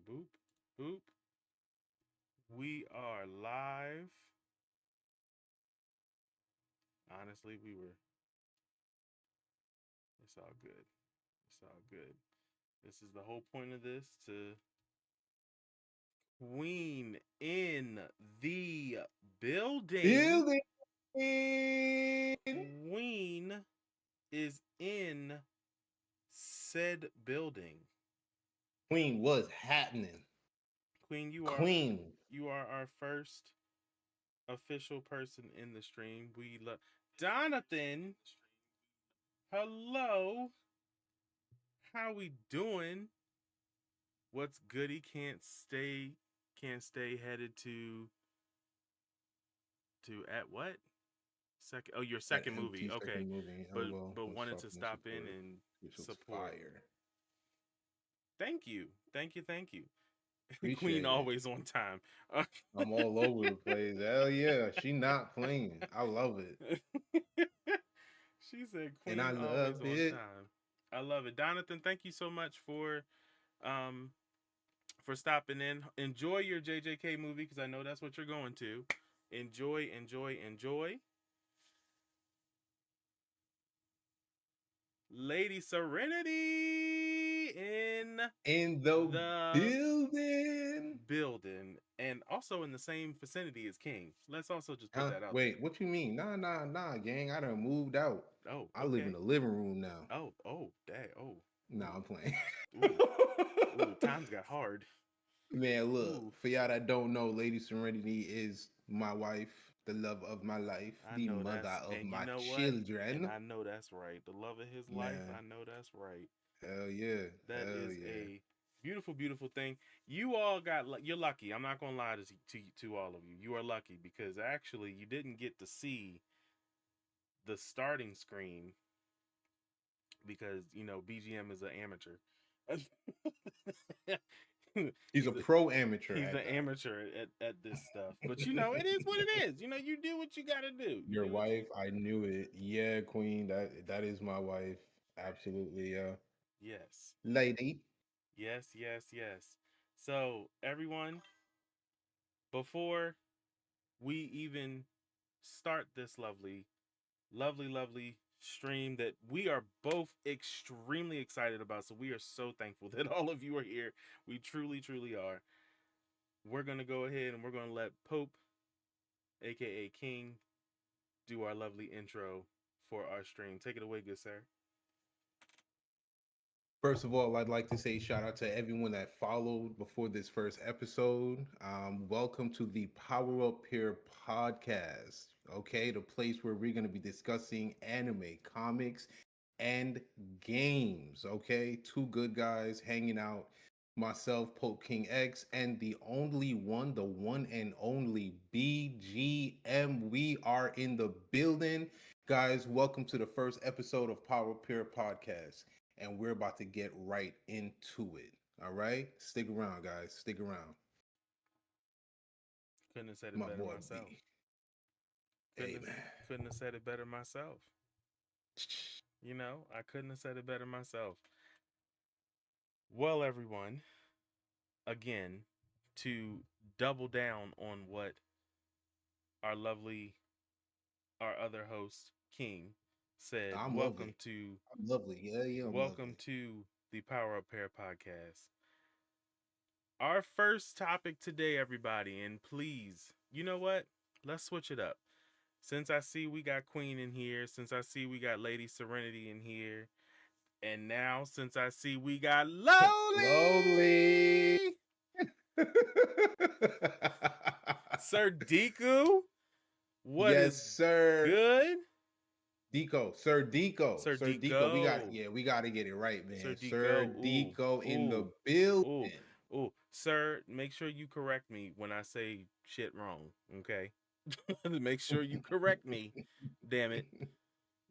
Boop, boop. We are live. Honestly, it's all good. It's all good. This is the whole point of this to Queen in the building. Building. Queen is in said building. Queen was happening. Queen, Queen. you are our first official person in the stream. We love Jonathan. Hello. How we doing? What's goody? Can't stay headed to at what? Second oh your At second movie. MT Okay. second movie. But Hello. but Was wanted to shopping and stop in support. and Which was support. fire. Thank you. Thank you. Thank you. Queen Appreciate it. always on time. I'm all over the place. Hell yeah. She not playing. I love it. She said And I Queen always love on it. time. I love it. Jonathan, thank you so much um for stopping in. Enjoy your JJK movie because I know that's what you're going to. Enjoy, enjoy, enjoy. Lady Serenity in In the the building. building and also in the same vicinity as King. Let's also just put Huh? that out there. Wait, what you mean? Nah, gang. I done moved out. Oh, I live in okay. the living room now. Oh, dang. Oh, Nah, ooh, I'm playing. ooh, ooh. Times got hard. Man, look, Ooh, for y'all that don't know, Lady Serenity is my wife, the love of my life, I the know mother that's, of and you my know what? And children. I know that's right. The love of his life. Man, I know that's right. hell yeah, That hell is yeah. a beautiful, beautiful thing. You all got, you're lucky. I'm not gonna lie to all of you. You are lucky because actually you didn't get to see the starting screen because BGM is an amateur. He's a he's a pro amateur he's at an that. amateur at this stuff. But it is what it is. You do what you gotta do. You Your do what you. wife, I knew it. Yeah, Queen, that is my wife. Absolutely, yeah. Yes, Lady. yes, yes, yes. So everyone, before we even start this lovely stream that we are both extremely excited about. So we are so thankful that all of you are here. We truly, truly are. We're gonna go ahead and we're gonna let Pope, aka King, do our lovely intro for our stream. Take it away, good sir. First of all, I'd like to say shout out to everyone that followed before this first episode. Welcome to the Power Up Here podcast. Okay, the place where we're going to be discussing anime, comics, and games. Okay, two good guys hanging out. Myself, Pope King X, and the only one, the one and only BGM. We are in the building. Guys, welcome to the first episode of Power Up Here podcast, and we're about to get right into it. All right, stick around, guys. Stick around. Couldn't have said it My better boy myself. B. Couldn't Hey have, man. couldn't have said it better myself. I couldn't have said it better myself. Well, everyone, again, to double down on what our lovely, our other host, King, said, I'm welcome lovely. to I'm lovely. Yeah, I'm welcome lovely. to the Power Up Pair podcast. Our first topic today, everybody, and please, you know what? Let's switch it up. Since I see we got Queen in here, since I see we got Lady Serenity in here, and now since I see we got Slowly. Lowly, Sir Deku, what Yes, is sir. good? Sir Sir Deco. Deco, We gotta get it right, Sir man. Sir Deco, Deco in ooh, the building. ooh, ooh. Sir, make sure you correct me when I say shit wrong, okay? Make sure you correct me, damn it.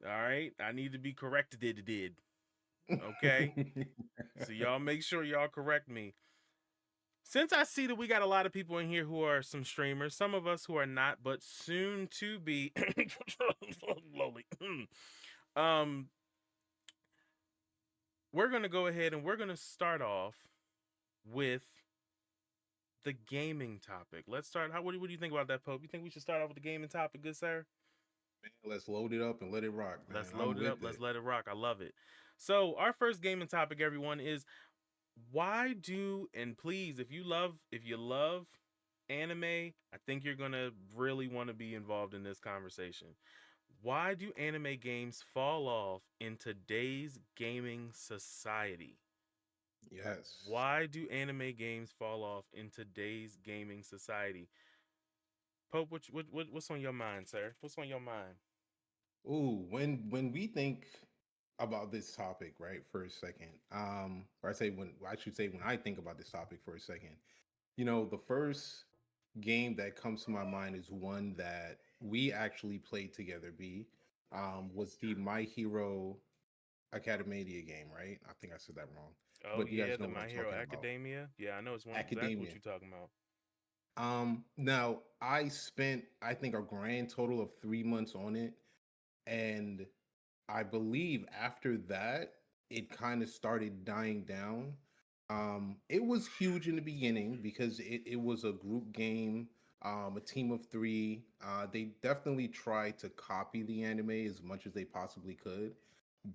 All right, I need to be corrected. Okay, so y'all make sure y'all correct me. Since I see that we got a lot of people in here who are some streamers, some of us who are not, but soon to be, slowly. um, we're gonna go ahead and we're gonna start off with the gaming topic. Let's start. What do you think about that, Pope? You think we should start off with the gaming topic, good sir? Man, let's load it up and let it rock, man. Let's I'm load it up. with Let's it. let it rock. I love it. So, our first gaming topic, everyone, is why do and please, if you love anime, I think you're gonna really want to be involved in this conversation. Why do anime games fall off in today's gaming society? Yes. Why do anime games fall off in today's gaming society? Pope, what's on your mind, sir? What's on your mind? Ooh, when we think about this topic, right, for a second, or I should say when I think about this topic for a second, the first game that comes to my mind is one that we actually played together. Was the My Hero Academia game, right? I think I said that wrong, Oh but you yeah, guys the know what My I'm Hero talking about. Academia. Yeah, I know it's one exactly what Academia. you're talking about. Now I spent, I think, a grand total of 3 months on it, and I believe after that, it kind of started dying down. It was huge in the beginning because it was a group game, a team of three. They definitely tried to copy the anime as much as they possibly could,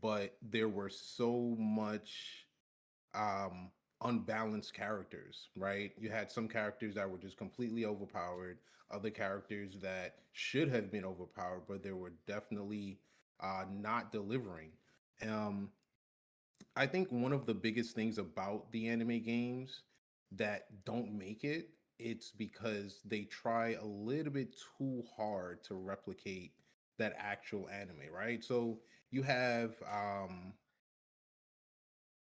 but there were so much um unbalanced characters, right? You had some characters that were just completely overpowered, other characters that should have been overpowered, but they were definitely not delivering. um I think one of the biggest things about the anime games that don't make it, it's because they try a little bit too hard to replicate that actual anime, right? So you have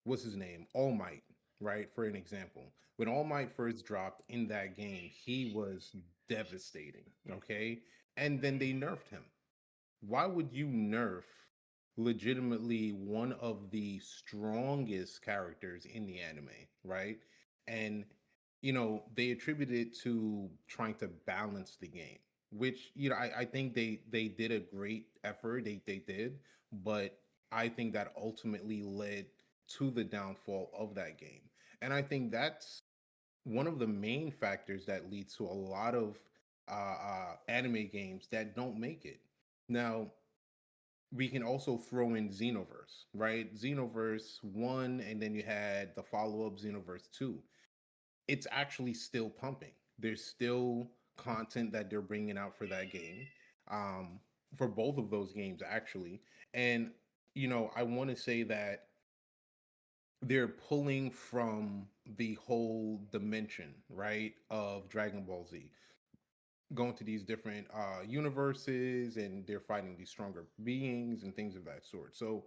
what's his name? All Might, right? For an example, when All Might first dropped in that game, he was devastating. Okay. And then they nerfed him. Why would you nerf legitimately one of the strongest characters in the anime, right? And they attribute it to trying to balance the game, which I think they did a great effort. They did, but I think that ultimately led to the downfall of that game. And I think that's one of the main factors that leads to a lot of anime games that don't make it. Now, we can also throw in Xenoverse, right? Xenoverse 1, and then you had the follow up Xenoverse 2. It's actually still pumping. There's still content that they're bringing out for that game, um, for both of those games, actually. And, I want to say that they're pulling from the whole dimension, right, of Dragon Ball Z, going to these different universes, and they're fighting these stronger beings and things of that sort. So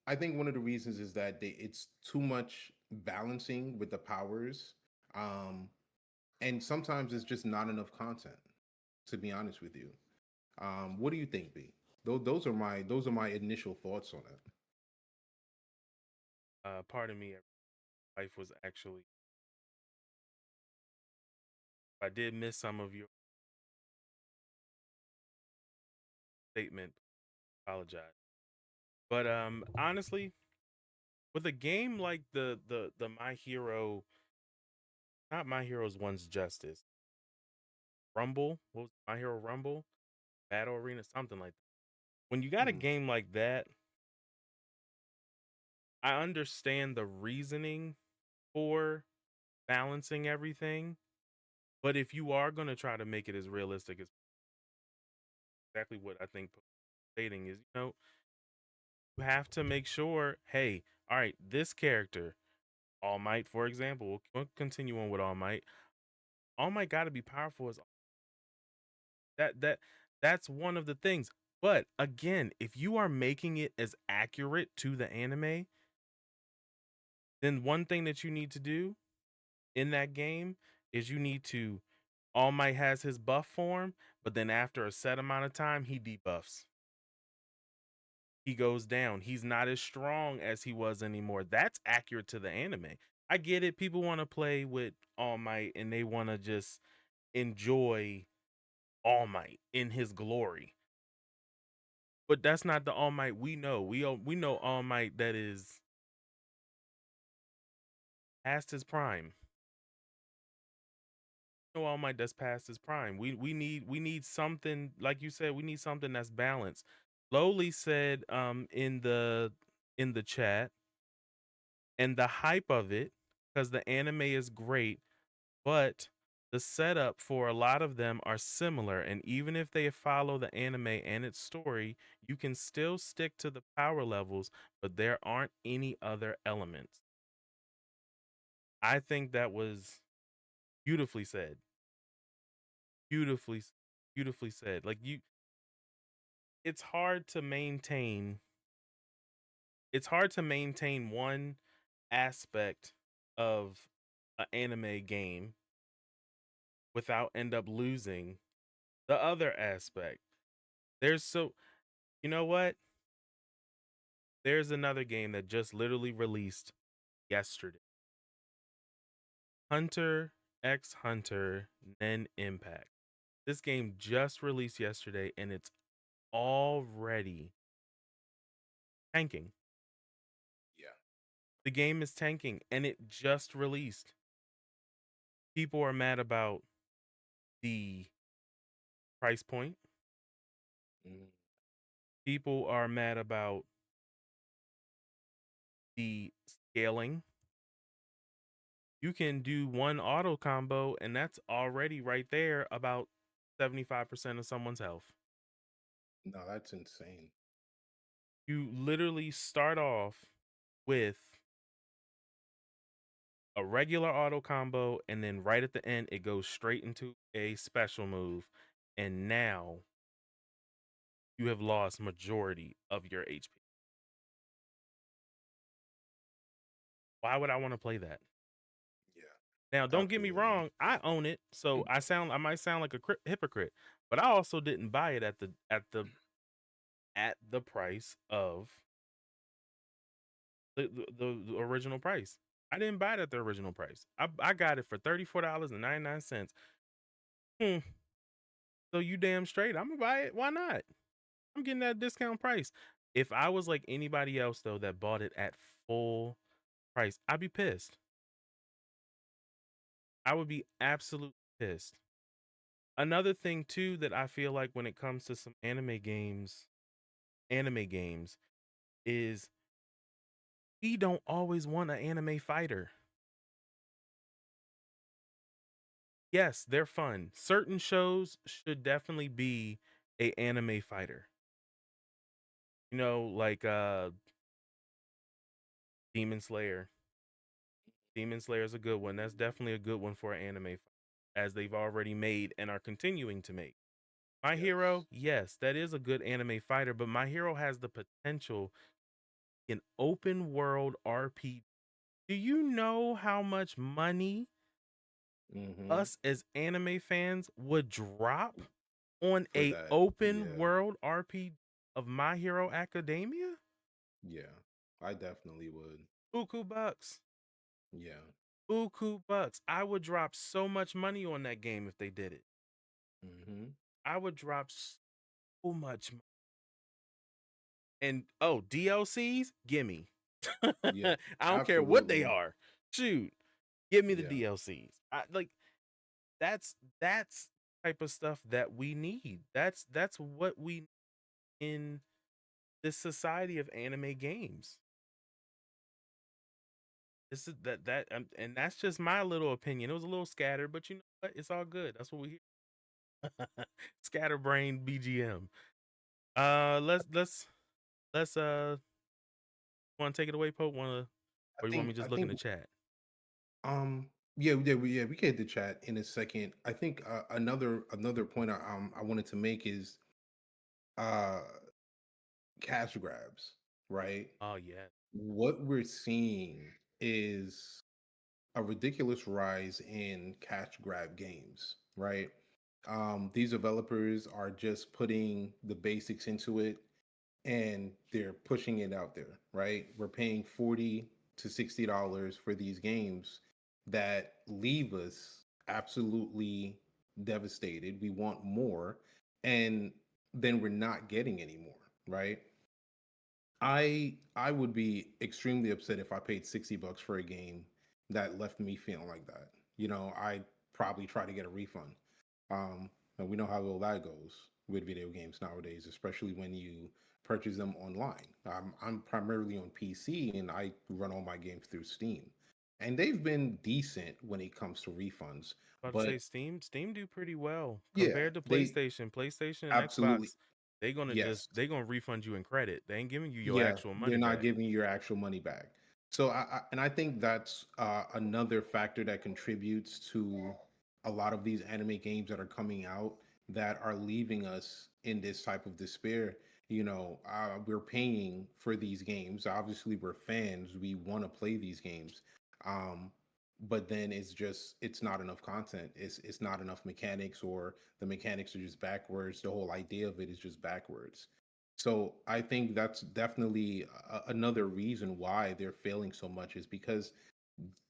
I think one of the reasons is that it's too much balancing with the powers, um, and sometimes it's just not enough content. To be honest with you, what do you think, B? Those are my initial thoughts on it. Pardon me, life was actually. I did miss some of your statement. Apologize, but honestly, with a game like the My Hero, not My Hero's One's Justice, Rumble, what was it, My Hero Rumble, Battle Arena, something like that. When you got a Mhm. game like that, I understand the reasoning for balancing everything, but if you are going to try to make it as realistic as exactly what I think stating is, you have to make sure, hey, all right, this character, All Might, for example, we'll continue on with All Might. All Might got to be powerful as that's one of the things. But again, if you are making it as accurate to the anime, then one thing that you need to do in that game is you need to All Might has his buff form, but then after a set amount of time, he debuffs. He goes down. He's not as strong as he was anymore. That's accurate to the anime. I get it. People want to play with All Might and they want to just enjoy All Might in his glory. But that's not the All Might we know. We know All Might that is past his prime. All Might that's past his prime. We need something, like you said, we need something that's balanced. Lowly said in the chat, and the hype of it, because the anime is great, but the setup for a lot of them are similar, and even if they follow the anime and its story, you can still stick to the power levels, but there aren't any other elements. I think that was beautifully said. Beautifully beautifully said. Like, you it's hard to maintain one aspect of an anime game without end up losing the other aspect. There's so you know what? There's another game that just literally released yesterday. Hunter x Hunter Nen Impact. This game just released yesterday and it's already tanking. Yeah. The game is tanking and it just released. People are mad about the price point. Mm. People are mad about the scaling. You can do one auto combo, and that's already right there about 75% of someone's health. No, that's insane. You literally start off with a regular auto combo, and then right at the end, it goes straight into a special move. And now you have lost majority of your HP. Why would I want to play that? Yeah, Now, don't get me absolutely. wrong, I own it, so I might sound like a hypocrite, but I also didn't buy it at the price of the original price. I didn't buy it at the original price. I got it for $34.99. Hmm. So you damn straight, I'm gonna buy it. Why not? I'm getting that discount price. If I was like anybody else though that bought it at full price, I'd be pissed. I would be absolutely pissed. Another thing too that I feel like when it comes to some anime games is we don't always want an anime fighter. Yes, they're fun. Certain shows should definitely be a anime fighter. Like Demon Slayer. Demon Slayer is a good one. That's definitely a good one for an anime fighter, as they've already made and are continuing to make. My Yes. Hero, yes, that is a good anime fighter, but My Hero has the potential in open world RPG. Do you know how much money Mm-hmm. us as anime fans would drop on For a that, open yeah, world RPG of My Hero Academia? yeah, I definitely would. Buku bucks. Yeah. Buku bucks. I would drop so much money on that game if they did it. Mm-hmm. I would drop so much and oh, DLCs, gimme. Yeah, I don't care what they absolutely. are. Shoot, give me the Yeah. DLCs. That's type of stuff that we need. That's what we need in this society of anime games. This is and that's just my little opinion. It was a little scattered, but you know what? It's all good. That's what we hear. Scatterbrain BGM. Let's want to take it away, Pope? I Or you want think me to I just look in think the chat? we can hit the chat in a second. I think another point I wanted to make is uh cash grabs, right? Oh yeah. What we're seeing is a ridiculous rise in cash grab games, right? These developers are just putting the basics into it and they're pushing it out there, right? We're paying $40 to $60 for these games that leave us absolutely devastated. We want more, and then we're not getting any more, right? I would be extremely upset if I paid $60 for a game that left me feeling like that. I probably try to get a refund. And we know how well that goes with video games nowadays, especially when you purchase them online. I'm primarily on PC and I run all my games through Steam. And they've been decent when it comes to refunds. About to say But Steam do pretty well yeah, compared to they PlayStation and absolutely, Xbox. yes. They gonna refund you in credit. They ain't giving you your Yeah, actual they're money not back. giving you your actual money back. So I think that's another factor that contributes to a lot of these anime games that are coming out that are leaving us in this type of despair. We're paying for these games. Obviously, we're fans. We want to play these games. Um, but then it's not enough content. It's not enough mechanics, or the mechanics are just backwards. The whole idea of it is just backwards. So I think that's definitely another reason why they're failing so much, is because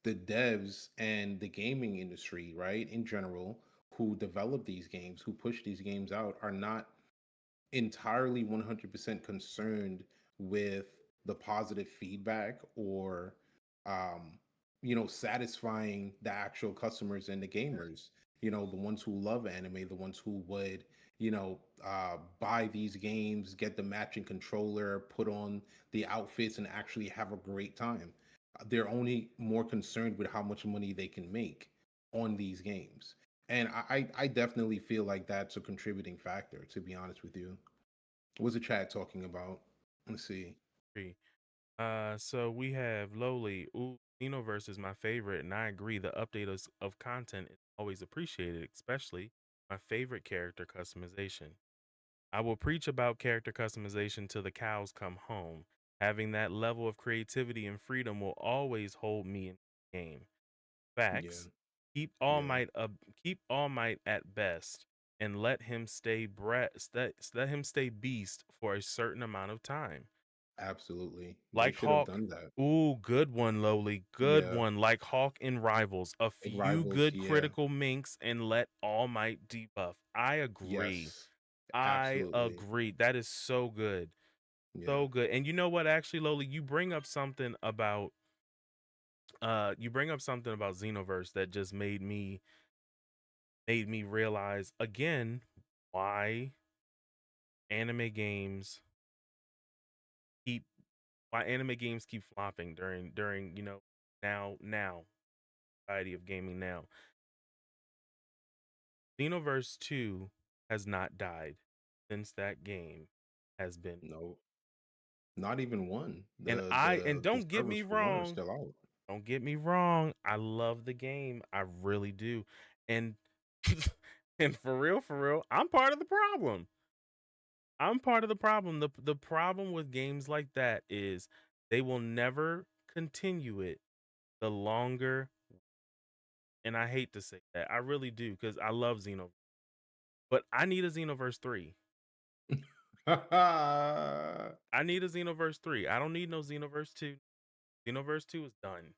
the devs and the gaming industry, right, in general, who develop these games, who push these games out, are not entirely 100% concerned with the positive feedback, or um satisfying the actual customers and the gamers, the ones who love anime, the ones who would buy these games, get the matching controller, put on the outfits, and actually have a great time. They're only more concerned with how much money they can make on these games. And I definitely feel like that's a contributing factor, to be honest with you. What's the chat talking about? Let's see. Agree. So we have Lowly. Ooh, Xenoverse is my favorite, and I agree. The of content is always appreciated, especially my favorite character customization. I will preach about character customization till the cows come home. Having that level of creativity and freedom will always hold me in the game. Yeah, Facts. Keep All yeah, Might keep All Might at best, and let him stay beast for a certain amount of time. absolutely. They Like should have Hawk. done that. Ooh, good one, Lowly. Good Yeah, one. Like Hawk in Rivals. A it few rivals. good Yeah, critical minks and let All Might debuff. I agree. yes, I absolutely. agree. That is so good. Yeah, So good. And you know what, actually, Lowly, you bring up something about Xenoverse that just made me realize again why anime games keep anime games keep flopping during now society of gaming now. Xenoverse 2 has not died since that game has been. no, not even one. And The don't get servers me for one are wrong, still out. don't get me wrong, I love the game. I really do. And and for real, I'm part of the problem. I'm part of the problem. The problem with games like that is they will never continue it the longer, and I hate to say that. I really do because I love Xenoverse. But I need a Xenoverse 3. I need a Xenoverse 3. I don't need no Xenoverse 2. Xenoverse 2 is done.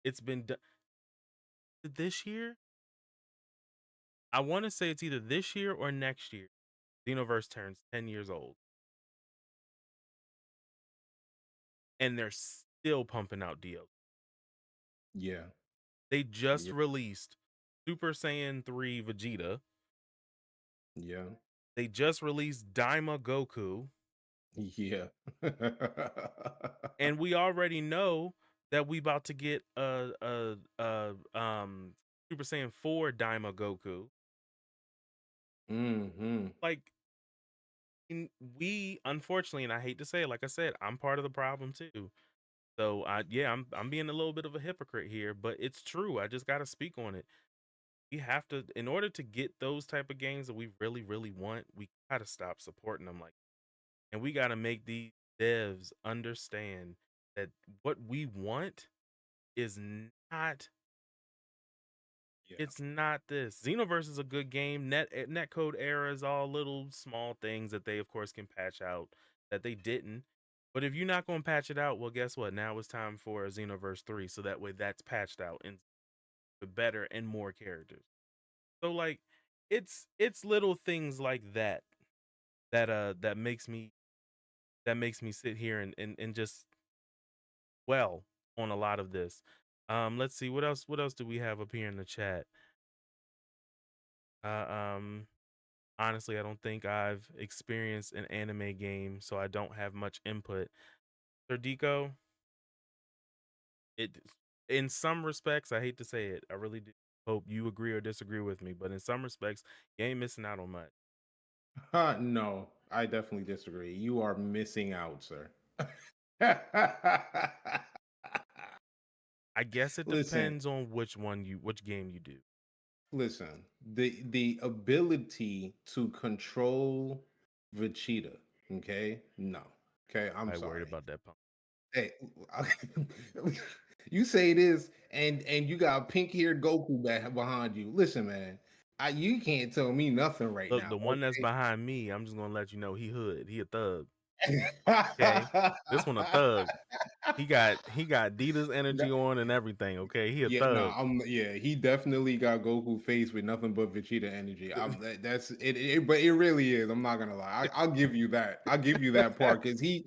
It's been done this year. I want to say it's either this year or next year. Xenoverse turns 10 years old. And they're still pumping out deals. Yeah, They just yeah, released Super Saiyan 3 Vegeta. yeah, They just released Daima Goku. yeah. And we already know that we about to get a Super Saiyan 4 Daima Goku. Hmm. Like we unfortunately, and I hate to say it, like I said, I'm part of the problem too. So I'm being a little bit of a hypocrite here, but it's true. I just got to speak on it. We have to, in order to get those type of games that we really want, we got to stop supporting them, like, and we got to make these devs understand that what we want is not Yeah, it's not this. Xenoverse is a good game. Netcode era is all little small things that they of course can patch out that they didn't. But if you're not going to patch it out, well, guess what? Now it's time for a Xenoverse 3 so that way that's patched out and with better and more characters. So like it's little things like that that makes me sit here and just well on a lot of this. Let's see what else do we have up here in the chat. Uh, um, Honestly, I don't think I've experienced an anime game, so I don't have much input. Sir Deco, it in some respects, I hate to say it, I really do hope you agree or disagree with me, but in some respects, you ain't missing out on much. No, I definitely disagree. You are missing out, sir. I guess it Listen, depends on which game you do. listen. The ability to control Vegeta, okay? No. Okay, I'm I worried sorry. about that pump. Hey, you say this, and you got pink-haired Goku back behind you. Listen, man, you can't tell me nothing right Look, now, the one that's behind me, I'm just gonna let you know he hood. He a thug. Okay, okay? this one a thug. He got Dita's No, energy on and everything. Okay, he a yeah, no, thug. yeah, he definitely got Goku face with nothing but Vegeta energy. That's it, but it really is. I'm not gonna lie. I'll give you that. I'll give you that part because he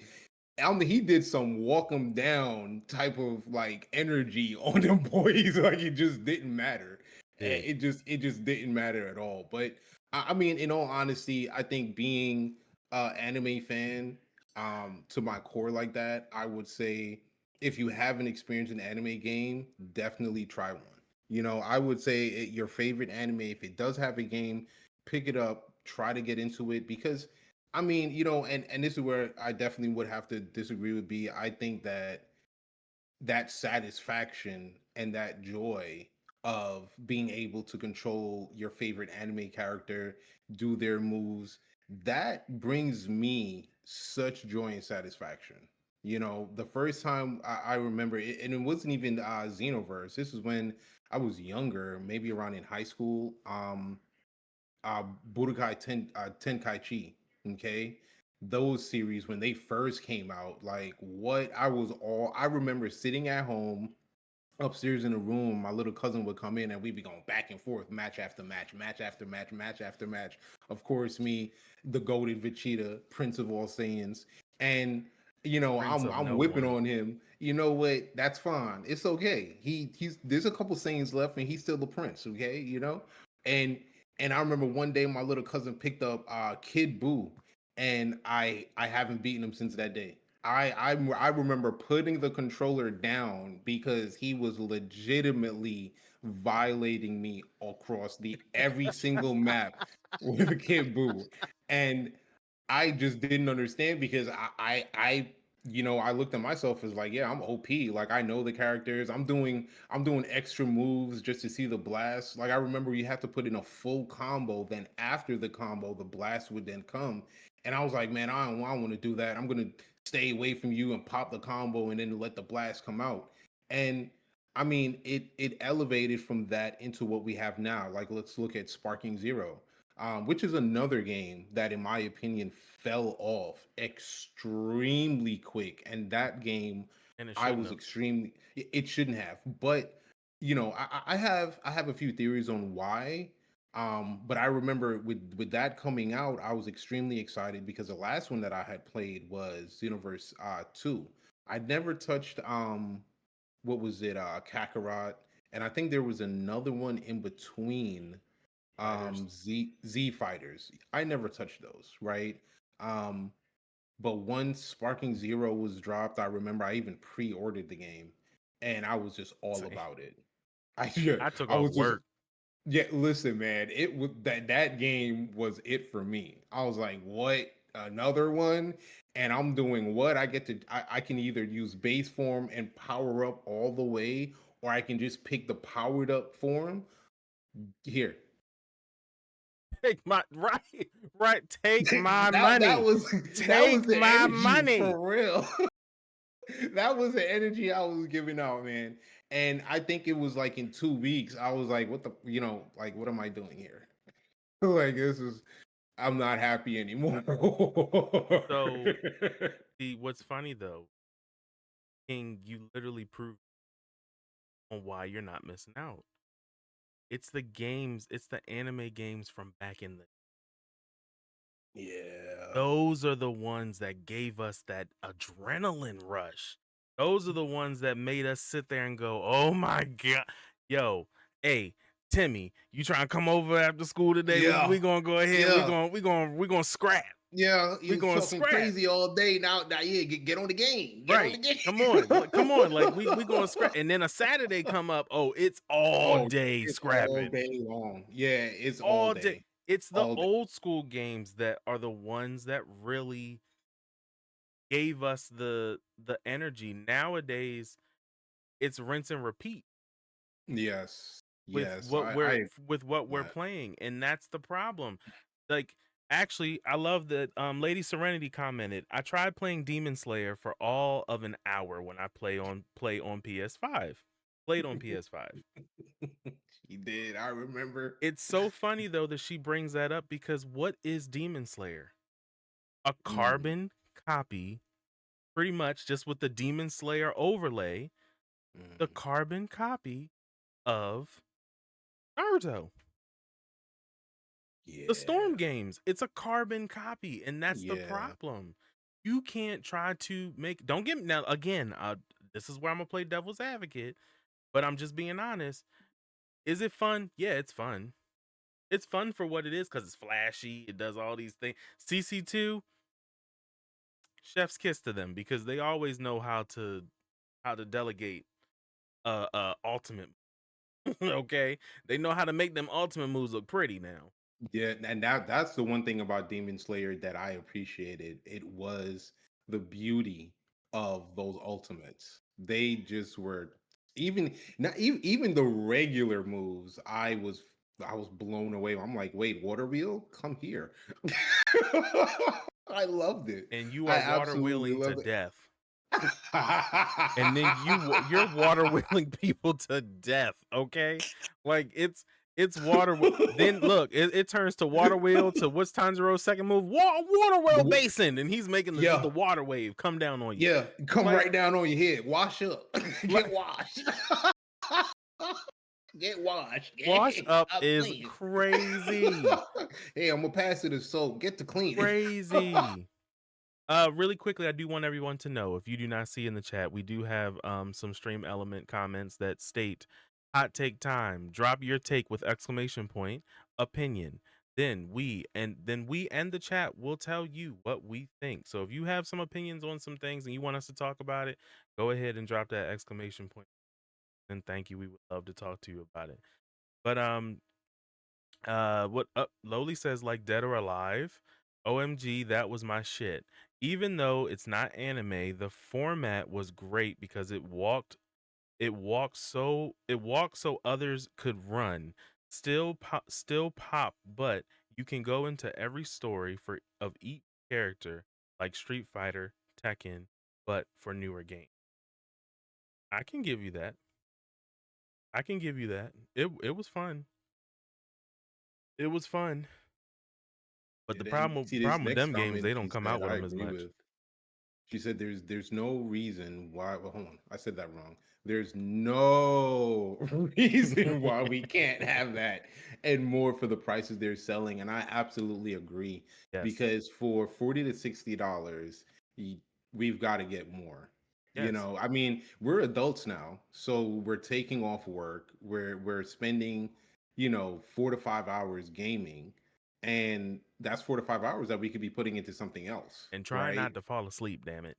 did some walk him down type of like energy on them boys. Like it just didn't matter. Did It just didn't matter at all. But I mean, in all honesty, I think being anime fan to my core like that, I would say if you haven't experienced an anime game, definitely try one. I would say your favorite anime, if it does have a game, pick it up, try to get into it because I mean, and this is where I definitely would have to disagree with B. I think that satisfaction and that joy of being able to control your favorite anime character, do their moves, that brings me such joy and satisfaction. The first time I remember it, and it wasn't even Xenoverse. This was when I was younger, maybe around in high school. Budokai Tenkaichi. Okay, those series when they first came out, like what I remember sitting at home upstairs in the room, my little cousin would come in and we'd be going back and forth, match after match, match after match, match after match. Of course, me, the goated Vegeta, Prince of all Saiyans, and Prince of I'm no whipping one. on him. You know what? That's fine. It's okay. He's there's a couple Saiyans left, and he's still the prince. Okay, and and I remember one day my little cousin picked up Kid Buu, and I haven't beaten him since that day. I remember putting the controller down because he was legitimately violating me across the every single map with a Kid Buu, and I just didn't understand because I looked at myself as like, yeah, I'm OP. Like I know the characters. I'm doing extra moves just to see the blast. Like I remember you have to put in a full combo, then after the combo, the blast would then come. And I was like, man, I don't want to do that. I'm gonna stay away from you and pop the combo and then let the blast come out. And I mean, it elevated from that into what we have now. Like let's look at Sparking Zero, which is another game that, in my opinion, fell off extremely quick. And that game, And it I shouldn't was have. extremely. It shouldn't have, but I have a few theories on why. But I remember with that coming out, I was extremely excited because the last one that I had played was Xenoverse 2. I'd never touched what was it, Kakarot, and I think there was another one in between Fighters. Z fighters. I never touched those, right? um but once Sparking Zero was dropped, I remember I even pre-ordered the game and I was just all Same. about it. I yeah, I took I off was just work. yeah, listen, man, it was that game was it for me. I was like, what? Another one? And I'm doing what? I can either use base form and power up all the way, or I can just pick the powered up form. Here, Take my right. Take my that money. was that was Take the my energy money. for real. That was the energy I was giving out, man. And I think it was like in 2 weeks, I was like, what the, like, what am I doing here? Like, this is, I'm not happy anymore. So, what's funny though, King, you literally proved on why you're not missing out. It's the games. It's the anime games from back in the. Yeah. Those are the ones that gave us that adrenaline rush. Those are the ones that made us sit there and go, "Oh my god, yo, hey." Timmy, you trying to come over after school today? We Yeah, gonna go ahead. yeah, We gonna scrap. yeah. We You're gonna talking scrap. crazy all day now. Yeah, get on the game. Get on the Right. game. Come on. Like we gonna scrap. And then a Saturday come up. Oh, it's all Oh, day it's all scrapping. day long. Yeah, it's all All day. day, It's the all day. old school games that are the ones that really gave us the energy. Nowadays, it's rinse and repeat Yes, with yes. what I we're that. playing, and that's the problem. Like, actually, I love that Lady Serenity commented, I tried playing Demon Slayer for all of an hour when I play on PS5. Played on PS5. She did. I remember. It's so funny though that she brings that up because what is Demon Slayer? A Mm, carbon copy, pretty much just with the Demon Slayer overlay, the mm. carbon copy of Naruto. The Storm Yeah, games, it's a carbon copy, and that's the yeah. problem. You can't try to make, don't get me now again, this is where I'm gonna play devil's advocate, but I'm just being honest. Is it fun? Yeah, it's fun. It's fun for what it is because it's flashy, it does all these things. CC2, chef's kiss to them because they always know how to delegate ultimate. Okay, they know how to make them ultimate moves look pretty now. Yeah, and that's the one thing about Demon Slayer that I appreciated. It was the beauty of those ultimates. They just were even not even the regular moves. I was blown away. I'm like, wait, water wheel, come here. I loved it. And you I are water absolutely wheeling to loved it. death. And then you're water wheeling people to death, okay? Like it's then look, it turns to water wheel to what's Tanjiro's second move? Water The wheel w- basin, and he's making just the yeah, water wave come down on you. yeah, come Like right down on your head. Wash up. Get like washed. Get washed. wash up I'm is clean. crazy. Hey, I'm gonna pass it as soap. Get to clean. Crazy. Really quickly, I do want everyone to know, if you do not see in the chat, we do have some stream element comments that state hot take time. Drop your take with exclamation point opinion. Then we and the chat will tell you what we think. So if you have some opinions on some things and you want us to talk about it, go ahead and drop that exclamation point. And thank you. We would love to talk to you about it. But what up? Lowly says like Dead or Alive. OMG, that was my shit. Even though it's not anime, the format was great because it walked so others could run. Still pop, but you can go into every story for of each character like Street Fighter, Tekken, but for newer games. I can give you that. I can give you that. It was fun. It was fun. But And then see this problem with next them games, comment they she don't come out said with I them as agree much. with. She said there's no reason why well hold on, I said that wrong. There's no reason why we can't have that and more for the prices they're selling. And I absolutely agree Yes. because for $40 to $60, we've got to get more. You Yes. know, I mean, we're adults now, so we're taking off work. We're spending, 4 to 5 hours gaming, and that's 4 to 5 hours that we could be putting into something else, And try right? not to fall asleep, damn it.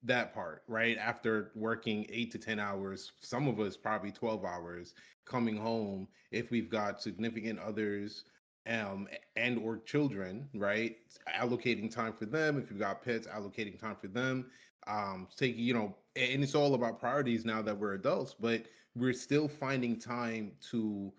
That part, right? After working 8 to 10 hours, some of us probably 12 hours, coming home if we've got significant others and or children, right? Allocating time for them. If you've got pets, allocating time for them. Taking, and it's all about priorities now that we're adults, but we're still finding time to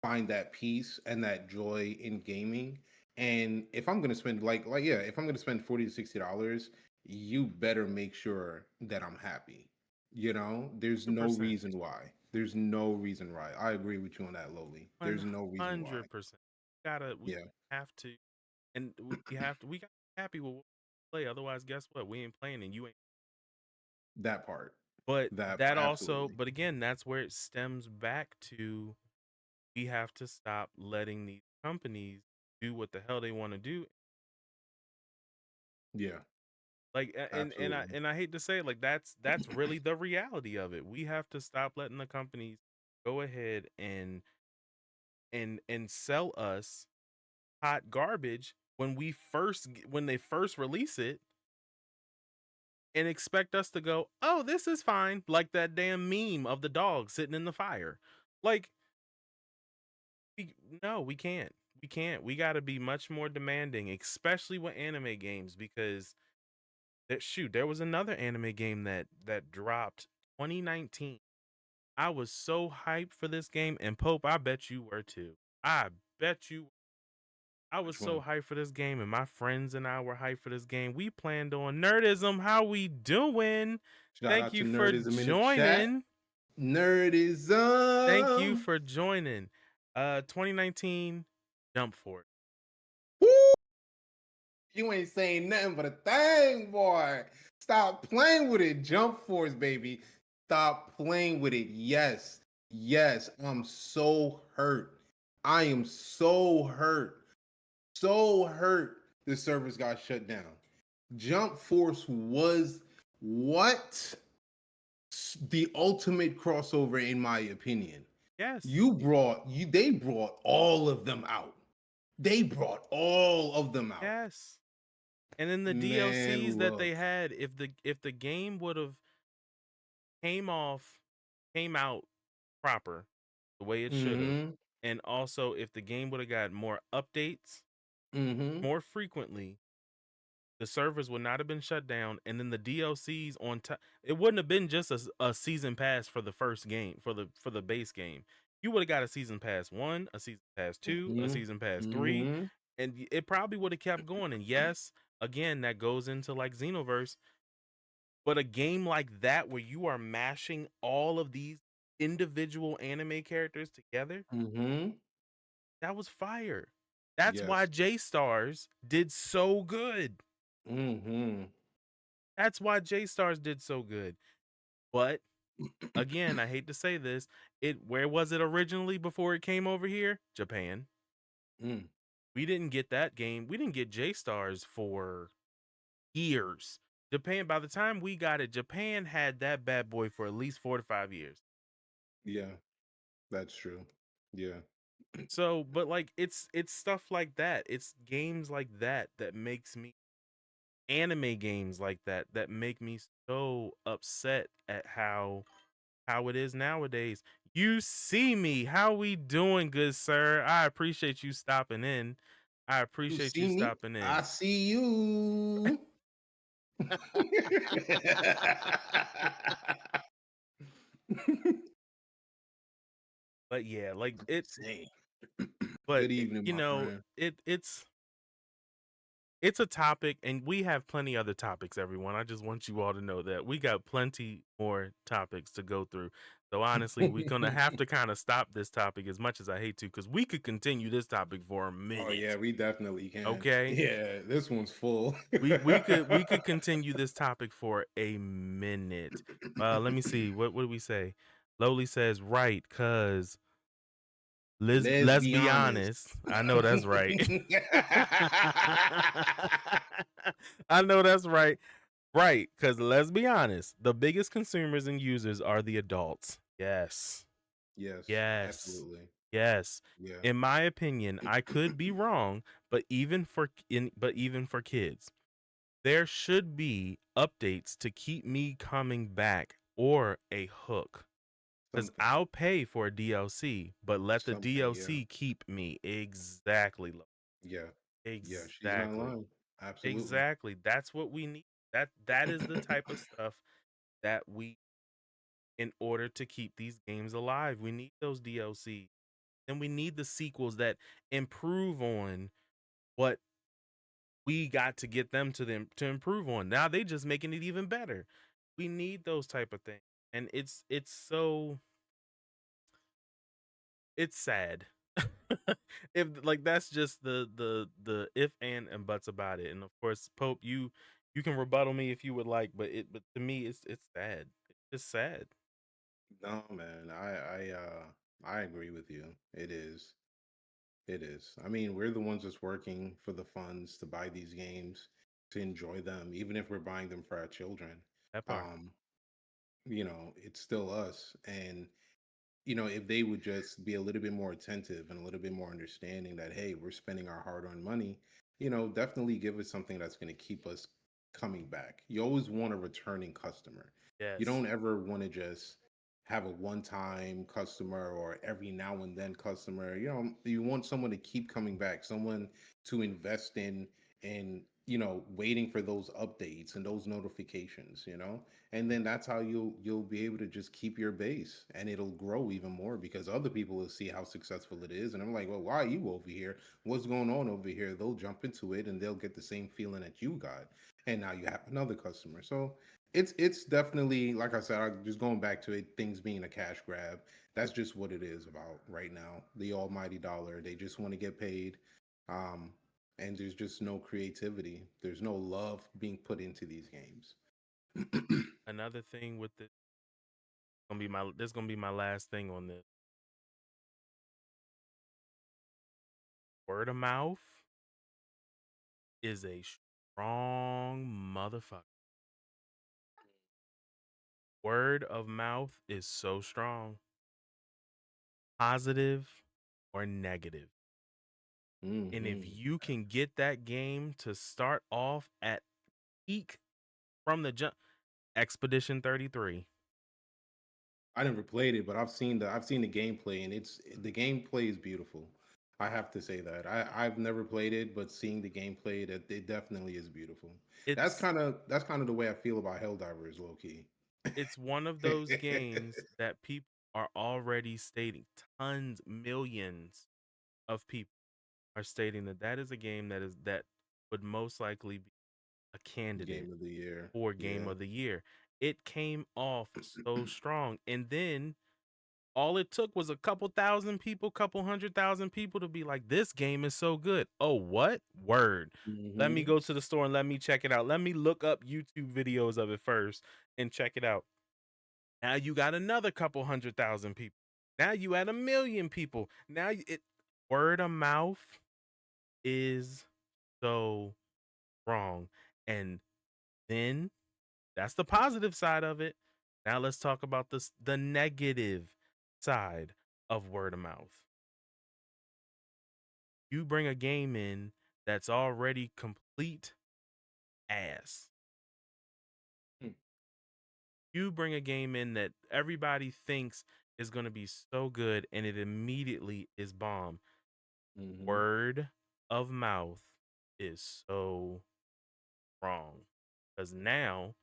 find that peace and that joy in gaming. And if I'm gonna spend like yeah, if I'm gonna spend $40 to $60, you better make sure that I'm happy. There's no 100%. reason why. There's no reason why. I agree with you on that, Lowly. There's no reason why. 100%. We Yeah, have to, and we got to be happy with what we play. Otherwise, guess what? We ain't playing and you ain't. that part. But That that part, also, absolutely. but again, that's where it stems back to, we have to stop letting these companies do what the hell they want to do. Yeah, Like absolutely. and I hate to say it, like that's really the reality of it. We have to stop letting the companies go ahead and and sell us hot garbage when they first release it, and expect us to go, "Oh, this is fine," like that damn meme of the dog sitting in the fire. Like, we, no, we can't. We can't. We got to be much more demanding, especially with anime games, because there was another anime game that dropped 2019. I was so hyped for this game, and Pope, I bet you were too. I bet you. I was Which so one? hyped for this game, and my friends and I were hyped for this game. We planned on Nerdism. How we doing? Shout Thank out you to for Nerdism in the chat. joining. Thank you Nerdism. for joining. 2019 Jump Force. Woo! You ain't saying nothing but a thing, boy. Stop playing with it. Jump Force, baby. Stop playing with it. Yes. Yes. I'm so hurt. I am so hurt. So hurt the servers got shut down. Jump Force was what? The ultimate crossover, in my opinion. Yes, They brought all of them out. They brought all of them out. yes. And then the DLCs Man, that they look. had, if the game would have came off came out proper the way it should have, Mm-hmm. and also if the game would have got more updates Mm-hmm. more frequently, the servers would not have been shut down, and then the DLCs on top. It wouldn't have been just a season pass for the first game for the base game. You would have got a season pass 1, a season pass 2, a Mm-hmm. season pass 3, Mm-hmm. and it probably would have kept going. And yes, again, that goes into like Xenoverse, but a game like that where you are mashing all of these individual anime characters together, Mm-hmm. that was fire. That's why Yes. J Stars did so good. Mm-hmm. That's why J Stars did so good. But again, I hate to say this, where was it originally before it came over here? Japan. Mm. We didn't get that game. We didn't get J Stars for years. Japan, by the time we got it, Japan had that bad boy for at least 4 to 5 years. Yeah, that's true. Yeah. So, but like it's stuff like that. It's games like that that makes me anime games like that make me so upset at how it is nowadays. You see me. How we doing, good sir? I appreciate you stopping in. I You appreciate you see me? stopping I in. see you. But yeah, like it Same. but Good evening, my friend. it's a topic, and we have plenty other topics, everyone. I just want you all to know that we got plenty more topics to go through. So honestly, we're gonna have to kind of stop this topic, as much as I hate to, because we could continue this topic for a Oh yeah, minute. we definitely can. Okay. Yeah, this one's full. We could continue this topic for a minute. Let me see. What do we say? Lowly says right, cause Let's let's be be honest. honest. I know that's right. I know that's right. Right, because let's be honest, the biggest consumers and users are the adults. Yes. Yes, Yes. absolutely. Yes. Yeah, In my opinion, I could be wrong, but even for kids, there should be updates to keep me coming back, or a hook. Because something, I'll pay for a DLC, but let the something. Yeah, DLC keep me. Exactly. yeah, yeah. She's not Exactly. lying. Absolutely. Exactly. That's what we need. That is the type of stuff that we, in order to keep these games alive, we need those DLC. And we need the sequels that improve on what we got to get them to improve on. Now they just making it even better. We need those type of things. And it's sad. If like that's just the if and buts about it. And of course, Pope, you can rebuttal me if you would like, but to me it's sad. It's just sad. No, man. I agree with you. It is. It is. I mean, we're the ones that's working for the funds to buy these games, to enjoy them, even if we're buying them for our children. That part. Um, it's still us. And if they would just be a little bit more attentive and a little bit more understanding that, hey, we're spending our hard-earned money, definitely give us something that's going to keep us coming back. You always want a returning customer. You Yes. don't ever want to just have a one-time customer or every now and then customer. You want someone to keep coming back, someone to invest in, and waiting for those updates and those notifications, and then that's how you'll be able to just keep your base, and it'll grow even more because other people will see how successful it is, and I'm like, well, why are you over here? What's going on over here? They'll jump into it and they'll get the same feeling that you got, and now you have another customer. So it's definitely, like I said, just going back to it, things being a cash grab. That's just what it is about right now. The almighty dollar. They just want to get paid. um and there's just no creativity, there's no love being put into these games. Another thing with this gonna be my last thing on this. Word of mouth is a strong motherfucker. Word of mouth is so strong, positive or negative. And if Hmm. you can get that game to start off at peak from the jump, Expedition 33. I never played it, but I've seen the gameplay, and the gameplay is beautiful. I have to say that I've never played it, but seeing the gameplay, that it definitely is beautiful. That's It's kind of that's kind of the way I feel about Helldivers, low key. it's one of those games that people are already stating, tons, millions of people are stating that that is a game that would most likely be a candidate Game of the year, for game yeah. of the year. It came off so strong, and then all it took was a couple thousand people, couple 100,000 people to be like, this game is so good. Oh, what? Word. Let me Hmm. go to the store and let me check it out. Let me look up YouTube videos of it first and check it out. Now you got another couple 100,000 people. Now you at 1 million people. Now it word of mouth is so wrong. And then that's the positive side of it. Now let's talk about the negative side of word of mouth. You bring a game in that's already complete ass. You bring a game in that everybody thinks is going to be so good and it immediately is bomb. Hmm. Word of mouth is so wrong. Because now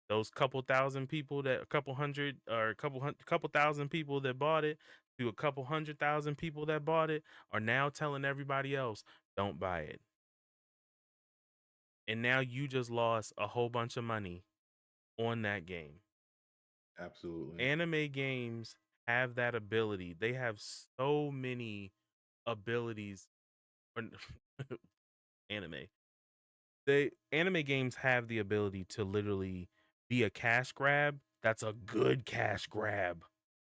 those couple thousand people, that a couple hundred or couple thousand people that bought it to a couple 100,000 people that bought it are now telling everybody else, don't buy it. And now you just lost a whole bunch of money on that game. Absolutely. Anime games have that ability. They have so many abilities. Or anime. Anime games have the ability to literally be a cash grab. That's a good cash grab.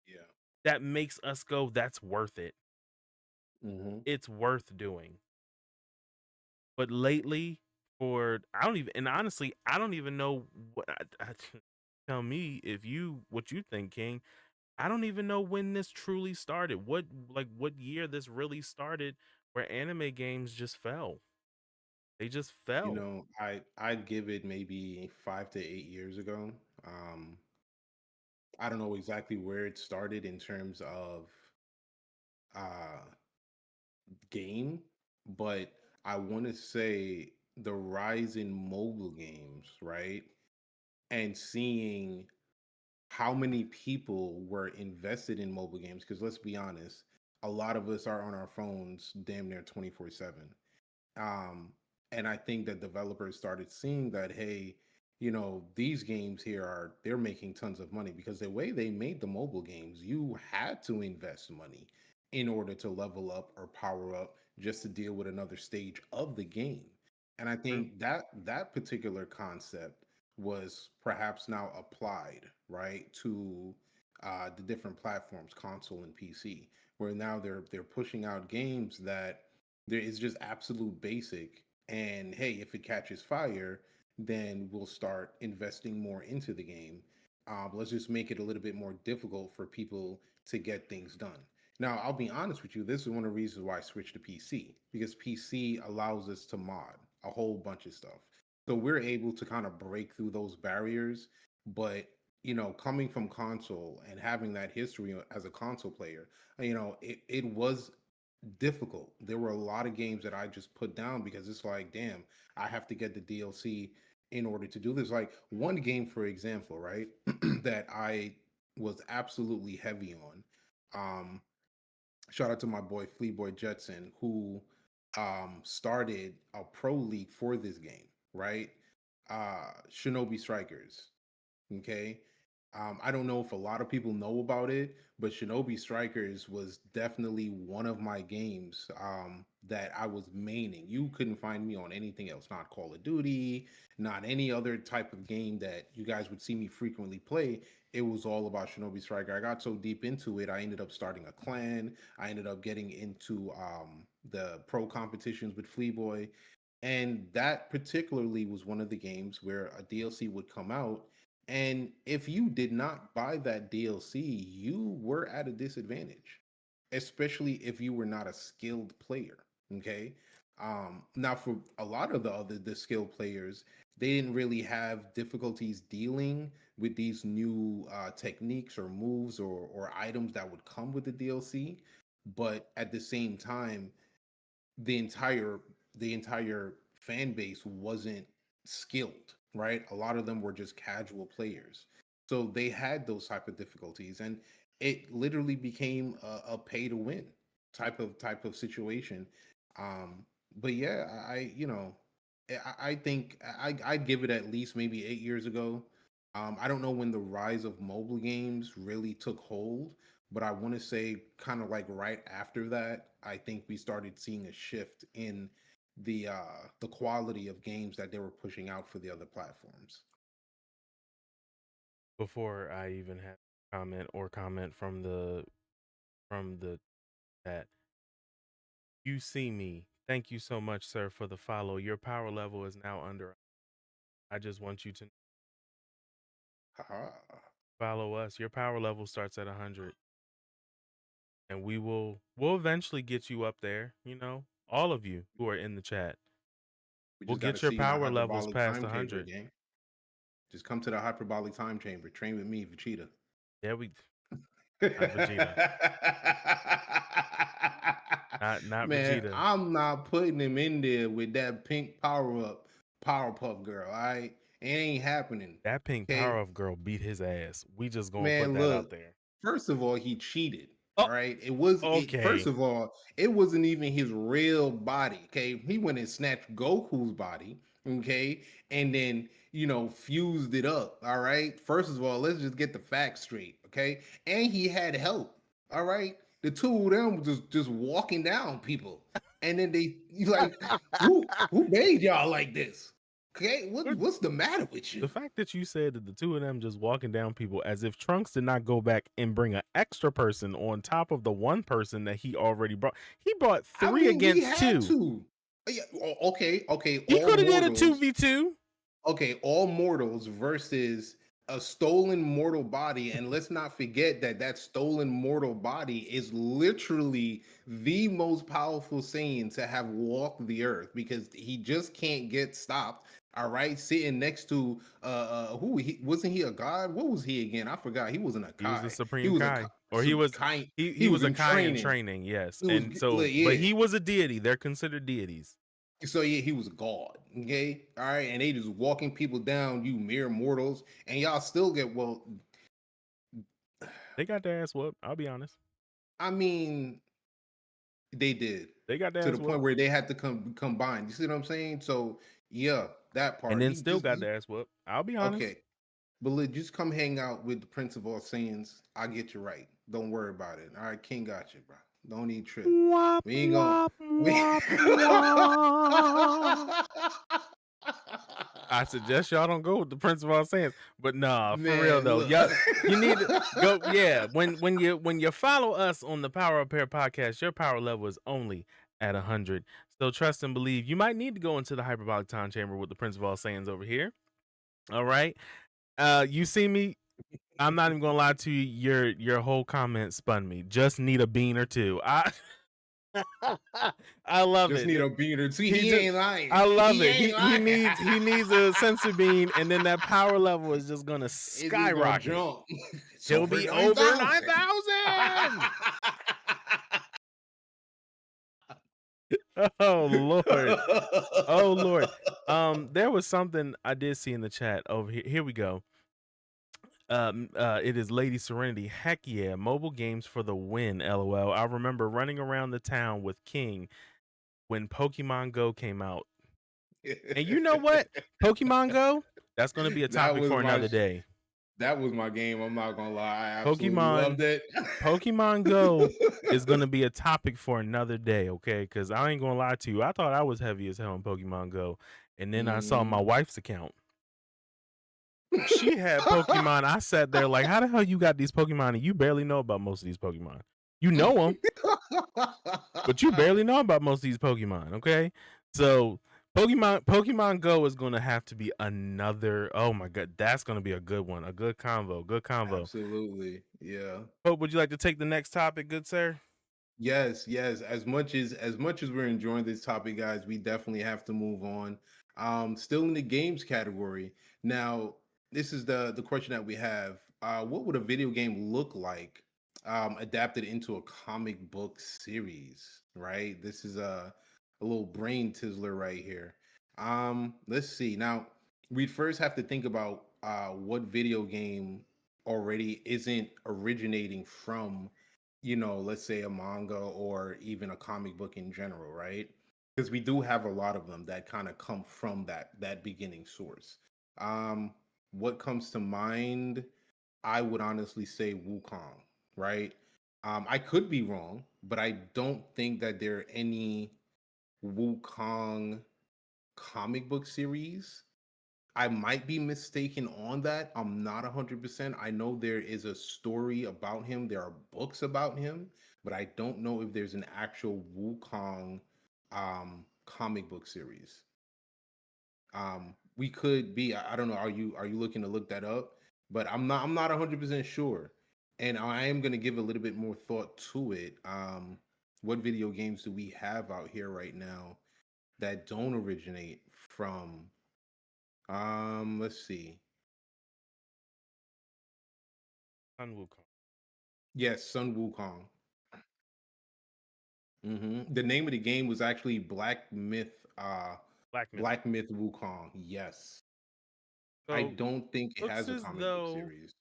Yeah. That makes us go, that's worth it. Hmm. It's worth doing. But lately, for I don't even, and honestly, I don't even know what. Tell me if you what you think, King. I don't even know when this truly started. What year this really started, where anime games just fell. They just fell. I'd give it maybe 5 to 8 years ago. um I don't know exactly where it started in terms of uh game, but I want to say the rise in mobile games, right? And seeing how many people were invested in mobile games, because let's be honest, a lot of us are on our phones damn near 24/7. um and I think that developers started seeing that, hey, these games here they're making tons of money, because the way they made the mobile games, you had to invest money in order to level up or power up just to deal with another stage of the game. And I True. think that that particular concept was perhaps now applied, right, to the different platforms, console and PC, where now they're pushing out games that there is just absolute basic, and hey, if it catches fire, then we'll start investing more into the game. Let's just make it a little bit more difficult for people to get things done. Now, I'll be honest with you. This is one of the reasons why I switched to PC, because PC allows us to mod a whole bunch of stuff. So we're able to kind of break through those barriers. But, coming from console and having that history as a console player, it was difficult. There were a lot of games that I just put down because it's like, damn, I have to get the DLC in order to do this. Like one game, for example, right, that I was absolutely heavy on. Um, Shout out to my boy Fleeboy Jetson, who started a pro league for this game, right? Shinobi Strikers. Okay. I don't know if a lot of people know about it, but Shinobi Strikers was definitely one of my games that I was maining. You couldn't find me on anything else, not Call of Duty, not any other type of game that you guys would see me frequently play. It was all about Shinobi Striker. I got so deep into it, I ended up starting a clan. I ended up getting into the pro competitions with Fleeboy. And that particularly was one of the games where a DLC would come out, and if you did not buy that DLC, you were at a disadvantage, especially if you were not a skilled player. Okay. Now for a lot of the skilled players, they didn't really have difficulties dealing with these new techniques or moves or items that would come with the DLC. But at the same time, the entire the entire fan base wasn't skilled, right? A lot of them were just casual players, so they had those type of difficulties, and it literally became a pay to win type of situation. But yeah, I think I'd give it at least maybe 8 years ago. I don't know when the rise of mobile games really took hold, but I want to say kind of like right after that, I think we started seeing a shift in the quality of games that they were pushing out for the other platforms. Before I even have comment from the chat, you see me. Thank you so much, sir, for the follow. Your power level is now under. I just want you to Haha. follow us. Your power level starts at 100, and we'll eventually get you up there. You know, all of you who are in the chat, We we'll just got to get your see you in the power levels hyperbolic past time chamber 100. game. Just come to the hyperbolic time chamber. Train with me, Vegeta. Yeah, we not Vegeta, not Man, Vegeta. I'm not putting him in there with that pink Powerpuff Girl. All right, it ain't happening. That pink Okay, power of girl beat his ass. We just gonna put man, that out look. there. First of all, he cheated. Oh, All right, it. First okay. of all, it wasn't even his real body. Okay, he went and snatched Goku's body. Okay, and then fused it up. All right. First of all, let's just get the facts straight. Okay, and he had help. All right, the two of them just walking down people, and then they like, who made y'all like this? Okay, what's the matter with you? The fact that you said that the two of them just walking down people as if Trunks did not go back and bring an extra person on top of the one person that he already brought. He brought I three mean, he against had two. to. Yeah, okay. He could have did a 2v2. Okay, all mortals versus a stolen mortal body, and let's not forget that that stolen mortal body is literally the most powerful Saiyan to have walked the earth because he just can't get stopped. All right, sitting next to who he wasn't he a god? What was he again? I forgot. He wasn't a He was the Kai. He Supreme was a Kai. Or he was Kai. he He was was a in Kai in training. training, yes. He was And so but yeah. he was a deity. They're considered deities. So yeah, he was a god. Okay, all right, and they just walking people down, you mere mortals, and y'all still get well. They got their ass whooped. I'll be honest. I mean, they did They got their to ass the point whooped. where they had to combine. You see what I'm saying? So yeah, that And part. then still got their ass whooped. I'll be honest. Okay, but just come hang out with the Prince of All Saiyans. I'll get you right. Don't worry about it. All right, King got you, bro. Don't need trip. Wop We ain't gonna. wop We... wop wop. I suggest y'all don't go with the Prince of All Saiyans. But nah, for real Man, though, look. y'all you need to go. Yeah, when you follow us on the Power Up Pair podcast, your power level is only at 100. So trust and believe. You might need to go into the hyperbolic time chamber with the Prince of All Saiyans over here. All right. You see me. I'm not even gonna lie to you. Your whole comment spun me. Just need a bean or two. I love Just it. need a bean or two. He He just ain't lying. I love He it. ain't He lying. needs a sensory bean, and then that power level is just gonna It's just gonna skyrocket. jump. It's He'll over be over 9,000. 9,000. Oh Lord. Oh Lord. There was something I did see in the chat over here. Here we go. It is Lady Serenity. Heck yeah, mobile games for the win. LOL. I remember running around the town with King when Pokemon Go came out. And you know what? Pokemon Go, that's going to be a that topic was for my another day. that was my game. I'm not gonna lie. I absolutely Pokemon loved it. Pokemon Go is going to be a topic for another day, okay? Cuz I ain't going to lie to you. I thought I was heavy as hell in Pokemon Go, and then I saw Mhm. my wife's account. She had Pokemon. I sat there like, how the hell you got these Pokemon and you barely know about most of these Pokemon? You know them, but you barely know about most of these Pokemon. Okay, so Pokemon Go is going to have to be another. Oh my god, that's going to be a good one. A good convo. Good convo. Absolutely. Yeah. Hope, would you like to take the next topic, good sir? Yes, yes. As much as we're enjoying this topic, guys, we definitely have to move on. Still in the games category. Now, this is the question that we have. What would a video game look like adapted into a comic book series? Right? This is a little brain tizzler right here. Let's see. Now, we'd first have to think about what video game already isn't originating from, let's say a manga or even a comic book in general, right? Because we do have a lot of them that kind of come from that beginning source. Um, what comes to mind? I would honestly say Wukong, right? I could be wrong, but I don't think that there are any Wukong comic book series. I might be mistaken on that. I'm not 100%. I know there is a story about him. There are books about him, but I don't know if there's an actual Wukong comic book series. We could be. I don't know. Are you looking to look that up? But I'm not 100% sure. And I am going to give a little bit more thought to it. What video games do we have out here right now that don't originate from let's see. Sun Wukong. Yes, Sun Wukong. The name of the game was actually Black Myth. Black Myth. Black Myth Wukong. Yes, I So don't think it looks has a as comic book though series.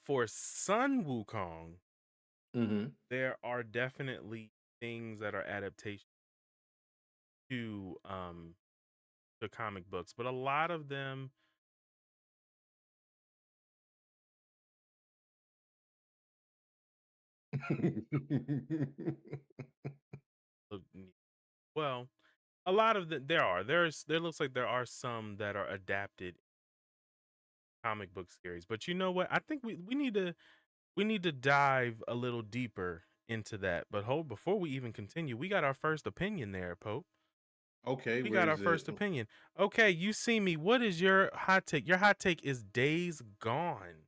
for Sun Wukong, hmm there are definitely things that are adaptations to the comic books, but a lot of them look well. A lot of them there looks like there are some that are adapted comic book series, but you know what? I think we need to dive a little deeper into that. But hold, before we even continue, we got our first opinion there, Pope. Okay, We where got our is it? first opinion. Okay, you see me. What is your hot take? Your hot take is Days Gone.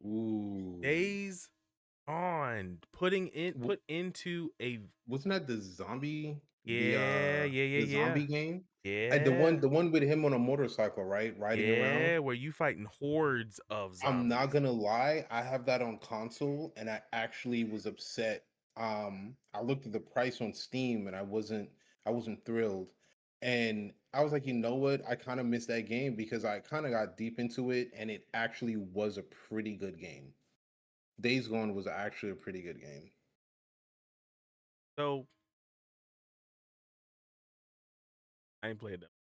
Ooh, Days Gone. W- Put into a wasn't that the zombie? yeah, yeah, yeah, The yeah. zombie game? The one, Yeah. the one with him on a motorcycle, right, riding around. Yeah, where you fighting hordes of I'm not zombies. gonna lie, I have that on console and I actually was upset. I looked at the price on Steam and I wasn't thrilled. And I was like, you know what? I kind of missed that game because I kind of got deep into it and it actually was a pretty good game. Days Gone was actually a pretty good game. So I ain't played them.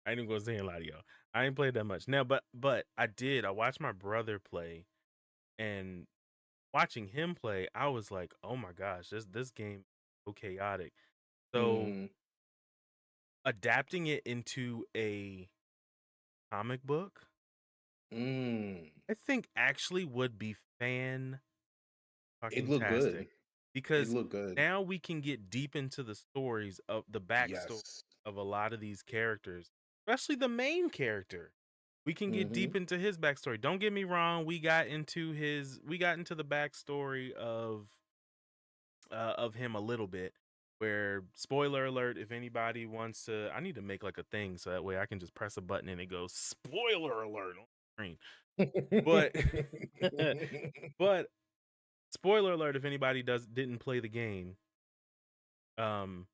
I ain't even gonna say a lot of y'all. I ain't played that much. Now, but I did. I watched my brother play, and watching him play, I was like, oh my gosh, this game is so chaotic. So hmm adapting it into a comic book, Mm. I think actually would be fan It fucking looked good. tastic, It because looked good. now we can get deep into the stories of the backstory Yes. of a lot of these characters, especially the main character. We can get Mm-hmm. deep into his backstory. Don't get me wrong, we got into the backstory of him a little bit. Where, spoiler alert, if anybody wants to, I need to make like a thing so that way I can just press a button and it goes spoiler alert on the screen. But but spoiler alert if anybody didn't play the game. Um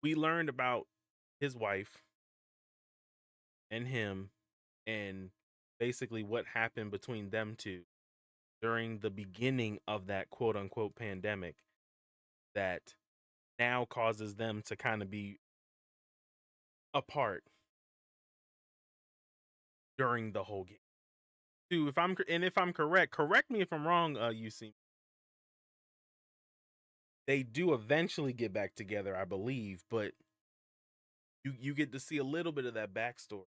we learned about his wife and him, and basically what happened between them two during the beginning of that quote unquote pandemic that now causes them to kind of be apart during the whole game. Too, if I'm correct, correct me if I'm wrong. You see, they do eventually get back together, I believe, but you get to see a little bit of that backstory.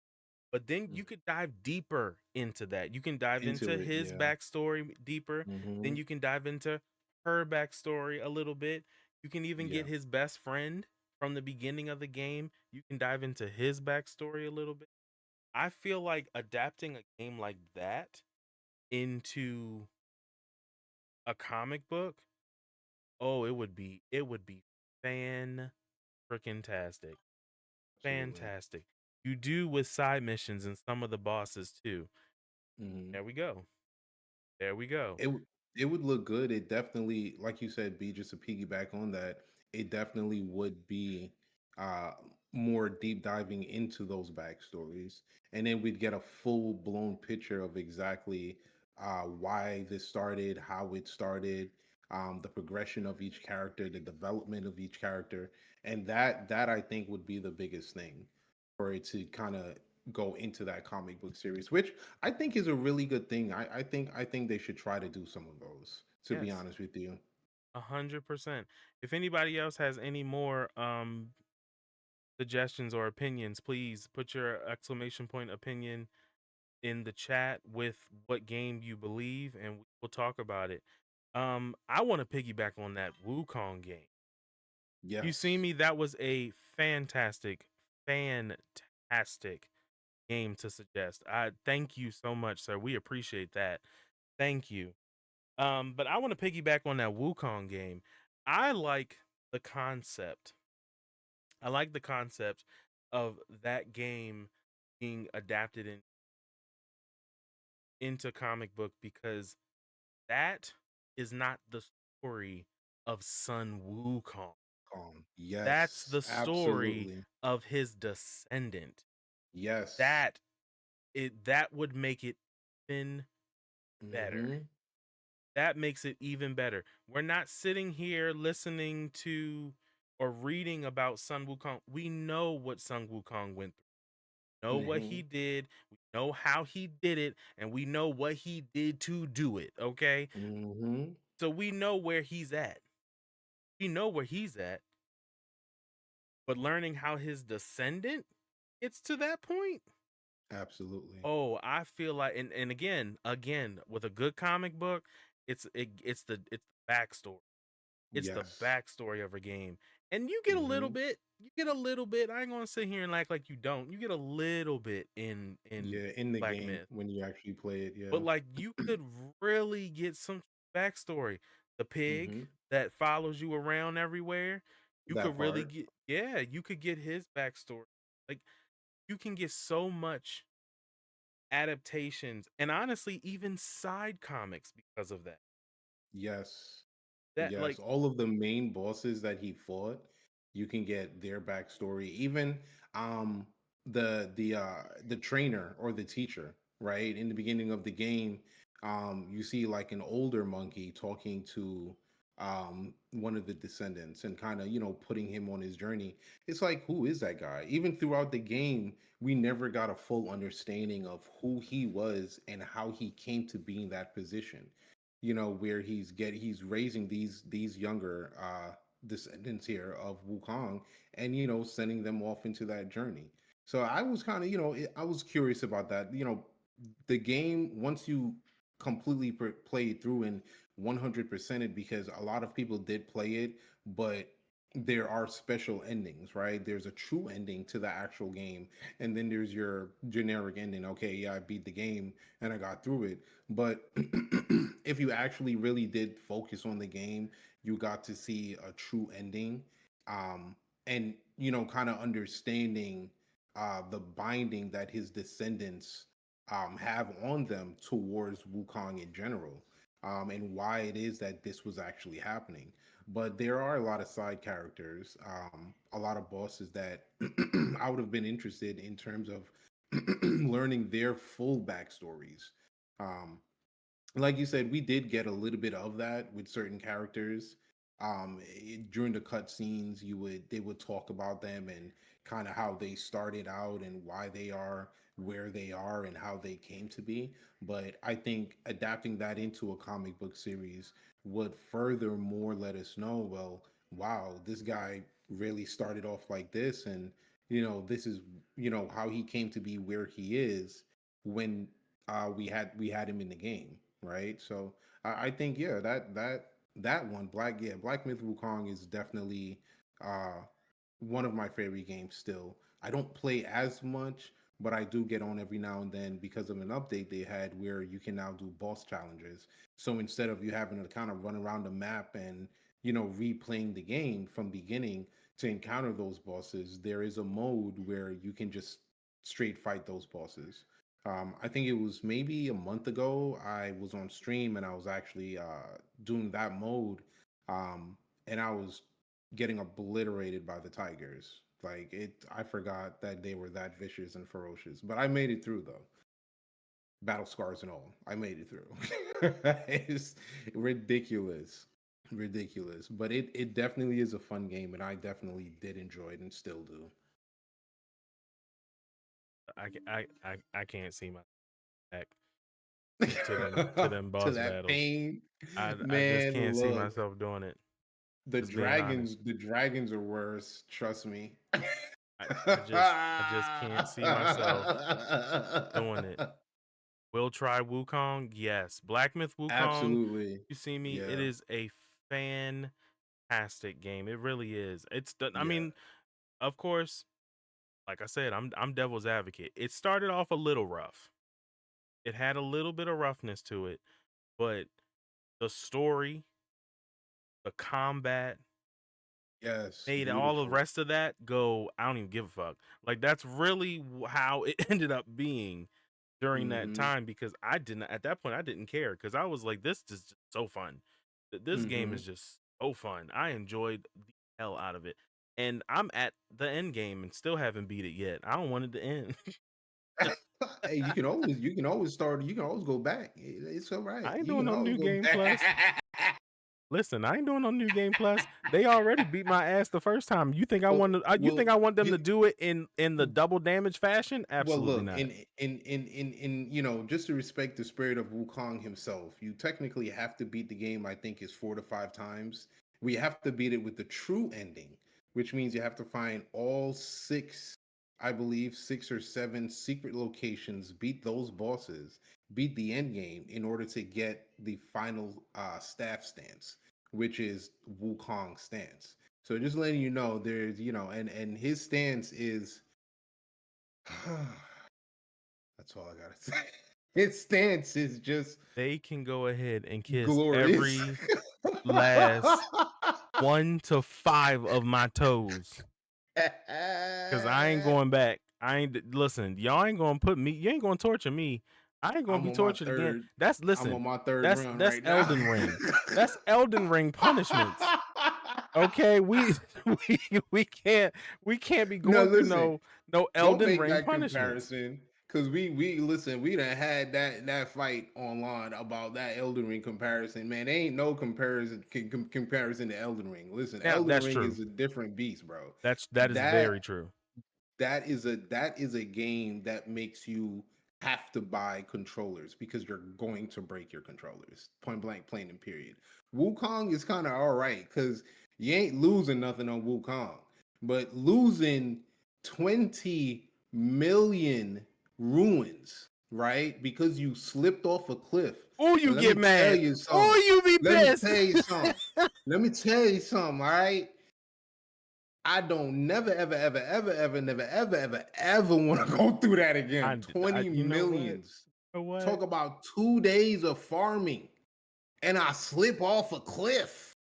But then you could dive deeper into that. You can dive Into into it, his yeah. backstory deeper. Mm-hmm. Then you can dive into her backstory a little bit. You can even Yeah, get his best friend from the beginning of the game. You can dive into his backstory a little bit. I feel like adapting a game like that into a comic book, oh, it would be fan freaking tastic. absolutely. Fantastic. You do with side missions and some of the bosses too. Mm-hmm. There we go. There we go. It would look good. It definitely, like you said, B, just to piggyback on that, it definitely would be uh more deep diving into those backstories. And then we'd get a full blown picture of exactly why this started, how it started, the progression of each character, the development of each character. And that I think would be the biggest thing for it to kind of go into that comic book series, which I think is a really good thing. I think they should try to do some of those. To be Yes. honest with you. 100%. If anybody else has any more suggestions or opinions, please put your exclamation point opinion in the chat with what game you believe and we'll talk about it. I want to piggyback on that Wukong game. You see Yes. me, that was a fantastic game to suggest. I thank you so much, sir. We appreciate that. Thank you. But I want to piggyback on that Wukong game. I like the concept. I like the concept of that game being adapted into comic book because that is not the story of Sun Wukong. That's Yes. the story Absolutely. of his descendant. Yes. That that would make it even better. Mm-hmm. That makes it even better. We're not sitting here listening to or reading about Sun Wukong. We know what Sun Wukong went through. Know what Mm-hmm. he did. We know how he did it, and we know what he did to do it. Okay, Mm-hmm. so we know where he's at. We know where he's at. But learning how his descendant gets to that point, Absolutely. oh, I feel like, and again, with a good comic book, it's the backstory. It's the Yes. backstory of a game. And you get a little Mm-hmm. bit. You get a little bit. I ain't gonna sit here and act like you don't. You get a little bit in Yeah, in the Black game Myth. when you actually play it, But yeah. like you could really get some backstory. The pig Mm-hmm. that follows you around everywhere, you That could really part. get, yeah, you could get his backstory. Like you can get so much adaptations and honestly even side comics because of that. Yes. That Yes, like all of the main bosses that he fought, you can get their backstory. Even um the trainer or the teacher, right? In the beginning of the game, you see like an older monkey talking to one of the descendants and kind of, putting him on his journey. It's like, who is that guy? Even throughout the game, we never got a full understanding of who he was and how he came to be in that position, where he's raising these younger descendants here of Wukong, and sending them off into that journey. So I was kind of, I was curious about that. The game, once you completely play it through and 100% it, because a lot of people did play it, but there are special endings, right? There's a true ending to the actual game, and then there's your generic ending. Okay, yeah, I beat the game and I got through it. But if you actually really did focus on the game, you got to see a true ending. And kind of understanding the binding that his descendants have on them towards Wukong in general, and why it is that this was actually happening. But there are a lot of side characters, a lot of bosses that I would have been interested in terms of learning their full backstories. Um, like you said, we did get a little bit of that with certain characters. During the cutscenes, they would talk about them and kind of how they started out and why they are where they are and how they came to be. But I think adapting that into a comic book series would furthermore let us know, well, wow, this guy really started off like this, and this is how he came to be where he is when we had him in the game, right? So I think, yeah, that one, Black Myth Wukong is definitely uh one of my favorite games still. I don't play as much, but I do get on every now and then because of an update they had where you can now do boss challenges. So instead of you having to kind of run around the map and replaying the game from beginning to encounter those bosses, there is a mode where you can just straight fight those bosses. I think it was maybe a month ago. I was on stream and I was actually doing that mode, and I was getting obliterated by the tigers. Like I forgot that they were that vicious and ferocious. But I made it through though, battle scars and all. I made it through. It's ridiculous, ridiculous. But it definitely is a fun game, and I definitely did enjoy it and still do. I can't see my back to them To boss that battles. pain, I just man. can't see Look, myself doing it. the Just being honest. dragons are worse. Trust me. I just can't see myself doing it. Will try Wukong? Yes. Black Myth Wukong, Absolutely. you see me, it Yeah. is a fantastic game. It really is. I Yeah. mean, of course, like I said, I'm devil's advocate. It started off a little rough. It had a little bit of roughness to it, but the story, the combat, Yes. made all the Beautiful. rest of that go, I don't even give a fuck. Like that's really how it ended up being during that Mm-hmm. time, because I didn't, at that point I didn't care, because I was like, this is just so fun. This game Mm-hmm. is just so fun. I enjoyed the hell out of it. And I'm at the end game and still haven't beat it yet. I don't want it to end. Hey, you can always go back. It's all right. I ain't You doing can no always new go game plus. back. Listen, I ain't doing no new game plus. They already beat my ass the first time. You think I well, want to? You think well, I want them you to do it in the double damage fashion? Well, Absolutely look, not. in just to respect the spirit of Wukong himself, you technically have to beat the game. I think is 4 to 5 times. We have to beat it with the true ending, which means you have to find all six, I believe, 6 or 7 secret locations. Beat those bosses. Beat the end game in order to get the final staff stance, which is Wukong's stance. So just letting you know, there's and his stance is. That's all I gotta say. His stance is just They can go ahead and kiss glorious. every last 1 to 5 of my toes, cause I ain't going back. I ain't listen. Y'all ain't gonna put me. You ain't gonna torture me. I ain't gonna I'm be on my tortured again. third. That's I'm listen. on my third That's round that's right now. Elden Ring. That's Elden Ring punishments. Okay, we we can't be No, going through listen. no Don't Elden make Ring that punishments. comparison because we listen. We done had that fight online about that Elden Ring comparison. Man, there ain't no comparison to Elden Ring. Listen, Now Elden that's Ring true. is a different beast, bro. That is That very true. that is a game that makes you have to buy controllers because you're going to break your controllers. Point blank, plain and period. Wukong is kind of all right because you ain't losing nothing on Wukong, but losing 20 million ruins, right? Because you slipped off a cliff. Oh, And you let me get tell mad. you something. Oh, you be Let me pissed. tell you something. Let me tell you something, all right? I don't never, ever, ever, ever, ever, never, ever, ever, ever want to go through that again. 20 you know what? millions. You know what? Talk about 2 days of farming and I slip off a cliff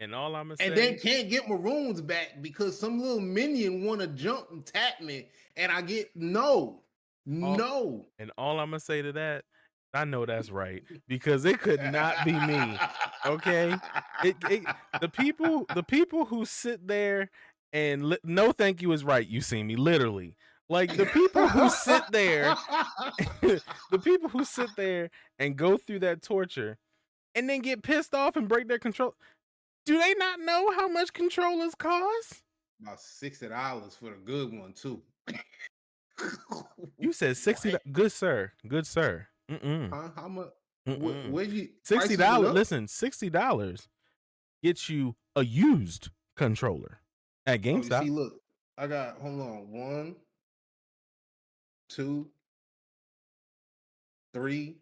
And all I'm gonna and then say, can't get my runes back because some little minion want to jump and tap me and I get no, all no. all I'm gonna say to that, I know that's right because it could not be me. Okay, the people who sit there and no thank you is right. You see me literally like the people who sit there, the people who sit there and go through that torture and then get pissed off and break their control. Do they not know how much controllers cost? About $60 for the good one too. You said 60. What? Good sir. Good sir. Mm-mm. Huh? How much? Mm-mm. Where you Sixty prices went dollars. up? Listen, $60 gets you a used controller at Oh, you GameStop. see, look, I got hold on, one, two, three.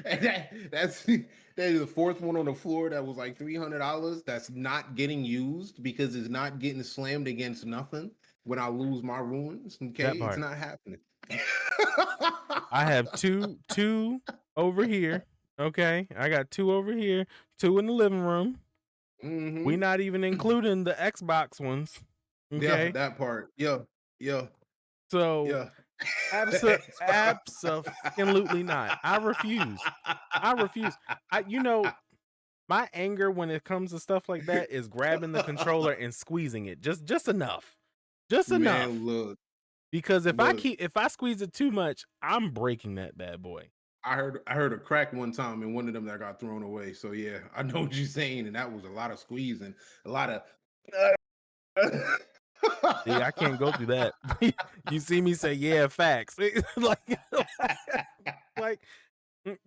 And that's that is the fourth one on the floor that was like $300. That's not getting used because it's not getting slammed against nothing. When I lose my ruins, okay, That it's part. not happening. I have two over here. Okay, I got two over here, two in the living room. We Mm-hmm. not even including the Xbox ones. Yeah, Okay, that part. Yeah, yeah, so yeah. absolutely not. I refuse. I refuse. You know, my anger when it comes to stuff like that is grabbing the controller and squeezing it just enough, just Man, enough. look, Because look. if I squeeze it too much, I'm breaking that bad boy. I heard a crack one time in one of them that got thrown away. So yeah, I know what you're saying, and that was a lot of squeezing, a lot of. See, I can't go through that. You see me say, yeah, facts. like, like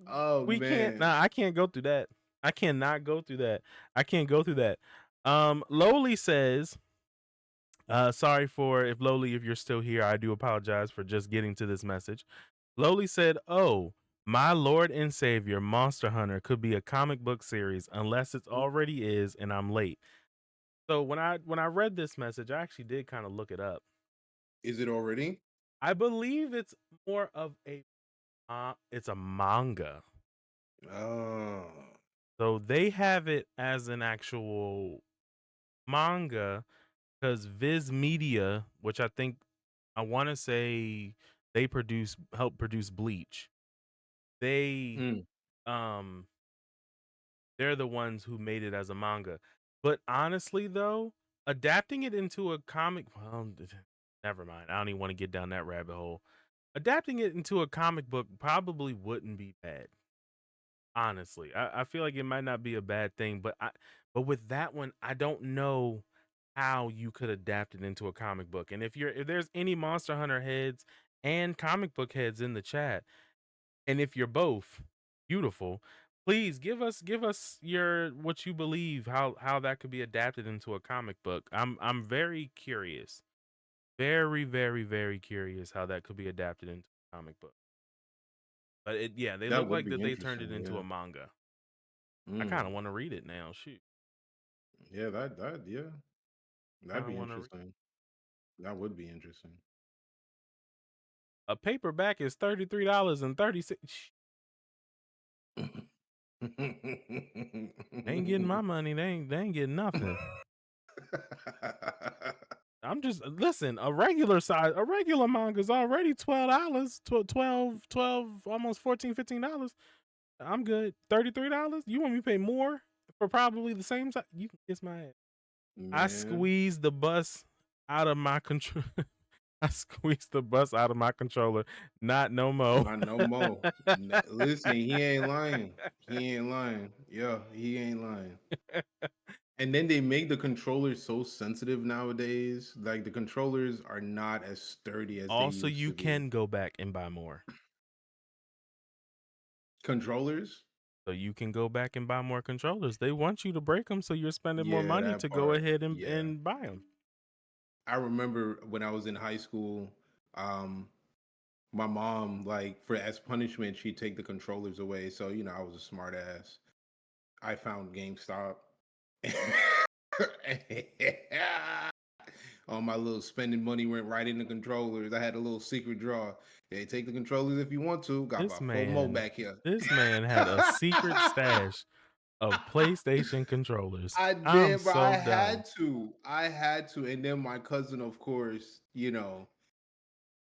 Oh we can't. man, Nah, I can't go through that. I cannot go through that. I can't go through that. Lowly says, sorry for if Lowly, if you're still here, I do apologize for just getting to this message. Lowly said, "Oh, my Lord and Savior, Monster Hunter could be a comic book series unless it already is, and I'm late." So when I read this message, I actually did kind of look it up. is it already? I believe it's more of it's a manga. Oh, So they have it as an actual manga because Viz Media, which I want to say they help produce Bleach. They mm. um they're the ones who made it as a manga. But honestly though, adapting it into a comic, well, never mind. I don't even want to get down that rabbit hole. Adapting it into a comic book probably wouldn't be bad. Honestly, I feel like it might not be a bad thing, but with that one, I don't know how you could adapt it into a comic book. And if there's any Monster Hunter heads and comic book heads in the chat, and if you're both beautiful, please give us your what you believe how that could be adapted into a comic book. I'm very curious, very very very curious how that could be adapted into a comic book. But yeah, they That look would like be that they turned it interesting. into Yeah, a manga. I kind of mm. want to read it now. Shoot, Yeah, that yeah, I that'd kind be of want to read. interesting. That would be interesting. A paperback is $33.36. They ain't getting my money. They ain't getting nothing. I'm just listen. A regular manga is already $12, 12, almost 14, $15. I'm good. $33. You want me to pay more for probably the same size? You can kiss my ass. I Man, squeezed the bus out of my control. I squeezed the bus out of my controller. Not no more. not no more. Listen, he ain't lying. He ain't lying. Yeah, he ain't lying. And then they make the controllers so sensitive nowadays. Like the controllers are not as sturdy as they Also, used you to be. can go back and buy more. Controllers? So you can go back and buy more controllers. They want you to break them, so you're spending more Yeah, money that to go part. ahead Yeah. and buy them. I remember when I was in high school, um, my mom, like, for as punishment, she'd take the controllers away. So, I was a smart ass. I found GameStop. All my little spending money went right in the controllers. I had a little secret drawer. Hey, take the controllers if you want to. Got This about four more man, back here. this man had a secret stash of PlayStation controllers. I I'm did, but I so done. had to. I had to. And then my cousin, of course,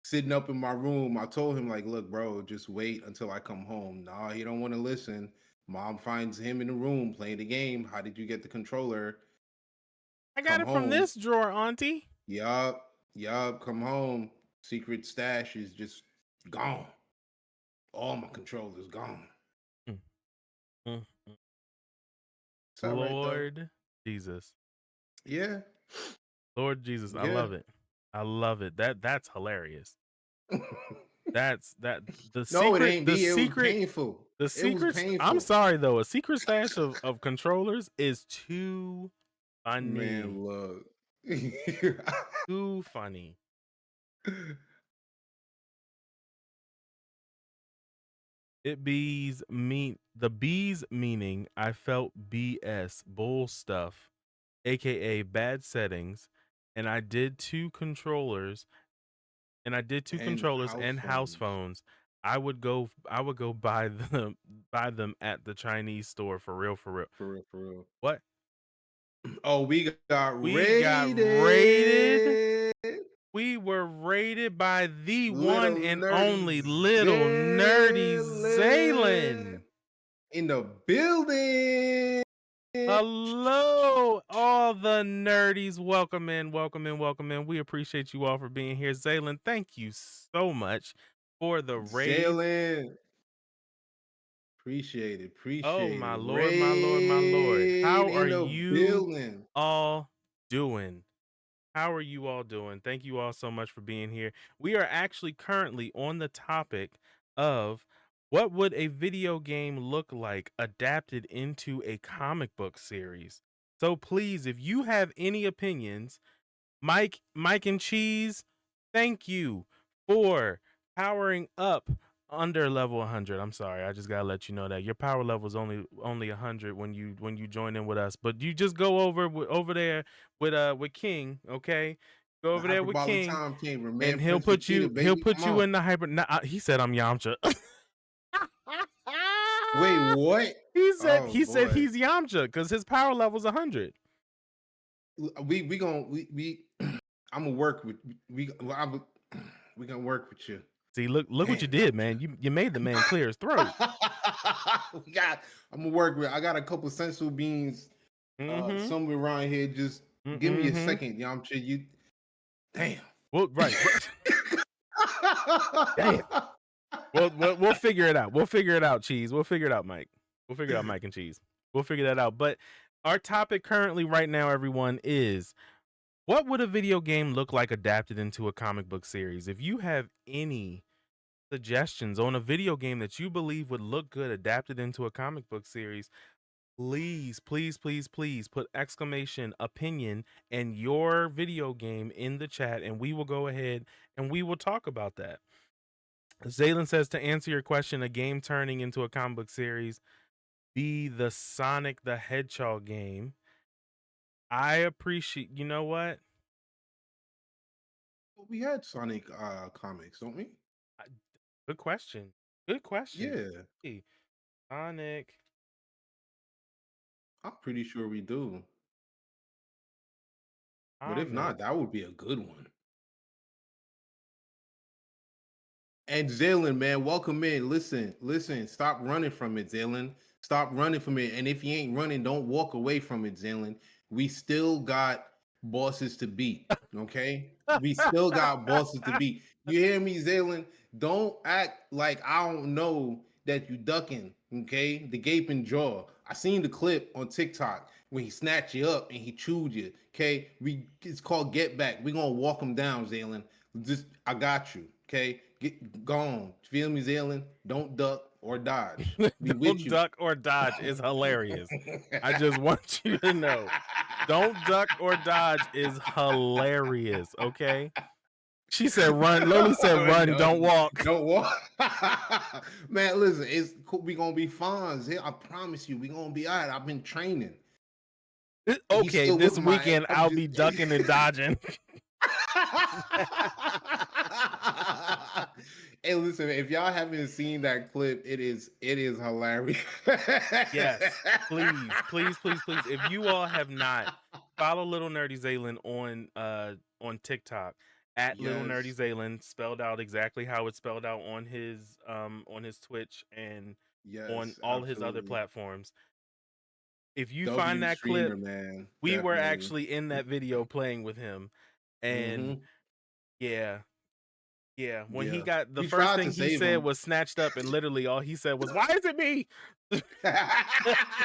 sitting up in my room, I told him, like, look, bro, just wait until I come home. Nah, he don't want to listen. Mom finds him in the room playing the game. How did you get the controller? I got Come it from home. this drawer, Auntie. Yup, come home. Secret stash is just gone. All my controllers gone. Mm, mm, mm. It's all right though. Lord Jesus. Yeah. Lord Jesus. I Yeah. love it. I love it. That's hilarious. That No, it ain't B. It was painful. the It was secrets. I'm painful. sorry though, a secret stash of controllers is too funny. Man, look. Too funny. The B's meaning I felt BS bull stuff, aka bad settings, and I did two controllers And house and house phones. phones. I would go buy them at the Chinese store for real for real. For real, for real. What? Oh, we got We got raided. raided. We were raided by the one Little and nerdy only little nerdy Zalen Zalen. in the building. Hello, all the nerdies. Welcome in, welcome in, welcome in. We appreciate you all for being here. Zalen, thank you so much for the raid. Zalen. Appreciate it. Oh, Appreciate my it. Lord, my Lord, my Lord. Raid How are in the you building. all doing? How are you all doing? Thank you all so much for being here. We are actually currently on the topic of what would a video game look like adapted into a comic book series. So please, if you have any opinions, Mike and Cheese, thank you for powering up under level 100. I'm sorry, I just gotta let you know that your power level is only 100 when you join in with us. But you just go over there with King, okay? Go The over there with hyperbolic King, time chamber, man. and he'll Prince put Vegeta, you he'll baby. put Come you on. in the hyper. Nah, he said I'm Yamcha. Wait, what? he said Oh he said boy. he's Yamcha because his power level is 100. We gonna we I'm gonna work with we gonna work with you. See, look what you Damn, did, man. You made the man clear his throat. we got. I'm gonna work with. I got a couple sensu beans Mm-hmm. somewhere around here. Just give me a Mm-hmm. second, Yamcha. You damn. Well, right. Damn. We'll figure it out. We'll figure it out, Cheese. We'll figure it out, Mike. We'll figure it out, Mike and Cheese. We'll figure that out. But our topic currently right now, everyone, is what would a video game look like adapted into a comic book series? If you have any suggestions on a video game that you believe would look good adapted into a comic book series, please, please, please, please put exclamation opinion and your video game in the chat, and we will go ahead and we will talk about that. Zaylen says to answer your question, a game turning into a comic book series be the Sonic the Hedgehog game. I appreciate, you know what? We had Sonic comics, don't we? Good question. Good question. Yeah, Hey, Sonic. I'm pretty sure we do. But if Sonic. not, that would be a good one. And Zaylen, man, welcome in. Listen, stop running from it, Zaylen. Stop running from it. And if you ain't running, don't walk away from it, Zaylen. We still got bosses to beat. Okay? We still got bosses to beat. You hear me, Zaylen? Don't act like I don't know that you ducking. Okay? The gaping jaw. I seen the clip on TikTok when he snatched you up and he chewed you. Okay? It's called Get Back. We're gonna walk him down, Zaylen. Just I got you. Okay, get gone. Feel me, Zaylen? Don't duck or dodge. We with Don't you. duck or dodge is hilarious. I just want you to know. Don't duck or dodge is hilarious, okay? She said run. Loli said run, No, don't walk. don't walk. Man, listen, it's we gonna be fine. I promise you, we gonna be all right. I've been training. He Okay, still this look my. weekend I'm I'll just. be ducking and dodging. Hey, listen, if y'all haven't seen that clip, it is hilarious. Yes, please, please, please, please. If you all have not, follow Little Nerdy Zaylen on TikTok at Little Nerdy Yes, Zaylen, spelled out exactly how it's spelled out on his Twitch and on yes, all his other absolutely. platforms. If you find W that clip, streamer, man, we were definitely. actually in that video playing with him, and Hmm. yeah, yeah. When he Yeah, got the we first tried to thing he save said him. was snatched up, and literally all he said was, "Why is it me?"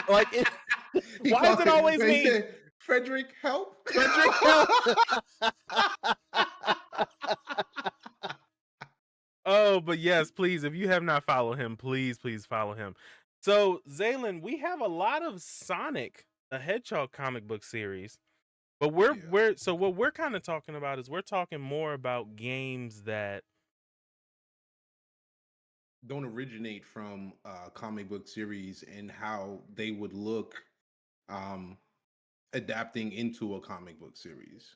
like, He why is called it it. always Man, he me? said, "Frederick, help!" Frederick, help. Oh, but yes, please, if you have not followed him, please, please follow him. So, Zaylin, we have a lot of Sonic the Hedgehog comic book series, but Yeah, so what we're kind of talking about is we're talking more about games that don't originate from comic book series and how they would look um, adapting into a comic book series.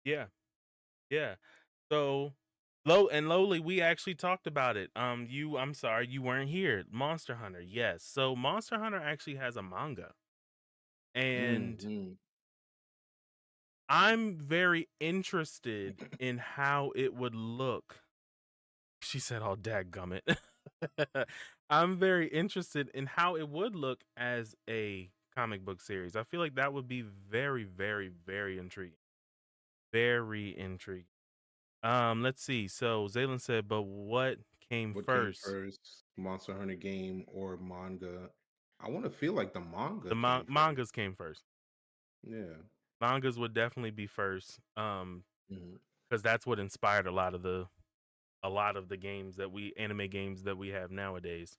yeah, yeah. So, Low and Lowly, we actually talked about it. I'm sorry, you weren't here. Monster Hunter, yes. So Monster Hunter actually has a manga, and Hmm. I'm very interested in how it would look. She said, "Oh, dadgummit." I'm very interested in how it would look as a comic book series. I feel like that would be very, very, very intriguing. Very intriguing. Let's see. So Zaylen said, but what came What came first? first, Monster Hunter game or manga? I want to feel like the The manga came first. mangas came first. Yeah. Mangas would definitely be first. Hmm. Because that's what inspired a lot of the games that we anime games that we have nowadays.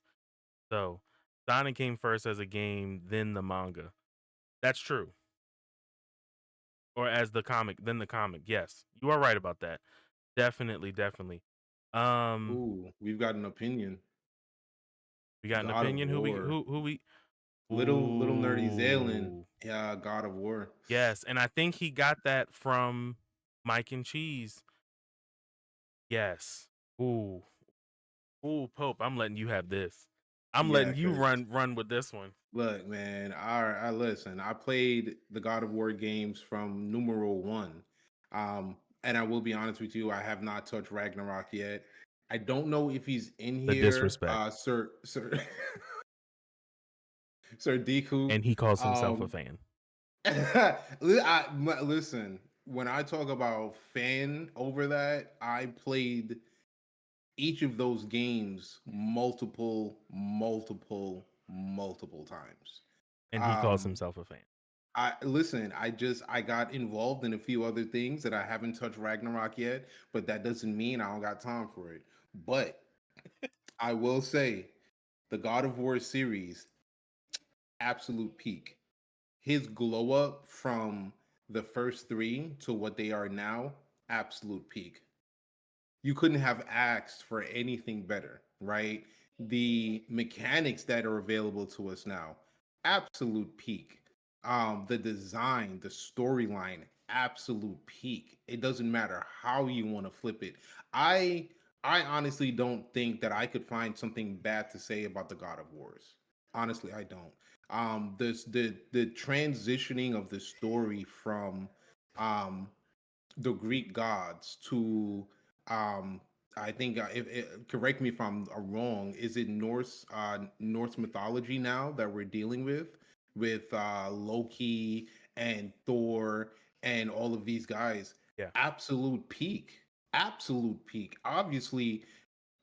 So Sonic came first as a game, then the manga. That's true. Or as the comic, then the comic. Yes, you are right about that. Definitely, definitely. Um, Ooh, we've got an opinion. we got an God of opinion. War. Who we? Little nerdy Zalen. Ooh, Yeah, God of War. yes, and I think he got that from Mike and Cheese. Yes. Ooh, ooh, Pope. I'm letting you have this. I'm Yeah, letting you because run with this one. look, man, I listen. I played the God of War games from numero one. And I will be honest with you, I have not touched Ragnarok yet. I don't know if he's in The here, disrespect, Sir Sir Deku. and he calls himself a Um, fan. listen, when I talk about fan over that, I played each of those games multiple times. And he calls Um, himself a fan. I listen, I got involved in a few other things that I haven't touched Ragnarok yet, but that doesn't mean I don't got time for it. But I will say the God of War series, absolute peak. His glow up from the first three to what they are now, absolute peak. You couldn't have asked for anything better, right? The mechanics that are available to us now, absolute peak. The design, the storyline, absolute peak. It doesn't matter how you want to flip it. I I honestly don't think that I could find something bad to say about the God of Wars. Honestly, I don't. The transitioning of the story from um the Greek gods to um I think if correct me if I'm wrong, is it Norse mythology now that we're dealing with Loki and Thor and all of these guys? Yeah. Absolute peak. Absolute peak. Obviously,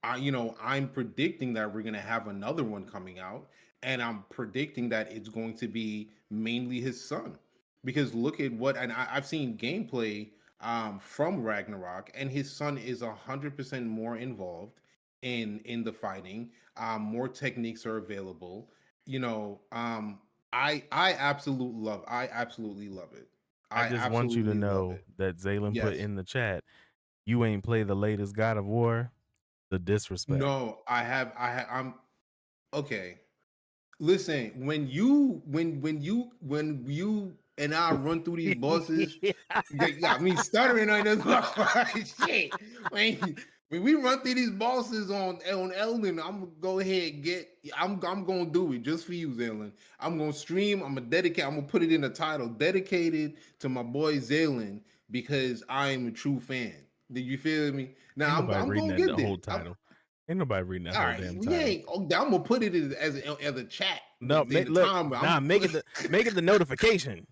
I'm predicting that we're going to have another one coming out, and I'm predicting that it's going to be mainly his son. Because look at and I've seen gameplay from Ragnarok, and his son is 100% more involved in the fighting. More techniques are available. You know, I absolutely love it. I I just want you to absolutely love know it. that Zaylen put Yes. in the chat, you ain't play the latest God of War. The disrespect. No, I'm okay. Listen, when you and I run through these bosses. They got me stuttering on this shit. When we run through these bosses on Elden, I'm gonna go ahead and get. I'm gonna do it just for you, Zaylen. I'm gonna stream. I'm gonna dedicate. I'm gonna put it in the title, dedicated to my boy Zaylen because I am a true fan. Did you feel me? Ain't Now nobody I'm reading gonna that get the there. whole title. Ain't nobody reading that All whole right, damn we title. ain't. I'm gonna put it as a chat No, in the look, timer. I'm nah, gonna put. make it the notification.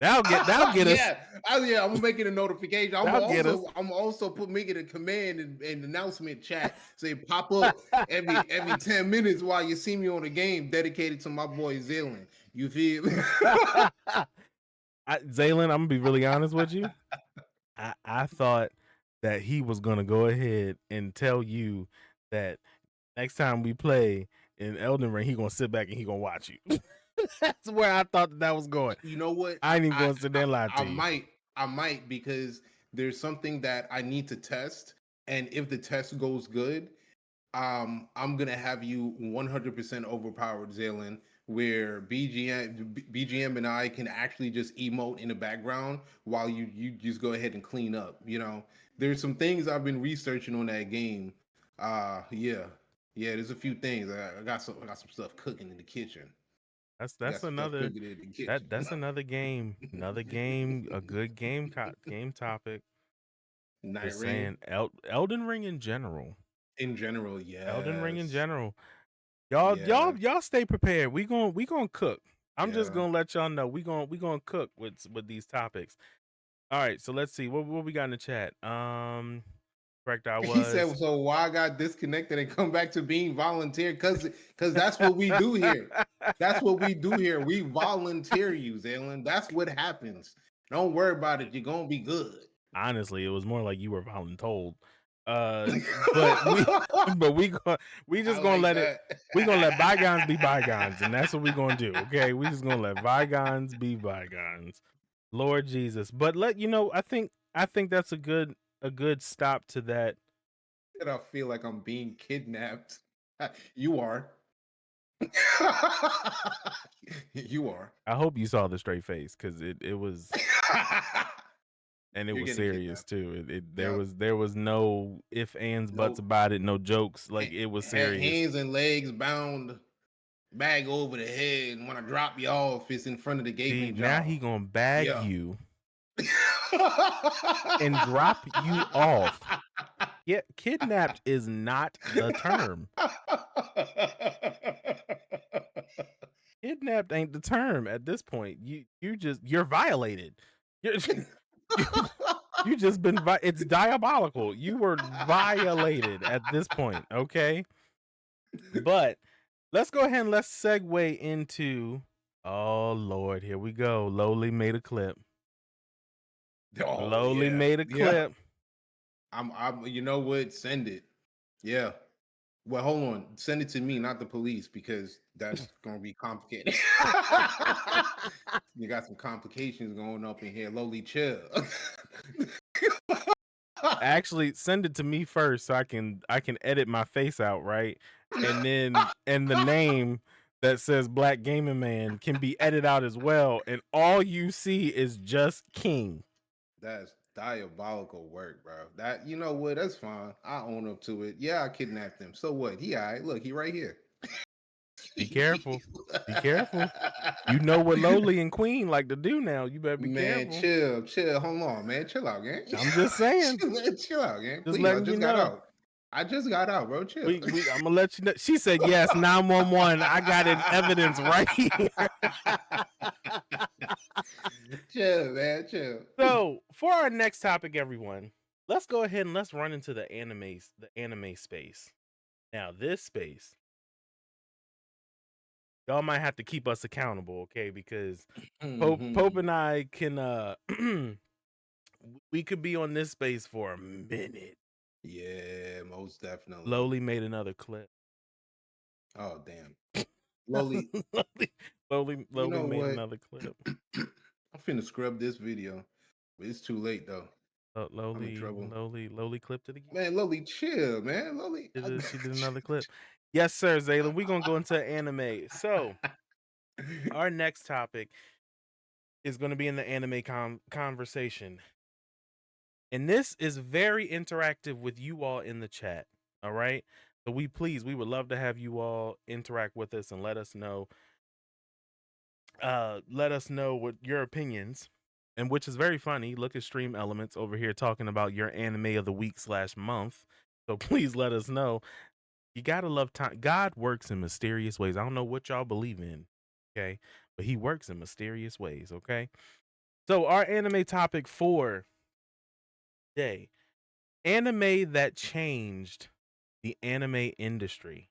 That'll get us. Yeah, yeah, I'm gonna make it a notification. That'll get us. I'm also make it a command and announcement chat. Say pop up every 10 minutes while you see me on the game dedicated to my boy Zaylen. You feel me? Zaylen, I'm gonna be really honest with you. I thought that he was gonna go ahead and tell you that next time we play in Elden Ring, he gonna sit back and he gonna watch you. That's where I thought that was going. You know what? I ain't even gonna sit there and lie I to you. might because there's something that I need to test, and if the test goes good, I'm gonna have you 100% overpowered, Zaylen, where BGM and I can actually just emote in the background while you just go ahead and clean up. You know, there's some things I've been researching on that game. Yeah, yeah. There's a few things. I got some stuff cooking in the kitchen. I got That's some stuff another cooking in the kitchen. that's another game. Another game, a good game topic. Night Just Rain saying Elden Ring in general. in general, Elden Ring in yes, general. yeah, Y'all stay prepared. We gonna cook. I'm just yeah. gonna let y'all know we gonna cook with these topics. All right, so let's see what we got in the chat. Correct. I He said, was. "So why I got disconnected and come back to being volunteer? Because that's what we do here. That's what we do here. We volunteer you, Zaylen. That's what happens. Don't worry about it. You're gonna be good." Honestly, it was more like you were voluntold. Uh, but we but we I just gonna like let it. that. We gonna let bygones be bygones, and that's what we gonna do. Okay, we just gonna let bygones be bygones. Lord Jesus, but let you know. I think that's a good stop to that. And I feel like I'm being kidnapped. You are. You are. I hope you saw the straight face because it was and it You're was getting serious kidnapped. too. Yep. There was no if ands buts No about it, no jokes. Like it was serious. hands and legs bound, bag over the head. And when I drop you off, it's in front of the See, gaping now jaw. he gonna bag Yeah. you and drop you off. Yeah, kidnapped is not the term. Kidnapped ain't the term at this point. You're violated. You're, you you just been it's diabolical. You were violated at this point, okay? But let's go ahead and let's segue into oh Lord, here we go. Lowly made a clip. Oh Lowly yeah, made a yeah. clip. I'm. You know what? Send it. Yeah. Well, hold on. Send it to me, not the police, because that's gonna be complicated. You got some complications going up in here. Lowly, chill. Actually, send it to me first so I can edit my face out, right? And the name that says Black Gaming Man can be edited out as well, and all you see is just King. That's diabolical work, bro. That you know what? That's fine. I own up to it. Yeah, I kidnapped him. So what? He all right. Look, he right here. Be careful. Be careful. You know what Lowly and Queen like to do now. You better be Man, careful. chill, chill. Hold on, man. Chill out, gang. I'm just saying. Chill out, gang. Just Please, I letting you just got know. out. I just got out, bro. Chill. I'm gonna let you know. She said yes, 911. I got it evidence right here. Chill, man. Chill. So for our next topic, everyone, let's go ahead and let's run into the anime space. Now, this space, y'all might have to keep us accountable, okay? Because Pope and I can we could be on this space for a minute. Yeah, most definitely. Lowly made another clip. Oh, damn. Lowly, Lowly you know made what? another clip. I'm finna scrub this video, but it's too late though. I'm in trouble. Lowly clipped it again. Man, Lowly, chill, man. Lowly. She did another clip. Yes, sir, Zayla. We're gonna go into anime. So our next topic is going to be in the anime conversation. And this is very interactive with you all in the chat. All right. So we would love to have you all interact with us and let us know what your opinions, and which is very funny. Look at Stream Elements over here talking about your anime of the week / month. So please let us know. You gotta love time. God works in mysterious ways. I don't know what y'all believe in, okay, but He works in mysterious ways. Okay. So our anime topic for today: anime that changed the anime industry.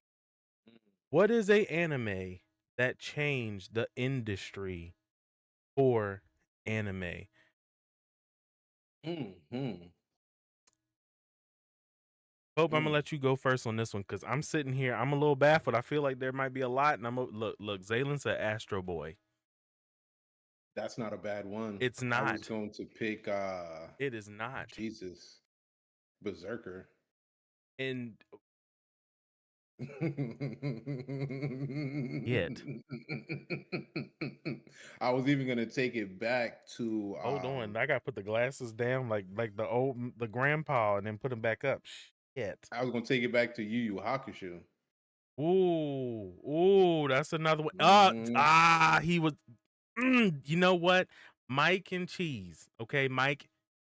What is a anime that changed the industry for anime? Mm-hmm. Hope I'm gonna Mm. let you go first on this one because I'm sitting here. I'm a little baffled. I feel like there might be a lot, and look. Zaylen said Astro Boy. That's not a bad one. It's I was not. going to pick It is not. Jesus, Berserker. And yet, I was even gonna take it back to hold on. I gotta put the glasses down, like the grandpa, and then put them back up. Shit. I was gonna take it back to Yu Yu Hakusho. Ooh, that's another one. Hmm. He was. You know what? Mike and Cheese. Okay, Mike,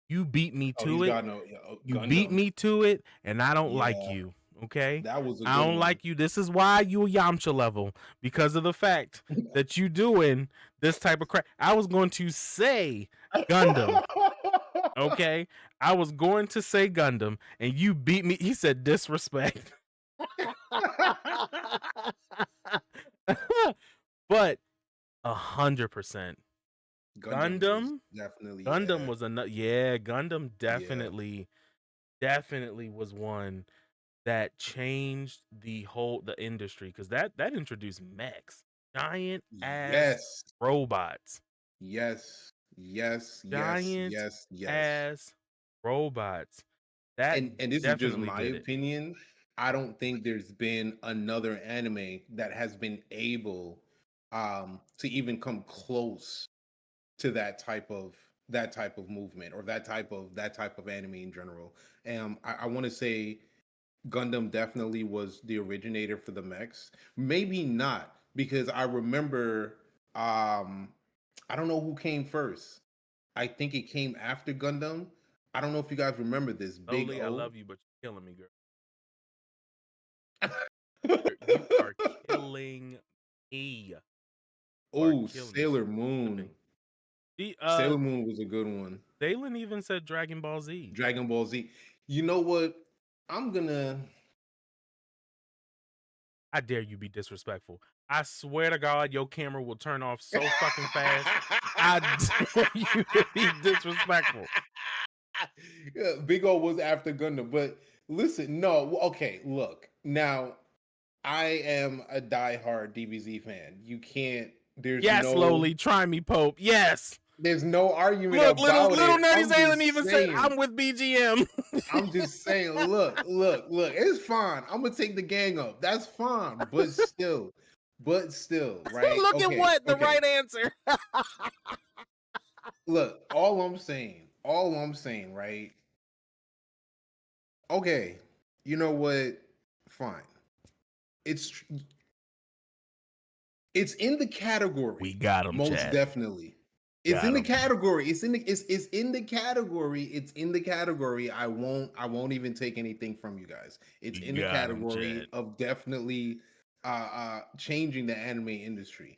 you beat me Oh, to he's it. got no You beat Gundam. me to it, and I don't like Yeah, you. Okay, that was a I good don't one. like you. This is why you a Yamcha level, because of the fact that you doing this type of crap. I was going to say Gundam. Okay, I was going to say Gundam, and you beat me. He said disrespect. But 100%. Gundam was Gundam, definitely, Gundam yeah, was another. Yeah, Gundam yeah, definitely was one that changed the industry because that introduced mechs, giant ass yes, robots, yes, yes, yes, giant yes, yes. ass robots. That And this is just definitely my did it. opinion. I don't think there's been another anime that has been able to even come close to that type of movement or that type of anime in general. I want to say Gundam definitely was the originator for the mechs. Maybe not because I remember I don't know who came first. I think it came after Gundam. I don't know if you guys remember this. Big Slowly, I O. love you, but you're killing me, girl. You are killing me. You are Oh, killing me. She's Sailor Moon. flipping. The Sailor Moon was a good one. Dalen even said Dragon Ball Z. Dragon Ball Z. You know what? I'm gonna. I dare you be disrespectful. I swear to God, your camera will turn off so fucking fast. I dare you to be disrespectful. Yeah, Big O was after Gundam, but listen, no, okay, look. Now, I am a diehard DBZ fan. You can't. There's Yes, no. slowly. Try me, Pope. Yes. There's no argument Look, about little it. Nerdy I'm Zalen just even said saying. I'm with BGM. I'm just saying. Look. It's fine. I'm gonna take the gang up. That's fine. But still, right? Look at Okay, what the okay. right answer. Look, all I'm saying, right? Okay, you know what? Fine. It's it's in the We category, got him, most chat. definitely. It's in Got the him. category. It's in the category. It's in the category. I won't even take anything from you guys. It's We in the got him, chat. category of definitely changing the anime industry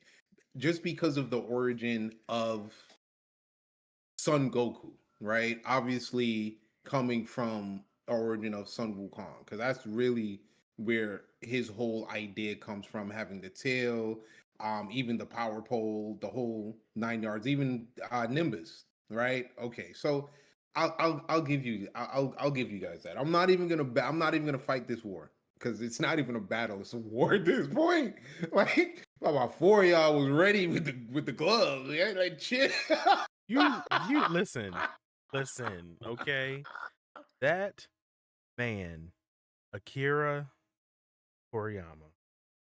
just because of the origin of Son Goku, right? Obviously coming from origin of Sun Wukong, because that's really where his whole idea comes from, having the tail, even the power pole, the whole 9 yards, even Nimbus, right? Okay, so I'll give you I'll give you guys that. I'm not even gonna fight this war because it's not even a battle; it's a war at this point. Like about four of y'all was ready with the gloves, yeah? Like shit. You listen, okay? That man, Akira Toriyama.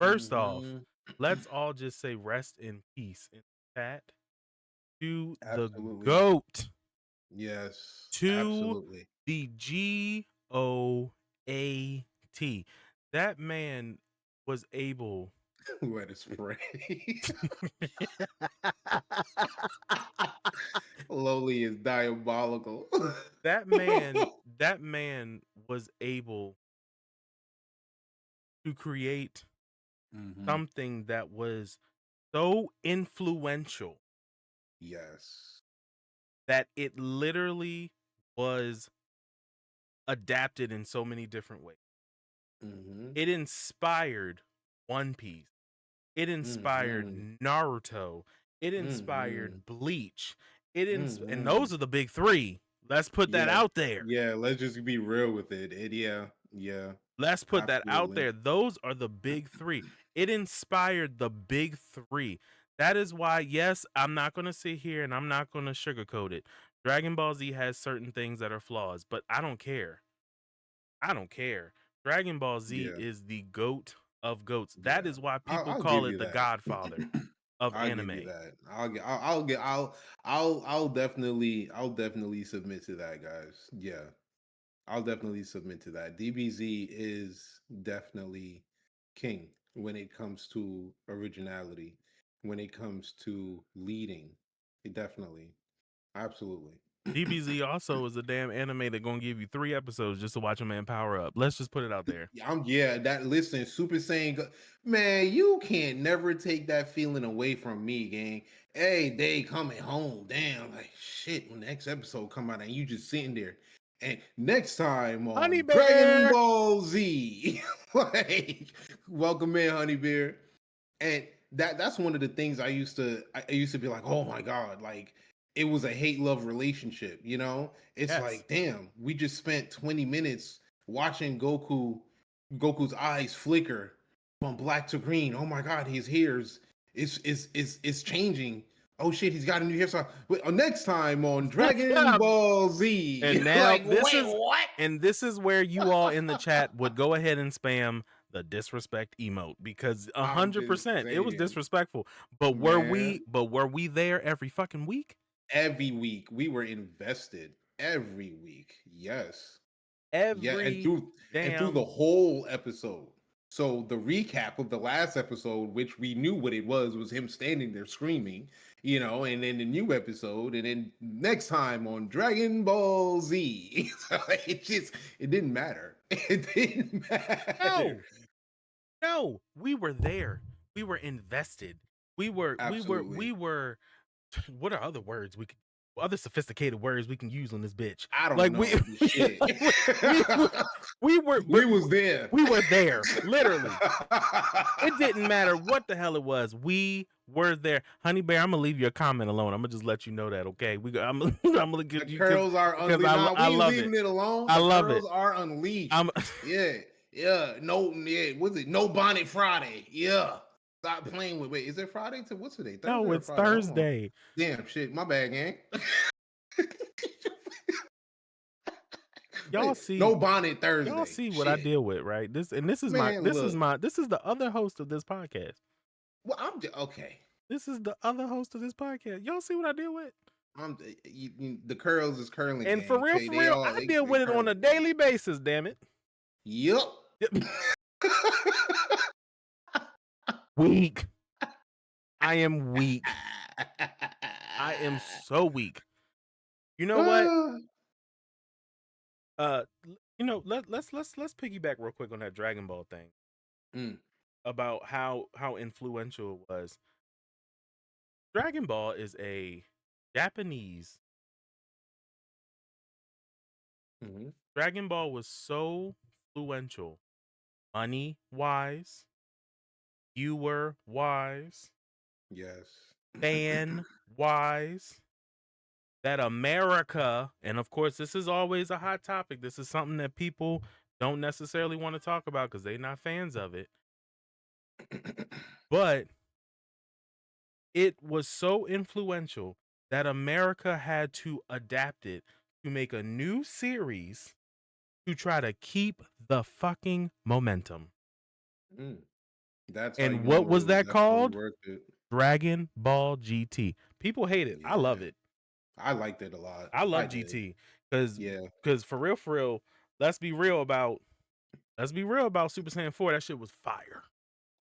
First off, Mhm. let's all just say rest in peace in the chat to the Absolutely. GOAT, Yes. to Absolutely. the GOAT. That man was able. Let us pray. Lowly is diabolical. that man was able to create Hmm. something that was so influential Yes. that it literally was adapted in so many different ways. Hmm. It inspired One Piece. It inspired Hmm. Naruto. It Hmm. inspired Bleach. And Hmm. those are the big three. Let's put that Yeah. out there. Yeah. Let's just be real with it. Yeah. Yeah. Let's put that out Absolutely. there. Those are the big three. It inspired the big three. That is why, yes, I'm not going to sit here and I'm not going to sugarcoat it. Dragon Ball Z has certain things that are flaws, but I don't care. I don't care. Dragon Ball Z Yeah. is the goat of goats. That Yeah. is why I'll, people I'll call give it you the that. godfather of I'll give you anime. that. I'll definitely submit to that, guys. Yeah. I'll definitely submit to that. DBZ is definitely king when it comes to originality, when it comes to leading. Definitely. Absolutely. DBZ also is a damn anime that gonna give you 3 episodes just to watch a man power up. Let's just put it out there. Yeah, that listen, Super Saiyan, man, you can't never take that feeling away from me, gang. Hey, day coming home, damn, like shit. When the next episode come out, and you just sitting there, and next time Honey on Dragon Bear. Ball Z, like, welcome in, Honey Bear. And that's one of the things I used to be like, oh my god, like it was a hate love relationship, you know. It's Yes. like, damn, we just spent 20 minutes watching Goku's eyes flicker from black to green. Oh my god, his hair's is changing. Oh shit, he's got a new hairstyle. Wait, next time on Dragon Ball Z. And now Like, wait, what? this is where you all in the chat would go ahead and spam the disrespect emote because a I'm hundred just percent it was saying, disrespectful. But man. were we there every fucking week? Every week we were invested. Every week, yes, yeah, Every and through the damn. whole episode. So the recap of the last episode, which we knew what it was him standing there screaming, you know, and then the new episode, and then next time on Dragon Ball Z. So it didn't matter. It didn't matter. No, no, we were there. We were invested. Absolutely. We were what are other words we could other sophisticated words we can use on this bitch? I don't Like know shit. like we, we, we were We was there. we were there, literally. It didn't matter what the hell it was. We were there, Honey Bear. I'm gonna leave your comment alone. I'm gonna just let you know that, okay? I'm gonna The give you curls are because unleashed. Nah, I we ain't love it. leaving it alone. I The love curls it. are unleashed. I'm Yeah, yeah. No, yeah. What's it? No bonnet Friday. Yeah. Stop playing with. Wait, is it Friday? To what's today? Thursday no, or it's Friday? Hold on. Thursday. Damn shit. My bad, gang. Y'all Wait, no see bonnet y'all Thursday. see what I Shit, deal with, right? man. Look. This is the other host of this podcast. Well, okay. This is the other host of this podcast. Y'all see what I deal with? The curls is curling, And gang. Okay, for they real, all I deal they with it on a curling, gang. daily basis, damn it. Yup. Weak. I am weak. I am so weak. You know what? Let's piggyback real quick on that Dragon Ball thing Mm, about how influential it was. Dragon Ball is a Japanese. mhm. Dragon Ball was so influential, money wise, viewer wise, Yes. fan wise, that America, and of course, this is always a hot topic. This is something that people don't necessarily want to talk about because they're not fans of it. But it was so influential that America had to adapt it to make a new series to try to keep the fucking momentum. Mm. That's how And you what know it was was that definitely called? worth it. Dragon Ball GT. People hate it. I love Yeah, it. I liked it a lot. I I love did. GT because Yeah, for real, let's be real about Super Saiyan 4. That shit was fire.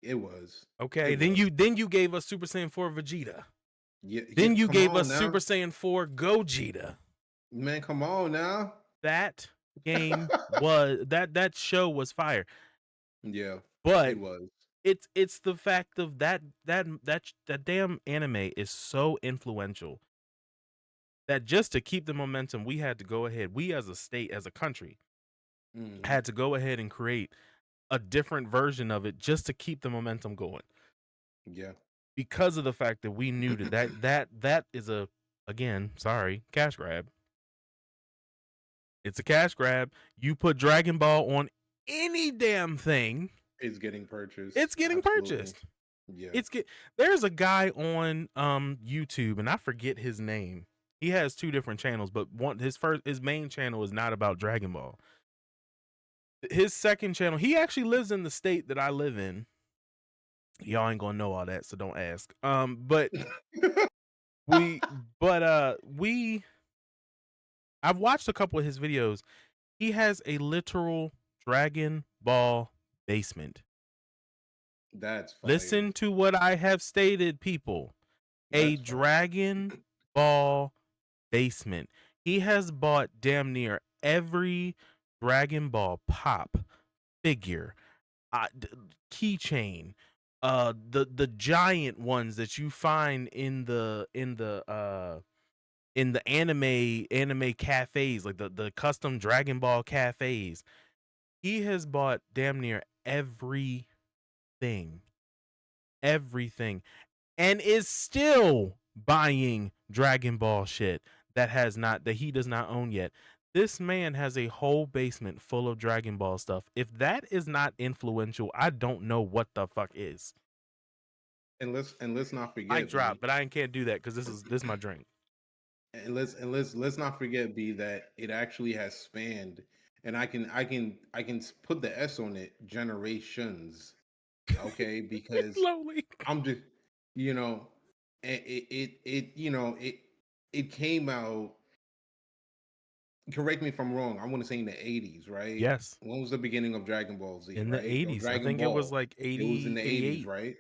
it was. Okay, It was. then you gave us Super Saiyan 4 Vegeta. Yeah, yeah. Then you Come gave on us now, Super Saiyan 4 Gogeta. man. Come on now. That game was that show was fire. Yeah, But it was. it's the fact of that damn anime is so influential that just to keep the momentum, we had to go ahead. We as a state, as a country, Hmm. had to go ahead and create a different version of it just to keep the momentum going. Yeah. Because of the fact that we knew that is a, again, sorry, cash grab. It's a cash grab. You put Dragon Ball on any damn thing, It's getting purchased. it's getting Absolutely. purchased. Yeah. It's get There's a guy on YouTube and I forget his name. He has two different channels, but his main channel is not about Dragon Ball. His second channel, he actually lives in the state that I live in. Y'all ain't gonna know all that, so don't ask. But we but we I've watched a couple of his videos. He has a literal Dragon Ball basement. That's fire. Listen to what I have stated, people. A That's fire. Dragon Ball basement. He has bought damn near every Dragon Ball pop figure, d- keychain, the giant ones that you find in the anime cafes, like the custom Dragon Ball cafes. He has bought damn near everything, and is still buying Dragon Ball shit that he does not own yet. This man has a whole basement full of Dragon Ball stuff. If that is not influential, I don't know what the fuck is. And let's not Mic forget, drop, B. but I can't do that because this is my drink. And let's not forget, B, that it actually has spanned, and I can put the S on it, generations. Okay, because Slowly. I'm just, you know, it came out. Correct me if I'm wrong. I want to say in the 80s, right? Yes, When was the beginning of Dragon Ball Z, in the right? Or 80s. I Dragon think it was Ball? like It was in 80, the 80s, 88. right?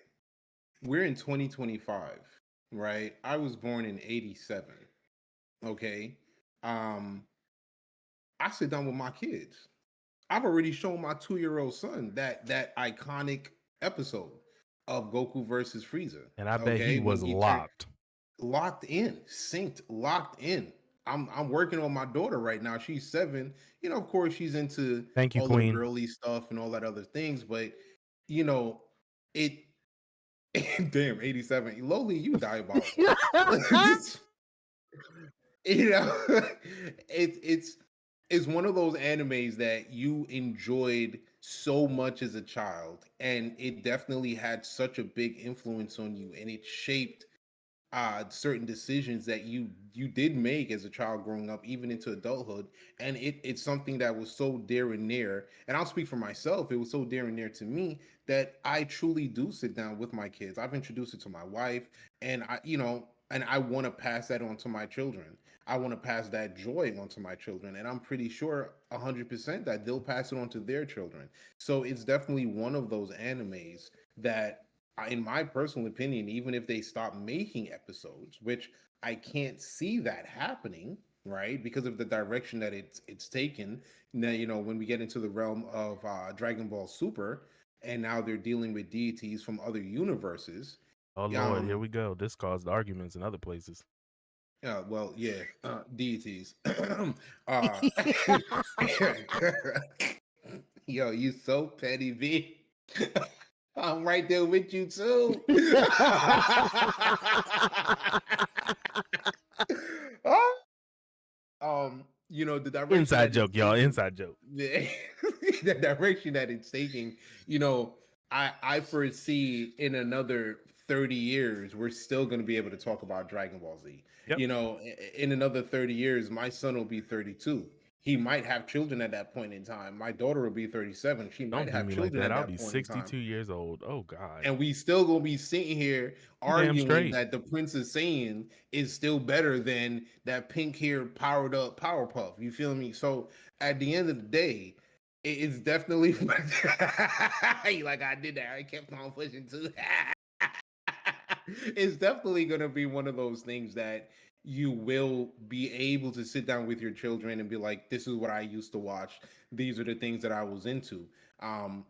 We're in 2025, right? I was born in 87. Okay. Um, I sit down with my kids. I've already shown my 2-year-old son that iconic episode of Goku versus Frieza. And I bet he Okay, when was he turned locked. locked in, synced, locked in. I'm working on my daughter right now. She's 7. Of course, she's into Thank you, all the Queen. girly stuff and all that other things, but you know, it damn 87. Lowly, you diabolical. you know, it's one of those animes that you enjoyed so much as a child, and it definitely had such a big influence on you, and it shaped certain decisions that you did make as a child growing up, even into adulthood. And it's something that was so dear and near, and I'll speak for myself. It was so dear and near to me that I truly do sit down with my kids. I've introduced it to my wife, and I want to pass that on to my children. I want to pass that joy on to my children, and I'm pretty sure 100% that they'll pass it on to their children. So it's definitely one of those animes that, in my personal opinion, even if they stop making episodes, which I can't see that happening, right? Because of the direction that it's taken. Now, when we get into the realm of Dragon Ball Super, and now they're dealing with deities from other universes. Oh Lord, here Um, we go. This caused arguments in other places. well, yeah, deities. uh, yo, you so petty, B. I'm right there with you too. The direction Inside that it's joke, y'all. taking, Inside joke. the, the direction that it's taking, you know, I foresee in another 30 years we're still going to be able to talk about Dragon Ball Z. Yep. In another 30 years, my son will be 32. He might have children at that point in time. My daughter will be 37. She might Don't do have me like children that. at I'll that be point in time. 62 years old. Oh God. And we still gonna be sitting here You damn arguing straight. that the Princess Saiyan is still better than that pink hair powered up Powerpuff. You feel me? So at the end of the day, it's definitely like I did that. I kept on pushing too. It's definitely gonna be one of those things that you will be able to sit down with your children and be like, "This is what I used to watch. These are the things that I was into." Um,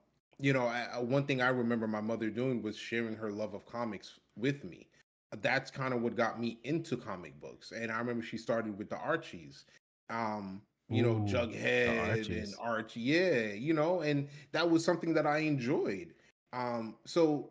one thing I remember my mother doing was sharing her love of comics with me. That's kind of what got me into comic books. And I remember she started with the Archies, Ooh, the Jughead and Archies. Archie, yeah, and that was something that I enjoyed. So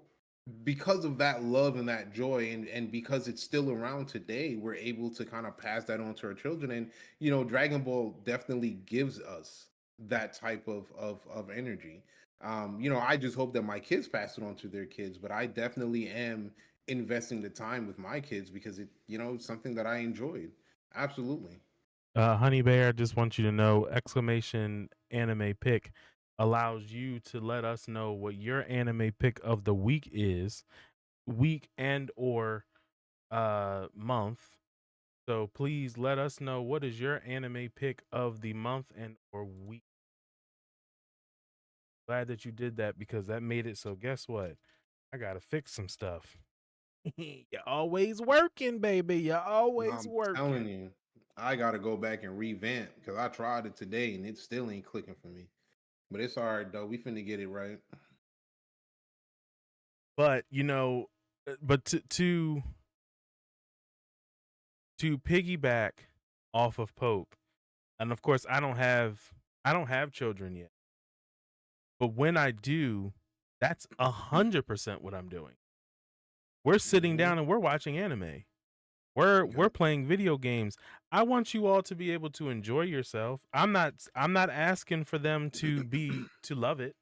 because of that love and that joy, and because it's still around today, we're able to kind of pass that on to our children. And Dragon Ball definitely gives us that type of energy. I just hope that my kids pass it on to their kids, but I definitely am investing the time with my kids because it's something that I enjoyed. Absolutely. Honey Bear, just want you to know exclamation anime pick allows you to let us know what your anime pick of the week is, week and or month. So please let us know what is your anime pick of the month and or week. Glad that you did that because that made it so guess what? I gotta fix some stuff. You're always working, baby. You're always I'm telling working. you, I gotta go back and revamp because I tried it today and it still ain't clicking for me. But it's all right though. We finna get it right. But but to piggyback off of Pope, and of course I don't have children yet. But when I do, that's 100% what I'm doing. We're sitting Hmm. down and we're watching anime. We're Yep. playing video games. I want you all to be able to enjoy yourself. I'm not asking for them to love it.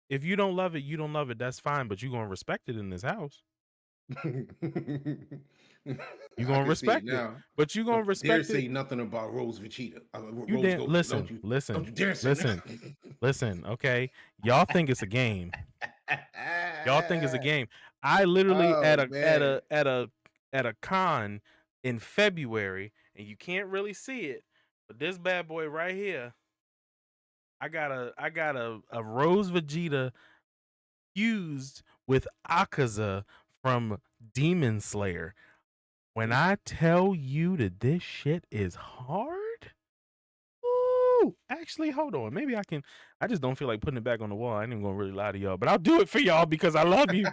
If you don't love it, you don't love it. That's fine, but you're gonna respect it in this house. You're I gonna can see it respect it. now. But you're gonna Don't you dare respect it. say nothing about Rose Vegeta, You Rose damn Goku. Don't listen, you? Don't listen, you dare say listen, nothing. listen, okay? Y'all think it's a game. Y'all think it's a game. I literally at Oh a at man. a at a at a con in February, and you can't really see it, but this bad boy right here, I got a Rose Vegeta fused with Akaza from Demon Slayer. When I tell you that this shit is hard, ooh, actually, hold on. Maybe I can. I just don't feel like putting it back on the wall. I ain't even gonna really lie to y'all, but I'll do it for y'all because I love you.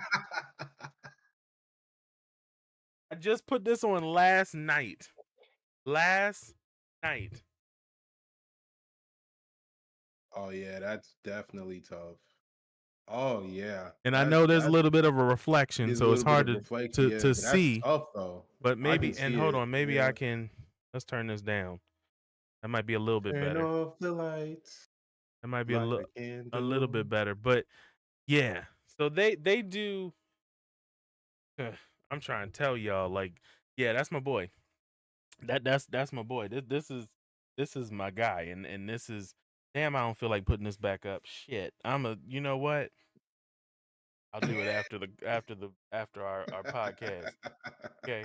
I just put this on last night. Last night. Oh yeah, that's definitely tough. Oh yeah, And I that's know there's a that's little bit of a reflection, there's a so it's little bit hard of to reflection, to yeah, to but that's see. tough though. But I can maybe, and see hold it. on, maybe I Yeah. can. Let's turn this down. That might be a little bit Turn better. off the lights, That might be light a a little candle. bit better. But yeah, so they do. I'm trying to tell y'all, like, yeah, that's my boy. That's my boy. This is my guy, and this is damn. I don't feel like putting this back up. Shit, You know what? I'll do it after our podcast. Okay,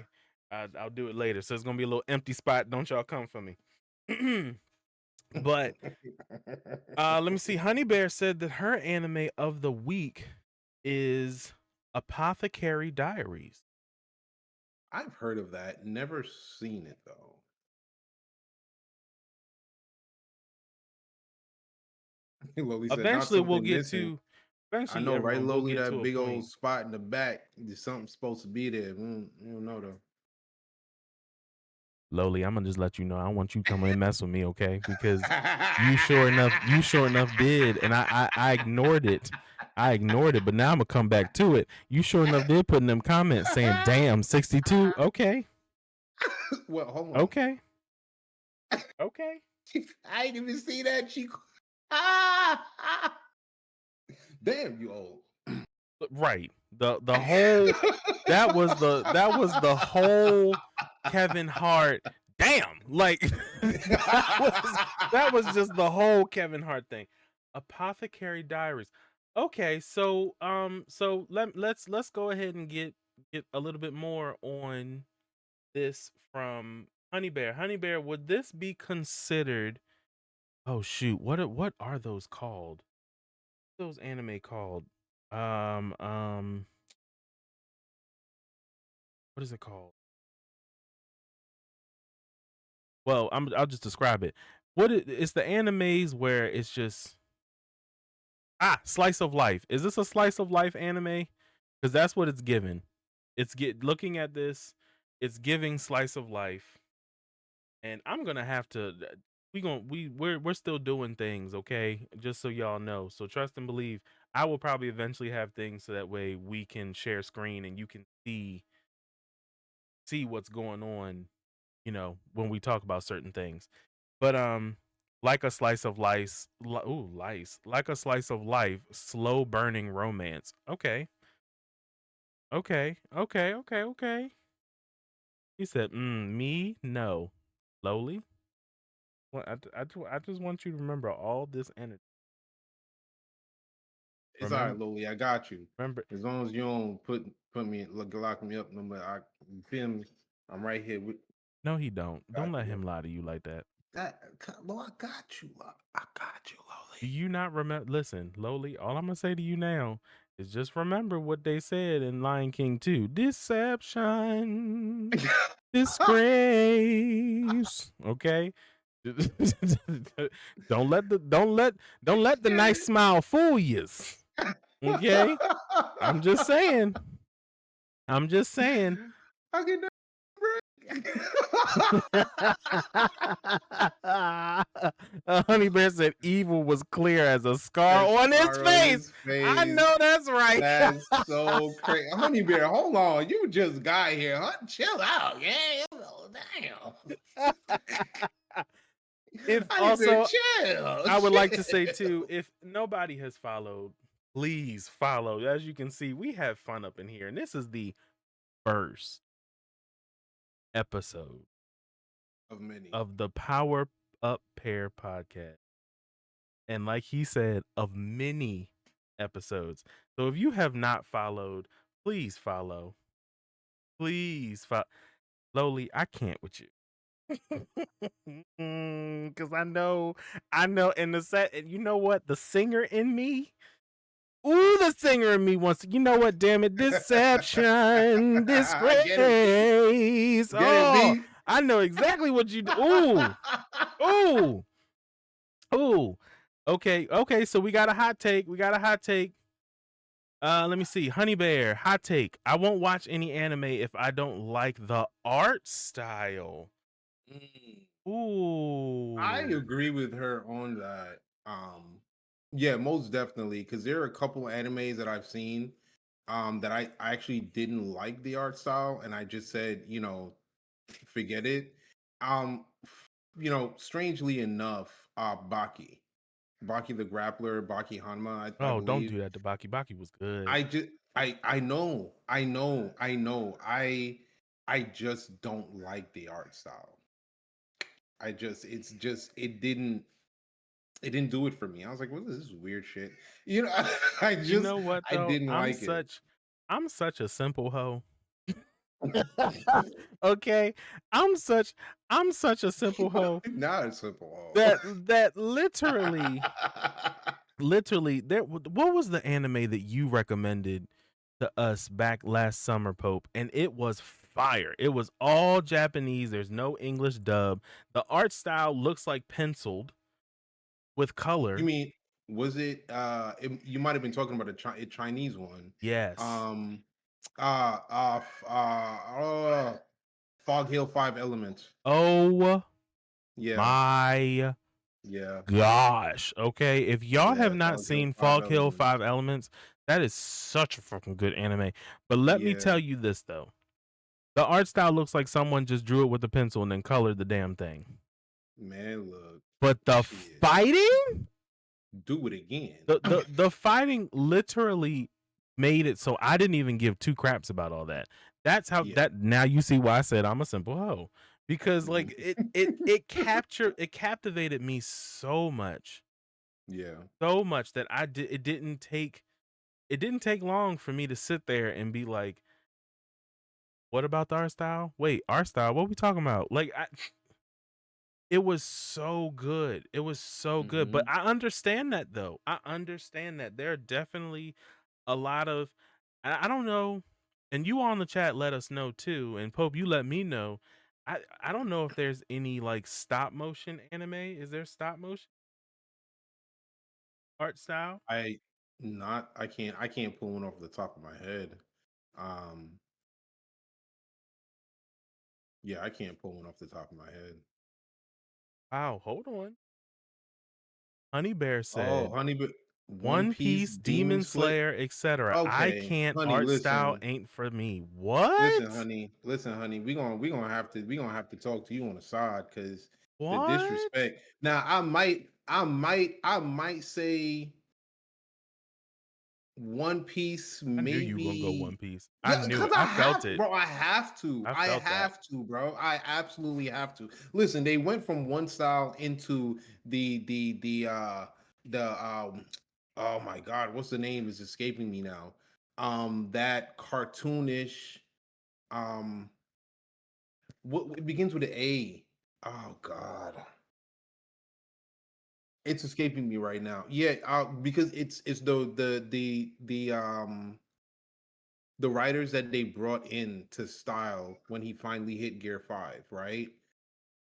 I'll do it later. So it's gonna be a little empty spot. Don't y'all come for me. But let me see. Honey Bear said that her anime of the week is Apothecary Diaries. I've heard of that, never seen it though. Loli said, not Eventually, we'll something get missing. to. I Eventually, know, right, everyone will Loli? get That to a big old point. spot in the back. There's something supposed to be there. You don't know though. Lowly, I'm gonna just let you know I don't want you coming and mess with me, okay? Because you sure enough did, and I ignored it. I ignored it, but now I'm gonna come back to it. You sure enough did put in them comments saying, "Damn, 62." Okay, Well, hold on. okay, okay. I didn't even see that. Damn, you old. Right. The whole that was the whole Kevin Hart. damn, like that was just the whole Kevin Hart thing. Apothecary Diaries. Okay, so let's go ahead and get a little bit more on this from Honey Bear. Honey Bear, would this be considered? Oh shoot, what are those called? Those anime called? Um um what is it called? Well, I'll just describe it. It's the animes where it's just slice of life. Is this a slice of life anime? Because that's what it's given. It's looking at this, it's giving slice of life, and I'm gonna have to. We're still doing things, okay? Just so y'all know. So trust and believe. I will probably eventually have things so that way we can share screen and you can see what's going on. When we talk about certain things. But like a slice of life, like a slice of life, slow burning romance. Okay, okay. He said, me no, slowly. Well, I just want you to remember all this energy. It's all right, Remember, Loli. I got you. remember. As long as you don't lock me up, no matter. You feel me? I'm right here with. No, he don't. Don't Got let you, him Loli. lie to you like that. I got you. I got you, Do Loli. you not remember? Listen, Loli, all I'm gonna say to you now is just remember what they said in Lion King 2. Deception, disgrace. Okay. Don't let the nice smile fool you. Okay. I'm just saying. I can Honey Bear said evil was clear as a scar That on his scar on face. his I face. know that's right. That's so crazy. Honey Bear, hold on. You just got here. Huh? Chill out. Yeah. Damn. If Honey Bear, also, chill. I would like to say too, if nobody has followed, please follow. As you can see, we have fun up in here, and this is the first episode Of many. of the Power Up Pair podcast. And like he said, of many episodes. So if you have not followed, please follow. Please follow. Lowly, I can't with you. Because I know, in the set, and you know what? The singer in me, the singer in me wants to, you know what? Damn it. Deception, Get it, B. disgrace. Get it, Oh, B. I know exactly what you do. Ooh. Okay. So we got a hot take. Let me see. Honey Bear, hot take. I won't watch any anime if I don't like the art style. Ooh. I agree with her on that. Yeah, most definitely. Because there are a couple animes that I've seen that I actually didn't like the art style, and I just said, forget it. Strangely enough, Baki the Grappler, Baki Hanma, I Oh, don't believe. do that to Baki. Baki was good. I just I know. I just don't like the art style. It didn't do it for me. I was like, what is this weird shit? You know what I though? didn't like it. I'm such a simple hoe. Okay, I'm such a simple hoe Not a simple that literally what was the anime that you recommended to us back last summer, Pope? And it was fire. It was all Japanese. There's no English dub. The art style looks like penciled with You color. mean you might have been talking about a Chinese one. Yes. Um uh uh f- uh, uh Fog Hill 5 Elements. Oh Yeah. my Yeah. gosh. Okay. If y'all have Yeah, not Fog Hill seen 5 Fog Hill Elements. 5 Elements, that is such a fucking good anime. But let me Yeah. tell you this though. The art style looks like someone just drew it with a pencil and then colored the damn thing. Man, look. But the Shit. fighting, Do it again. the fighting literally made it so I didn't even give two craps about all that. That's how Yeah. that now you see why I said I'm a simple hoe. because like Mhm. it captivated me Yeah. so much that it didn't take long for me to sit there and be like, what about the art style? Wait, art style? What we talking about? Like, it was so good. It was so good. But Mhm. I understand that though. I understand that there are definitely a lot of, I don't know, and you on the chat let us know too, and Pope, you let me know. I don't know if there's any like stop motion anime. Is there stop motion art style? I can't pull one off the top of my head. Um, yeah, I can't pull one off the top of my head. Wow, hold on. Honey Bear Oh, said Honey, but One One Piece, Piece, Demon Demon Slayer. Slayer, etc. I Okay, can't honey, art style listen, ain't for me. listen, What? honey, listen, honey. We gonna have to talk to you on the side because the What? disrespect. Now, I might say One Piece, I knew you were gonna go One maybe. Piece. I Yeah, knew because it. I felt it. I have to. I I felt that. have to, bro. I absolutely have to. Listen, they went from one style into the oh my god, what's the name is escaping me now. That cartoonish um what it begins with an A. Oh god. It's escaping me right now. Yeah, because it's the writers that they brought in to style when he finally hit Gear 5, right?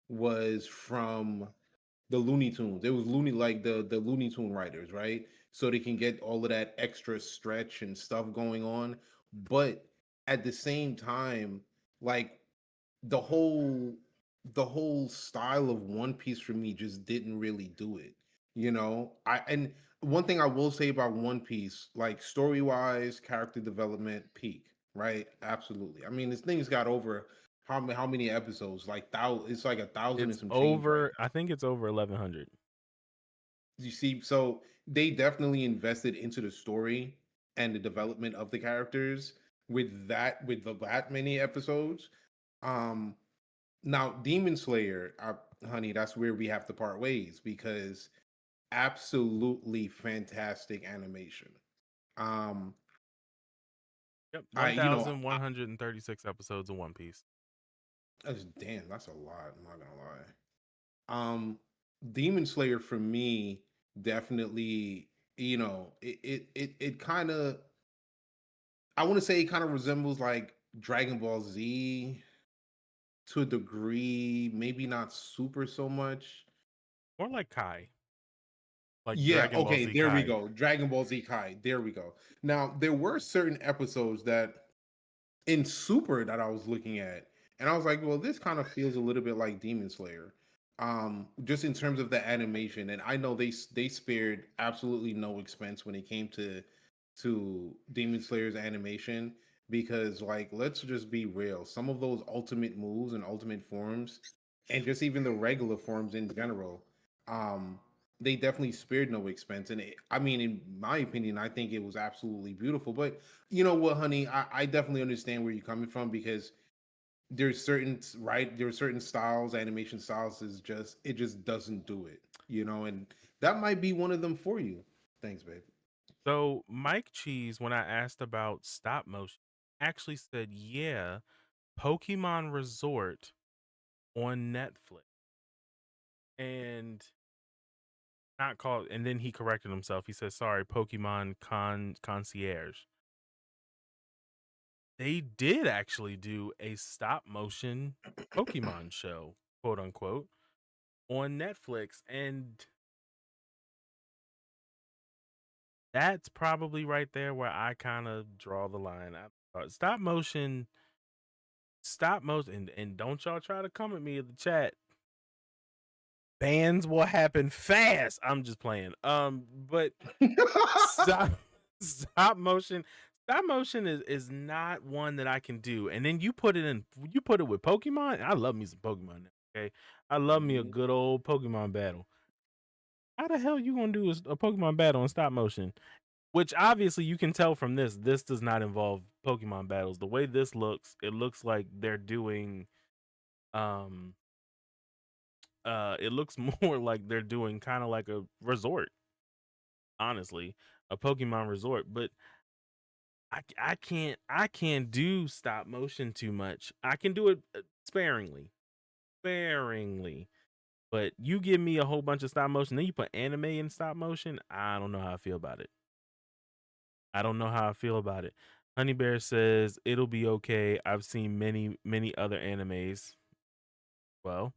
Was from the Looney Tunes. It was the Looney Tune writers, right? So they can get all of that extra stretch and stuff going on. But at the same time, like the whole the whole style of One Piece for me just didn't really do it. You know, I and one thing I will say about One Piece, like story wise, character development, peak, right? Absolutely. I mean, this thing's got over how many episodes? Like it's like 1,000 and It's some change right over. I think it's over 1100. now. You see, so they definitely invested into the story and the development of the characters with that many episodes. Um, Now, Demon Slayer, honey, that's where we have to part ways because absolutely fantastic animation. Um, Yep, I, you know, I, 1136 episodes of One Piece. damn, that's a lot. I'm not gonna lie. Demon Slayer for me definitely, it kind of, I want to say it kind of resembles like Dragon Ball Z to a degree, maybe not super so much. More like Kai, like Yeah, Dragon Ball okay, Z there we Kai. go. Dragon Ball Z Kai. There we go. Now, there were certain episodes that in Super that I was looking at, and I was like, well, this kind of feels a little bit like Demon Slayer. Just in terms of the animation, and I know they spared absolutely no expense when it came to Demon Slayer's animation because like let's just be real, some of those ultimate moves and ultimate forms and just even the regular forms in general, um they definitely spared no expense. And I mean, in my opinion, I think it was absolutely beautiful. But you know what, honey, I definitely understand where you're coming from because there are certain styles, animation styles is just it just doesn't do it, and that might be one of them for you. Thanks, babe. So Mike Cheese, when I asked about stop motion, actually said, "Yeah, Pokemon Resort on Netflix." And not called, and then he corrected himself. He said, "Sorry, Pokemon Concierge." They did actually do a stop motion Pokemon show, quote unquote, on Netflix, and that's probably right there where I kind of draw the line. Stop motion, and don't y'all try to come at me in the chat. Bans will happen fast. I'm just playing. But stop stop motion stop motion is not one that I can do. And then you put it with Pokemon. I love me some Pokemon now, okay? I love me a Mhm. good old Pokemon battle. How the hell you gonna do a Pokemon battle in stop motion? Which obviously you can tell from this does not involve Pokemon battles. The way this looks, it looks like they're doing Um, it looks more like they're doing kind of like a resort, honestly, a Pokemon resort. But I can't do stop motion too much. I can do it sparingly. But you give me a whole bunch of stop motion, then you put anime in stop motion. I don't know how I feel about it. I don't know how I feel about it. Honey Bear says it'll be okay. I've seen many other animes. Well,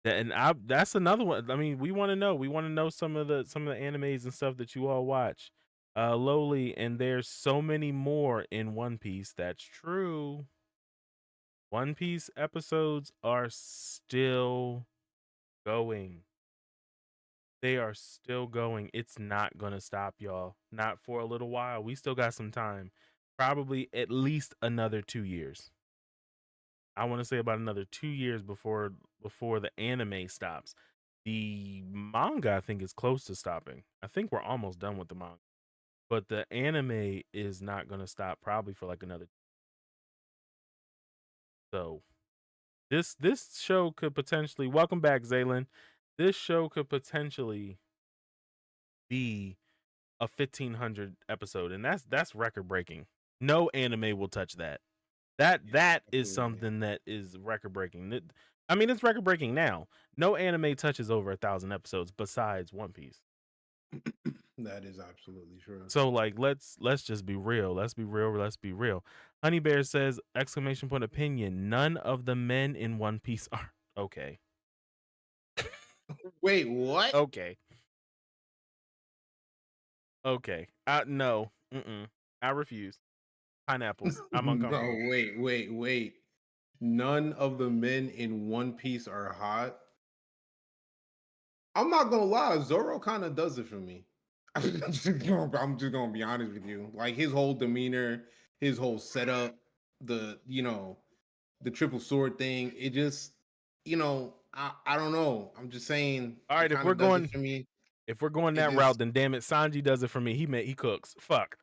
that's another one. I mean, we want to know. We want to know some of the animes and stuff that you all watch. Lowly, and there's so many more in One Piece. That's true. One Piece episodes are still going. They are still going. It's not gonna stop, y'all. Not for a little while. We still got some time. Probably at least another 2 years. I want to say about another 2 years before the anime stops. The manga, I think, is close to stopping. I think we're almost done with the manga, but the anime is not going to stop probably for like another. So this show could potentially, welcome back, Zaylin. This show could potentially be a 1,500 episode, and that's record breaking. No anime will touch that. That is Absolutely. something that is record breaking. I mean, it's record breaking now. No anime touches over 1,000 episodes besides One Piece. That is absolutely true. So like, let's just be real. Let's be real. Let's be real. Honey Bear says exclamation point opinion. None of the men in One Piece are okay. Wait, what? Okay. Okay. No. I refuse. Pineapples. I'm No, uncomfortable. wait. None of the men in One Piece are hot. I'm not gonna lie, Zoro kind of does it for me. I'm just gonna be honest with you. Like his whole demeanor, his whole setup, the triple sword thing. It just, I don't know. I'm just saying All it right, if kind we're of does it going for me. if we're going It that route, just, then damn it, Sanji does it for me. He cooks. Fuck.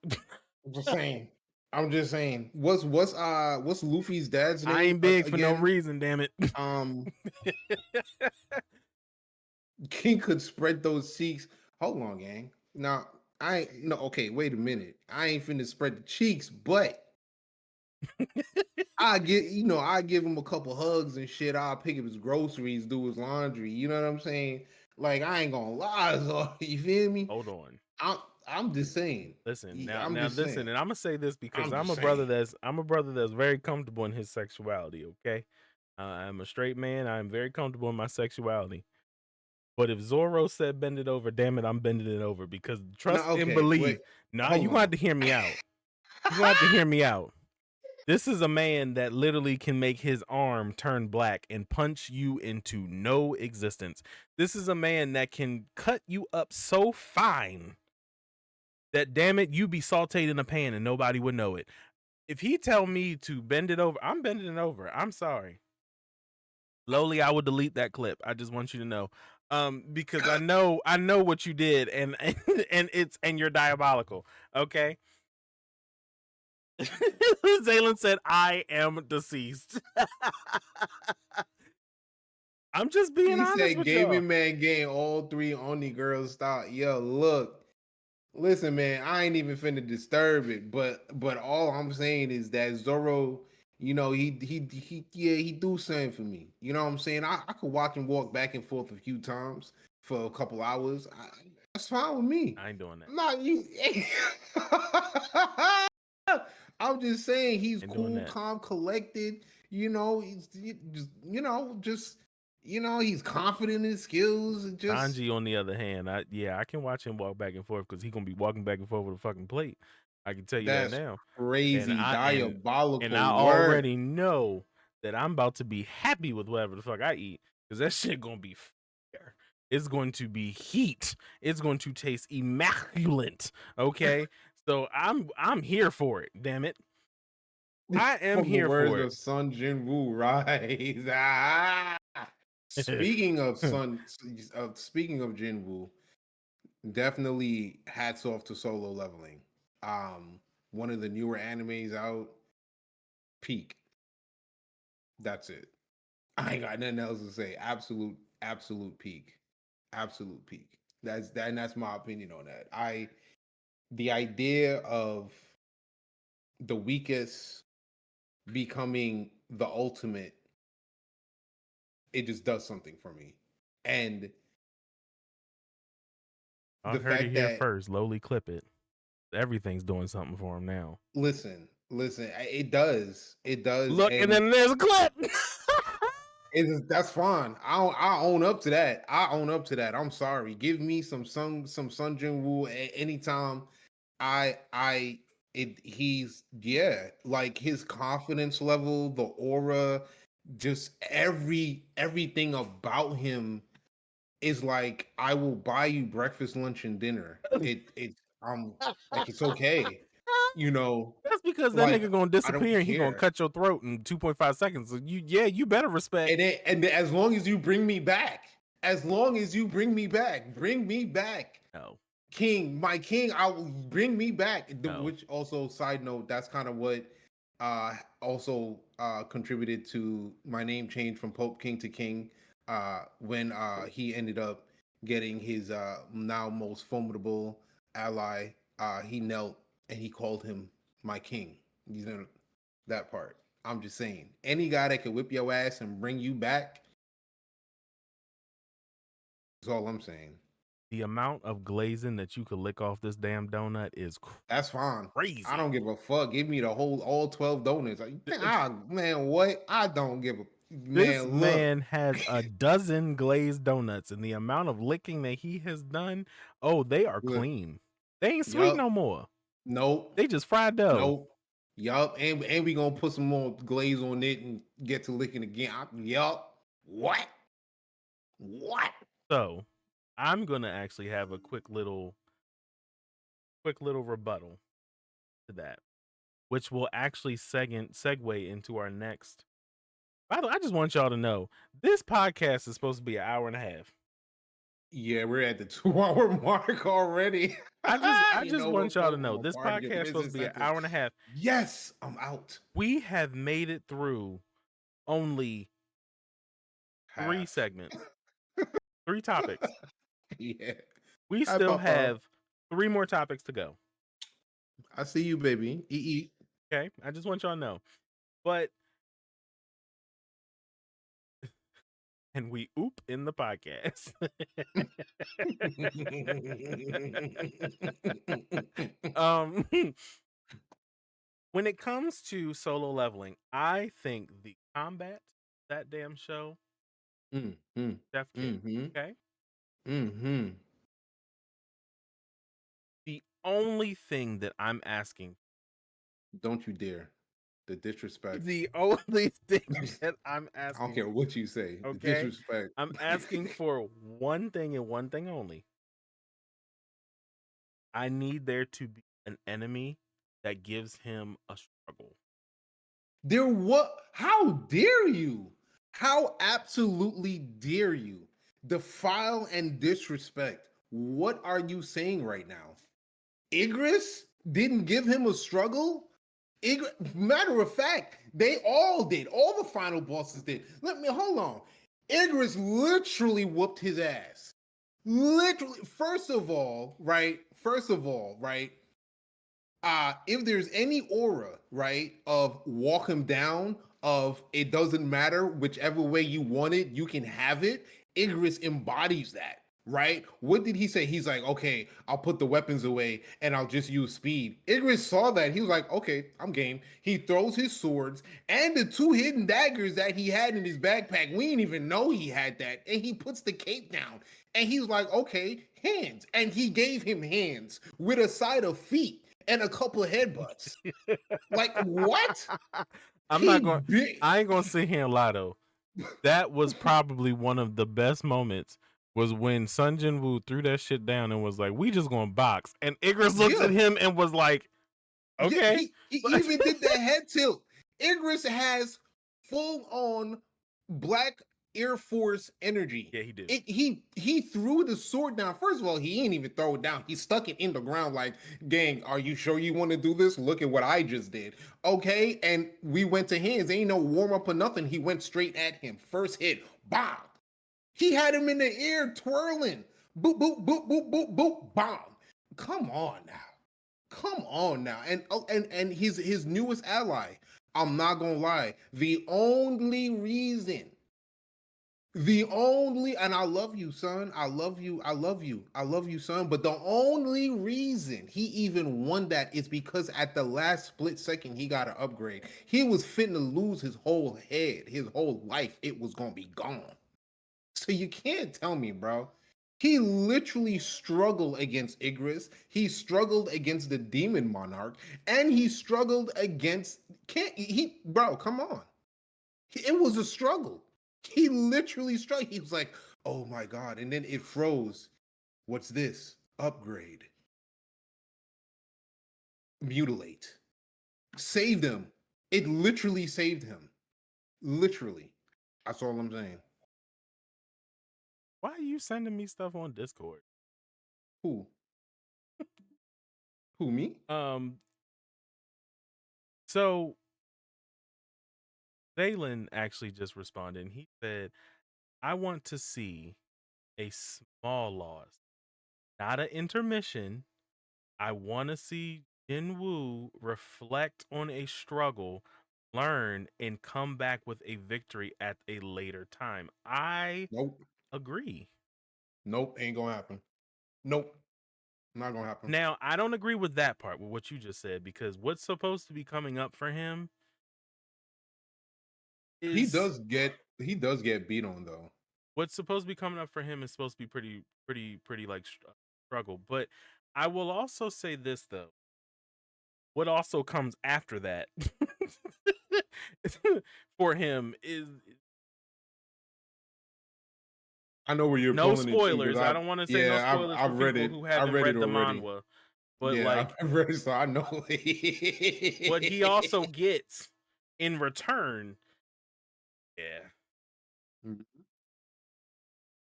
I'm just saying. I'm just saying. What's Luffy's dad's I name ain't big for no again? reason, damn it. Um, King could spread those cheeks. Hold on, gang. Now I ain't no okay. Wait a minute. I ain't finna spread the cheeks, but I give him a couple hugs and shit. I'll pick up his groceries, do his laundry. You know what I'm saying? Like I ain't gonna lie, so you feel me? Hold on. I'm I'm just saying. Listen, Yeah, now I'm now just listen, saying. and I'm gonna say this because I'm I'm just a brother saying. that's very comfortable in his sexuality, okay? I'm a straight man. I'm very comfortable in my sexuality. But if Zorro said bend it over, damn it, I'm bending it over because No, trust and okay, wait. believe. Nah, Hold you gonna have on. to hear me out. You gonna have to hear me out. This is a man that literally can make his arm turn black and punch you into no existence. This is a man that can cut you up so fine that damn it, you be sauteed in a pan and nobody would know it. If he tell me to bend it over, I'm bending it over. I'm sorry. Lowly, I will delete that clip. I just want you to know. Because I know what you did and you're diabolical. Okay. Zaylin said, I am deceased. I'm just being He honest said with y'all. gaming man game all three only girls stop. Yo, look. Listen, man, I ain't even finna disturb it, but all I'm saying is that Zoro, he do something for me. You know what I'm saying? I could watch him walk back and forth a few times for a couple hours. That's fine with me. I ain't doing that. I'm not you. I'm just saying he's Ain't doing cool, that. calm, collected. He's confident in his skills. And just Sanji, on the other hand, I can watch him walk back and forth because he's gonna be walking back and forth with a fucking plate. I can tell you that that's now. And crazy, I diabolical work. already know that I'm about to be happy with whatever the fuck I eat because that shit gonna be fire. It's going to be heat. It's going to taste immaculate. Okay, so I'm here for it. Damn it, I am From the here words for it. of Sun Jinwoo, rise. Ah. Speaking of Jinwoo, definitely hats off to Solo Leveling. One of the newer animes out. Peak. That's it. I ain't got nothing else to say. Absolute peak. Absolute peak. That's that, and that's my opinion on that. The idea of the weakest becoming the ultimate, it just does something for me. And I the heard it fact here that, first. Lowly clip it. Everything's doing something for him now. listen, it does, Look, and and then there's a clip. that's fine. I own up to that. I own up to that. I'm sorry. Give me some Sun Jin Woo anytime. I he's, yeah, like his confidence level, the aura, just everything about him is like, I will buy you breakfast, lunch, and dinner. It's like, it's okay, you know, That's because that like, nigga gonna I don't disappear and he gonna care. cut your throat in 2.5 seconds. So you better respect. And as long as you bring me back, as long as you bring me back, No, King, my king, I will bring me back. no. Which also, side note, that's kind of what also contributed to my name change from Pope King to King, when he ended up getting his now most formidable ally. He knelt and he called him my king. You know that part. I'm just saying, any guy that could whip your ass and bring you back is all I'm saying. The amount of glazing that you could lick off this damn donut is That's fine. I crazy. don't give a fuck. Give me the whole all 12 donuts. Like, man, what? I don't give a This man. Look, man has a dozen glazed donuts, and the amount of licking that he has done, oh, they are look. clean. They ain't sweet Yup. no more. Nope. They just fried dough. Nope. Yup. And we gonna put some more glaze on it and get to licking again. Yup. What? What? So I'm gonna actually have a quick little rebuttal to that, which will actually segue into our next. By the way, I just want y'all to know this podcast is supposed to be an hour and a half. Yeah, we're at the 2 hour mark already. I You just know what, want y'all to Pope? I'm know a this part of your podcast is supposed to business be an center. hour and a half. Yes, I'm out. We have made it through only 3 Half. segments, 3 topics. Yeah. We Hi, still Papa. have 3 more topics to go. I see you, baby. Eat. Okay, I just want y'all to know. But and we oop in the podcast. um when it comes to solo leveling, I think the combat, that damn show, Chef Kiss. Mm-hmm. Okay. Mm-hmm. The only thing that I'm asking, Don't you dare. The disrespect. the only thing that I'm I don't asking, care what you say. The okay, disrespect. I'm asking for one thing and one thing only. I need there to be an enemy that gives him a struggle. There what? How dare you? How absolutely dare you? Defile and disrespect. What are you saying right now? Igris didn't give him a struggle? Matter of fact, they all did. All the final bosses did. Let me hold on. Igris literally whooped his ass. Literally. First of all, right? If there's any aura, right, of walk him down, of it doesn't matter whichever way you want it, you can have it. Igris embodies that, right? What did he say? He's like, okay, I'll put the weapons away and I'll just use speed. Igris saw that. He was like, okay, I'm game. He throws his swords and the 2 hidden daggers that he had in his backpack. We didn't even know he had that. And he puts the cape down and he's like, okay, hands. And he gave him hands with a side of feet and a couple of headbutts. Like, what? I'm not going. I ain't gonna sit here and lie though. That was probably one of the best moments. Was when Sun Jin Woo threw that shit down and was like, "We just gonna box." And Igris looked at him and was like, "Okay." Yeah, he even did the head tilt. Igris has full on black Air Force energy. Yeah, he do. He threw the sword down. First of all, he ain't even throw it down. He stuck it in the ground like, gang, are you sure you want to do this? Look at what I just did. Okay. And we went to hands. Ain't no warm up or nothing. He went straight at him. First hit, bomb. He had him in the air twirling. Boop, boop, boop, boop, boop, boop, bomb. Come on now. Come on now. And his newest ally. I'm not gonna lie. And I love you, son. I love you. I love you. I love you, son. But the only reason he even won that is because at the last split second he got an upgrade. He was fitting to lose his whole head, his whole life. It was gonna be gone. So you can't tell me, bro. He literally struggled against Igris. He struggled against the Demon Monarch, and he struggled against. Can't he, bro? Come on. It was a struggle. He literally struggled. He was like, "Oh my god!" And then it froze. What's this? Upgrade. Mutilate. Saved him. It literally saved him. Literally. That's all I'm saying. Why are you sending me stuff on Discord? Who? Who, me? So Valen actually just responded and he said, I want to see a small loss, not an intermission. I want to see Jinwoo reflect on a struggle, learn, and come back with a victory at a later time. I Nope. agree. Nope. Ain't gonna happen. Nope. Not gonna happen. Now, I don't agree with that part, with what you just said, because what's supposed to be coming up for him He is does get beat on though. what's supposed to be coming up for him is supposed to be pretty like struggle. But I will also say this though. What also comes after that for him is I know where you're no pulling it to because spoilers. I don't want to say no spoilers for I've read people it. who I haven't read it read the already. manhwa. But Yeah, like I've read it, so I know. what he also gets in return, yeah. Mhm.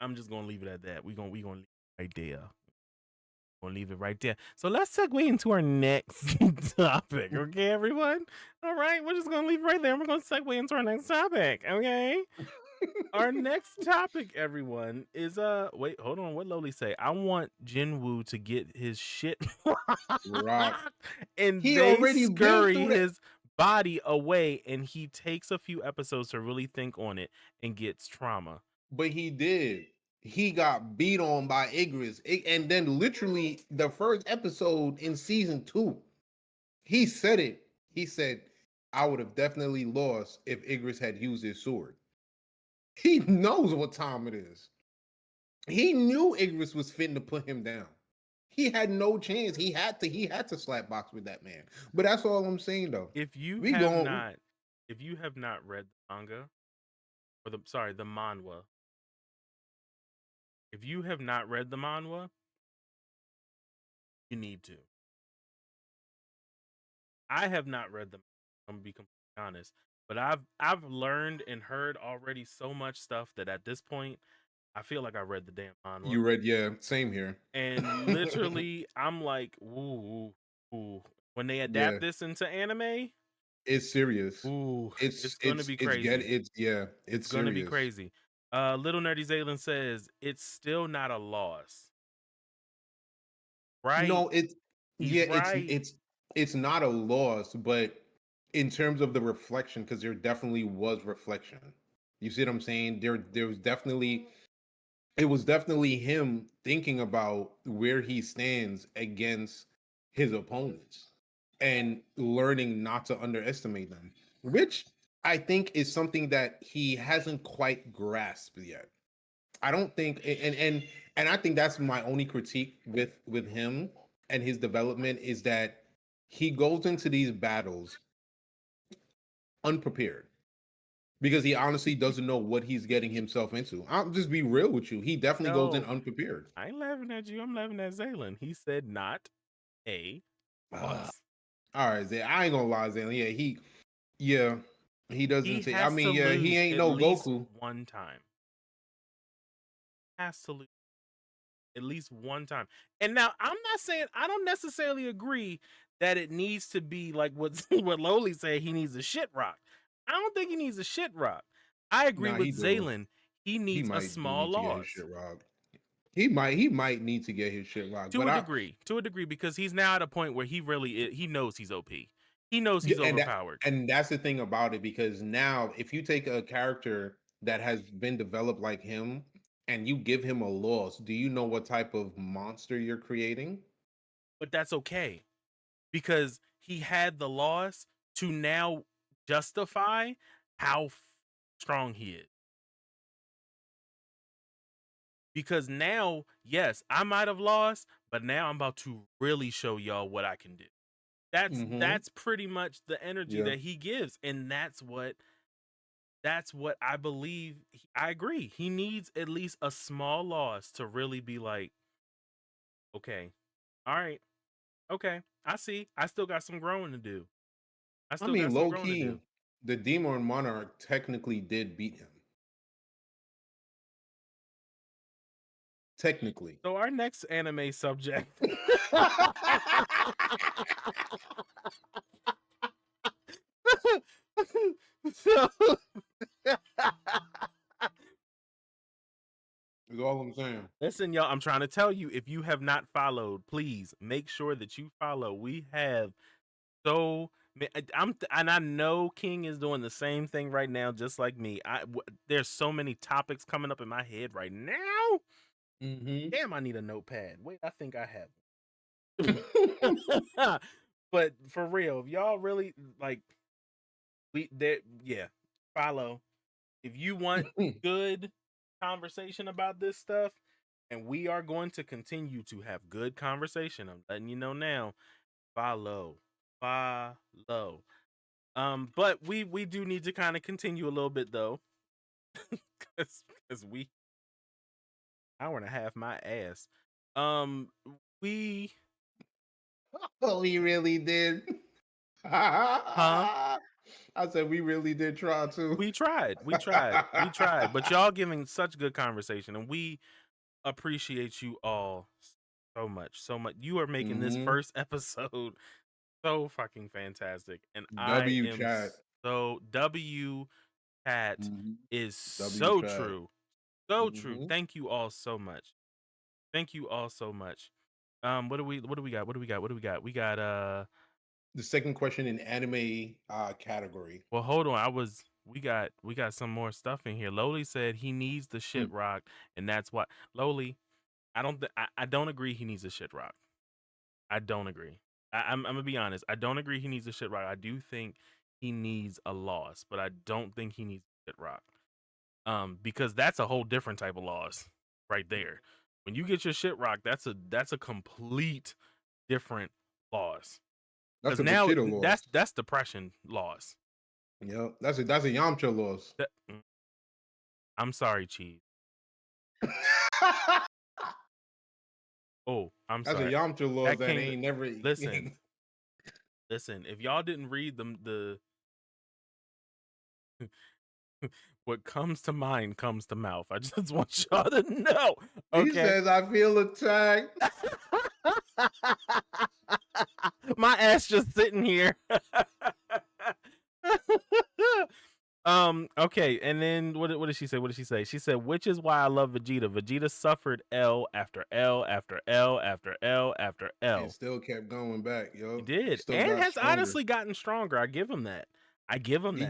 I'm just gonna leave it at that. We gonna leave it right there. We'll leave it right there. So let's segue into our next topic, okay, everyone? All right, we're just gonna leave it right there. We're gonna segue into our next topic, okay? Our next topic, everyone, is wait, hold on. What Loli say? I want Jinwoo to get his shit Rock. and He they already been scurry through that, his body away, and he takes a few episodes to really think on it and gets trauma. but he did. He got beat on by Igris, and then literally the first episode in season 2, he said it. He said, "I would have definitely lost if Igris had used his sword." He knows what time it is. He knew Igris was fitting to put him down. He had no chance. He had to slap box with that man. But that's all I'm saying though. If you We have going not, if you have not read the manga or the manhwa, if you have not read the manhwa, you need to. I have not read them. I'm gonna be completely honest, but I've learned and heard already so much stuff that at this point, I feel like I read the damn manhwa. you read, yeah, same here. And literally, I'm like, ooh, ooh. When they Yeah, adapt this into anime, it's serious. ooh, it's gonna be crazy. It's yeah, It's it's gonna be serious. crazy. Little Nerdy Zaylen says it's still not a loss, right? No, it's He's yeah, right. it's not a loss, but in terms of the reflection, because there definitely was reflection. You see what I'm saying? There was definitely it was definitely him thinking about where he stands against his opponents and learning not to underestimate them, which I think is something that he hasn't quite grasped yet. I don't think, and I think that's my only critique with him and his development is that he goes into these battles unprepared because he honestly doesn't know what he's getting himself into. I'll just be real with you. He definitely goes in No, unprepared. I ain't laughing at you. I'm laughing at Zaylen. He said not a Ah, loss. all right, Zay. I ain't gonna lie, Zay. Yeah, he He doesn't say. I has to mean, yeah, he lose ain't at no least Goku. one time. has to lose at least one time. And now I'm not saying I don't necessarily agree that it needs to be like what what Loli said. He needs a shit rock. I don't think he needs a shit rock. I agree Nah, with he do. Zaylen. He He needs a might do small need to get his loss shit rocked. He might need to get his shit rocked. to But a degree, because he's now at a point where he really he knows he's OP. He knows yeah, he's overpowered. and that's the thing about it, because now if you take a character that has been developed like him and you give him a loss, do you know what type of monster you're creating? But that's okay because he had the loss to now justify how strong he is. Because now, yes, I might have lost, but now I'm about to really show y'all what I can do. Mm-hmm. That's pretty much the energy Yeah. that he gives, and that's what I believe. I agree. He needs at least a small loss to really be like, okay, all right, okay, I see. I still got some growing to do. I I still got mean, some low growing to do. key, the Demon Monarch technically did beat him. Technically. So our next anime subject. So Is all I'm saying. listen, y'all, I'm trying to tell you, if you have not followed, please make sure that you follow. We have and I know King is doing the same thing right now, just like me. There's so many topics coming up in my head right now. Mm-hmm. Damn, I need a notepad. Wait, I think I have. But for real, if y'all really like, follow. If you want good conversation about this stuff, and we are going to continue to have good conversation, I'm letting you know now. Follow. But we do need to kind of continue a little bit though. Because we hour and a half my ass. Um we Oh, he really did. huh? I said we really did try to. We tried. But y'all giving such good conversation, and we appreciate you all so much. So much. You are making this Mm-hmm. first episode so fucking fantastic. And I W am chat. so W Cat Mm-hmm. is W so chat. true. So true. Mm-hmm. Thank you all so much. Thank you all so much. What do we got? We got The second question in anime category. well, hold on. We got some more stuff in here. Loli said he needs the shit Mm. rock, and that's why Loli, I don't agree he needs a shit rock. I don't agree. I'm gonna be honest. I don't agree he needs a shit rock. I do think he needs a loss, but I don't think he needs a shit rock. Because that's a whole different type of loss right there. When you get your shit rocked, that's a complete different loss. That's Because a now Vegeta loss. that's depression loss. Yep. That's a Yamcha loss. I'm sorry, Cheese. Oh, I'm That's a sorry. Yamcha loss That that came. ain't never. Listen, listen. If y'all didn't read the what comes to mind comes to mouth. I just want y'all to know. He Okay. says, "I feel attacked." My ass just sitting here. Okay, and then what did she say? What did she say? She said, which is why I love Vegeta. Vegeta suffered L after L after L after L after And L. still kept going back, He yo. did. Still And got has stronger. honestly gotten stronger. I give him that. You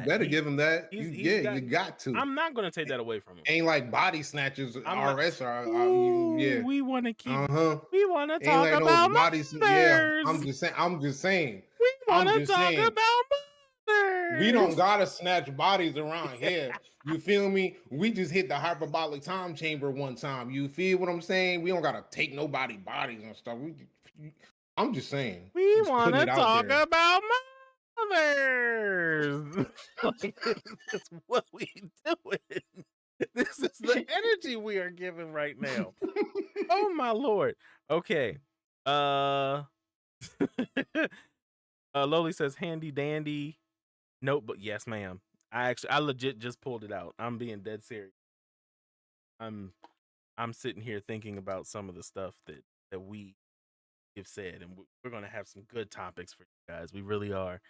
better give him that. He's You gotten. got to. I'm not gonna take that away from him. Ain't like body snatchers. I'm not. RS yeah. Ooh, we want to keep. Uh-huh. We want to Ain't talk like no about yeah. mothers. I'm just saying. We want I'm to just talk saying. about We don't mothers. gotta snatch bodies around here. You feel me? We just hit the hyperbolic time chamber one time. You feel what I'm saying? We don't gotta take nobody bodies and stuff. I'm just saying. We Just want putting to it out talk there. about mothers. Like, this is what we doing. This is the energy we are giving right now. Oh my lord. Okay. Uh, Loli says handy dandy notebook. Yes, ma'am. I legit just pulled it out. I'm being dead serious. I'm I'm sitting here thinking about some of the stuff that we have said, and we're gonna have some good topics for you guys. We really are.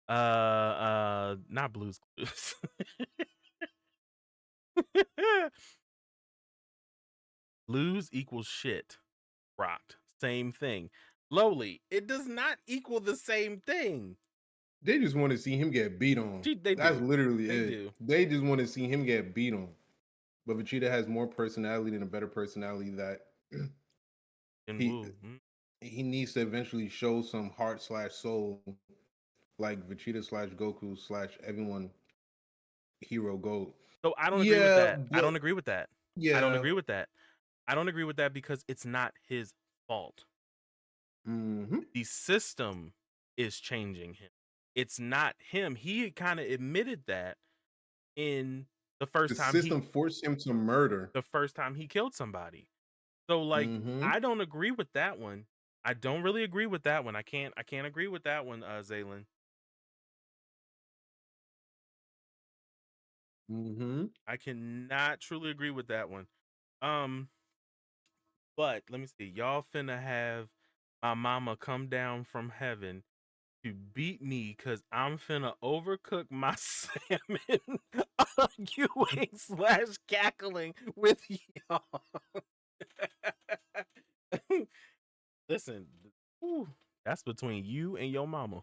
Not Blues Clues. Lose equals shit. Rocked. Same thing. Lowly. It does not equal the same thing. They just want to see him get beat on. They That's do. literally They it. do. They just want to see him get beat on. But Vegeta has more personality and a better personality that And he woo. he needs to eventually show some heart/soul, like Vegeta/Goku/everyone hero goat. So I don't agree with Yeah, that. I but don't agree with that. I don't yeah. agree with that. I don't agree with that because it's not his fault. Mm-hmm. The system is changing him. It's not him. He kind of admitted that in the The first time system forced him to murder. he killed somebody. So like Mm-hmm. I don't agree with that one. I don't really agree with that one. I can't agree with that one, Zaylin. Mm-hmm. I cannot truly agree with that one. Um, but let me see. Y'all finna have my mama come down from heaven to beat me because I'm finna overcook my salmon arguing slash cackling with y'all. Listen, whew, that's between you and your mama.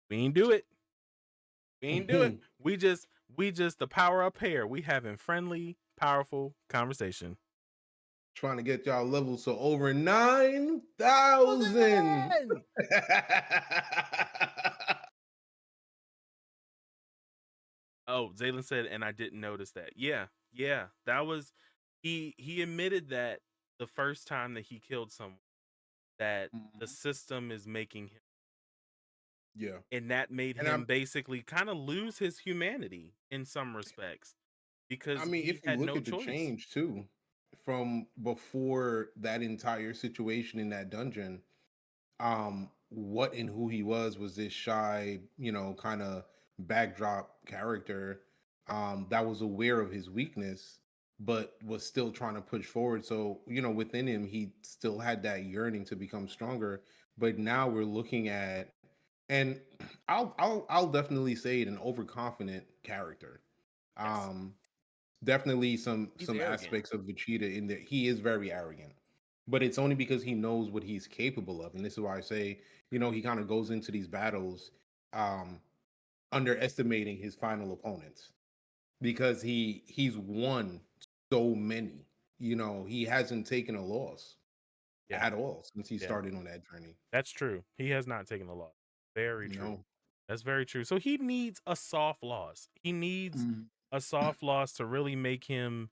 We ain't do it. We ain't do it. We just the power up here. We having friendly, powerful conversation. Trying to get y'all levels to over 9,000. Oh, Zaylen said, and I didn't notice that. Yeah, that was he admitted that the first time that he killed someone, that the system is making him, Yeah, and that made and him basically kind of lose his humanity in some respects I because mean, he if you had look no at the choice. change too, from before that entire situation in that dungeon, what and who he was this shy, kind of backdrop character, that was aware of his weakness, but was still trying to push forward. So, within him, he still had that yearning to become stronger. But now we're looking at, and I'll definitely say it, an overconfident character. Yes, Um, Definitely some he's some arrogant. aspects of Vegeta in that he is very arrogant, but it's only because he knows what he's capable of, and this is why I say, he kind of goes into these battles, um, underestimating his final opponents because he's won so many. He hasn't taken a loss Yeah, at all since he yeah, started on that journey. that's true. He has not taken a loss. Very true. No. That's very true. So he needs a soft loss. He needs Mm. a soft loss to really make him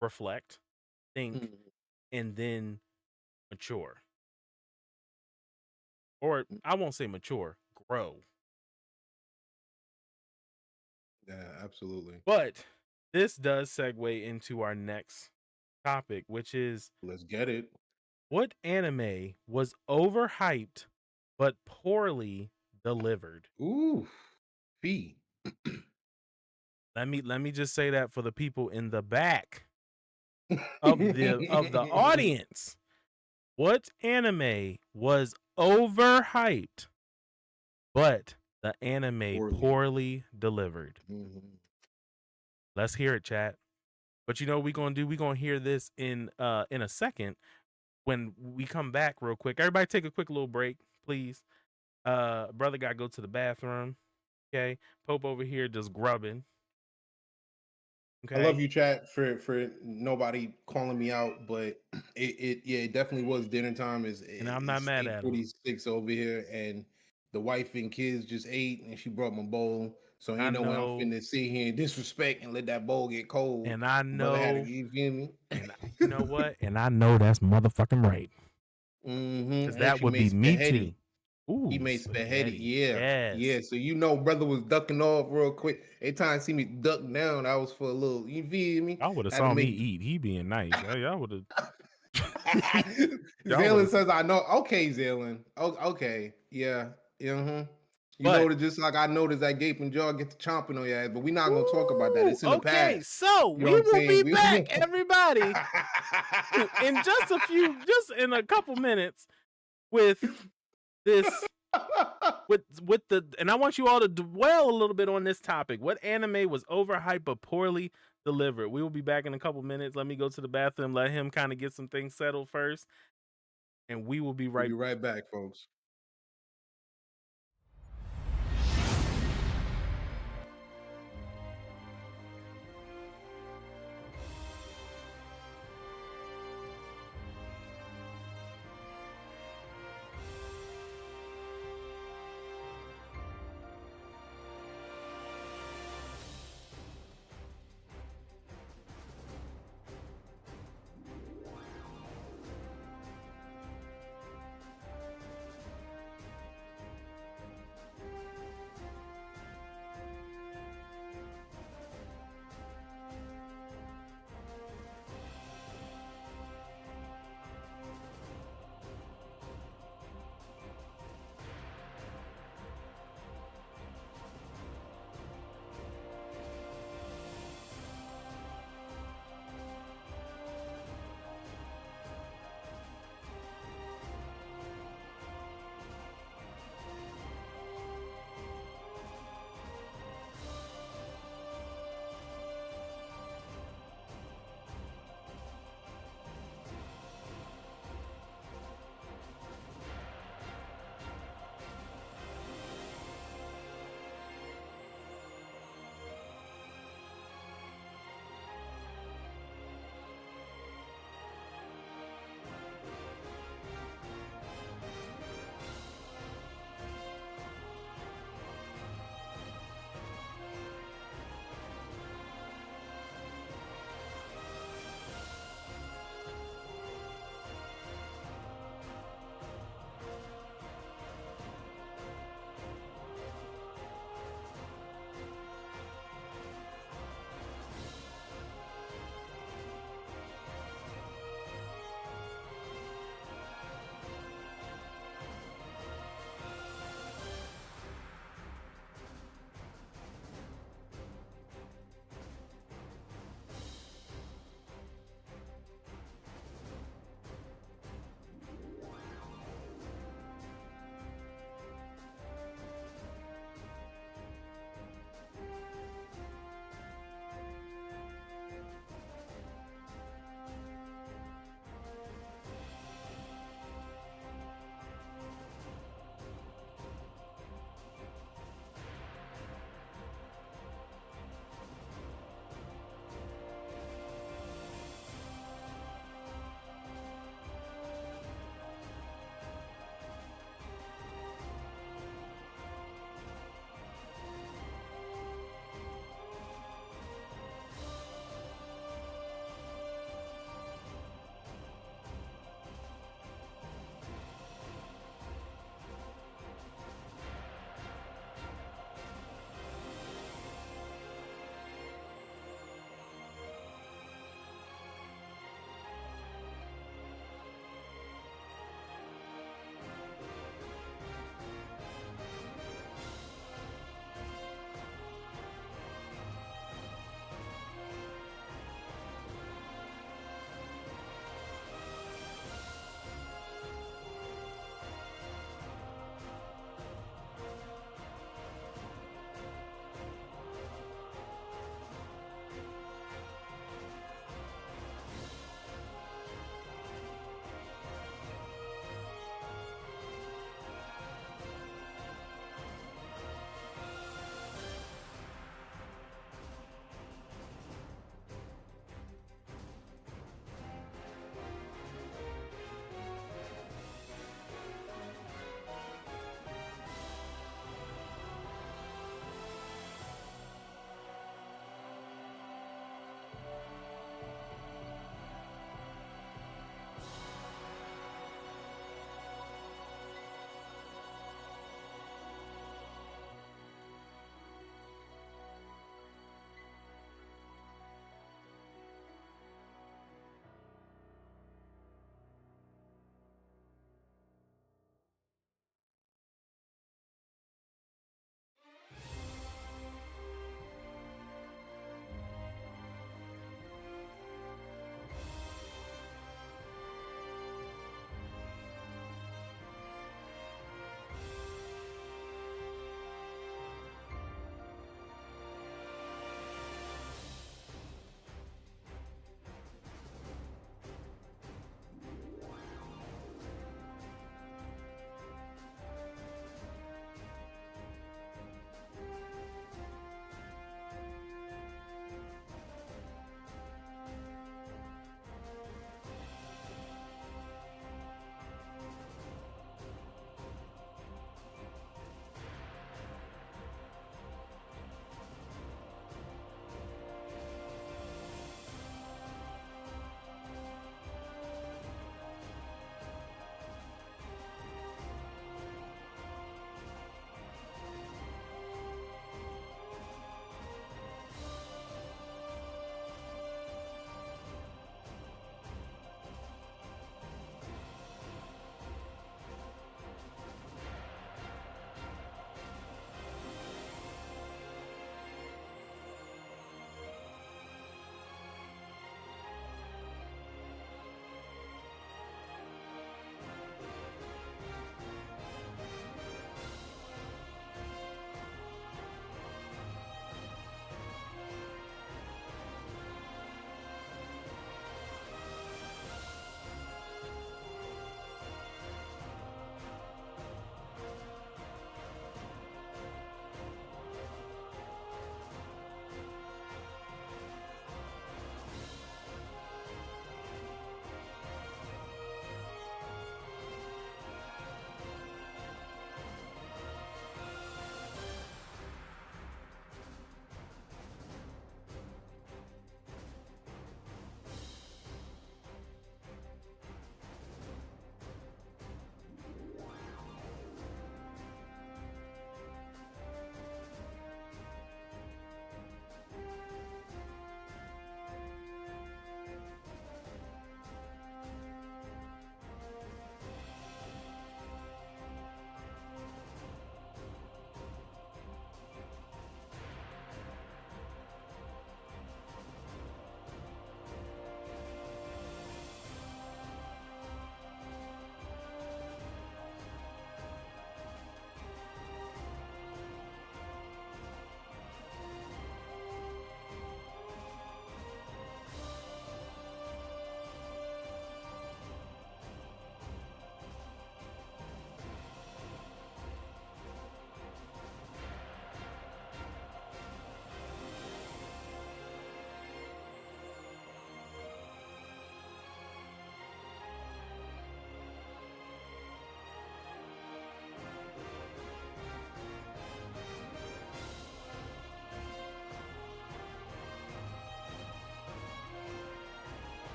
reflect, think, Mm. and then mature. Or I won't say mature, grow. Yeah, absolutely. But this does segue into our next topic, which is Let's get it. what anime was overhyped but poorly delivered? Ooh, fee. Let me just say that for the people in the back of the audience. What anime was overhyped but the anime Poorly. poorly delivered? Mhm. Let's hear it, chat. But you know what we gonna do? We gonna hear this in a second when we come back real quick. Everybody take a quick little break, please. Brother gotta go to the bathroom. Okay. Pope over here just grubbing. I love Okay. you, chat, for nobody calling me out, but it definitely was dinner time. And I'm not It's mad eight at him. forty six over here, and the wife and kids just ate, and she brought my bowl. So I ain't no way I'm know, finna sit here and disrespect and let that bowl get cold. and I Brother had to, know, you feel me? and you know what? And I know that's motherfucking right. Because And that she would made be me spaghetti. too. He Ooh, made spaghetti. spaghetti. Yeah, Yes. yeah. So brother was ducking off real quick. Every time I see me duck down, I was for a little. You feel me? Y'all would have Had to saw me make. eat. He being nice. Y'all would have. Y'all would Zalen have. says, "I know." Okay, Zalen. Oh, okay. Yeah. Uh-huh. You But know, just like I noticed that gaping jaw get to chomping on your ass, but we're not gonna talk about that. woo, It's in the okay, past. so You know we what I'm will be saying? back, everybody, in just in a couple minutes with this with the, and I want you all to dwell a little bit on this topic. What anime was overhyped but poorly delivered? We will be back in a couple minutes. Let me go to the bathroom, let him kind of get some things settled first, and we will be We'll right be right back, folks.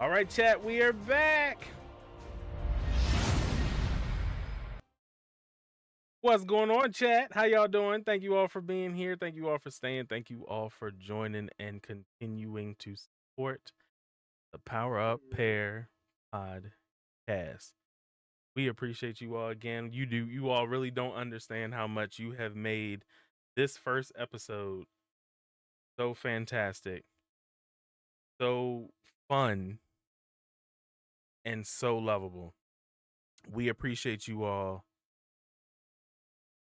All right, chat, we are back. What's going on, chat? How y'all doing? Thank you all for being here. Thank you all for staying. Thank you all for joining and continuing to support the Power Up Pair podcast. We appreciate you all again. You all really don't understand how much you have made this first episode so fantastic, so fun, and so lovable. We appreciate you all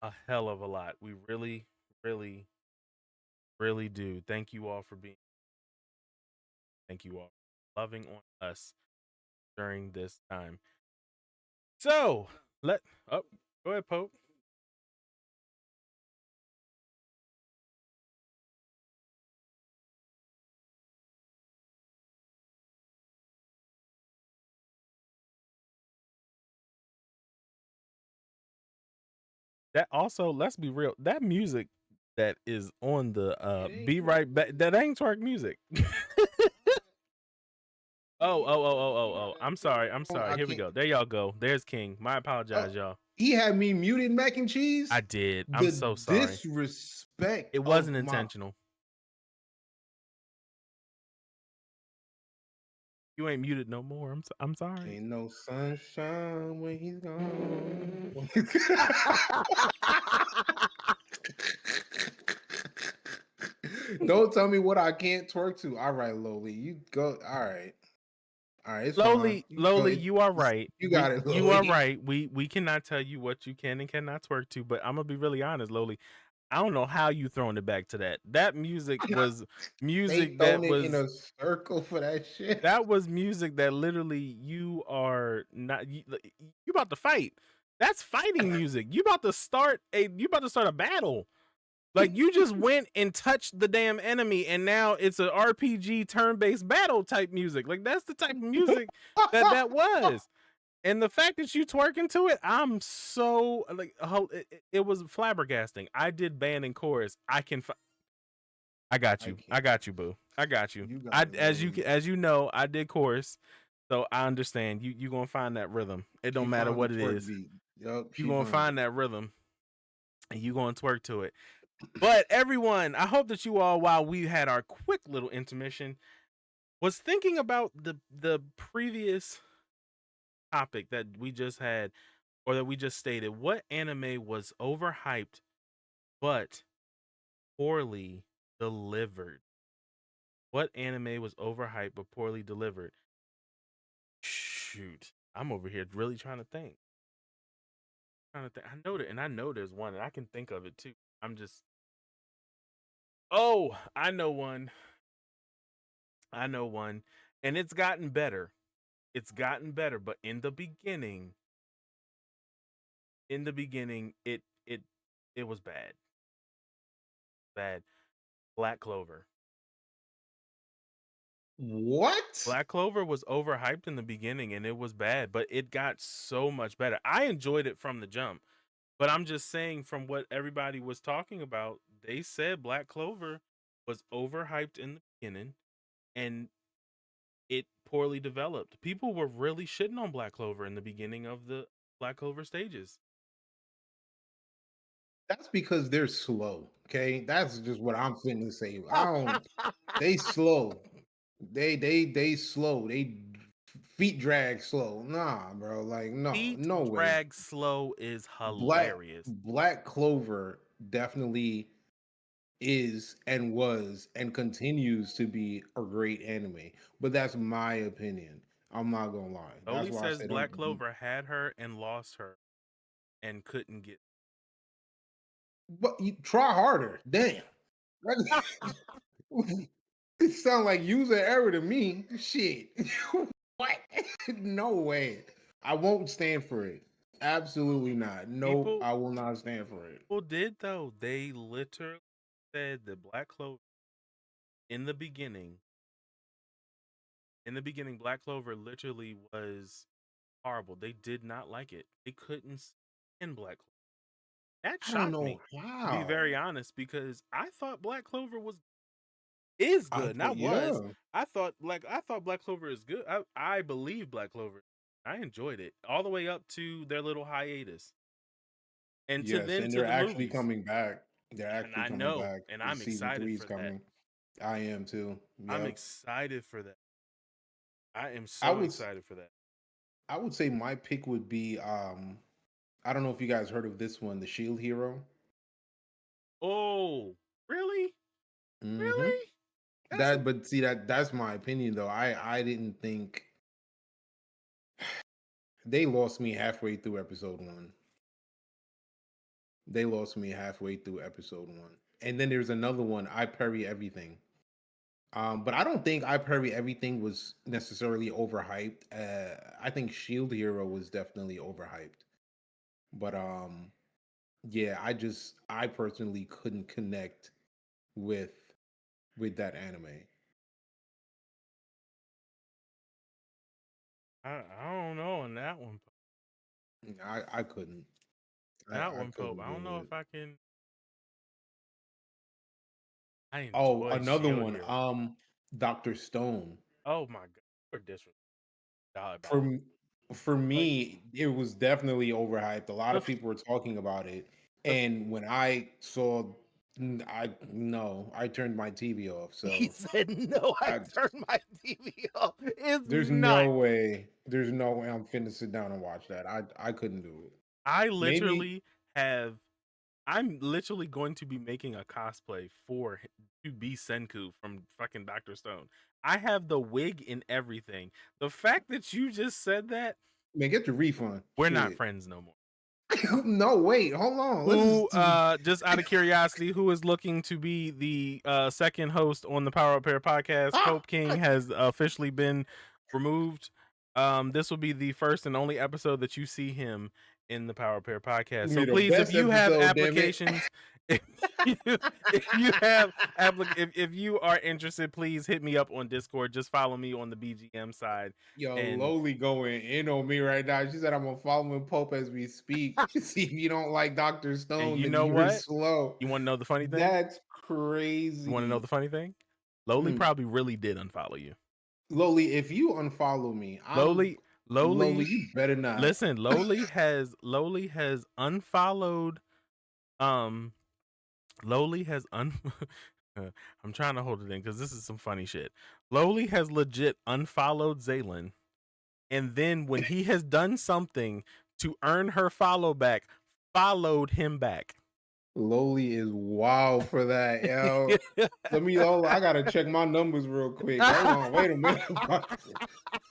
a hell of a lot. We really, really, really do. Thank you all for being. Thank you all for loving on us during this time. So go ahead, Pope. That also, let's be real. That music that is on the "Be Right Back" that ain't twerk music. Oh. I'm sorry. I'm sorry. I Here we can't. go. There y'all go. There's King. My Oh, apologize, y'all. he had me muted, mac and cheese. I did. I'm The so sorry. disrespect It of wasn't my. intentional. You ain't muted no more. I'm sorry. Ain't no sunshine when he's gone. Don't tell me what I can't twerk to. All right, Loli, you go. All right, it's fine. You go. Lowly, you are right. You got it, You are Loli. right. We cannot tell you what you can and cannot twerk to, but I'm gonna be really honest, Lowly. I don't know how you throwing it back to that. That music was They music throwing it in a circle for that shit. that was music that literally you are not you about to fight. That's fighting music. You about to start a battle. Like you just went and touched the damn enemy, and now it's an RPG turn-based battle type music. Like that's the type of music that was. And the fact that you twerking to it, I'm so like it was flabbergasting. I did band and chorus. I got I you. can't. I got you, boo. I got you. You got I it, Loli. as you know, I did chorus, so I understand. You gonna find that rhythm. It She don't matter found the what it twerk is. beat. Yup, You she gonna found find it. that rhythm, and you gonna twerk to it. But everyone, I hope that you all, while we had our quick little intermission, was thinking about the previous topic that we just had, or that we just stated. What anime was overhyped but poorly delivered? What anime was overhyped but poorly delivered? Shoot, I'm over here really trying to think. I know that, and I know there's one, and I can think of it too. I'm just. Oh, I know one. I know one, and it's gotten better. It's gotten better, but in the beginning, it was bad. Bad. Black Clover. What? Black Clover was overhyped in the beginning, and it was bad, but it got so much better. I enjoyed it from the jump, but I'm just saying, from what everybody was talking about, they said Black Clover was overhyped in the beginning, and it poorly developed. People were really shitting on Black Clover in the beginning of the Black Clover stages. That's because they're slow. Okay, that's just what I'm finna say. I don't. They slow. They slow. They feet drag slow. Nah, bro. Like no, Feet no way. drag slow is Black hilarious. Black Clover definitely is and was and continues to be a great anime. But that's my opinion. I'm not gonna lie. That's Oli why I says say Black don't. Clover had her and lost her and couldn't get. But you try harder. Damn. It sound like user error to me. Shit. What? No way. I won't stand for it. Absolutely not. No, People I will not stand for it. people did though. They literally said that Black Clover in the beginning, Black Clover literally was horrible. They did not like it. They couldn't stand Black Clover. That I don't shocked know me, to be how. very honest, because I thought Black Clover was. is I good. thought, Not was. yeah, I thought Black Clover is good. I believe Black Clover. I enjoyed it all the way up to their little hiatus, and to yes, then and to they're the actually movies. coming back. They're And actually I coming know, back. and The I'm season excited three is for that. coming. I am too. I'm Yep. excited for that. I am I so would excited for that. I would say my pick would be I don't know if you guys heard of this one, the Shield Hero. Oh, really? Mm-hmm. Really? That's a That, but see, that's my opinion though. I didn't think they lost me halfway through episode one. They lost me halfway through episode one. And then there's another one, I Parry Everything. But I don't think I Parry Everything was necessarily overhyped. I think Shield Hero was definitely overhyped. But yeah, I personally couldn't connect with that anime. I don't know on that one. I couldn't. That I one, Pope. couldn't I don't do know it. if I can. I Oh, enjoy another Shield one. Hero. Dr. Stone. Oh my god, for disrespect, For diabolical. m- for Like me, it was definitely overhyped. A lot the of people were talking about it, the and when I saw, I no, I turned my TV off. he So said no. I I, turned my TV off. It's there's not. no way. There's no way I'm finna sit down and watch that. I couldn't do it. I Maybe literally have. I'm literally going to be making a cosplay to be Senku from fucking Doctor Stone. I have the wig and everything. The fact that you just said that, man, get your refund. we're not Shit. friends no more. No, wait, hold on. Let's Who, just just out of curiosity, who is looking to be the second host on the Power Up Pair podcast? ah, Pope King has officially been removed. This will be the first and only episode that you see him in the Power Up Pair podcast. So be the please, if best you have episode, damn it. applications, if you, if you have if you are interested, please hit me up on Discord. Just follow me on the BGM side, Yo, and Lowly going in on me right now. She said I'm gonna follow Pope as we speak. See if you don't like Dr. and Stone, you then know you're what? slow. You want to know the funny thing? That's You want to know crazy. the funny thing? Lowly Mm. probably really did unfollow you. Lowly, if you unfollow me, I'm Lowly, Lowly, Lowly, you better not. listen, Lowly has unfollowed, um, Lowly has I'm trying to hold it in because this is some funny shit. Lowly has legit unfollowed Zaylin, and then when he has done something to earn her follow back, followed him back. Lowly is wild for that, yo. I gotta check my numbers real quick. Hold on, wait a minute.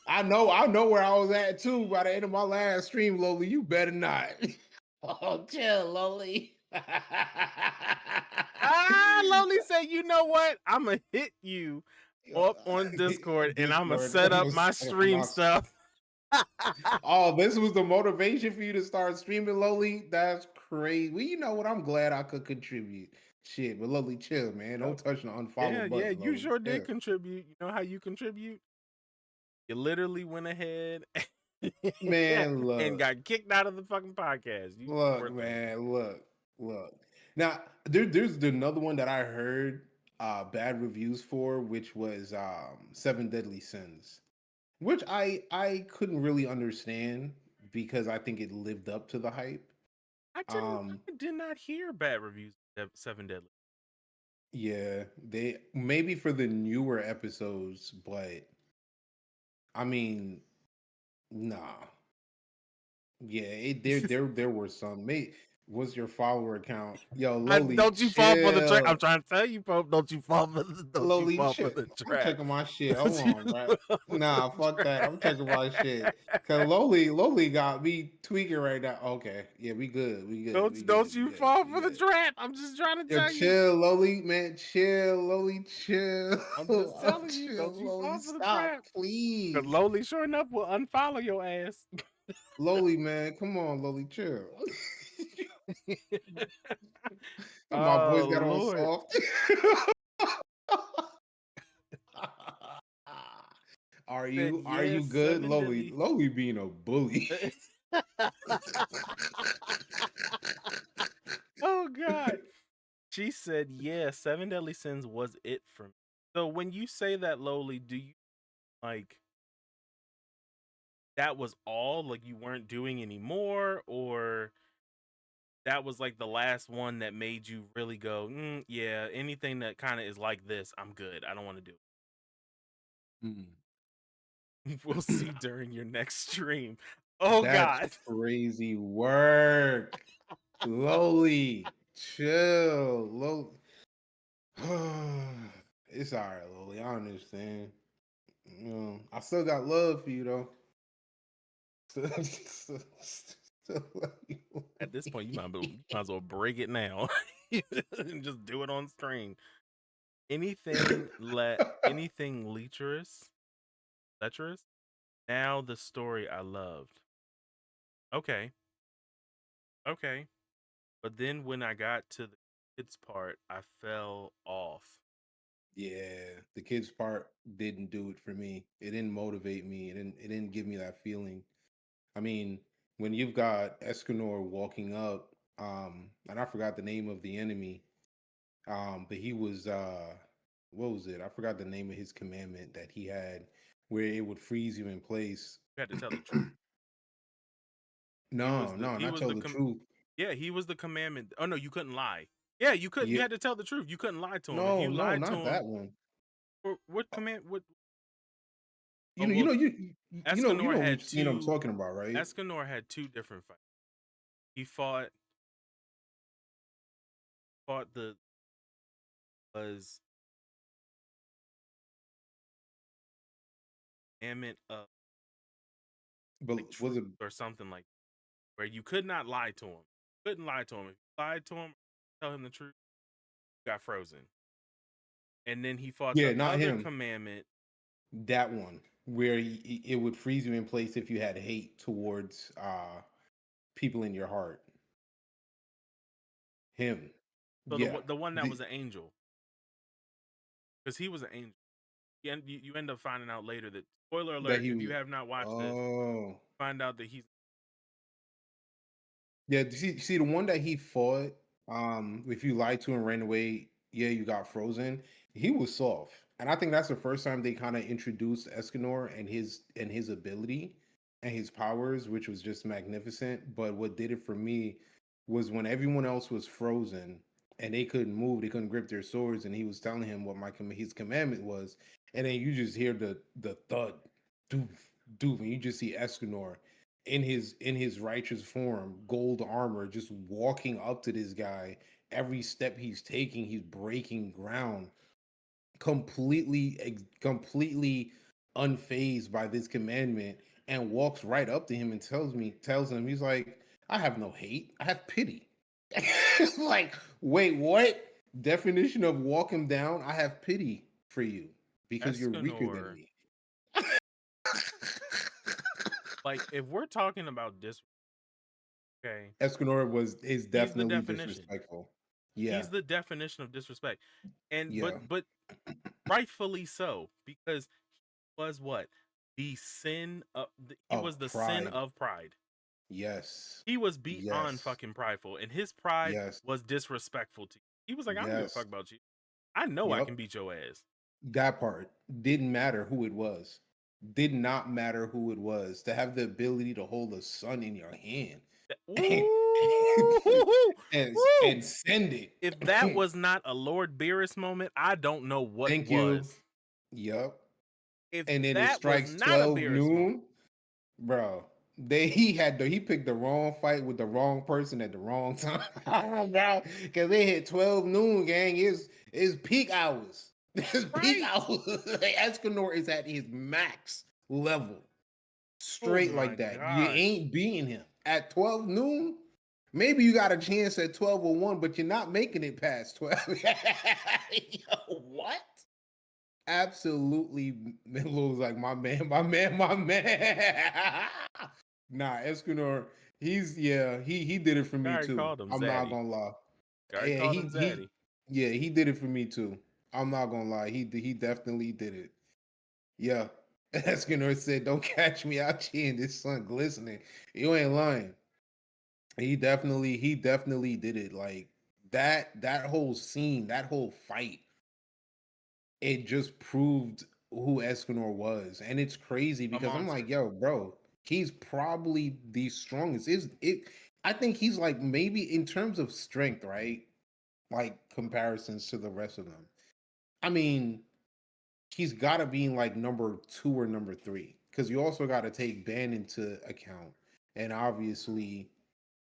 I know where I was at too by the end of my last stream, Lowly. You better not. Oh, chill, Lowly. Lowly said, you know what? I'm gonna hit you up on Discord, and I'm gonna Discord. set I'm up gonna my set up stream my stuff. Oh, this was the motivation for you to start streaming, Lowly? That's crazy. Well, you know what? I'm glad I could contribute. Shit, but Lowly, chill, man. Don't touch the unfollow Yeah, button, you Lowly. sure did Chill. contribute. You know how you contribute? You literally went ahead Man, and look. got kicked out of the fucking podcast. You Look, poor thing. man, look. Now, there's another one that I heard bad reviews for, which was Seven Deadly Sins, which I couldn't really understand because I think it lived up to the hype. Um, I did not hear bad reviews of Seven Deadly. yeah, they maybe for the newer episodes, but I mean, nah. Yeah, there were some. Was your follower account? Yo, Lowly, Don't you fall for the trap. I'm chill. trying to tell you, Pope. Don't you Lowly, fall for shit. the I'm trap. checking my shit. Hold Don't you on, bro. fall for Nah, the fuck that. I'm checking my shit. Cause Lowly got me tweaking right now. Okay, yeah, we good. We good. We don't good. We you good. fall We for the good. trap. I'm just trying to Yo, tell you. chill, Lowly, man. Chill, Lowly, chill. I'm just Oh, telling you. chill, Don't you Lowly. fall for the Stop, trap. Because please. Lowly, sure enough, will unfollow your ass. Lowly, man. Come on, Lowly, chill. My voice Oh got all Lord. soft. Are Said you yes, good, seven Lowly? deadly. Lowly being a bully. Oh God. She said, yeah, Seven Deadly Sins was it for me. So when you say that, lowly, do you like that was all? Like you weren't doing anymore, or that was like the last one that made you really go, yeah, anything that kind of is like this, I'm good. I don't want to do Mm. it. We'll see during your next stream. Oh That's God. crazy work. Lowly, chill. Low. It's all right, Lowly. I understand. I still got love for you though. Still love you. At this point, you might as well break it now and just do it on stream. Anything lecherous. Now the story I loved. Okay, okay. But then when I got to the kids part, I fell off. Yeah, the kids part didn't do it for me. It didn't motivate me. It didn't give me that feeling. I mean, when you've got Escanor walking up, and I forgot the name of the enemy, but he was what was it? I forgot the name of his commandment that he had where it would freeze you in place. You had to tell the truth. No, no, He not was tell the the truth. yeah, he was the commandment. Oh no, you couldn't lie. Yeah, you couldn't. You Yeah, had to tell the truth. You couldn't lie to him. If no, you no, lied to not him, that one. what command? What? You Oh know, you well, know, you Escanor know had which scene I'm two. talking about, right? Escanor had two different fights. He fought the was commandment of But like was truth it? or something like where you could not lie to him. Couldn't lie to him. If you lied to him, tell him the truth, you got frozen. And then he fought Yeah, the not other him. commandment. That one where it would freeze you in place if you had hate towards people in your heart. Him. So Yeah. the one that The, was an angel, because he was an angel. You end up finding out later that, spoiler that alert, he if was. you have not watched this, Oh. find out that he's Yeah, see the one that he fought, if you lied to him and ran away, yeah, you got frozen. He was soft. And I think that's the first time they kind of introduced Escanor and his ability and his powers, which was just magnificent. But what did it for me was when everyone else was frozen and they couldn't move, they couldn't grip their swords, and he was telling him what his commandment was, and then you just hear the thud, doof, doof, and you just see Escanor in his righteous form, gold armor, just walking up to this guy. Every step he's taking, he's breaking ground, completely unfazed by this commandment, and walks right up to him and tells him, he's like, I have no hate, I have pity. Like, wait, what? Definition of walk him down? I have pity for you because you're weaker than Escanor. me. Like, if we're talking about this, okay, Escanor is he's the definitely definition. disrespectful. Yeah, He's the definition of disrespect, and yeah. but rightfully so, because he was what he Of was the sin pride. of pride. Yes. He was beyond Yes. fucking prideful, and his pride Yes. was disrespectful to you. He was like, I don't give a Yes. fuck about you. I know I can Yep. beat your ass. That part didn't matter who it was. Did not matter who it was. To have the ability to hold a sun in your hand and Ooh, and woo! send it. If that was not a Lord Beerus moment, I don't know what Thank you. was. Yep. If And then it that was strikes not a 12 Beerus moment, noon. Bro, he picked the wrong fight with the wrong person at the wrong time. Bro, because they hit 12 noon, gang. Is peak hours. It's peak right? hours. Escanor is at his max level. Oh Straight my like that. You gosh! ain't beating him. At 12 noon, maybe you got a chance at 12:01, but you're not making it past 12. Yo, what? Absolutely, Milo was like, my man. Nah, Escanor, he did it for me Guy too. called him I'm not Zaddy. gonna lie. Guy Yeah, called him Zaddy. yeah, he did it for me too. I'm not gonna lie. He definitely did it. Yeah. Escanor said, "Don't catch me out here in this sun glistening." You ain't lying. He definitely did it. Like that whole scene, that whole fight it just proved who Escanor was. And it's crazy A because I'm like, monster. yo, bro, he's probably the strongest. Is it I think he's like maybe in terms of strength, right? Like comparisons to the rest of them. I mean, he's got to be in like number 2 or number 3 because you also got to take Ben into account, and obviously,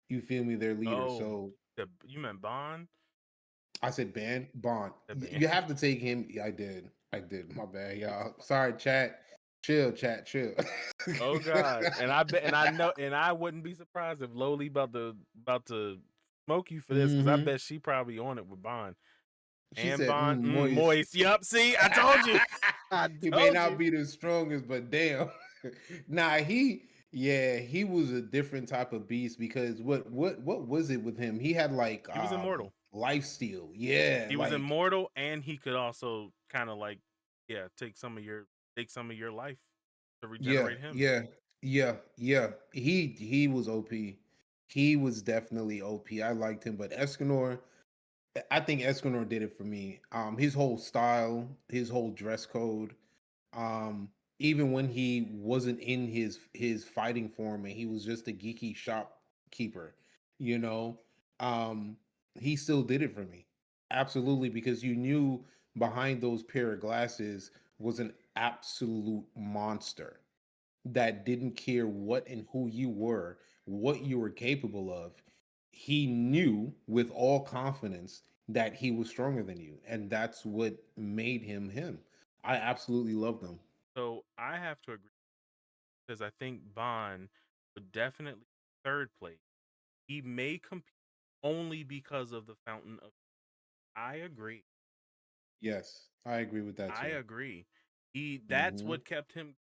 you feel me, their leader. Oh, So you meant Bond? I said Ben Bond. The band. You have to take him. Yeah, I did. I did. My bad, y'all. Sorry, chat. Chill, chat. Chill. Oh God. And I bet, and I know, and I wouldn't be surprised if Loli about to smoke you for this, because I hmm bet she probably on it with Bond. She And said, Bond, "Moist." moist. Yup. See, I told you. I He may told not you. be the strongest, but damn. Nah, yeah, he was a different type of beast because what was it with him? He had like He was immortal. life steal. Yeah, He was like immortal, and he could also kind of like, yeah, take some of your life to yeah, regenerate him. yeah, yeah. He was OP. He was definitely OP. I liked him, but Escanor, I think Escanor did it for me. His whole style, his whole dress code, um even when he wasn't in his fighting form and he was just a geeky shopkeeper, you know um he still did it for me, absolutely, because you knew behind those pair of glasses was an absolute monster that didn't care what and who you were, what you were capable of. He knew with all confidence that he was stronger than you, and that's what made him him. I absolutely loved him. So I have to agree, because I think Bond would definitely third place. He may compete only because of the Fountain of. I agree. Yes, I agree with that I too. agree. That's Hmm what kept him,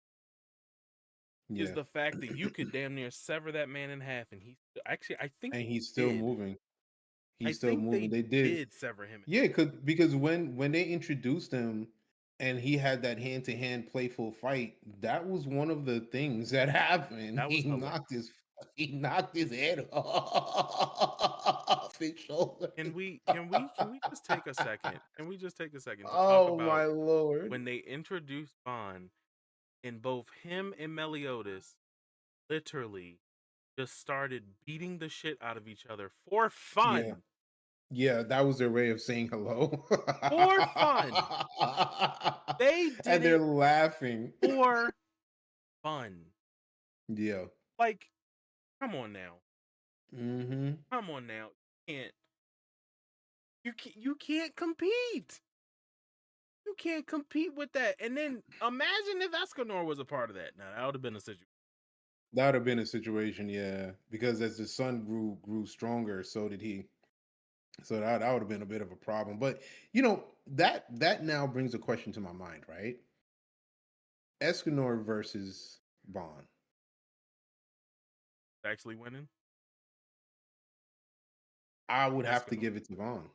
is Yeah, the fact that you could damn near sever that man in half, and he actually, and he's still did. moving. I He's still think moving. they They did. did sever him. Yeah, because when they introduced him and he had that hand to hand playful fight, that was one of the things that happened. That was hilarious. He knocked his head off his shoulder. Can we just take a second? Can we just take a second to talk Oh about my lord! when they introduced Bond, and both him and Meliodas literally just started beating the shit out of each other for Yeah, fun. yeah, that was their way of saying hello, For fun. They did and they're it laughing. for fun. Yeah. Like, come on now. hmm Come on now. Can't you can't compete. You can't compete with that. And then imagine if Escanor was a part of that. Now that would have been a situation. That would have been a situation, yeah. Because as the son grew stronger, so did he. So that would have been a bit of a problem. But that now brings a question to my mind, right? Escanor versus Bond. Actually winning. I would have to Escanor. give it to Bond.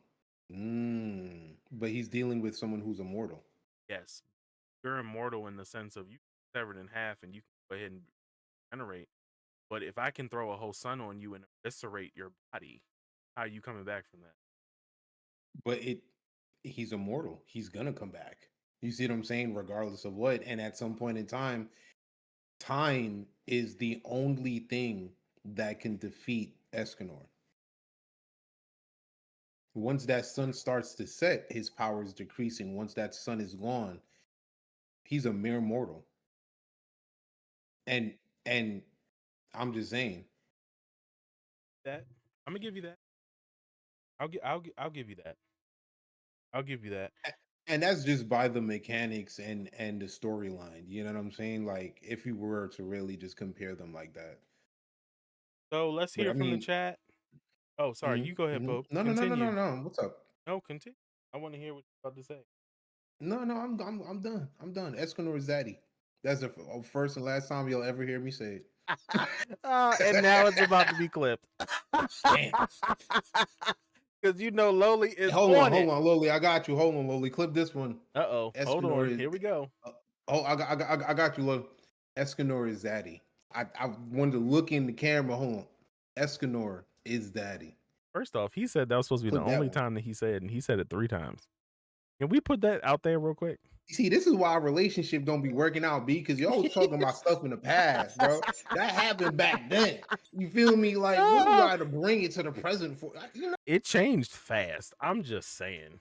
But he's dealing with someone who's immortal. Yes. You're immortal in the sense of you severed in half and you can go ahead and regenerate. But if I can throw a whole sun on you and eviscerate your body, how are you coming back from that? But he's immortal. He's gonna come back. You see what I'm saying? Regardless of what. And at some point in time is the only thing that can defeat Escanor. Once that sun starts to set, his power is decreasing. Once that sun is gone, he's a mere mortal. And I'm just saying. That I'm gonna give you that. I'll give you that. I'll give you that. And that's just by the mechanics and the storyline. You know what I'm saying? Like if you were to really just compare them like that. So let's But I hear from the mean, chat. Oh, sorry. You go ahead, Pope. no, no, no, no, no, Continue. no. What's up? No, continue. I want to hear what you're about to say. No, no, I'm done. I'm done. Escanor is Zaddy. That's the first and last time you'll ever hear me say And now it's it. about to be clipped. Damn. Because you know Loli is Hold on on, it. hold on, Loli. I got you. Hold on, Loli. Clip this one. Uh-oh. Hold Escanor on. is. Here we go. Uh, oh, I got you, Loli. Escanor is Zaddy. I wanted to look in the camera. Hold on. Escanor is Daddy. First off, he said that was supposed to be the Clip that only one. time that he said it, and he said it 3 times. Can we put that out there real quick? See, this is why our relationship don't be working out, B, because y'all was talking about stuff in the past, bro. That happened back then. You feel me? Like, what do I to bring it to the present for? You know, It changed fast. I'm just saying.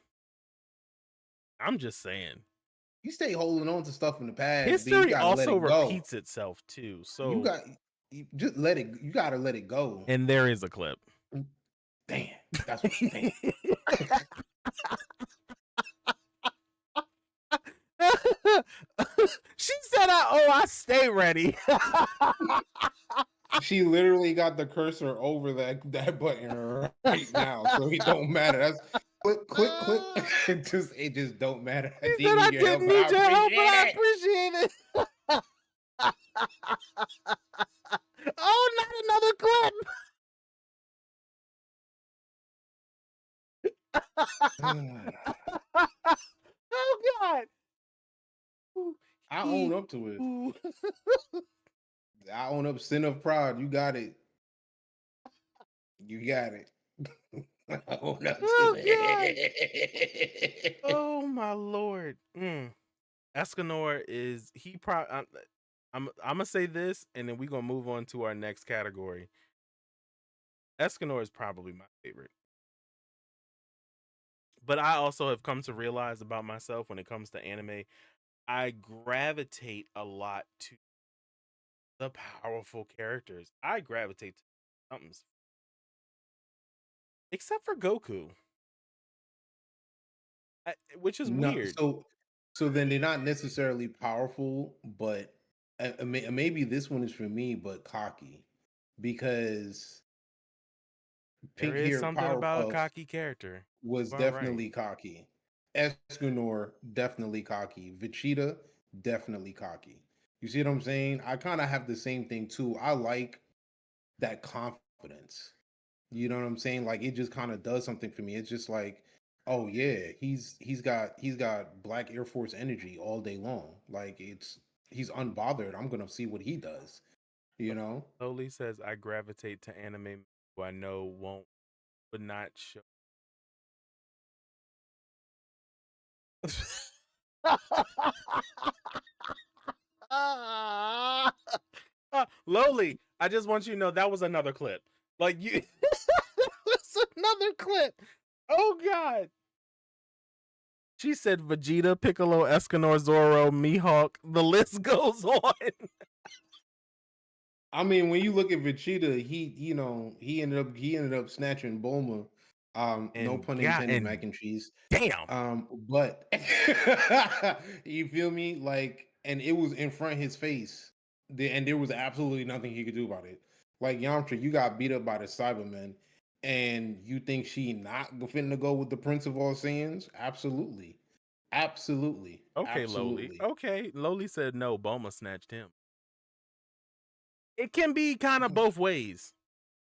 I'm just saying. you stay holding on to stuff in the past, B. You History gotta let also it go. repeats itself too. You So, got you just let it. You gotta let it go. and there is a clip. Damn, that's what. Damn. She said, I stay ready." She literally got the cursor over that button right now, so it don't matter. That's click, click, click. It just don't matter. I She said, didn't "I need your help, didn't but I need your help, but appreciate I it. appreciate it." Oh, not another clip. Oh God. I own up to it. I own up. Sin of pride. You got it. You got it. I own up to Oh God. it. Oh my Lord. Escanor is he probably I'm gonna say this and then we're gonna move on to our next category. Escanor is probably my favorite. But I also have come to realize about myself when it comes to anime, I gravitate a lot to the powerful characters. I gravitate to something, except for Goku, which is No, weird. so then they're not necessarily powerful, but maybe this one is for me, but cocky because There pink is hair something about a Powerpuff cocky character. was You are right. definitely cocky. Escanor definitely cocky. Vegeta definitely cocky. You see what I'm saying? I kind of have the same thing too. I like that confidence. You know what I'm saying? Like it just kind of does something for me. It's just like, oh yeah, he's got Black Air Force energy all day long. Like he's unbothered. I'm gonna see what he does. You know? Slowly says I gravitate to anime who I know would not show. Ah. Lowly, I just want you to know that was another clip. Like you, that's another clip. Oh God. She said Vegeta, Piccolo, Escanor, Zoro, Mihawk. The list goes on. I mean, when you look at Vegeta, he ended up snatching Bulma. No And pun yeah, intended, and mac and cheese. damn. But you feel me? Like, and it was in front of his face, and there was absolutely nothing he could do about it. Like Yamcha, you got beat up by the Cybermen, and you think she not finna go with the Prince of All Saiyans? Absolutely, absolutely, Okay, Lowly. absolutely. Okay, Lowly said no. Bulma snatched him. It can be kind of both ways.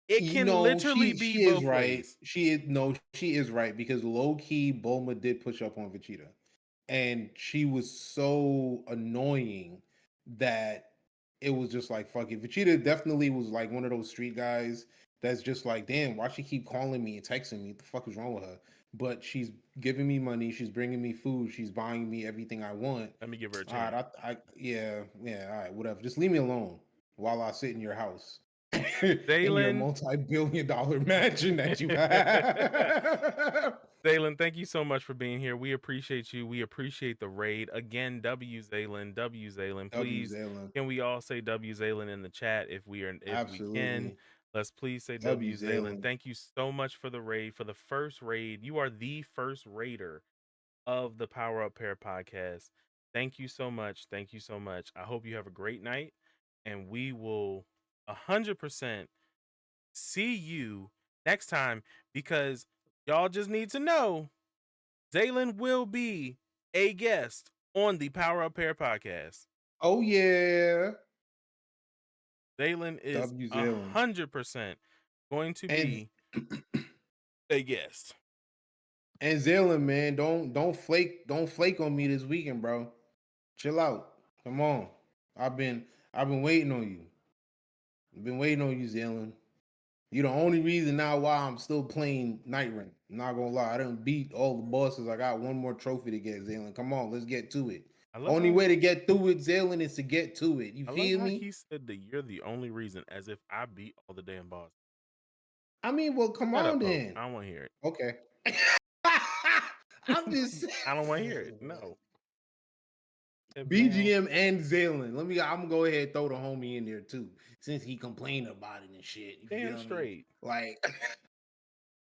It You can know, literally she be she is both right. ways. She is right because low key Bulma did push up on Vegeta, and she was so annoying that it was just like fuck it. Vegeta definitely was like one of those street guys that's just like, damn, why she keep calling me and texting me? What the fuck is wrong with her? But she's giving me money, she's bringing me food, she's buying me everything I want. Let me give her a All right, chance. yeah, all right, whatever. Just leave me alone while I sit in your house. In your Dalen. multi-billion-dollar mansion that you have. Zaylen, thank you so much for being here. We appreciate you. We appreciate the raid. Again, W Zaylen, W Zaylen. W Please, Zalen. can we all say W Zaylen in the chat if we can? Absolutely. Let's please say W W Zaylen. Zalen. Thank you so much for the raid, for the first raid. You are the first raider of the Power Up Pair podcast. Thank you so much. Thank you so much. I hope you have a great night, and we will 100% see you next time because y'all just need to know Zaylen will be a guest on the Power Up Pair podcast. Oh yeah. Zaylen is W Zalen. 100% going to And be a guest. and Zalen, man, don't flake on me this weekend, bro. Chill out. Come on. I've been I've been waiting on you. I've been waiting on you, Zalen. You the only reason now why I'm still playing Night Ring. I'm not gonna lie, I didn't beat all the bosses. I got one more trophy to get, Zaylen. Come on, let's get to it. I love Only how way to get through it, Zaylen, is to get to it. You I love feel how me? he said that you're the only reason, as if I beat all the damn bosses. I mean, well, come Shut on up, Pope. then. I don't want to hear it. Okay. I'm just I don't want to hear it. No. Now, BGM and Zaylen. I'm gonna go ahead and throw the homie in there too, since he complained about it and shit. You damn feel me? straight. Like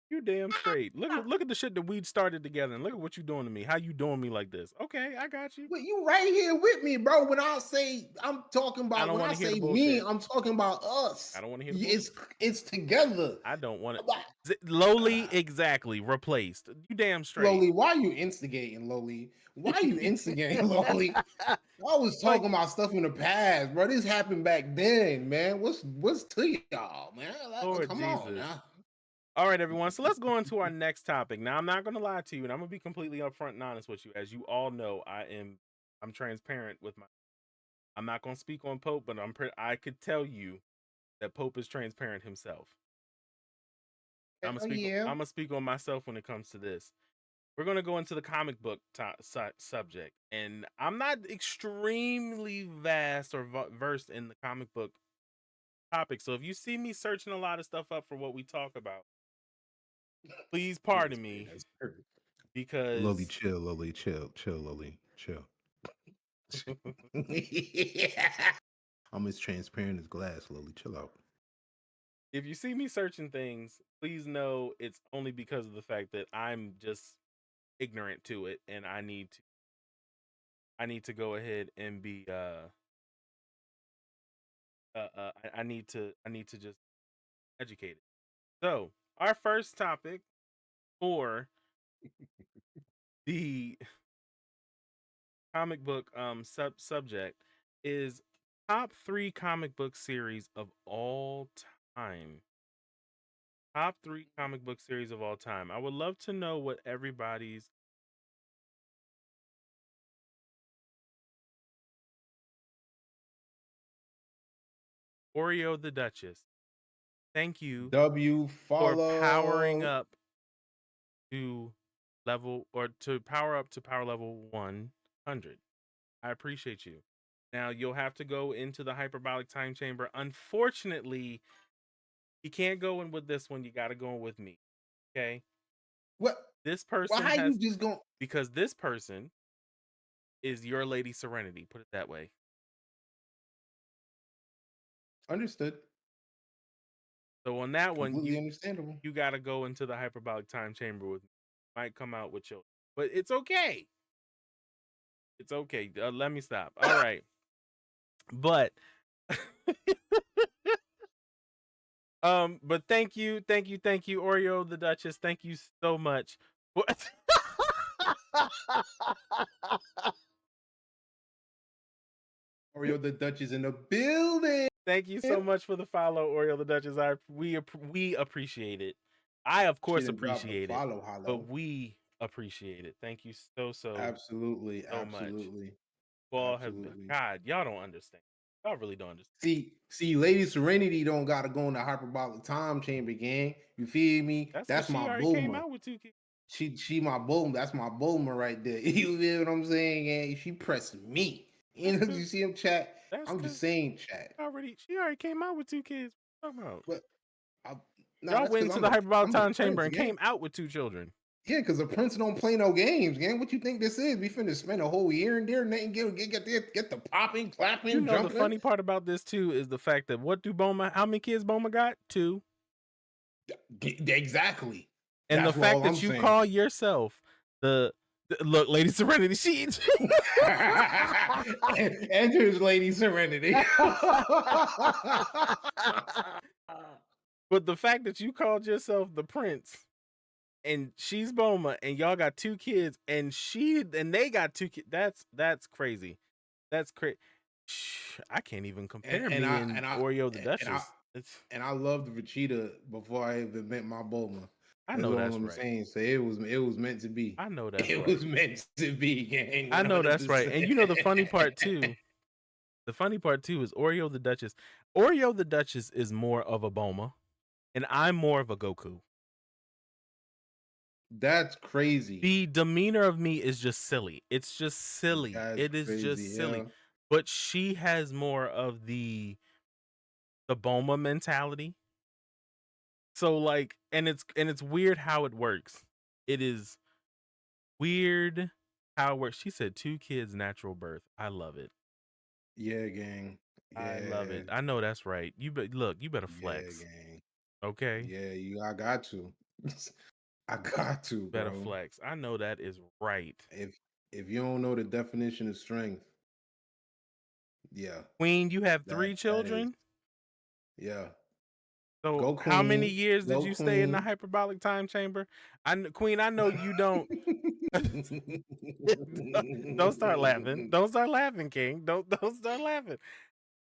You damn straight. Look at the shit that we started together, and look at what you doing to me. How you doing me like this? Okay, I got you. but you right here with me, bro. When I say I'm talking I about, don't when want I to hear the say me, bullshit. I'm talking about I us. don't want to hear the It's bullshit. it's together. I don't want But, it. Lowly, exactly. Replaced. You damn straight. Lowly, why you instigating, Lowly? Why you instigating, Lowly? I was Like, talking about stuff in the past, bro. This happened back then, man. What's to y'all, man? Lord Come on Jesus. now. All right, everyone. So let's go into our next topic. Now, I'm not going to lie to you, and I'm going to be completely upfront and honest with you. As you all know, I'm transparent with my. I'm not going to speak on Pope, but I could tell you that Pope is transparent himself. Oh yeah. I'm gonna speak on myself when it comes to this. We're gonna go into the comic book subject, and I'm not extremely vast or versed in the comic book topic. So if you see me searching a lot of stuff up for what we talk about, please pardon me That's perfect. Lowly, because chill, Lowly, chill, Lowly, chill. I'm as transparent as glass, Lowly. Chill out. if you see me searching things, please know it's only because of the fact that I'm just ignorant to it, and I need to go ahead and be I need to just educate it. So our first topic for the comic book subject is top 3 comic book series of all time. Top 3 comic book series of all time. I would love to know what everybody's Oreo the Duchess. Thank you W for powering follow. up to power up to power level 100. I appreciate you. Now you'll have to go into the hyperbolic time chamber. Unfortunately, you can't go in with this one. You got to go in with me. Okay. What? This Well, person how you has just going? because this person is your Lady Serenity. Put it that way. Understood. So on that one, Completely understandable. you got to go into the hyperbolic time chamber with me. Might come out with children, but it's okay. It's okay. Let me stop. All right, but but thank you, Oreo the Duchess. Thank you so much. Oreo the Dutch is in the building. Thank you so much for the follow, Oreo the Duchess. We appreciate it. I of She course didn't drop the appreciate it, follow, but hollow. we appreciate it. Thank you Absolutely, so much. absolutely, You all have absolutely. God. Y'all don't understand. Y'all really don't understand. See, Lady Serenity don't gotta go in the hyperbolic time chamber, gang. You feel me? That's because That's she my already came Bulma. out with 2 kids. She my Bulma. That's my Bulma right there. You feel what I'm saying, gang? She pressing me. That's You because see him chat? that's I'm just because saying chat. she already came out with 2 kids. What are you talking about? But I, nah, Y'all that's went because into the hyperbolic I'm the time chamber prince, and gang. came out with 2 children. Yeah, because the prince don't play no games, gang. What you think this is? We finna spend a whole year in there and then get the popping, You clapping, know the jumping. funny part about this too is the fact that how many kids Boma got? 2. Exactly. And the That's fact all I'm that you saying. call yourself look, Lady Serenity, Enters Lady Serenity. but the fact that you called yourself the prince and she's Boma and y'all got 2 kids and they got 2 kids, that's crazy. That's crazy. I can't even and, compare and me I and and I Oreo the and I Duchess. and I loved Vegeta before I even met my Bulma. I That's know all that's I'm right. saying. So it was meant to be. I know that's It right. was meant to be, gang. I know that's right. 100%. And you know the funny part too. The funny part too is Oreo the Duchess. Oreo the Duchess is more of a Boma. and I'm more of a Goku. That's crazy. The demeanor of me is just silly. It's just silly. That's It is crazy. just Yeah. silly. But she has more of the Boma mentality. So like, and it's weird how it works. It is weird how it works. She said 2 kids natural birth. I love it. Yeah, gang. I love Yeah. it. I know that's right. You better Yeah, flex. gang. Okay? Yeah, I got to. I got to, Better bro. flex. I know that is right. If you don't know the definition of strength, yeah, Queen, you have that 3 that is, children? yeah. So Go how many queen, years did go you stay in the queen. hyperbolic time chamber? Queen, I know you don't. Don't start laughing. Don't start laughing, King. Don't start laughing.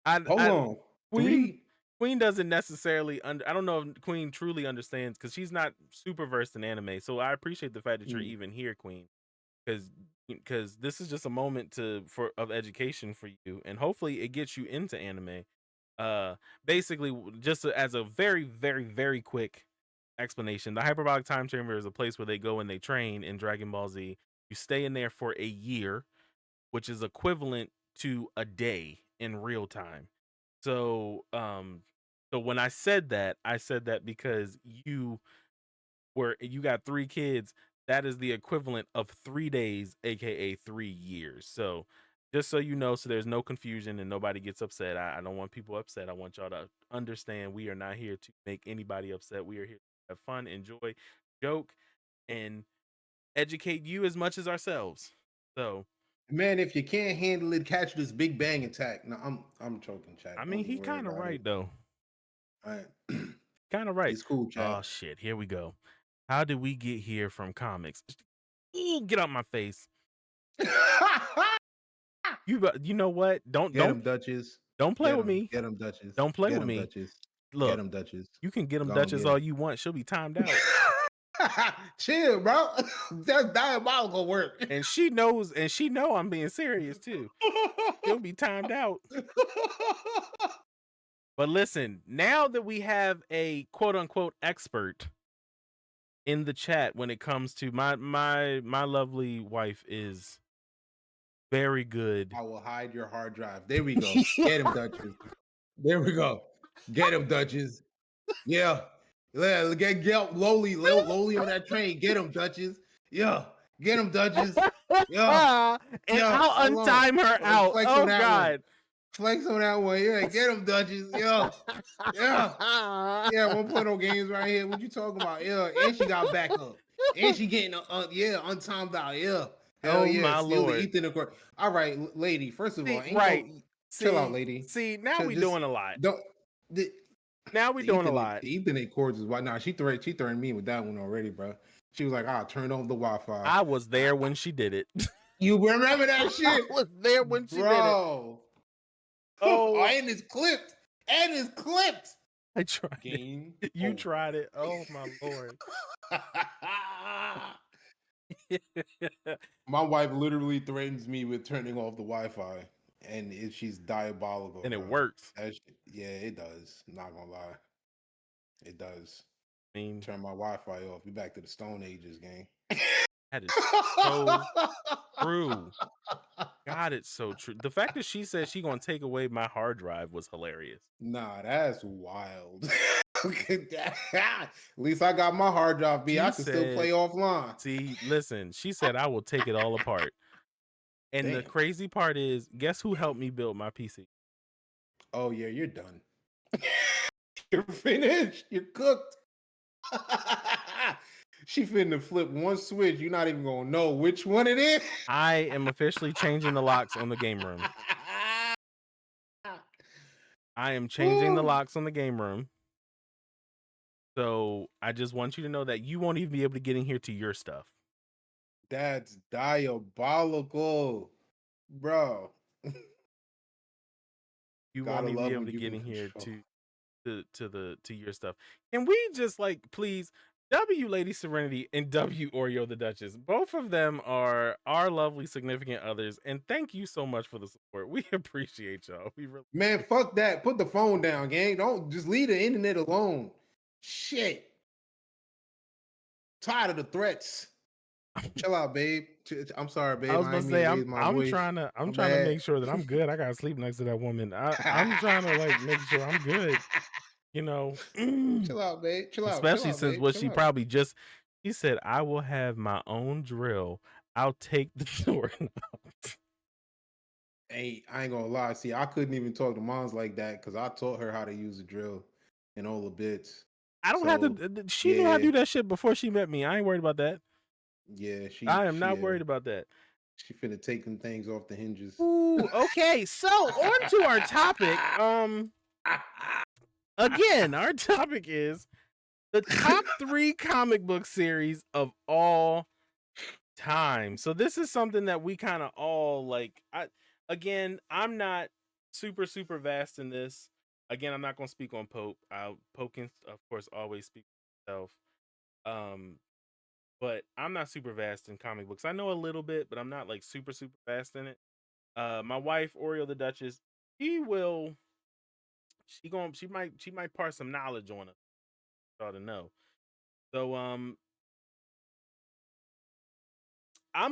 Hold I on. Queen Three. Queen doesn't necessarily I don't know if Queen truly understands because she's not super versed in anime. So I appreciate the fact that you're Mm. even here, Queen, because this is just a moment of education for you, and hopefully it gets you into anime. Uh, Basically, just as a very, very, very quick explanation, the hyperbolic time chamber is a place where they go and they train in Dragon Ball Z. You stay in there for a year, which is equivalent to a day in real time. So, so when I said that because you got 3 kids, that is the equivalent of 3 days, aka 3 years. So, just so you know, so there's no confusion and nobody gets upset. I don't want people upset. I want y'all to understand we are not here to make anybody upset. We are here to have fun, enjoy, joke, and educate you as much as ourselves. So, Man, if you can't handle it, catch this Big Bang attack. No, I'm choking, I chat. Don't mean, even he worry kind of about it. right though. All right. Kind of right. It's cool, Oh chat. shit, here we go. How did we get here from comics? Ooh, get out my face. You know what? Get him, Duchess. Don't play Get with him. me. Get him, Duchess. Don't play Get with him, me. Duchess. Get Look, him, Duchess. you can get him Go and Duchess get all him. you want. She'll be timed out. Chill, bro. That's diabolical work. And she know I'm being serious too. She'll be timed out. But listen, now that we have a quote unquote expert in the chat when it comes to my lovely wife is very good. I will hide your hard drive. There we go. Get him, Duchess. There we go. Get him, Duchess. Yeah. Yeah, get lowly on that train. Get him, Duchess. Yeah. Get him, Duchess. Yeah. And Yeah. I'll Hold on. untime her out. Flex on Oh that one. God. Flex on that one. Yeah. Get him, Duchess. Yeah. Yeah. Yeah. 1.0 games right here. What you talking about? Yeah. And she got backup. And she getting untimed out. Yeah. Hell Oh yeah. my Steal the Lord. Ethan across. All right, lady. First of all, See, ain't right. no chill out, See, lady. now we Just doing a lot. don't the, Now we doing a lot. The Ethernet cords is why. Nah, she threatened me with that one already, bro. She was like, "I'll turn off the Wi-Fi." I was there when she did it. You remember that I shit, was there when she did it. bro? Oh, And it's clipped. And it's clipped. I tried Game. it. You tried it. Oh my Lord. My wife literally threatens me with turning off the Wi-Fi, and she's diabolical, And it bro. works. Yeah, it does. Not gonna lie, it does. I mean, Turn my Wi-Fi off. We back to the Stone Ages, gang. that is so true. God, it's so true. The fact that she said she gonna take away my hard drive was hilarious. Nah, that's wild. At least I got my hard drive. I can still play offline. See, listen, she said I will take it all apart. And the Damn. crazy part is, guess who helped me build my PC? Oh yeah, you're done. You're finished. You're cooked. She finna flip one switch. You're not even gonna know which one it is. I am officially changing the locks on the game room. I am changing the locks on the game room. So I just want you to know that you won't even be able to get in here to your stuff. That's diabolical, bro. You Gotta won't even love be able when to you get can in here control. to your stuff. Can we just like please W Lady Serenity and W Oreo the Duchess? Both of them are our lovely significant others, and thank you so much for the support. We appreciate y'all. We really Man, fuck that. Put the phone down, gang. Don't just leave the internet alone. Shit. Tired of the threats. Chill out, babe. I'm sorry, I babe. was I about ain't to mean say to raise my voice. I'm My trying to bad. make sure that I'm good. I gotta sleep next to that woman. I'm trying to like make sure I'm good, you know. Chill out, babe. Chill out. Chill Especially out, since babe. what Chill she out. probably just he said, I will have my own drill. I'll take the door. Hey, I ain't gonna lie. See, I couldn't even talk to moms like that because I taught her how to use the drill and all the bits. I don't have So to she knew how to yeah, do that shit before she met me. I ain't worried about that. yeah, I am not yeah, worried about that. she finna take them things off the hinges. Ooh, okay. So on to our topic. Again, our topic is the top 3 comic book series of all time. So this is something that we kind of all like. I'm not super vast in this. Again, I'm not going to speak on Pope. Pope can of course always speak for himself. Um, but I'm not super vast in comic books. I know a little bit, but I'm not like super vast in it. My wife Oriole the Duchess, she will. She might parse some knowledge on it. Ought to know. So I'm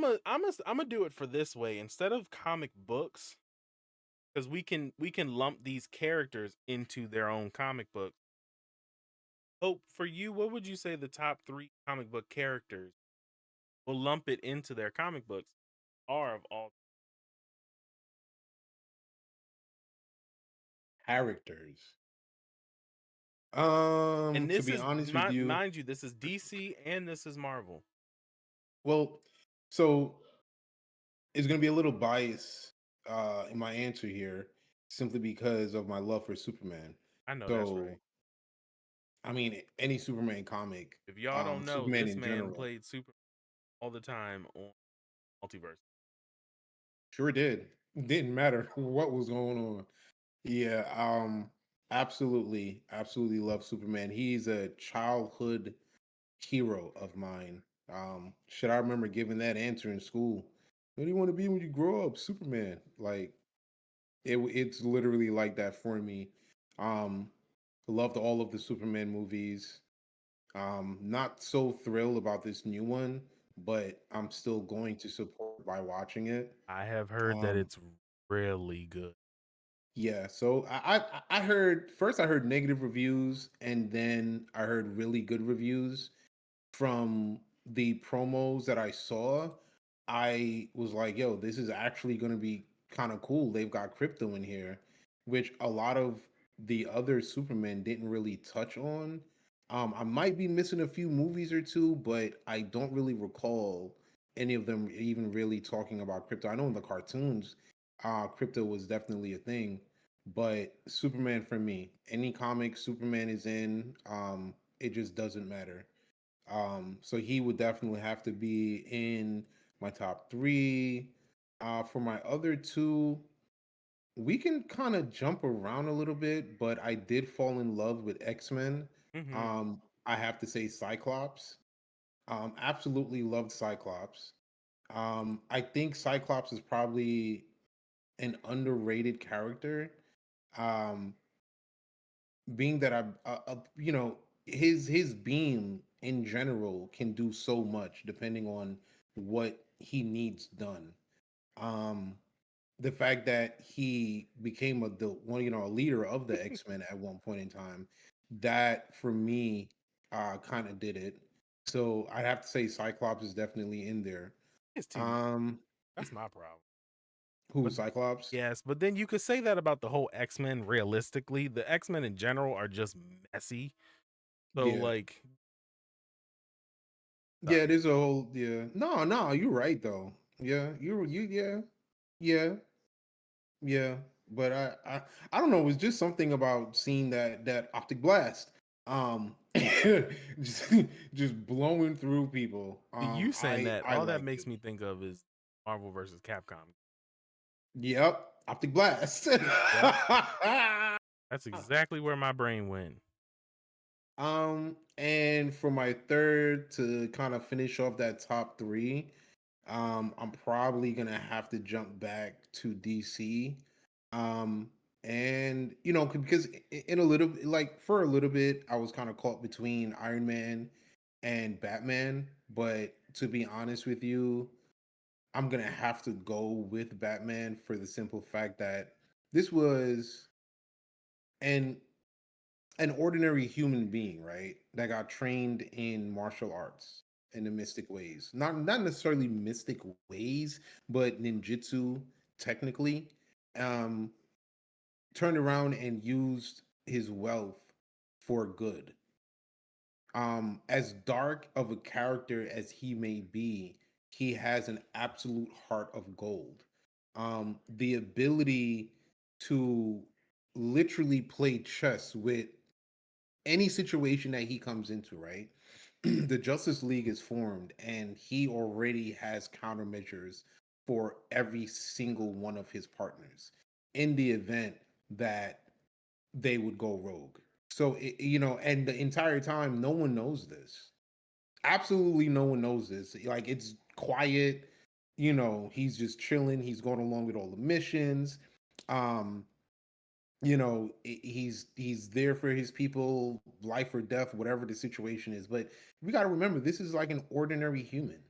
gonna do it for this way instead of comic books because we can lump these characters into their own comic book. Hope for you, what would you say the top 3 comic book characters will lump it into their comic books are of all? Characters. And To this be is honest with you, mind you, this is DC and this is Marvel. well, so it's gonna be a little bias in my answer here, simply because of my love for Superman. I know that's So right. I mean, any Superman comic, If y'all don't know, Superman this in man general, played Super all the time on Multiverse. sure did. Didn't matter what was going on. Yeah, absolutely love Superman. He's a childhood hero of mine. Should I remember giving that answer in school? What do you want to be when you grow up? Superman. Like it's literally like that for me. Um, Loved all of the Superman movies. Not so thrilled about this new one, but I'm still going to support by watching it. I have heard that Um, it's really good. yeah, so I heard first I heard negative reviews and then I heard really good reviews from the promos that I saw. I was like, yo, this is actually going to be kind of cool. They've got crypto in here, which a lot of the other Supermen didn't really touch on. I might be missing a few movies or two, but I don't really recall any of them even really talking about crypto. I know in the cartoons, crypto was definitely a thing, but Superman for me, any comic Superman is in, it just doesn't matter. So he would definitely have to be in my top 3. For my other 2, we can kind of jump around a little bit, but I did fall in love with X-Men. Hmm. I have to say Cyclops. Absolutely loved Cyclops. I think Cyclops is probably an underrated character. Um, Being that his beam in general can do so much depending on what he needs done. Um, the fact that he became a leader of the X-Men at one point in time, that for me kind of did it. So I'd have to say Cyclops is definitely in there. It's too many. Um, That's my problem. who But Cyclops? yes, but then you could say that about the whole X-Men realistically. The X-Men in general are just messy. So Yeah. like Yeah, sorry. there's a whole yeah. No, no, you're right though. Yeah, yeah. Yeah, yeah, but I don't know. It was just something about seeing that optic blast, just just blowing through people. You saying that, I all that liked makes it. me think of is Marvel versus Capcom. Yep, optic blast. Yep. That's exactly where my brain went. And for my third to kind of finish off that top 3, I'm probably gonna have to jump back to DC. Um, And because in a little, like, for a little bit I was kind of caught between Iron Man and Batman, but to be honest with you, I'm gonna have to go with Batman for the simple fact that this was an an ordinary human being, right? That got trained in martial arts in the mystic ways. Not necessarily mystic ways, but ninjutsu technically. Um, Turned around and used his wealth for good. As dark of a character as he may be, he has an absolute heart of gold. The ability to literally play chess with any situation that he comes into, right? The Justice League is formed and he already has countermeasures for every single one of his partners in the event that they would go rogue. So, and the entire time, no one knows this. Absolutely no one knows this. Like, it's quiet. He's just chilling. He's going along with all the missions. Um, he's there for his people, life or death, whatever the situation is. But we got to remember, this is like an ordinary human.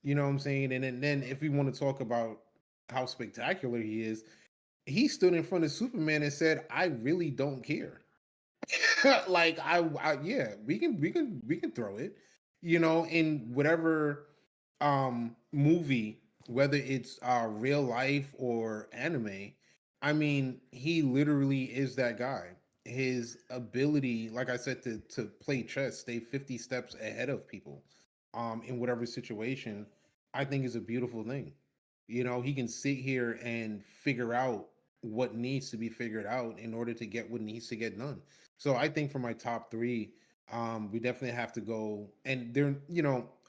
You know what I'm saying? And then if we want to talk about how spectacular he stood in front of Superman and said, "I really don't care." Like, yeah, we can throw it, in whatever movie, whether it's real life or anime. I mean, he literally is that guy. His ability, like I said, to play chess, stay 50 steps ahead of people in whatever situation, I think is a beautiful thing. He can sit here and figure out what needs to be figured out in order to get what needs to get done. So I think for my top three, we definitely have to go. And there,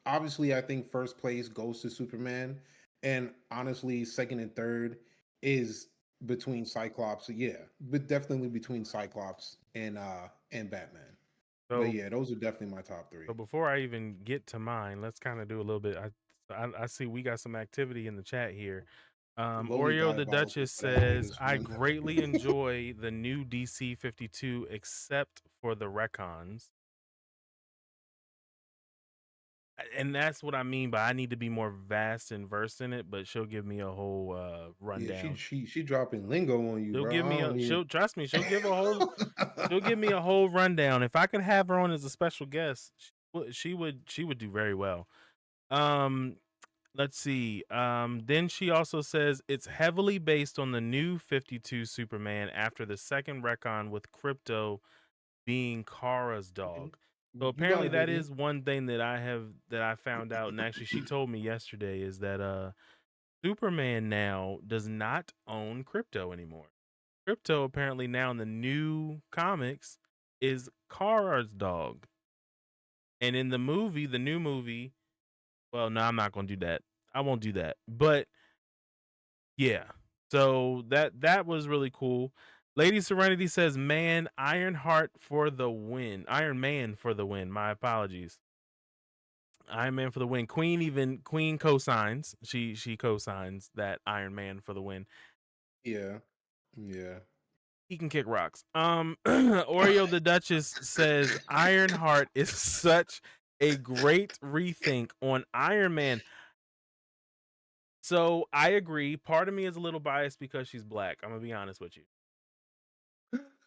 obviously, I think first place goes to Superman, and honestly, second and third is between Cyclops. Yeah, but definitely between Cyclops and Batman. But So yeah, those are definitely my top three. so before I even get to mine, let's kind of do a little bit. I see we got some activity in the chat here. Lowly Oreo the diabolical Duchess for that says, latest I one. greatly enjoy the new DC 52 except for the retcons. And that's what I mean by I need to be more vast and versed in it, but she'll give me a whole Yeah, she rundown. she she dropping lingo on you, She'll bro. give I me don't a even. she'll trust me, she'll give me a whole rundown. If I could have her on as a special guest, she would do very well. Um let's see. Then she also says it's heavily based on the new 52 Superman after the second retcon with Crypto being Kara's Mhm. dog. So You got apparently it, that baby. is one thing that I found out, and actually she told me yesterday, is that Superman now does not own Crypto anymore. Crypto apparently now in the new comics is Kara's dog. And in the new movie, well, no, I'm not gonna do that. I won't do that. But yeah. So that was really cool. Lady Serenity says, "Man, Ironheart for the win. Iron Man for the win. My apologies. Iron Man for the win." Queen co-signs. She co-signs that Iron Man for the win. Yeah, yeah. He can kick rocks. Oreo the Duchess says Ironheart is such a great rethink on Iron Man. So I agree. Part of me is a little biased because she's black. I'm gonna be honest with you.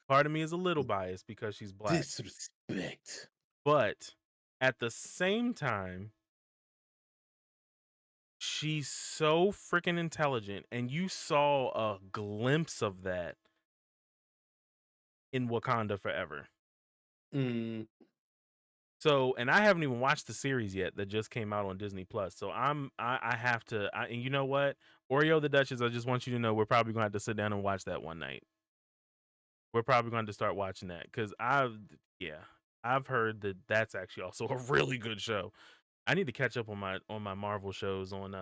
Part of me is a little biased because she's black. Disrespect. But at the same time, she's so freaking intelligent, and you saw a glimpse of that in Wakanda Forever. Mm, So, and I haven't even watched the series yet that just came out on Disney Plus. So I have to. And you know what, Oreo the Duchess, I just want you to know we're probably going to have to sit down and watch that one night. We're probably going to start watching that because I've heard that that's actually also a really good show. I need to catch up on my Marvel shows on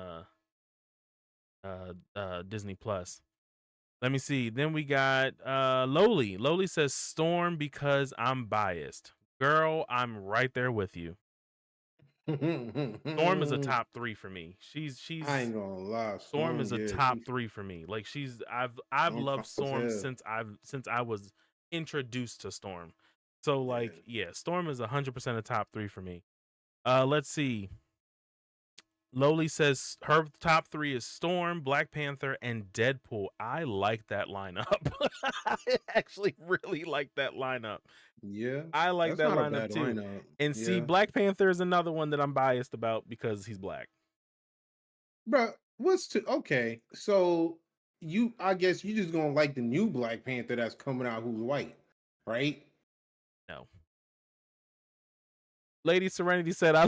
Disney Plus. Let me see. Then we got Lowly. Lowly says Storm because I'm biased. Girl, I'm right there with you. Storm is a top 3 for me. I She's ain't gonna lie, Storm is Storm. a Yeah, top 3 for me. Like I've Storm loved fine as Storm hell. since I was introduced to Storm. So like, Yeah. yeah, Storm is 100% a top 3 for me. Let's see. Loli says her top 3 is Storm, Black Panther, and Deadpool. I like that lineup. I actually really like that lineup. Yeah, I like that's that not a lineup bad too. lineup. And see, Yeah, Black Panther is another one that I'm biased about because he's black. bro. What's to okay? So I guess you just gonna like the new Black Panther that's coming out who's white, right? No. Lady Serenity said, I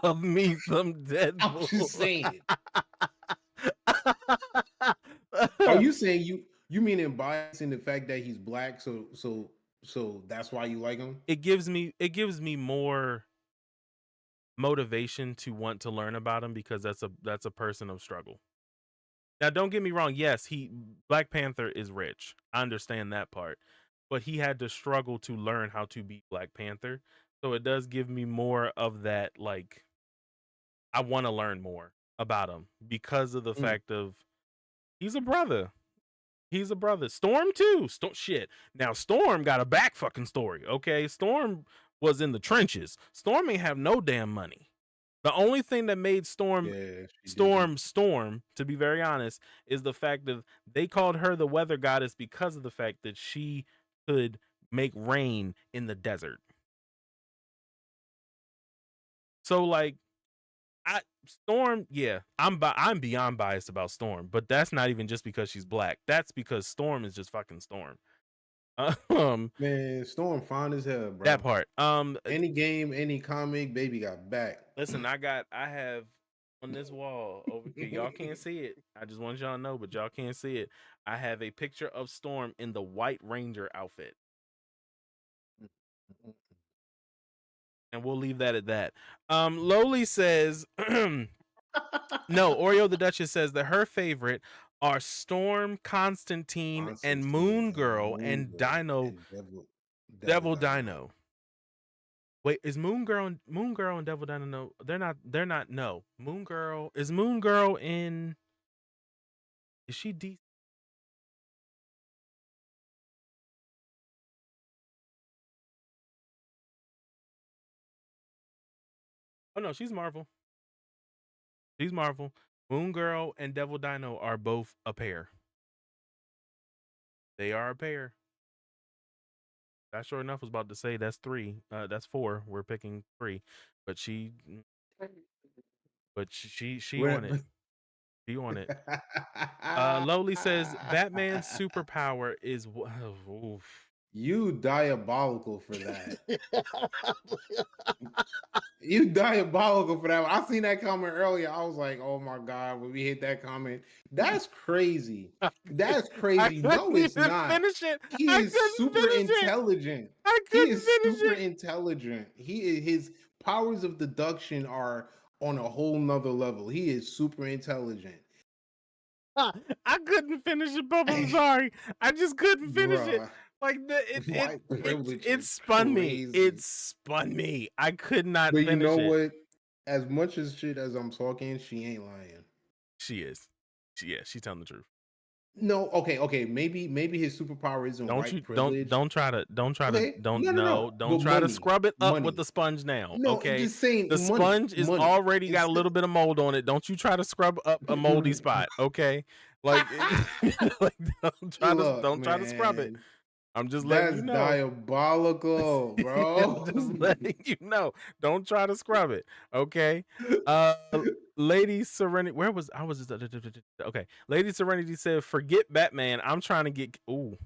love me some I'm just Deadpool. saying. Are you saying you mean in bias in the fact that he's black? So that's why you like him? it gives me more motivation to want to learn about him because that's a person of struggle. Now, don't get me wrong. Yes, Black Panther is rich. I understand that part, but he had to struggle to learn how to be Black Panther. So it does give me more of that. Like, I want to learn more about him because of the Mm, fact of he's a brother. He's a brother. Storm too. Shit. Now Storm got a back fucking story. Okay, Storm was in the trenches. Storm ain't have no damn money. The only thing that made yeah, she didn't. Storm, to be very honest, is the fact that they called her the weather goddess because of the fact that she could make rain in the desert. So like, Storm, yeah, I'm beyond biased about Storm, but that's not even just because she's black. That's because Storm is just fucking Storm. Um, Man, Storm fine as hell, that bro. part. Any game, any comic, baby got back. Listen, I have on this wall over here. Y'all can't see it. I just want y'all to know, but y'all can't see it. I have a picture of Storm in the White Ranger outfit, and we'll leave that at that. Loli says, no. Oreo the Duchess says that her favorite are Storm, Constantine, and Constantine Moon and Girl Moon and Girl Dino and Devil Devil Dino. Dino. Wait, is Moon Girl and Devil Dino? No, they're not. They're not. No, Moon Girl in. Is she D? Oh no, she's Marvel. She's Marvel. Moon Girl and Devil Dino are both a pair. They are a pair. That sure enough was about to say that's 3. That's 4. We're picking 3, but she on it. Where- She on it. Lowly says Batman's superpower is oof. You diabolical for that. You diabolical for that. I seen that comment earlier. I was like, oh my God, when we hit that comment, that's crazy. That's I crazy. No, couldn't it's even not. finish it. He I is couldn't super finish it. intelligent. I He couldn't is finish super it. intelligent. His powers of deduction are on a whole nother level. He is super intelligent. I couldn't finish it, Bob. I'm sorry. I just couldn't finish it. Bruh, Like white privilege it is spun me. It crazy. spun me. I could not But you know finish it. what? As much as shit as I'm talking, she ain't lying. She is. She's telling the truth. No, okay. Maybe his superpower isn't Don't white you privilege. don't try to Okay, no. don't But try to money, scrub it up with money. the sponge now. No, Okay, just saying the money, sponge is money. already got a Instead, little bit of mold on it. Don't you try to scrub up a moldy spot. Okay, like, like look, don't try to scrub it. man, I'm just letting that's you know. diabolical, I'm bro. just letting you know. Don't try to scrub it. Okay. Uh Lady Serenity. Where was I was just okay. Lady Serenity said, forget Batman. I'm trying to get ooh.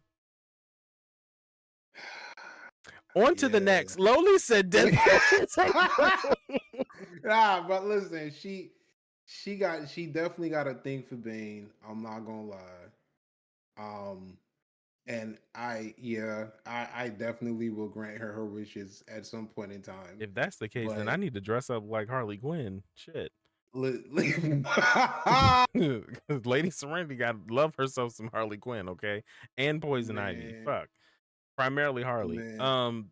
On to the Yeah. next. Lowly said Deadpool. Nah, but listen, she definitely got a thing for Bane. I'm not gonna lie. Um, and I definitely will grant her her wishes at some point in time. If that's the case, then I But need to dress up like Harley Quinn. Shit. li- Lady Serenity got love herself some Harley Quinn, okay? And Poison Ivy. man, Fuck. Primarily Harley. man,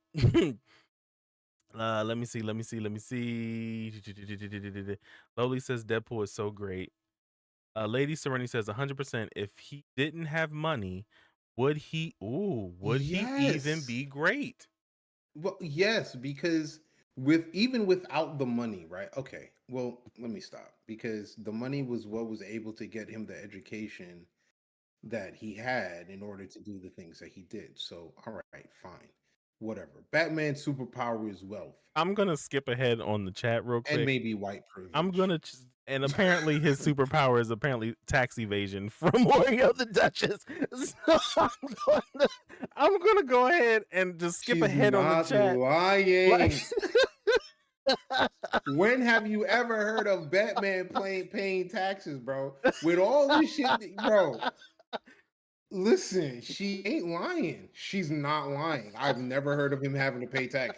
Let me see. Lowly says Deadpool is so great. Lady Serenity says 100%. If he didn't have money, would he? Ooh, would he even Yes. be great? Well, yes, because even without the money, right? Okay. Well, let me stop because the money was what was able to get him the education that he had in order to do the things that he did. So, all right, fine. Whatever. Batman's superpower is wealth I'm gonna skip ahead on the chat real and quick. maybe white I'm privilege. gonna and apparently his superpower is apparently tax evasion from Oreo the Duchess. So I'm gonna go ahead and just skip She's ahead on the not chat. Like, lying. When have you ever heard of Batman paying taxes, bro? With all this shit, bro. Listen, she ain't lying. She's not lying. I've never heard of him having to pay tax.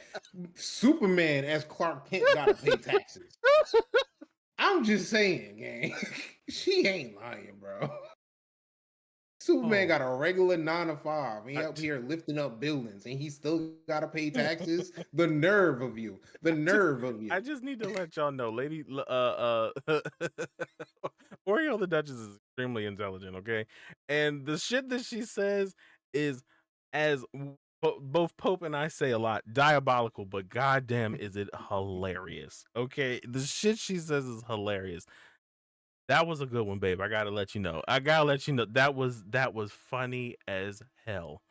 Superman as Clark Kent gotta pay taxes. I'm just saying, gang. She ain't lying, bro. Superman oh, got a regular 9 to 5. He up here lifting up buildings and he still gotta pay taxes. The nerve of you. The nerve of I you. just need to let y'all know, Oreo the Duchess is extremely intelligent, okay? And the shit that she says is, as both Pope and I say a lot, diabolical, but goddamn is it hilarious. Okay? The shit she says is hilarious. That was a good one, babe. I gotta let you know. That was funny as hell.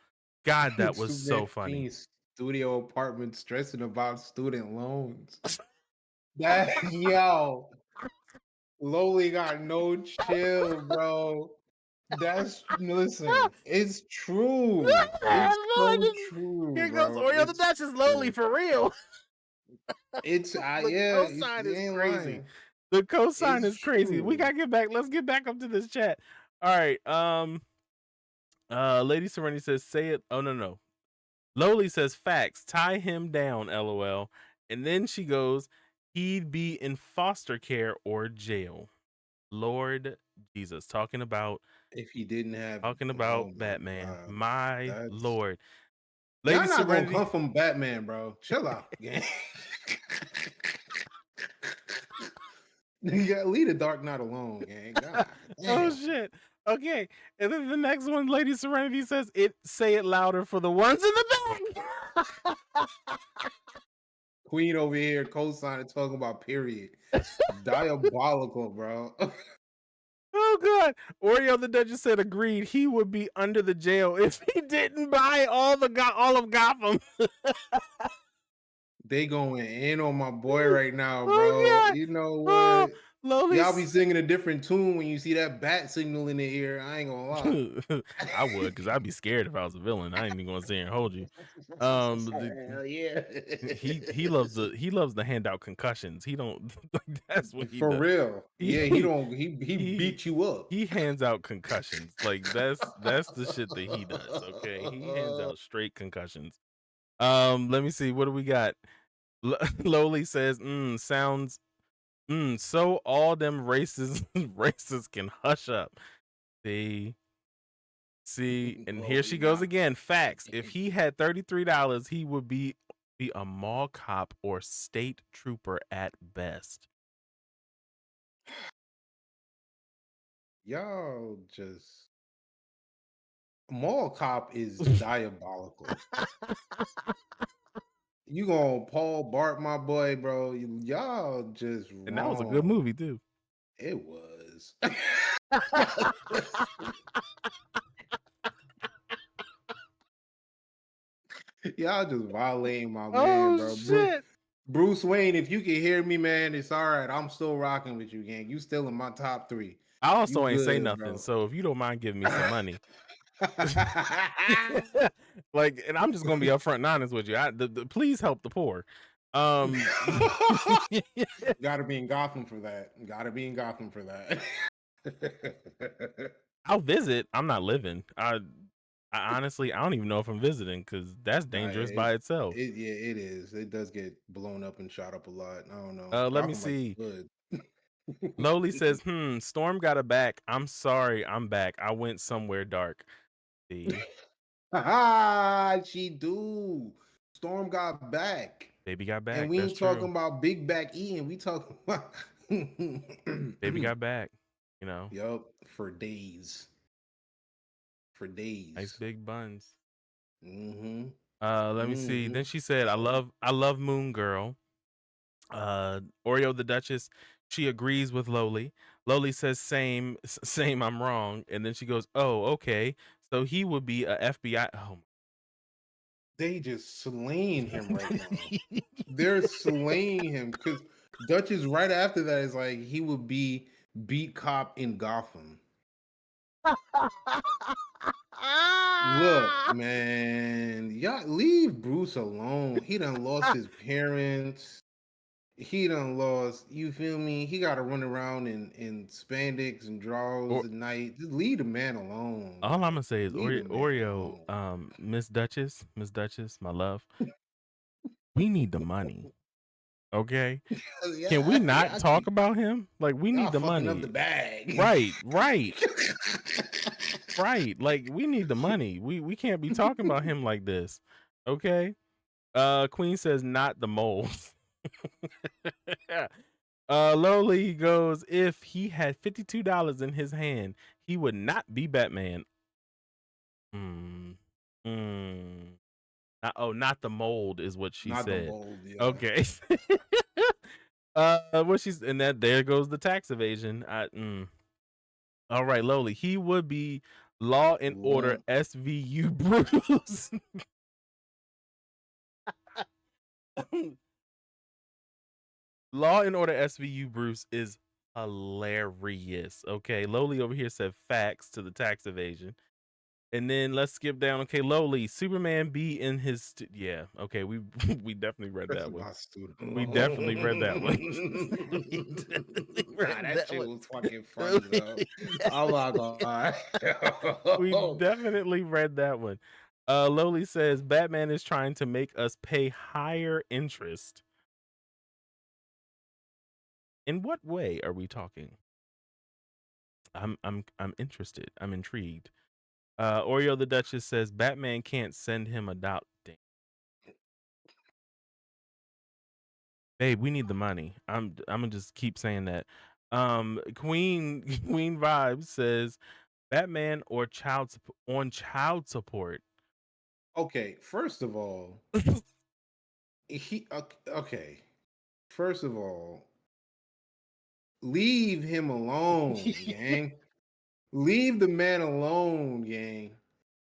God, that was Superman so funny. being studio apartment stressing about student loans. That yo, Lowly got no chill, bro. That's listen, it's true. No, It's I so didn't. true, Here goes bro. Oreo the It's Duchess lowly true. for real. It's The yeah, cosign you is ain't crazy. lying. The cosign It's is crazy. We true. gotta get back. Let's get back up to this chat. All right. Lady Serenity says, "Say it." Oh no. Lowly says, "Facts. Tie him down." LOL. And then she goes, "He'd be in foster care or jail." Lord Jesus, If he didn't have, talking about oh my Batman. god, My that's Lord. Lady y'all not gonna Serenity. come from Batman, bro. Chill out, gang. You gotta leave the Dark Knight alone, gang. God Oh damn. shit. Okay. And then the next one, Lady Serenity says, say it louder for the ones in the back. Queen over here co-signing talking about period. Diabolical, bro. Oh god. Oreo the Duchess said agreed he would be under the jail if he didn't buy all of Gotham. They going in on my boy right now, bro. Oh god. You know Oh, what? Lowly. Y'all be singing a different tune when you see that bat signal in the ear. I ain't gonna lie. I would, because I'd be scared if I was a villain. I ain't even gonna sit here and hold you. Um, Hell yeah. he loves to hand out concussions. He don't like that's what he For does. real. Yeah, he He don't he he beat you up. he hands out concussions. Like that's the shit that he does. Okay, he hands out straight concussions. Let me see. What do we got? Lowly says, sounds so all them races races can hush up. See, and here Lowly she goes not again. Facts. If he had $33, he would be a mall cop or state trooper at best. y'all just Mall Cop is diabolical. You gonna Paul Bart, my boy, bro? Y'all just And that was a good wrong. movie too. It was. Y'all just violating my man, Oh bro. shit. Bruce Wayne, if you can hear me, man, it's all right. I'm still rocking with you, gang. You still in my top 3. I You also ain't say good, nothing. bro. So if you don't mind giving me some money, like, and I'm just gonna be upfront and honest with you. Please help the poor. Gotta be in Gotham for that. Gotta be in Gotham for that. I'll visit. I'm not living. I honestly, I don't even know if I'm visiting because that's Nah, dangerous by itself. yeah, it is. It does get blown up and shot up a lot. I don't know. Let me Gotham might be see. good. Lowly says, Storm got a back. I'm sorry, I'm back. I went somewhere dark. See, Ah, she do. Storm got back. Baby got And back. we That's ain't talking true. about Big Back Ian. We talking about Baby got back. You know, yup, for days. For nice days. big buns. Mm-hmm. Let me see. Mm-hmm. Then she said, I love Moon Girl. Oreo the Duchess, she agrees with Loli. Loli says, same, I'm wrong. And then she goes, oh, okay. So he would be a FBI. Oh, They just slaying him right now. They're slaying him because Duchess right after that is like he would be beat cop in Gotham. Look, man, y'all leave Bruce alone. He done lost his parents. He done lost. You feel me? He got to run around in spandex and drawers or, at night. Just leave the man alone, all I'm man. gonna say is Leave the man Oreo, alone. Miss Duchess, my love. We need the money. Okay. Can we Yeah, not y'all talk keep about him? Like we y'all need the fucking up the money. bag. Right, right, right. Like we need the money. We can't be talking about him like this. Okay. Queen says not the moles. Lowly goes, if he had $52 in his hand, he would not be Batman. Mm. Mm. Not the mold is what she Not the said. mold, yeah. Okay. What she's and that there goes the tax evasion. All right, Lowly. He would be Law and Order Long. SVU Bruce. Law and Order SVU Bruce is hilarious. Okay, Lowly over here said facts to the tax evasion. And then let's skip down. Okay, Lowly, Superman be in his yeah. Okay, we we definitely read That's that one. my student. We definitely read that one. We definitely Nah, read that that shit one. was fucking funny though. Oh my god. We definitely read that one. Lowly says Batman is trying to make us pay higher interest. In what way are we talking? I'm interested. I'm intrigued. Oreo the Duchess says Batman can't send him a dollar. Babe, we need the money. I'm gonna just keep saying that. Queen Queen Vibes says Batman or child support. Okay, first of all, okay. First of all, leave him alone, gang. Leave the man alone, gang.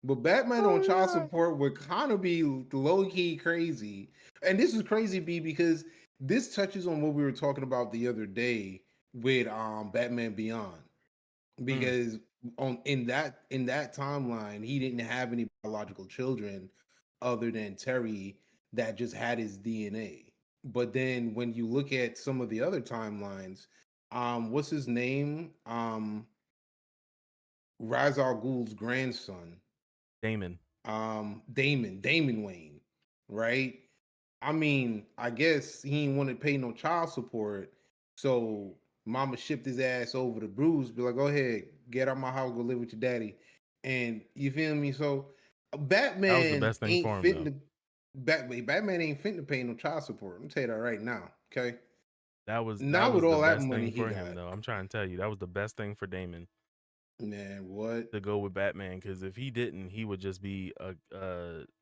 But Batman on child Oh support would kind of be low key crazy. And this is crazy, B, because this touches on what we were talking about the other day with Batman Beyond. my God. Because on in that timeline, he didn't have any biological children other than Terry that just had his DNA. But then when you look at some of the other timelines, what's his name? Ra's al Ghul's grandson, Damon. Damon Wayne, right? I mean, I guess he didn't want to pay no child support, so mama shipped his ass over to Bruce, be like, go ahead, get out my house, go live with your daddy. And you feel me? So That was the Batman best thing ain't for him, fitting though. to Batman ain't fitting to pay no child support. I'm gonna tell you that right now. Okay. That Not with was the all that best money thing he for him, got. though. I'm trying to tell you, that was the best thing for Damon Man, what? to go with Batman. Because if he didn't, he would just be or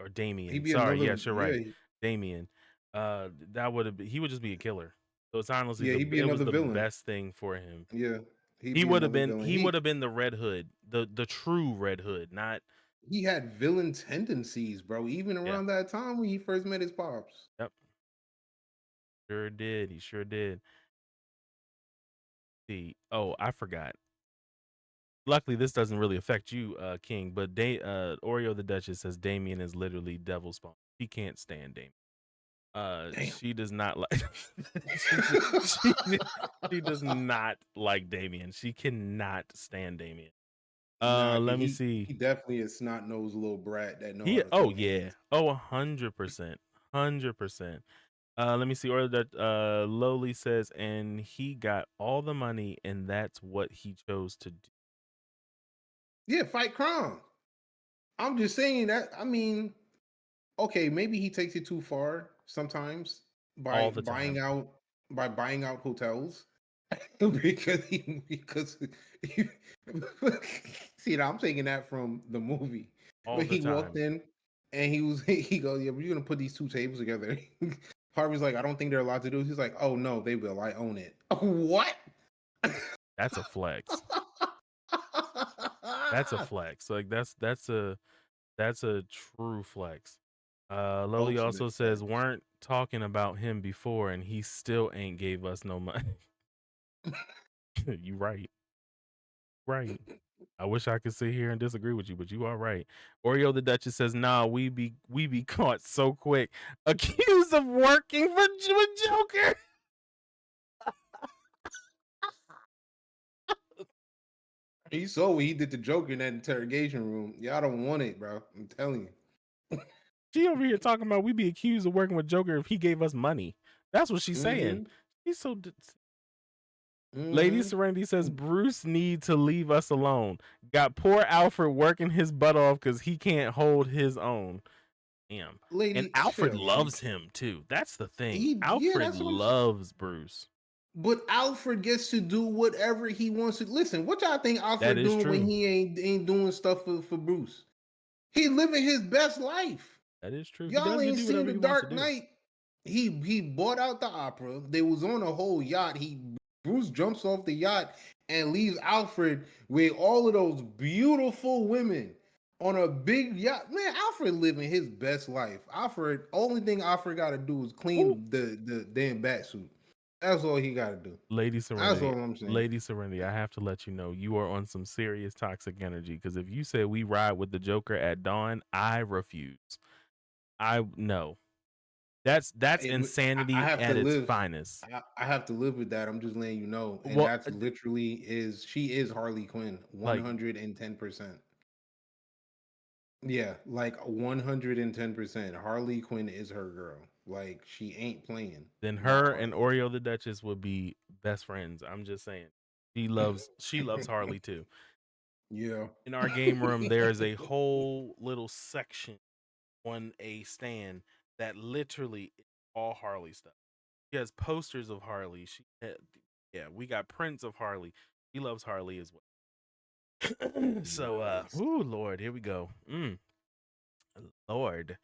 He'd Damien. be Sorry, another, yes, you're right, yeah, Damien. That would have he would just be a killer. So it's honestly yeah, he'd be it was another the villain. best thing for him. Yeah, he'd be another villain. He would have been the Red Hood, the true Red Hood, not He had villain tendencies, bro. Even yeah. around that time when he first met his pops. Yep, sure did. He sure did. See, oh, I forgot. Luckily, this doesn't really affect you, King. But Oreo the Duchess says Damien is literally devil spawn. She can't stand Damien. Damn. She does not like. she she does not like Damien. She cannot stand Damien. Nah, Let me he see. definitely a snot nosed little brat that know how He to oh throw yeah. hands. Oh 100%. 100%. Let me see. Or that Lowly says, and he got all the money, and that's what he chose to do. Yeah, fight crime. I'm just saying that. I mean, okay, maybe he takes it too far sometimes. by all the buying time. out by buying out hotels because he, see, now I'm taking that from the movie. All But the he walked time. in and he goes, "Yeah, we're gonna put these two tables together." Harvey's like, "I don't think they're allowed to do it." He's like, "Oh no, they will. I own it." What? That's a flex. That's a flex. Like that's a true flex. Loli Ultimate also says flex. weren't talking about him before and he still ain't gave us no money. You right. Right. I wish I could sit here and disagree with you, but you are right. Oreo the Duchess says, "Nah, we be caught so quick, accused of working for Joker." He saw what he did to Joker in that interrogation room. Y'all don't want it, bro. I'm telling you. She over here talking about we be accused of working with Joker if he gave us money. That's what she's saying. Mm-hmm. She's so. Lady Mm-hmm. Serenity says Bruce need to leave us alone. Got poor Alfred working his butt off because he can't hold his own. Damn. And Lady, Alfred chill, lady. loves him too. That's the thing. Yeah, Alfred that's what I'm saying. loves Bruce. But Alfred gets to do whatever he wants to. Listen, what y'all think That Alfred is doing when true. he ain't doing stuff for Bruce? He living his best life. That is true. He Y'all does get ain't to do seen whatever the he wants to Dark do. Knight. He bought out the opera. They was on a whole yacht. Bruce jumps off the yacht and leaves Alfred with all of those beautiful women on a big yacht. Man, Alfred living his best life. Alfred, only thing Alfred got to do is Ooh. clean the damn bat suit. That's all he got to do. Lady That's Serenity, all I'm saying. Lady Serenity, I have to let you know you are on some serious toxic energy because if you say we ride with the Joker at dawn, I refuse. I no. That's I insanity have to at its live. finest. I have to live with that. I'm just letting you know, and Well, that's literally is she is Harley Quinn, like 110%. Yeah, like 110%. Harley Quinn is her girl. Like she ain't playing. then Not her and Harley. Oreo the Duchess would be best friends. I'm just saying. She loves Harley too. Yeah. In our game room, there is a whole little section on a stand that literally is all Harley stuff. She has posters of Harley. Yeah, we got prints of Harley. She loves Harley as well. So, Nice. ooh, Lord, here we go. Lord,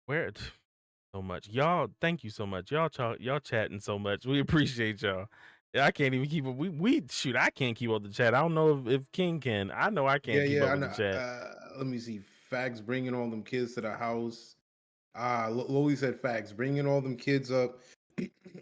where so much, y'all. Thank you so much, y'all chatting so much. We appreciate y'all. I can't even keep up. We shoot. I can't keep up the chat. I don't know if King can. I know I Yeah, can't keep yeah, up I with the know. chat. Let me see. Facts bringing all them kids to the house. Loli said facts bringing all them kids up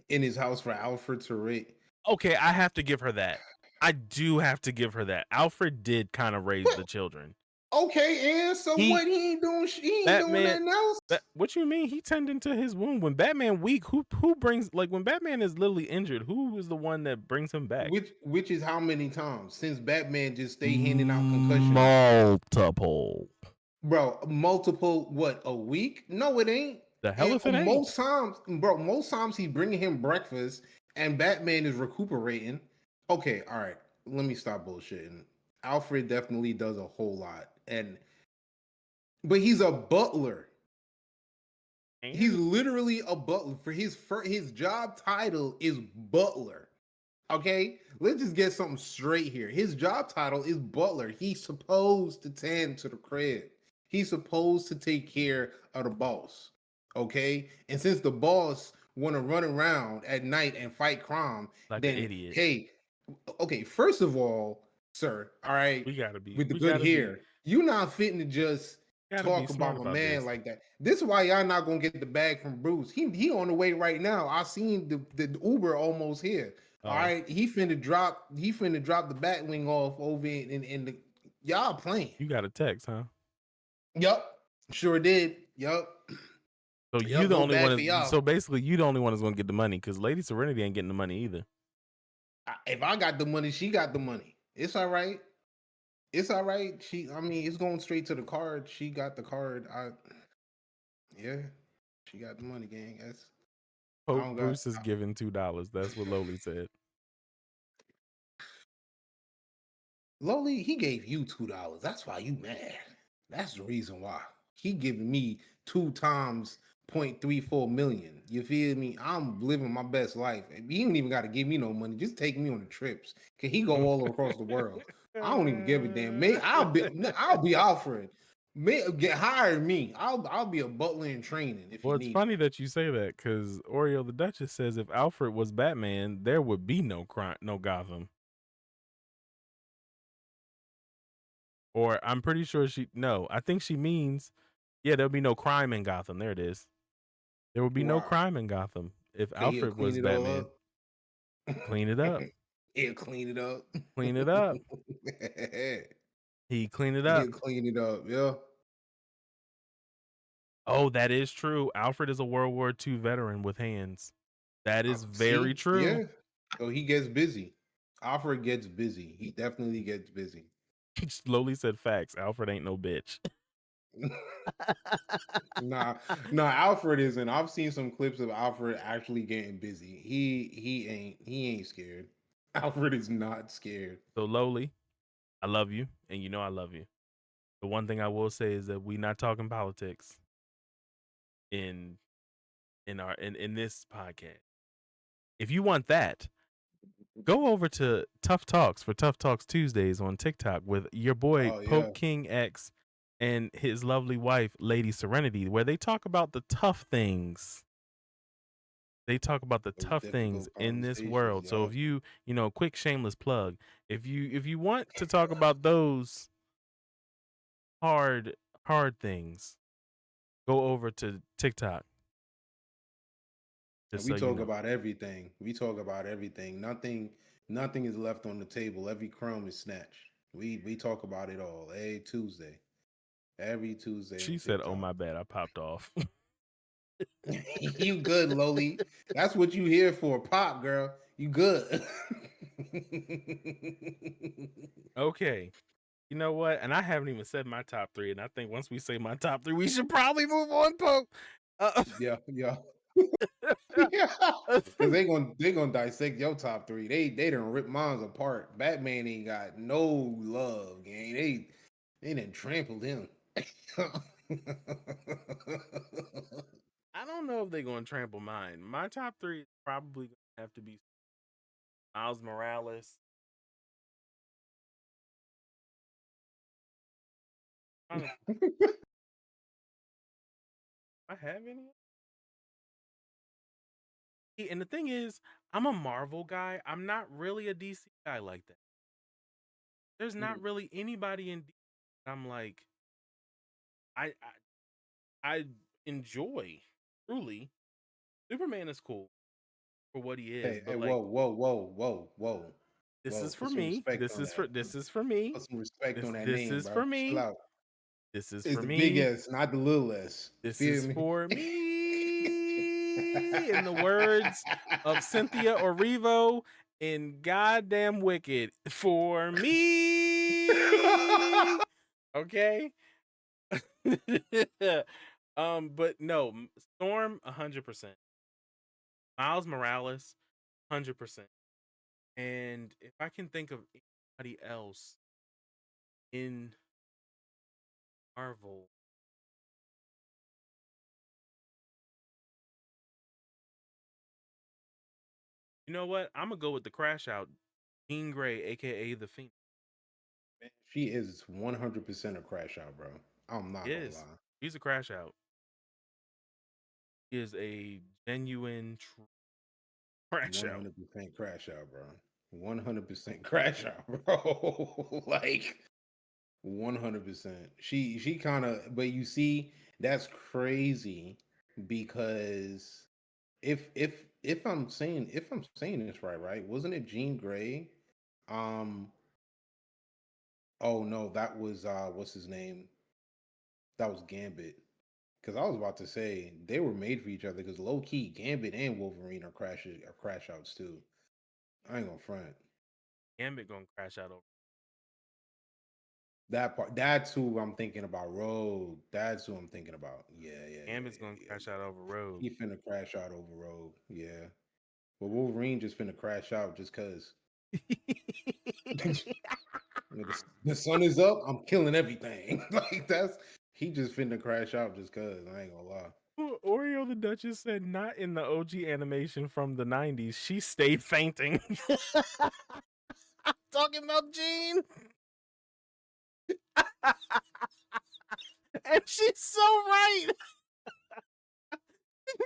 in his house for Alfred to rate. Okay, I have to give her that. I do have to give her that. Alfred did kind of raise the children. Okay, and so He what? He ain't doing Batman. nothing else. What you mean? He turned into his wound when Batman weak. Who brings like when Batman is literally injured? Who is the one that brings him back? Which is how many times since Batman just stay handing out concussions, Multiple. bro? Multiple what a week? No, it ain't. The hell And if it ain't. most times, bro, most times he's bringing him breakfast, and Batman is recuperating. Okay, all right. Let me stop bullshitting. Alfred definitely does a whole lot, but he's a butler. He's And literally a butler. For his job title is butler. Okay, let's just get something straight here. His job title is butler. He's supposed to tend to the crib. He's supposed to take care of the boss. Okay, and since the boss want to run around at night and fight crime, like an then idiot. hey, okay. First of all, sir, all right, We gotta be. with the We good gotta be. hair, you not fitting to just Gotta be talk smart about my about man this. like that. This is why y'all not gonna get the bag from Bruce. He on the way right now. I seen the Uber almost here. All Oh, right, he finna drop. He finna drop the Batwing off over in the. Y'all playing? you got a text, huh? Yup, sure did. Yup, So you yup. the No only bad for one. y'all. So basically, you the only one that's gonna get the money because Lady Serenity ain't getting the money either. If I got the money, she got the money. It's all right. It's all right. I mean, it's going straight to the card. She got the card. Yeah, she got the money, gang. I Pope don't got. Bruce is giving $2. That's what Loli said. Loli, he gave you $2. That's why you mad. That's the reason why. he giving me 2 times 0.34 million. You feel me? I'm living my best life. He don't even got to give me no money. Just take me on the trips. Cause he go all across the world. I don't even give a damn. Me, I'll be Alfred. Get hired me. I'll be a butler in training if you Well, it's need funny me. that you say that because Oreo the Duchess says if Alfred was Batman, there would be no crime, no Gotham. Or I'm pretty sure no, I think she means, yeah, there'll be no crime in Gotham. There it is. There would be no Wow. crime in Gotham if Cause he'll Alfred clean was it all Batman. up. Clean it up. He'll clean it up. Clean it up. He clean it up. He'll clean it up. Yeah. Oh, that is true. Alfred is a World War II veteran with hands. That is very See, true. yeah. So he gets busy. Alfred gets busy. He definitely gets busy. Slowly said facts. Alfred ain't no bitch. Nah, nah. Alfred isn't. I've seen some clips of Alfred actually getting busy. He ain't scared. Alfred is not scared. So lowly, I love you, and you know I love you. The one thing I will say is that we not talking politics in in this podcast. If you want that, go over to Tough Talks for Tough Talks Tuesdays on TikTok with your boy Oh Pope yeah, King X and his lovely wife Lady Serenity, where they talk about the tough things. They talk about the those tough things difficult in this conversations. world. So Yeah. if quick shameless plug, if you want to talk about those hard hard things, go over to TikTok. And Just we so you talk know. about everything. We talk about everything. Nothing is left on the table. Every crumb is snatched. We talk about it all. Every Tuesday. Every Tuesday She on said, "Oh TikTok. my bad, I popped off." You good, Loli. That's what you here for, pop girl. You good. Okay. You know what? And I haven't even said my top three. And I think once we say my top three, we should probably move on, Pope. Yeah, yeah. Yeah. Cause they gonna dissect your top three. They done rip mine apart. Batman ain't got no love, gang. They done trampled him. I don't know if they're going to trample mine. My top three is probably going to have to be Miles Morales. Honestly, I have any. And the thing is, I'm a Marvel guy. I'm not really a DC guy like that. There's not Mm. really anybody in DC that I'm like, I, I enjoy truly. Superman is cool for what he is, Hey, but whoa, like whoa, whoa, whoa, whoa, this whoa. is for Put some me. respect on that. This is for me. Put some respect on that This name, is bro. for Chill me. out. This is It's for the big me. S, not the little S. You This feel is me? for me. In the words of Cynthia Orivo in Goddamn Wicked, for me. Okay. But no, Storm 100%. Miles Morales 100%. And if I can think of anybody else in Marvel, you know what? I'm gonna go with the crash out, Jean Grey, aka the Phoenix. She is 100% a crash out, bro. I'm He not gonna is. lie. He's a crash out. He is a genuine crash out. 100% crash out, bro. 100% crash out, bro. Like 100%. She kind of, but you see, that's crazy because if I'm saying this right, wasn't it Jean Grey? Um, oh no, that was what's his name? That was Gambit. Because I was about to say they were made for each other. Because low key, Gambit and Wolverine are crash outs too. I ain't gonna front Gambit gonna crash out over. that part. That's who I'm thinking about. Rogue. That's who I'm thinking about. Yeah, yeah, yeah, Gambit's gonna yeah, yeah, crash out over Rogue. yeah. He finna crash out over Rogue. Yeah, but Wolverine just finna crash out just cause the sun is up. I'm killing everything. Like He just finna crash out just cause. I ain't gonna lie. Oreo the Duchess said not in the OG animation from the 90s. She stayed fainting. Talking about Jean. And she's so right.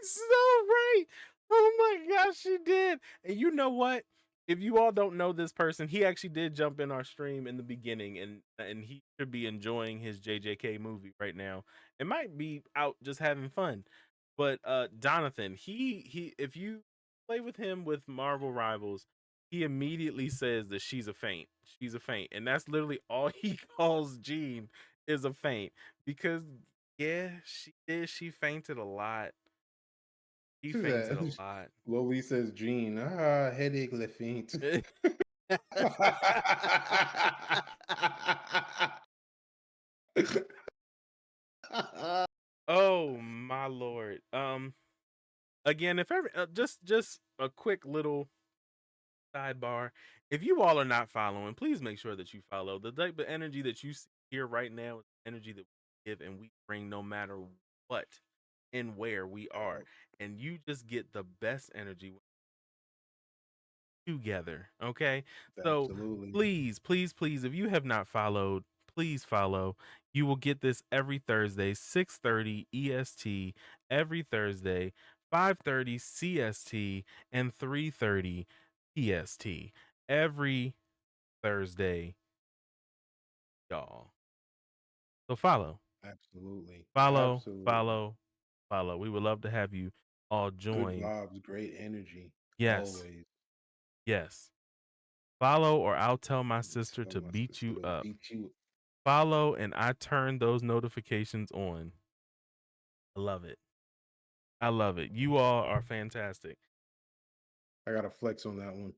So right. Oh my gosh, she did. And you know what? If you all don't know this person, he actually did jump in our stream in the beginning, and he should be enjoying his JJK movie right now. It might be out just having fun. But Jonathan, he if you play with him with Marvel Rivals, he immediately says that she's a feint. She's a feint. And that's literally all he calls Jean is a feint. Because yeah, she did. She fainted a lot. He Who's fainted a that? lot. Loli says, Gene, headache, le faint. Oh my lord. Again, if ever just a quick little sidebar. If you all are not following, please make sure that you follow. The type of energy that you see here right now is energy that we give and we bring no matter what and where we are. And you just get the best energy together. Okay. So Absolutely. please, if you have not followed, please follow. You will get this every Thursday, 6:30 EST, every Thursday, 5:30 CST, and 3:30 PST. Every Thursday, y'all. So follow, Absolutely. follow, Absolutely. follow, follow. We would love to have you all Good join. vibes, great energy. Yes, Always. yes. Follow, or I'll tell my Just sister tell to my beat sister you to up. beat you. Follow, and I turn those notifications on. I love it. I love it. You all are fantastic. I gotta flex on that one.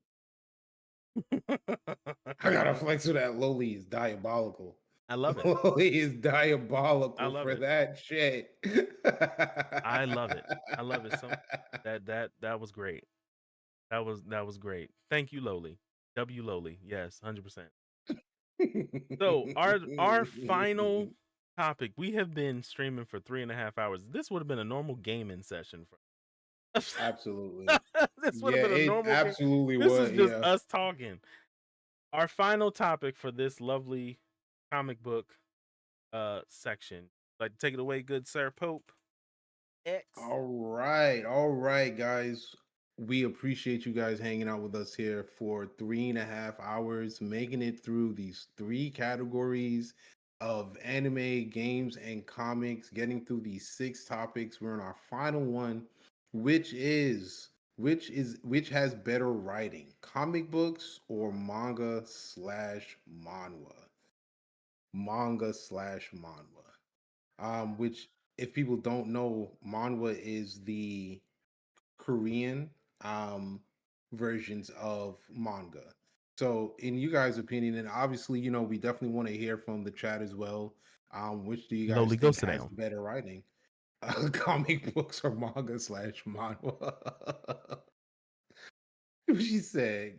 I gotta flex with that. Loli is diabolical. I love it. Loli is I diabolical love for it. that shit. I love it. I love it so. That was great. That was great. Thank you, Lowly. W Lowly. Yes, 100%. So our final topic. We have been streaming for 3.5 hours. This would have been a normal gaming session for Absolutely. this would have Yeah, been a it normal game. absolutely This is was. just Yeah. us talking. Our final topic for this lovely comic book section. Like to take it away, good sir Pope X. All right, guys. We appreciate you guys hanging out with us here for 3.5 hours, making it through these three categories of anime, games, and comics, getting through these six topics. We're on our final one, which has better writing, comic books or manga slash manhwa, which, if people don't know, manhwa is the Korean versions of manga. So, in you guys' opinion, and obviously, we definitely want to hear from the chat as well. Which do you guys Lowly, go think sit has down. better writing? Comic books or manga/manhwa? She said,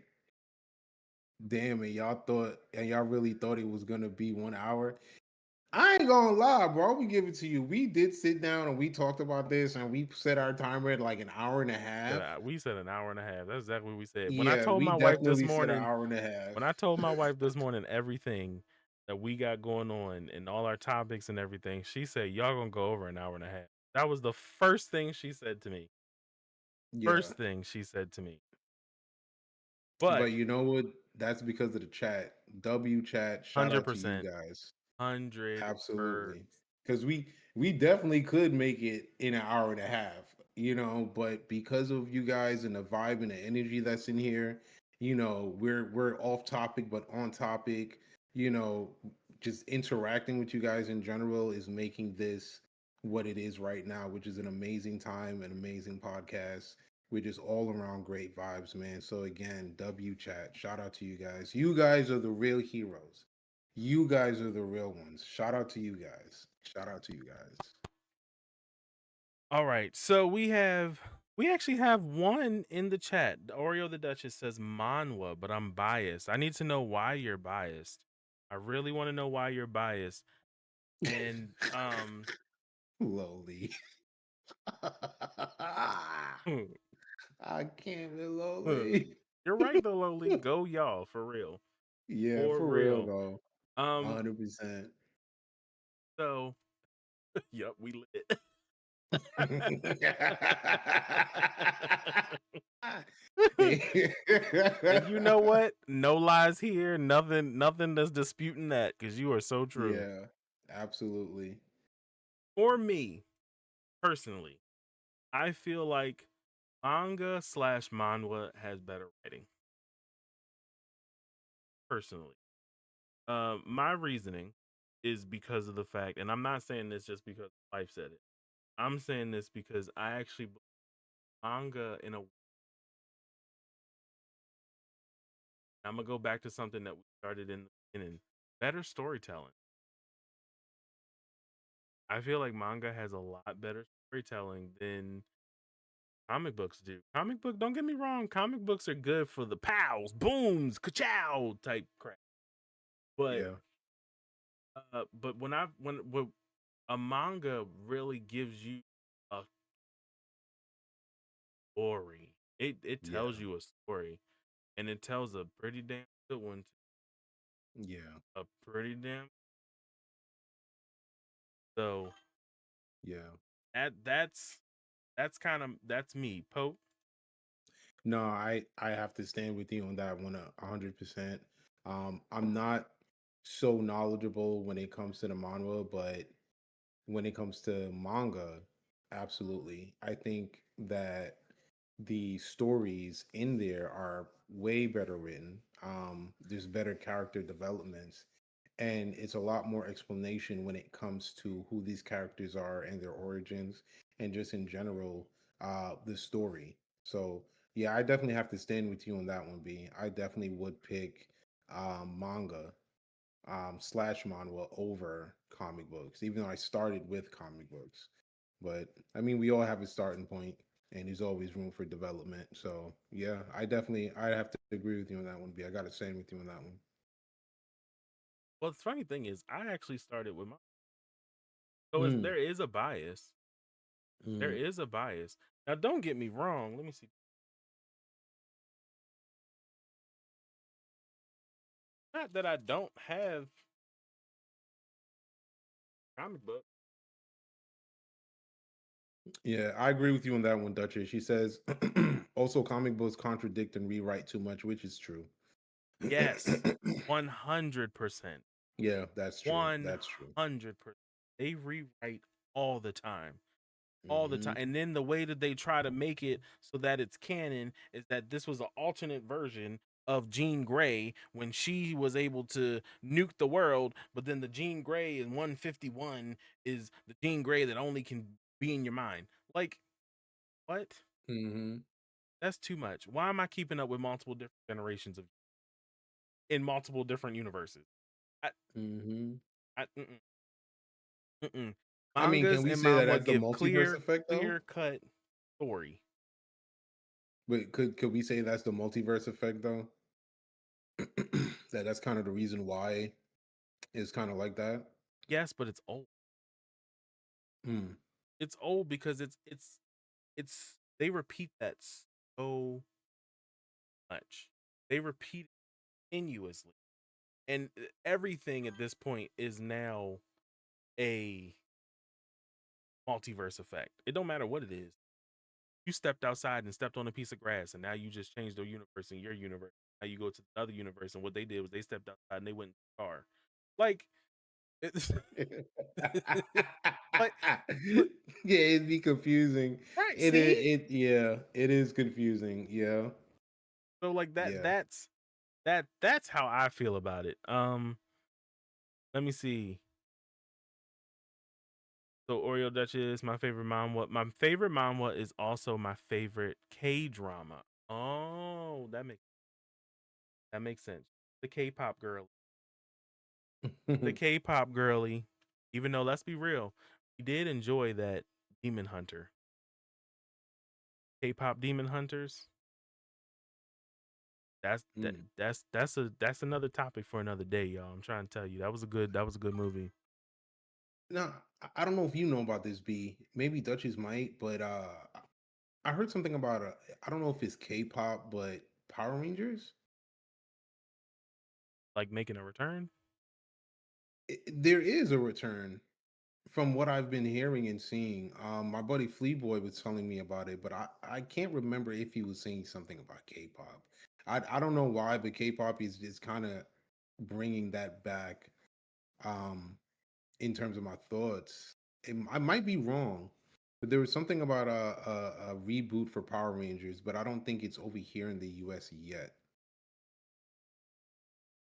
"Damn it, y'all really thought it was gonna be 1 hour." I ain't gonna lie, bro. We give it to you. We did sit down and we talked about this, and we set our timer at like an hour and a half. We said an hour and a half. That's exactly what we said. When I Yeah, told we my wife this definitely said an morning, hour and a half. when I told my wife this morning everything that we got going on and all our topics and everything, she said, "Y'all gonna go over an hour and a half." That was the first thing she said to me. Yeah, First thing she said to me. But but you know what? That's because of the chat. W chat. Shout hundred out to you percent, guys. 100%. Absolutely. Because we definitely could make it in an hour and a half, but because of you guys and the vibe and the energy that's in here, we're off topic but on topic, you know, just interacting with you guys in general is making this what it is right now, which is an amazing time, an amazing podcast. We're just all around great vibes, man. So again, W chat, shout out to you guys. You guys are the real heroes. You guys are the real ones. Shout out to you guys. Shout out to you guys. All right. So we actually have one in the chat. Oreo the Duchess says manhwa, but I'm biased. I need to know why you're biased. I really want to know why you're biased. And Lowly. I can't be lowly. you're right though, Lowly. Go y'all for real. Yeah, For for real real. though. Um 100%. so yep, we lit. And you know what? No lies here. Nothing that's disputing that because you are so true. Yeah, absolutely. For me, personally, I feel like manga slash manhwa has better writing. Personally. My reasoning is because of the fact, and I'm not saying this just because life said it. I'm saying this because I actually believe manga in a. I'm gonna go back to something that we started in the beginning. Better storytelling. I feel like manga has a lot better storytelling than comic books do. Comic book, don't get me wrong, comic books are good for the pows, booms, ka-chow type crap. But Yeah, when a manga really gives you a story. It yeah, tells you a story, and it tells a pretty damn good one. yeah, A pretty damn so yeah. that's kind of that's me, Pope. No, I have to stand with you on that one 100%. I'm not so knowledgeable when it comes to the manhwa, but when it comes to manga, absolutely. I think that the stories in there are way better written. There's better character developments, and it's a lot more explanation when it comes to who these characters are and their origins, and just in general, the story. So yeah, I definitely have to stand with you on that one. B. I definitely would pick manga slash manhwa over comic books, even though I started with comic books. But I mean, we all have a starting point, and there's always room for development. So yeah, I have to agree with you on that one. B, I got to stand with you on that one. Well, the funny thing is, I actually started with my so Mm, there is a bias. There mm, is a bias. Now, don't get me wrong. Let me see. Not that I don't have comic book. yeah, I agree with you on that one, Duchess. She says also comic books contradict and rewrite too much, which is true. Yes, 100%. Yeah, that's true. One That's true. hundred percent. They rewrite all the time. All the Hmm. time. And then the way that they try to make it so that it's canon is that this was an alternate version of Jean Grey when she was able to nuke the world, but then the Jean Grey in 151 is the Jean Grey that only can be in your mind. Like, what? Hmm. That's too much. Why am I keeping up with multiple different generations of in multiple different universes? I, Hmm. mm-mm, mm-mm. I mean, can Mangas we and say that manga that's the give multiverse effect though? clear cut story. But could we say that's the multiverse effect though? That's kind of the reason why it's kind of like that. Yes, but it's old. Mm, It's old because it's they repeat that so much. They repeat it continuously. And everything at this point is now a multiverse effect. It don't matter what it is. You stepped outside and stepped on a piece of grass, and now you just changed the universe in your universe. Now you go to the other universe, and what they did was they stepped outside and they went in the car. Like, it's, like, yeah, it'd be confusing. right? See, Yeah, it is confusing. Yeah, so like that. yeah. That's how I feel about it. Let me see. So Oreo Duchess, my favorite manhwa. My favorite manhwa is also my favorite K drama. Oh, that makes sense. The K-pop girl, the K-pop girly. Even though, let's be real, we did enjoy that Demon Hunter, K-pop Demon Hunters. Mm. That's another topic for another day, y'all. I'm trying to tell you that was a good movie. Now, I don't know if you know about this, B. Maybe Duchess might, but I heard something about I don't know if it's K-pop, but Power Rangers. Like making a return? There is a return from what I've been hearing and seeing. My buddy Fleeboy was telling me about it, but I can't remember if he was saying something about K-pop. I don't know why, but K-pop is kind of bringing that back. Um, in terms of my thoughts. I might be wrong, but there was something about a reboot for Power Rangers, but I don't think it's over here in the US yet.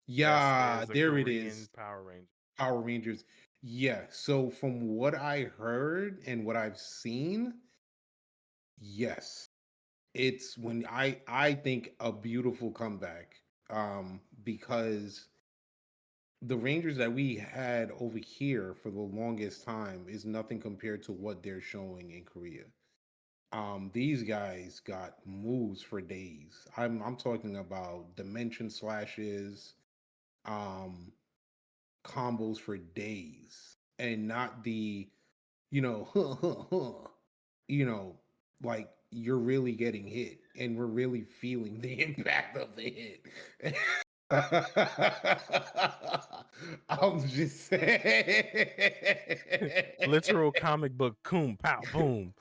Yes, Yeah, there's a there it Korean is. Power Ranger. Power Rangers. Yeah. So from what I heard and what I've seen, yes. It's when I think a beautiful comeback because the Rangers that we had over here for the longest time is nothing compared to what they're showing in Korea. These guys got moves for days. I'm talking about dimension slashes, um, combos for days, and not the you know you know like you're really getting hit, and we're really feeling the impact of the hit. I'm just saying. Literal comic book coom pow boom.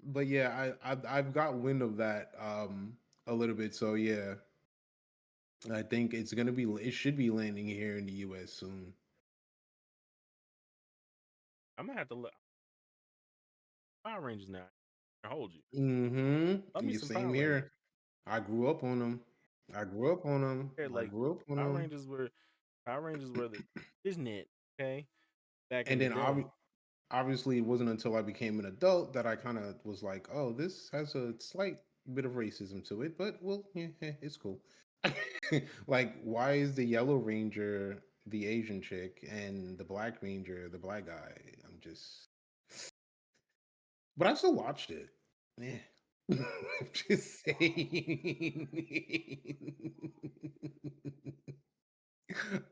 But yeah, I've got wind of that a little bit. So yeah, I think it should be landing here in the US soon. I'm gonna have to look Power Rangers now. I hold you. Mm-hmm. Love me You some Power same Rangers. here. I grew up on them. I grew up on them. Yeah, I like grew up on Power them. Rangers were Power Rangers were the isn't it? Okay, back in And the then day. obviously it wasn't until I became an adult that I kind of was like, oh, this has a slight bit of racism to it, but well, yeah, it's cool. Like, why is the Yellow Ranger the Asian chick and the Black Ranger the black guy? I'm just, but I still watched it. Yeah. I'm just saying.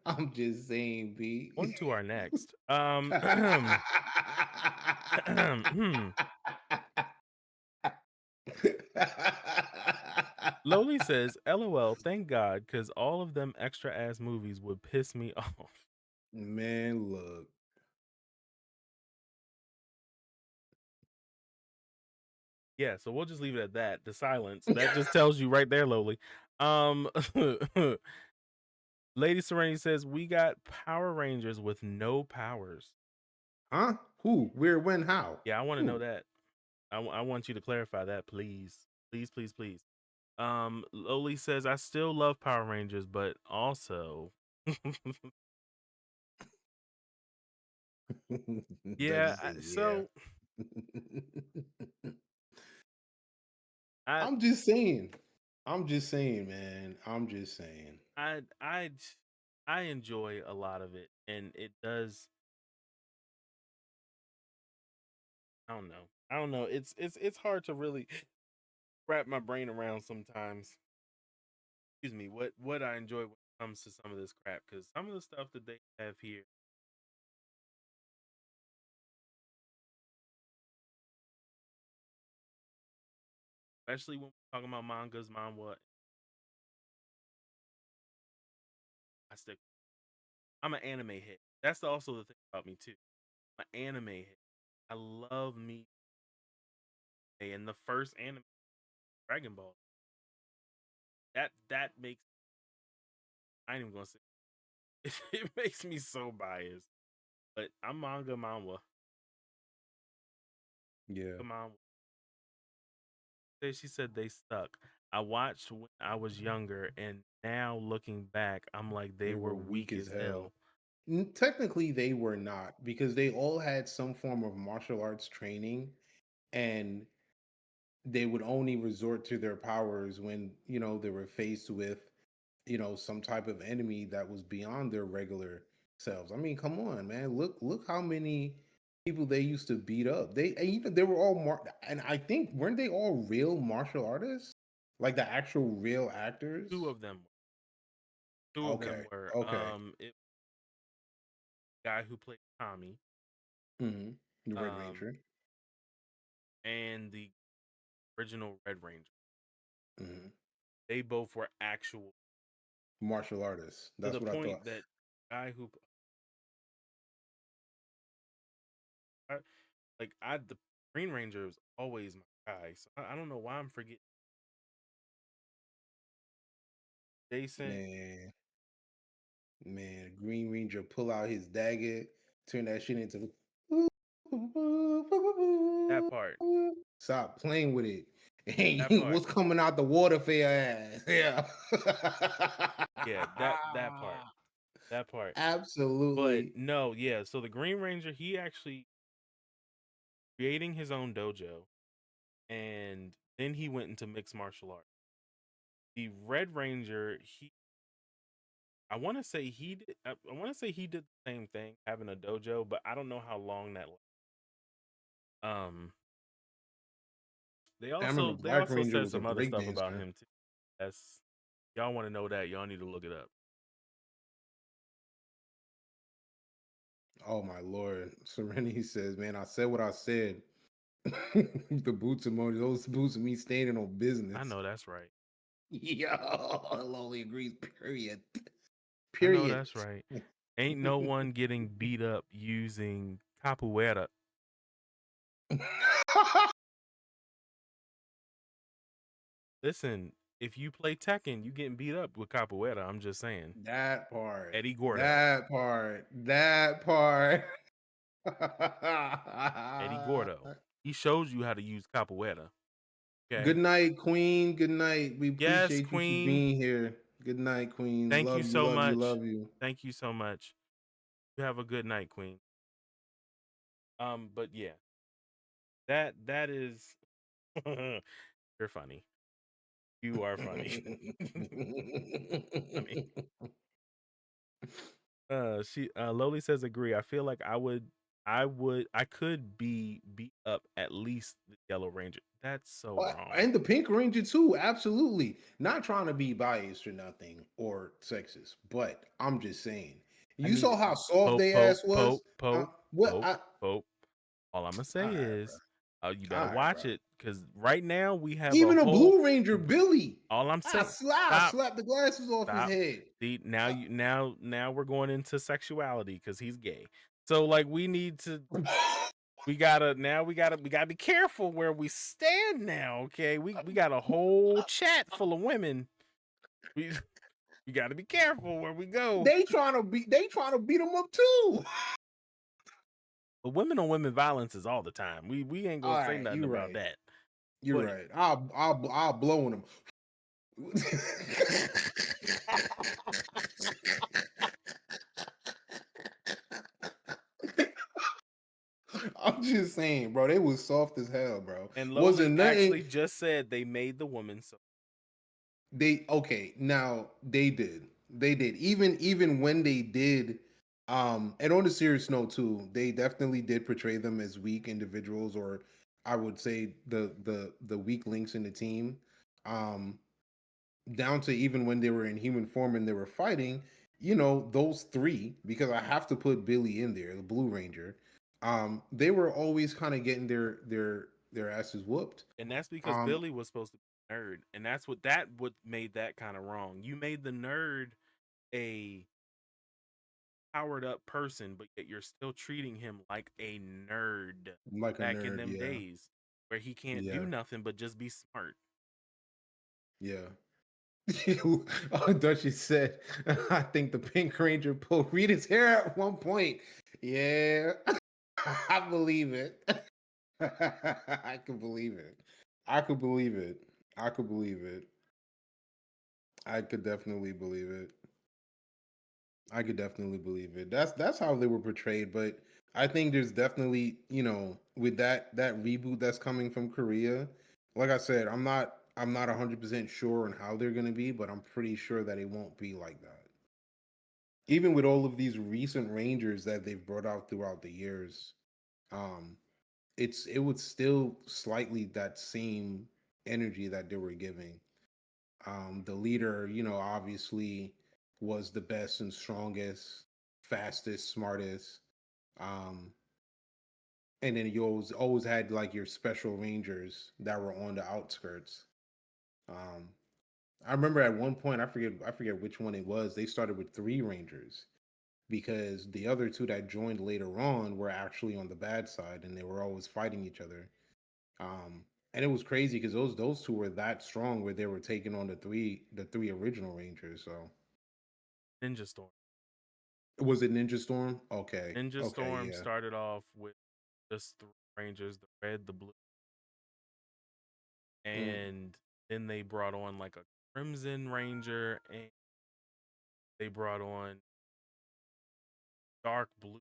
I'm just saying, B. On to our next. Loli says, "LOL, thank God, because all of them extra ass movies would piss me off." Man, look. Yeah, so we'll just leave it at that. The silence that just tells you right there, Loli. Um, Lady Serenity says we got Power Rangers with no powers. Huh? Who? Where? When? How? Yeah, I want to know Who? that. I want you to clarify that, please, please, please, please. Loli says I still love Power Rangers, but also, Dutchy yeah. says, yeah. So I I'm just saying. I'm just saying, man. I'm just saying. I I I enjoy a lot of it, and it does. I don't know. I don't know. It's hard to really wrap my brain around sometimes. Excuse me. What I enjoy when it comes to some of this crap, because some of the stuff that they have here, especially when we're talking about mangas, manhwa, I stick. I'm an anime hit. That's also the thing about me too. I'm an anime hit. I love me, and the first anime, Dragon Ball. That makes I ain't even gonna say it makes me so biased. But I'm manga manhwa. Yeah. Manhwa. She said they stuck. I watched when I was younger, and now looking back, I'm like they They were were weak weak as as hell. hell. Technically, they were not because they all had some form of martial arts training, and they would only resort to their powers when they were faced with some type of enemy that was beyond their regular selves. I mean, come on, man. Look how many people they used to beat up. They were all and I think weren't they all real martial artists? Like the actual real Two actors? of them. Two of them Okay. were Okay. it guy who played Tommy, The Red um, Ranger. and the original Red Ranger. hmm They both were actual Martial artists. to That's the what I thought. point that guy who I, the Green Ranger was always my guy. So I don't know why I'm forgetting Jason. Man, man, Green Ranger pull out his dagger, turn that shit into. That part. Stop playing with it. That Hey, part. what's coming out the water for your ass? Yeah. Yeah, that part. That part. But Absolutely. no, yeah. So the Green Ranger, he actually creating his own dojo, and then he went into mixed martial arts. The Red Ranger, I want to say he did. I want to say he did the same thing, having a dojo, but I don't know how long that. Um, I remember they Black also Ranger said was a some other break stuff about dancer. him too. That's y'all want to know that, y'all need to look it up. Oh my lord. Serenity says, man, I said what I said. The boots emoji, those boots of me standing on I business. know that's right. Yo, Loli agrees, period. I know Period. that's right. Ain't no one getting beat up using capoeira. Listen, if you play Tekken, you getting beat up with capoeira. I'm just saying. That part. Eddie Gordo. That part. That part. Eddie Gordo. He shows you how to use capoeira. Good Okay. night, Queen. Good night. We Yes, appreciate you for Queen. being here. Good night, Queen. Thank you Love you, so love you, much. love you. Thank you so much. You have a good night, Queen. But yeah, that is you're funny. You are funny. Funny. She Loli says agree. I feel like I could be beat up at least the Yellow Ranger. That's so wrong. And the Pink Ranger too, absolutely. Not trying to be biased or nothing or sexist, but I'm just saying. I You need saw how soft Pope, they Pope, ass was. Pope, Pope, What? Pope, Pope. All I'm gonna All say right, is, you bro. All better right, watch bro. it because right now we have a Even a whole. Blue Ranger, Billy. All I'm saying, I stop, slapped the glasses off his stop. head. See, now we're going into sexuality because he's gay. So like we need to we gotta be careful where we stand now. Okay, we got a whole chat full of women. We we got to be careful where we go. They trying to beat him up too. But women on women violence is all the time. We ain't All gonna say right, nothing you're about right. that. You're But right. I'll blow on him. I'm just saying, bro. They was soft as hell, bro. and Loli Wasn't nothing. actually just said they made the woman so. They okay. Now they did. They did. Even when they did. And on a serious note too, they definitely did portray them as weak individuals, or I would say the weak links in the team. Um, Down to even when they were in human form and they were fighting, those three, because I have to put Billy in there, the Blue Ranger. They were always kind of getting their asses whooped. And that's because Um, Billy was supposed to be a nerd, and that's what made that kind of wrong. You made the nerd a powered up person, but yet you're still treating him like a nerd like a back in nerd, them yeah, days where he can't do yeah, nothing but just be smart. yeah. Dutchie said, I think the Pink Ranger pulled Rita's hair at one point. Yeah, I believe it. I can believe it. I could believe it. I could believe it. I could definitely believe it. I could definitely believe it. That's how they were portrayed. But I think there's definitely, with that reboot that's coming from Korea. Like I said, I'm not 100% sure on how they're gonna be, but I'm pretty sure that it won't be like that. Even with all of these recent Rangers that they've brought out throughout the years, um, it was still slightly that same energy that they were giving. The leader, obviously was the best and strongest, fastest, smartest. Um, and then you always had like your special rangers that were on the outskirts. Um, I remember at one point, I forget which one it was. They started with three rangers because the other two that joined later on were actually on the bad side, and they were always fighting each other. Um, and it was crazy because those two were that strong where they were taking on the three original rangers. So Ninja Storm. was it Ninja Storm? Okay, Ninja okay, Storm yeah. started off with just three Rangers, the red, the blue, Mm, and then they brought on like a Crimson Ranger, and they brought on dark blue.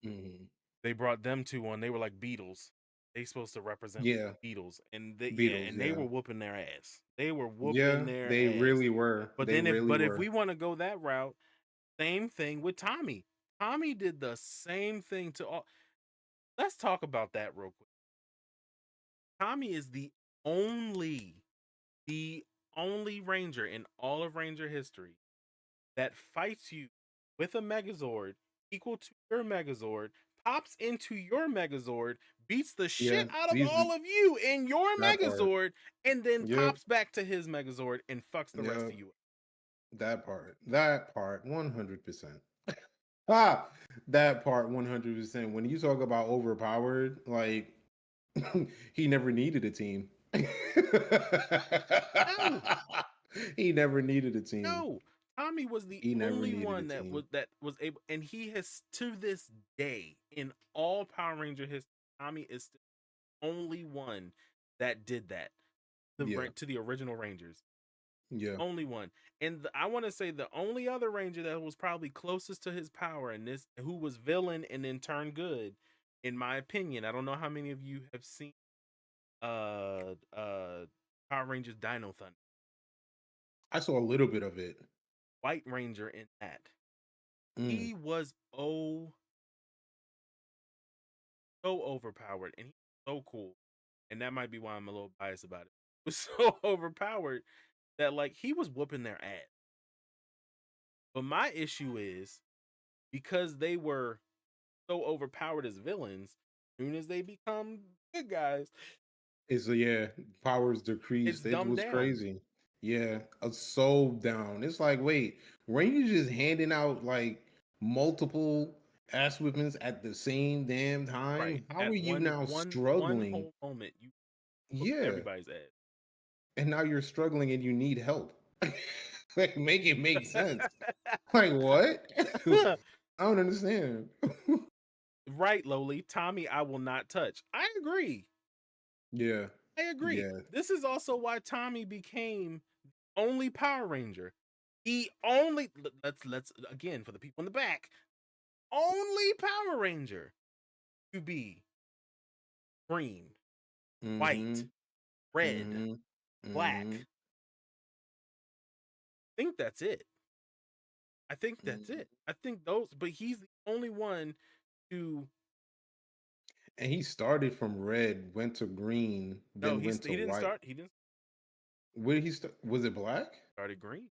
mhm. They brought them two on. They were like beetles. They supposed to represent Yeah, beetles, and they, yeah, Beatles. and they Yeah, were whooping their ass. They were whooping yeah. their They ass. really were. But They then really if we were. want to go that route, same thing with Tommy. Tommy did the same thing to all. Let's talk about that real quick. Tommy is only the only Ranger in all of Ranger history that fights you with a Megazord equal to your Megazord, pops into your Megazord, beats the Yeah, shit out of these all of you in your that part. Megazord, and then Yep, pops back to his Megazord and fucks the rest yep. of you up. That part, 100%. Ah, that part, 100%. When you talk about overpowered, like he never needed a team. No, He never needed a team. no. Tommy was the He never only needed a one team. that was able, and he has to this day in all Power Ranger history. Tommy is the only one that did that. Yeah, To the original Rangers. yeah. Only one. And I want to say the only other Ranger that was probably closest to his power and this who was villain and then turned good, in my opinion. I don't know how many of you have seen Power Rangers Dino Thunder. I saw a little bit of it. White Ranger in that. Mm. He was so overpowered and he was so cool. And that might be why I'm a little biased about it. He was so overpowered that like he was whooping their ass. But my issue is because they were so overpowered as villains, as soon as they become good guys, It's yeah, powers it's decreased. It dumbed was down. crazy. Yeah, so down. It's like, wait, weren't you just handing out like multiple ass whippings at the same damn Right. time? How are At you now one struggling? whole moment, you whooping Yeah, everybody's and now you're struggling and you need help. Like, make it make sense. ass. Like, what? I don't understand. Right, Lowly. Tommy, I will not touch. I agree. Yeah, I agree. yeah. This is also why Tommy became only Power Ranger. He only let's again for the people in the back. Only Power Ranger to be green, Mm-hmm. white, red, Mm-hmm. Mm-hmm. black. I think that's it. I think that's Mm-hmm. it. I think those, but he's the only one to. And he started from red, went to green, No, then went to he didn't white. start. He didn't Where did he start? Was it black? started green.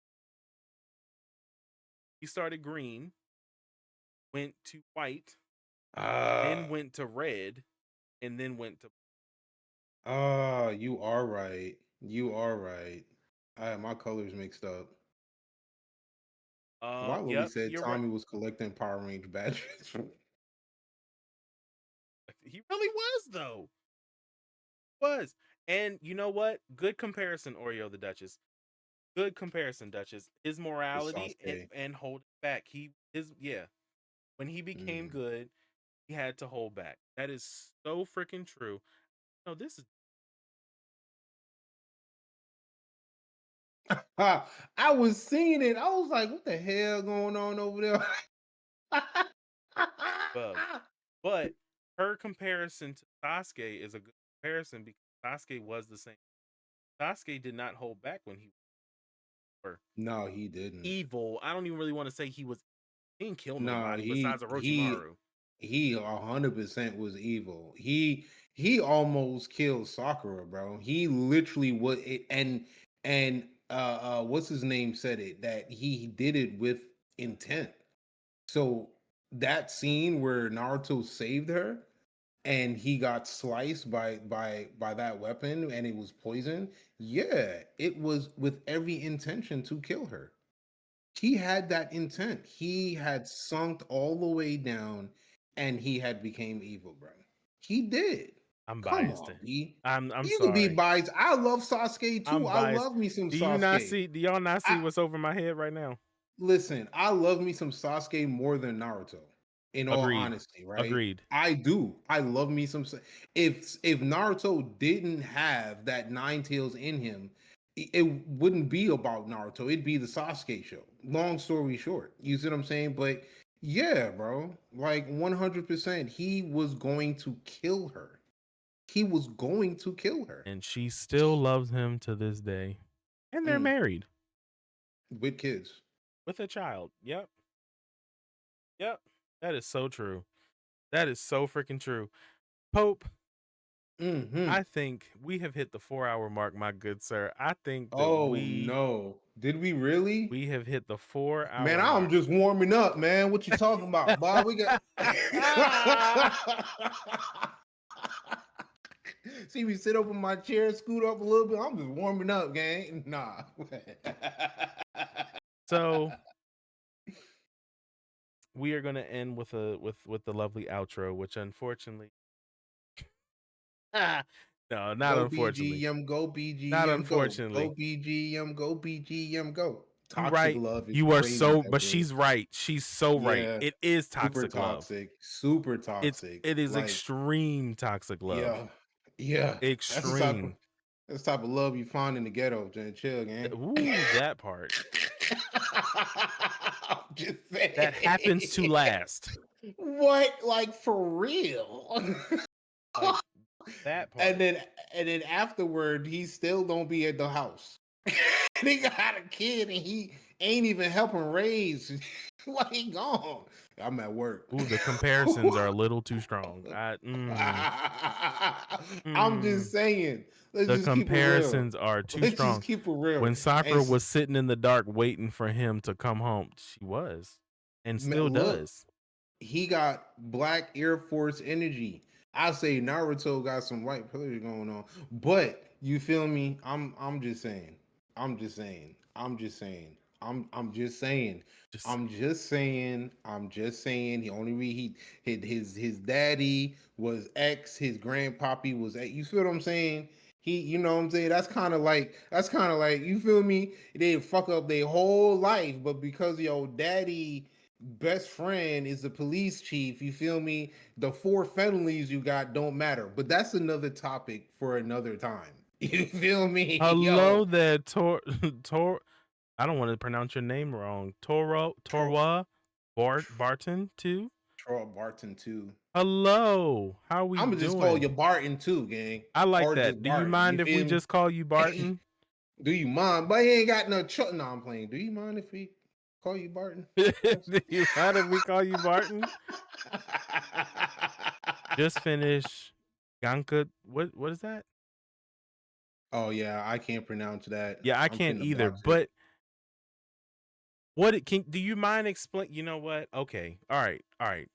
He started green, went to white, then Ah, went to red, and then went to. you are right. You are right. I had my colors mixed up. Why Lily Yep, said you're right. Tommy was collecting Power Range badges. He really was though. Was, and you know what? Good comparison, Oreo the Duchess. Good comparison, Duchess. His The morality Sasuke. and hold it back. Yeah. When he became Mm. good, he had to hold back. That is so freaking true. No, this is I was seeing it. I was like, what the hell going on over there? above. But her comparison to Sasuke is a good comparison because Sasuke was the same. Sasuke did not hold back when he was No, he didn't. evil. I don't even really want to say he didn't kill No, nobody besides he he Orochimaru. he 100% was evil. He almost killed Sakura, bro. He literally would it, And what's his name said it that he did it with intent. So that scene where Naruto saved her and he got sliced by that weapon and it was poison, yeah, it was with every intention to kill her. He had that intent. He had sunk all the way down and he had became evil, bro. He did. I'm Come biased. on, B. I'm You can be sorry. biased. I love Sasuke too. I'm I biased. love me some Do you not Sasuke. see? Do y'all not see I what's over my head right now? listen, I love me some Sasuke more than Naruto. In all Agreed. honesty, right? Agreed. I do. I love me some. If Naruto didn't have that nine tails in him, it wouldn't be about Naruto. It'd be the Sasuke show. Long story short, you see what I'm saying? But yeah, bro, like 100%, he was going to kill her. He was going to kill her. And she still loves him to this day. And they're Mm, married with kids. with a child. Yep. Yep. That is so true. That is so freaking true. Pope, Hmm. I think we have hit the 4 hour mark, my good sir. I think that Oh no. Did we really? we have hit the 4 Man, hour I'm mark. just warming up, man. What you talking about, Bob? We got See me sit up in my chair, scoot up a little bit. I'm just warming up, gang. Nah. So we are gonna end with a with the lovely outro, which unfortunately no, not Go unfortunately. BGM, go Not BGM, go. Go unfortunately. BGM, go BGM, go. You Toxic right. love is You are crazy so that but word. she's right. She's so right. Yeah. It is Super toxic love. toxic. Super toxic. It is Like, extreme toxic love. yeah. Yeah. That's the type of Extreme. that's the type of love you find in the ghetto, Jen. Chill, gang. Ooh, that part. I'm just That happens to saying. last. What? Like for real? Like that and part. then and then afterward, he still don't be at the house. He got a kid and he ain't even helping raise. Like he gone. I'm at work. Ooh, the comparisons are a little too strong. I'm mm. just saying. Let's The just keep it real. comparisons are too Let's just strong. keep it real. When And Sakura was sitting in the dark waiting for him to come home, she was and still look, does. he got Black Air Force energy. I say Naruto got some white pillars going on, but you feel me? I'm just saying. I'm just saying. I'm just saying. I'm just saying. Just I'm just saying. I'm just saying. The only his daddy was X. His grandpappy was X. You feel what I'm saying? He, you know what I'm saying? That's kind of like you feel me? They fuck up their whole life, but because your daddy best friend is the police chief, you feel me? The four felonies you got don't matter. But that's another topic for another time. You feel me? hello Yo, there, Tor. I don't want to pronounce your name wrong. Tro, Torwa, Barton too. Troy Barton too. Hello, how we I'm gonna just call doing? you Barton too, gang. I like Or that. just Do you Barton. You mind if we feel me? just call you Barton? Do you mind? But he ain't got no No, I'm playing. Do you mind if we call you Barton? Yes. Do you mind if we call you Barton? Just finish Ganka. What is that? Oh yeah, I can't pronounce that. Yeah, I I'm can't finna either. box it. But what it can do you mind explain? You know what? Okay. All right. All right.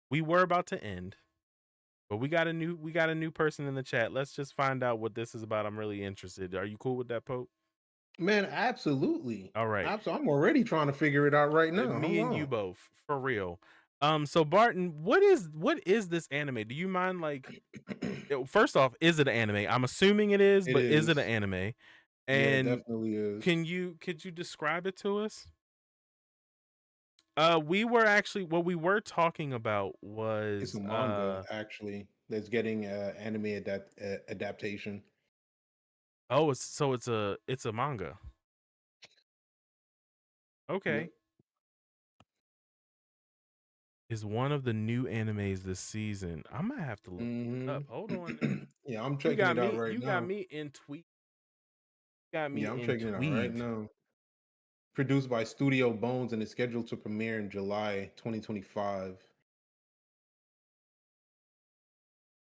We were about to end, but we got a new person in the chat. Let's just find out what this is about. I'm really interested. Are you cool with that, Pope? Man, absolutely. All right. Absolutely. I'm already trying to figure it out right now. Hold Me and you on. both, for real. So Barton, what is this anime? Do you mind like first off, is it an anime? I'm assuming it is, It but is it an is. anime? Yeah, it And definitely is. could you describe it to us? We were actually what we were talking about It's was a manga actually that's getting anime adaptation. oh, it's a manga. Yep. Okay. Is one of the new animes this season. I'm gonna have to look it Hmm. up. Hold on now. Yeah, I'm checking it out right You got now. me in tweet got me Yeah, I'm in checking it out right tweed. now. Produced by Studio Bones and is scheduled to premiere in July 2025.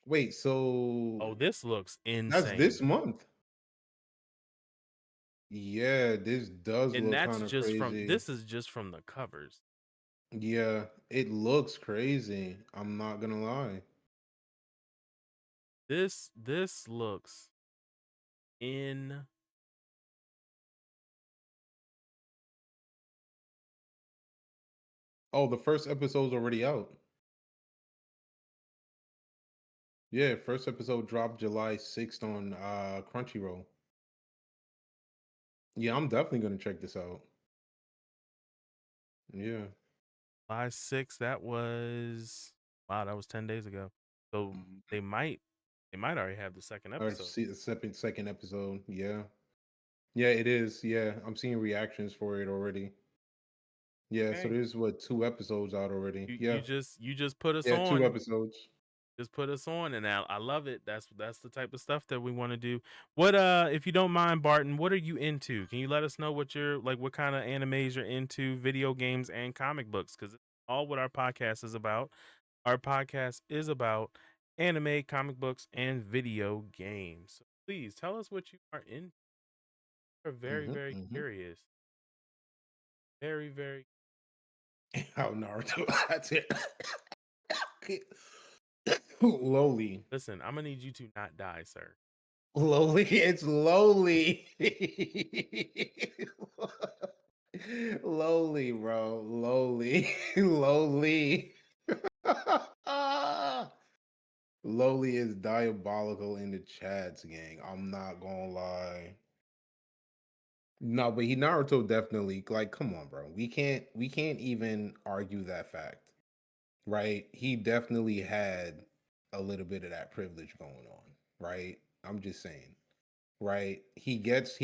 Wait, so Oh, this looks that's insane. this month? Yeah, this does And look that's kind of just from crazy. this is just from the covers. Yeah, it looks crazy. I'm not gonna lie. This looks in Oh, the first episode's already out. Yeah, first episode dropped July 6th on Crunchyroll. Yeah, I'm definitely gonna check this out. Yeah. July 6th. That was wow, that was 10 days ago. So Mhm. they might already have the second I episode. see the second episode. Yeah. Yeah, it is. Yeah, I'm seeing reactions for it already. Yeah, so Okay. there's what, two episodes out already. You Yeah. just put us Yeah, two on. episodes. Just put us on, and I love it. That's the type of stuff that we want to do. What if you don't mind, Barton, what are you into? Can you let us know what you're like, what kind of animes you're into, video games and comic books? Because all what our podcast is about. Our podcast is about anime, comic books, and video games. So please tell us what you are in. We're very, Hmm, very hmm. curious. Very, very. How Naruto. That's it. Lowly. Listen, I'm gonna need you to not die, sir. Lowly. It's lowly. Lowly, bro. Lowly. Lowly. Lowly is diabolical in the chats, gang. I'm not gonna lie. No, but he Naruto definitely like come on, bro. We can't even argue that fact. Right? He definitely had a little bit of that privilege going on, right? I'm just saying, right? He gets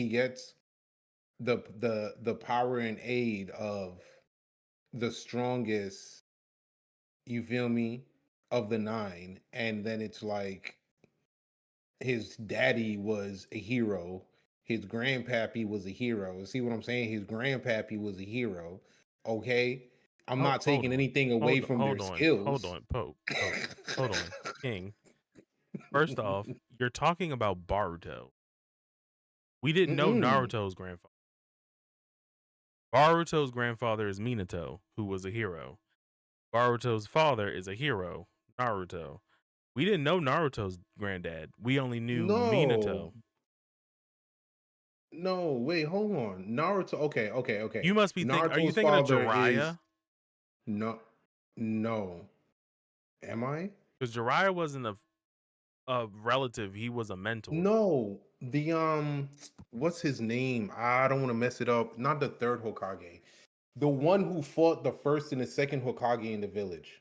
the power and aid of the strongest, you feel me, of the nine, and then it's like his daddy was a hero, his grandpappy was a hero. See what I'm saying? His grandpappy was a hero. Okay? I'm Oh, not hold taking on, anything away from their hold skills. on, Pope, hold on, King. First off, you're talking about Baruto. We didn't know Mm-mm. Naruto's grandfather. Baruto's grandfather is Minato, who was a hero. Baruto's father is a hero, Naruto. We didn't know Naruto's granddad. We only knew No. Minato. No, wait, hold on. Naruto. Okay, okay, okay. You must be are you Naruto's thinking of father is Jiraiya? no, no. Am I? Because Jiraiya wasn't a relative, he was a mentor. No. The what's his name? I don't want to mess it up. Not the third Hokage. The one who fought the first and the second Hokage in the village.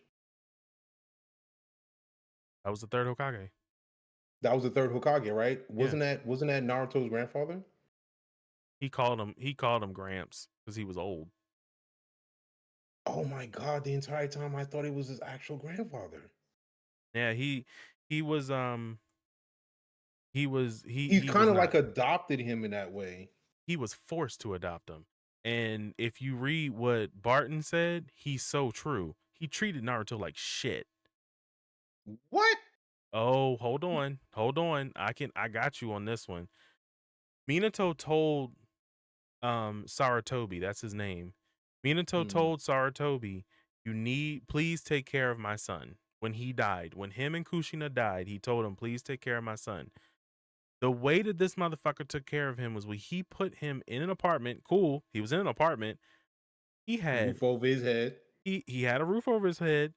That was the third Hokage. That was the third Hokage, right? Yeah. Wasn't that Naruto's grandfather? He called him Gramps because he was old. Oh my god, the entire time I thought it was his actual grandfather. Yeah, he was he was He's he kind was of like not. adopted him in that way. He was forced to adopt him. And if you read what Barton said, he's so true. He treated Naruto like shit. What? Oh, hold on. Hold on. I got you on this one. Minato told Saratobi, that's his name. Minato Mm. told Saratobi, "You need please take care of my son." When he died, when him and Kushina died, he told him, "Please take care of my son." The way that this motherfucker took care of him was when he put him in an apartment. Cool, he was in an apartment. He had Roof over his head. he had a roof over his head.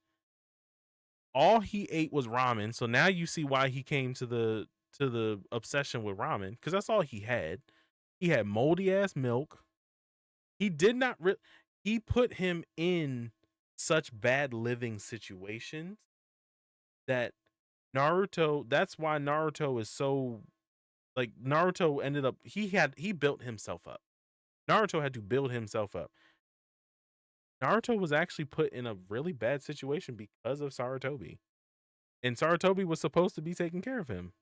All he ate was ramen. So now you see why he came to the obsession with ramen, because that's all he had. He had moldy ass milk. He did not he put him in such bad living situations that that's why Naruto is so like Naruto ended up he built himself up. Naruto had to build himself up. Naruto was actually put in a really bad situation because of Saratobi. And Saratobi was supposed to be taking care of him.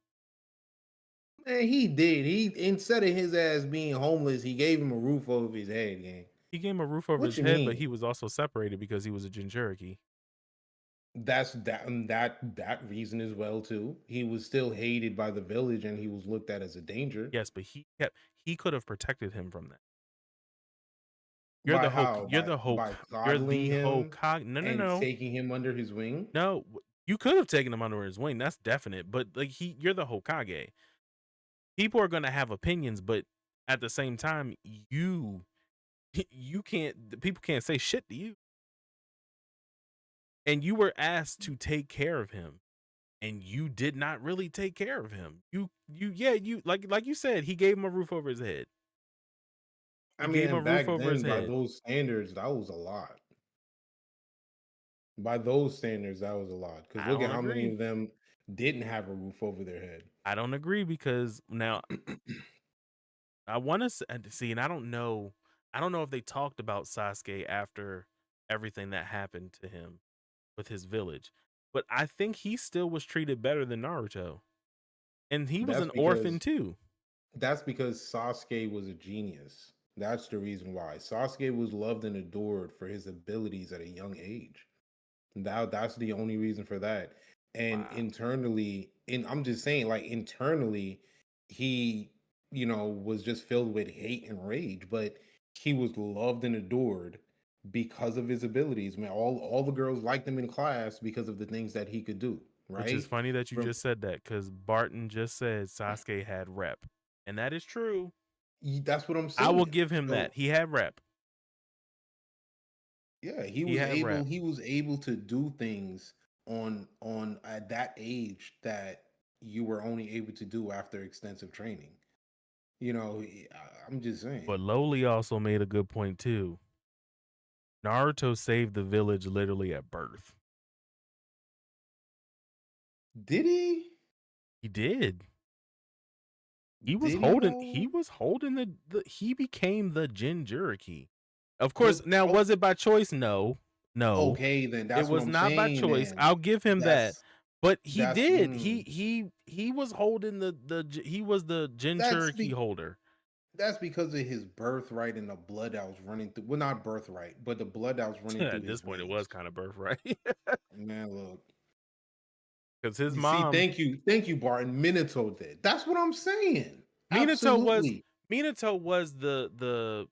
Man, he did. He instead of his ass being homeless, he gave him a roof over his head, gang. He gave him a roof over What his you head, but mean? he was also separated because he was a Jinchuriki. That's that reason as well too. He was still hated by the village, and he was looked at as a danger. Yes, but he could have protected him from that. By how? You're the By you're coddling the him No, no, and no. taking him under his wing. No, you could have taken him under his wing. That's definite. But like you're the Hokage. People are going to have opinions, but at the same time, you can't. People can't say shit to you. And you were asked to take care of him, and you did not really take care of him. You like you said, he gave him a roof over his head. I He mean, gave him a and roof back over his then, by head. those standards, that was a lot. By those standards, that was a lot. Because I look don't at how many agree. of them didn't have a roof over their head. I don't agree because now I want to see, and I don't know. I don't know if they talked about Sasuke after everything that happened to him with his village, but I think he still was treated better than Naruto, and he was That's an orphan because too. that's because Sasuke was a genius. That's the reason why. Sasuke was loved and adored for his abilities at a young age. That's the only reason for that. And Wow. internally, I'm just saying, like internally, he, was just filled with hate and rage, but he was loved and adored because of his abilities. Man, all the girls liked him in class because of the things that he could do, Which is right? funny that you Rem- just said that because Barton just said Sasuke had rep, and that is true. That's what I'm I will saying. give him that. So He had rep. yeah, He had rep. he was able to do things on at that age that you were only able to do after extensive training. I'm just But saying. Lowly also made a good point too. Naruto saved the village literally at birth. Did he? He did. He was Did he holding. though? He was holding the. He became the Jinchuriki. Of course. But Now, was it by choice? No, no, okay, then it that's what was I'm not by saying. choice. Then I'll give him that. that's But he that's did. He was holding he was the that's Jinchuriki holder. that's because of his birthright and the blood that was running through. Well, not birthright, but the blood that was running through At this his point, it veins. was kind of birthright Man, look. because his You see, mom thank you, Barton. Minato did. That's what I'm saying. Minato was Absolutely. the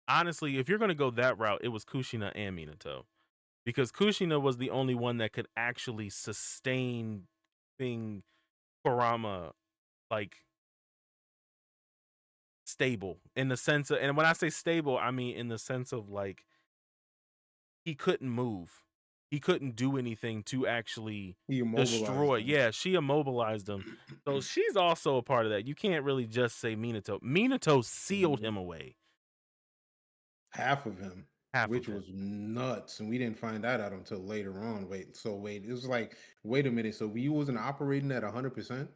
honestly, if you're gonna go that route, it was Kushina and Minato. Because Kushina was the only one that could actually sustain thing Kurama like stable in the sense of, and when I say stable, I mean in the sense of like he couldn't move. He couldn't do anything to actually He immobilized destroy. them. Yeah, she immobilized him. So she's also a part of that. You can't really just say Minato. Minato sealed Mhm. him away. Half of him, Half of which him. was nuts, and we didn't find that out until later on. Wait, it was like, wait a minute. So we wasn't operating at 100%.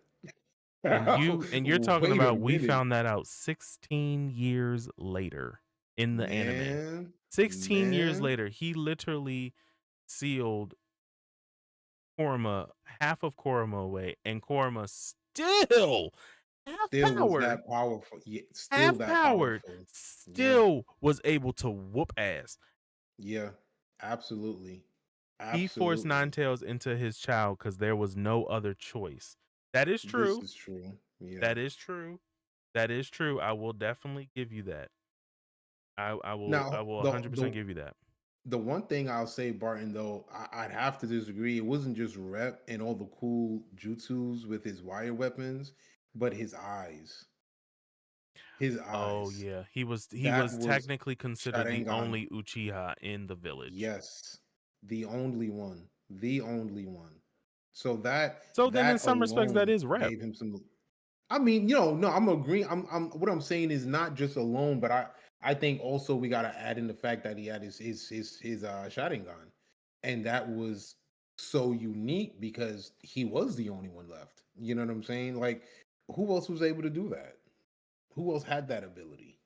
And you're talking Wait a about we minute, found that out 16 years later in the anime. man, 16 years man. later, he literally sealed Korma, half of Korma away, and Korma still Still was that powerful. Yeah, still half that powered, powerful. Yeah, still was able to whoop ass. yeah, absolutely, He forced Nine absolutely. Tails into his child because there was no other choice. That is This true. is true. Yeah. That is true. That is true. I will definitely give you that. I Now will the 100% give you that. the one thing I'll say, Barton, though, I'd have to disagree. It wasn't just rep and all the cool jutsus with his wire weapons, but his eyes. His Oh eyes. yeah, he That was was technically considered the Sharingan. only Uchiha in the village. Yes. The only one. The only one. So that So then in that some respects that alone is rep. gave him some. I mean, no, I'm agreeing. I'm what I'm saying is not just alone, but I think also we gotta add in the fact that he had his Sharingan, and that was so unique because he was the only one left. You know what I'm saying? Like, who else was able to do that? Who else had that ability?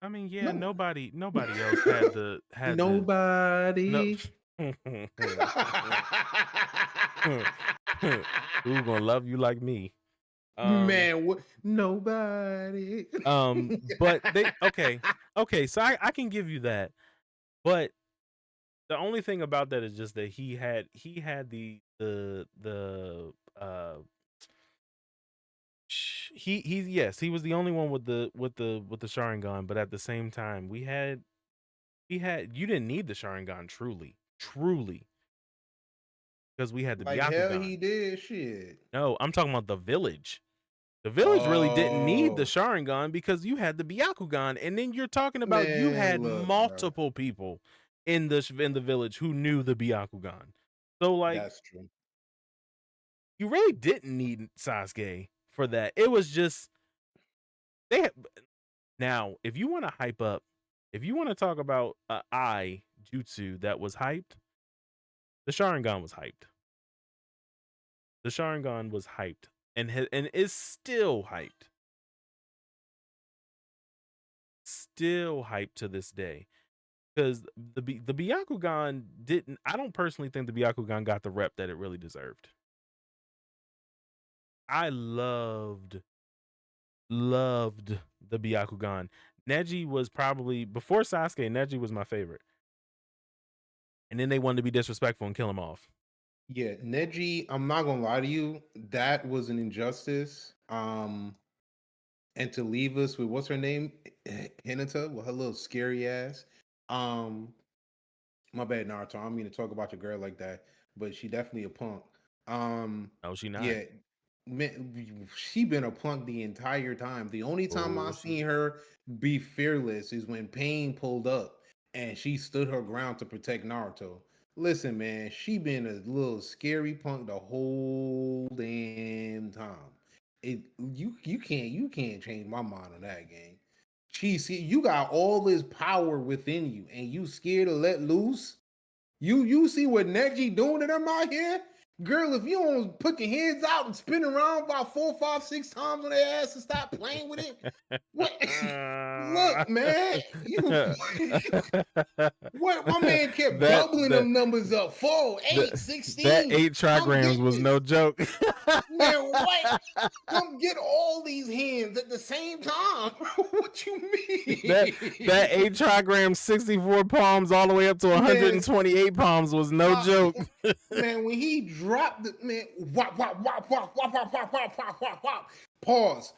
I mean, yeah, No one. nobody else had the no. Nobody. Who gonna love you like me? Um, Man, what? Nobody. but they okay, okay. So I can give you that, but The only thing about that is just that he had the he was the only one with the Sharingan, but at the same time he had you didn't need the Sharingan truly because we had the Like hell, he Byakugan. did shit. No, I'm talking about the village. The village really didn't need the Oh Sharingan because you had the Byakugan, and then you're talking about you man, had look, bro, multiple people in the village who knew the Byakugan. So like that's true. you really didn't need Sasuke for that. It was just they had, now if you want to hype up, if you want to talk about I jutsu that was hyped, the Sharingan was hyped. The Sharingan was hyped and is still hyped. Still hyped to this day. Because the Byakugan didn't. I don't personally think the Byakugan got the rep that it really deserved. I loved the Byakugan. Neji was probably before Sasuke. Neji was my favorite, and then they wanted to be disrespectful and kill him off. Yeah, Neji, I'm not gonna lie to you, that was an injustice. And to leave us with what's her name, Hinata, with her little scary ass. Um, my bad, Naruto. I don't mean to talk about your girl like that, but she definitely a punk. No, she not. Yeah, man, she been a punk the entire time. The only time I Oh, she. seen her be fearless is when Pain pulled up and she stood her ground to protect Naruto. Listen, man, she been a little scary punk the whole damn time. It you can't change my mind on that game. She see you got all this power within you, and you scared to let loose. You see what Neji doing to them out here? Girl, if you don't put your hands out and spin around about 4, 5, 6 times on their ass and stop playing with it, what? Look, man, you what? My man kept that doubling that them numbers up. 4, 8, that 16. 8 trigrams Come was get no this, joke. man. What? Come get all these hands at the same time. What you that mean? 8 trigrams, 64 palms, all the way up to Man, 128 palms was no stop. joke. Man, when he dropped the man, wop, wop, wop, wop, wop, wop, wop, wop, wop, wop, wop. Pause.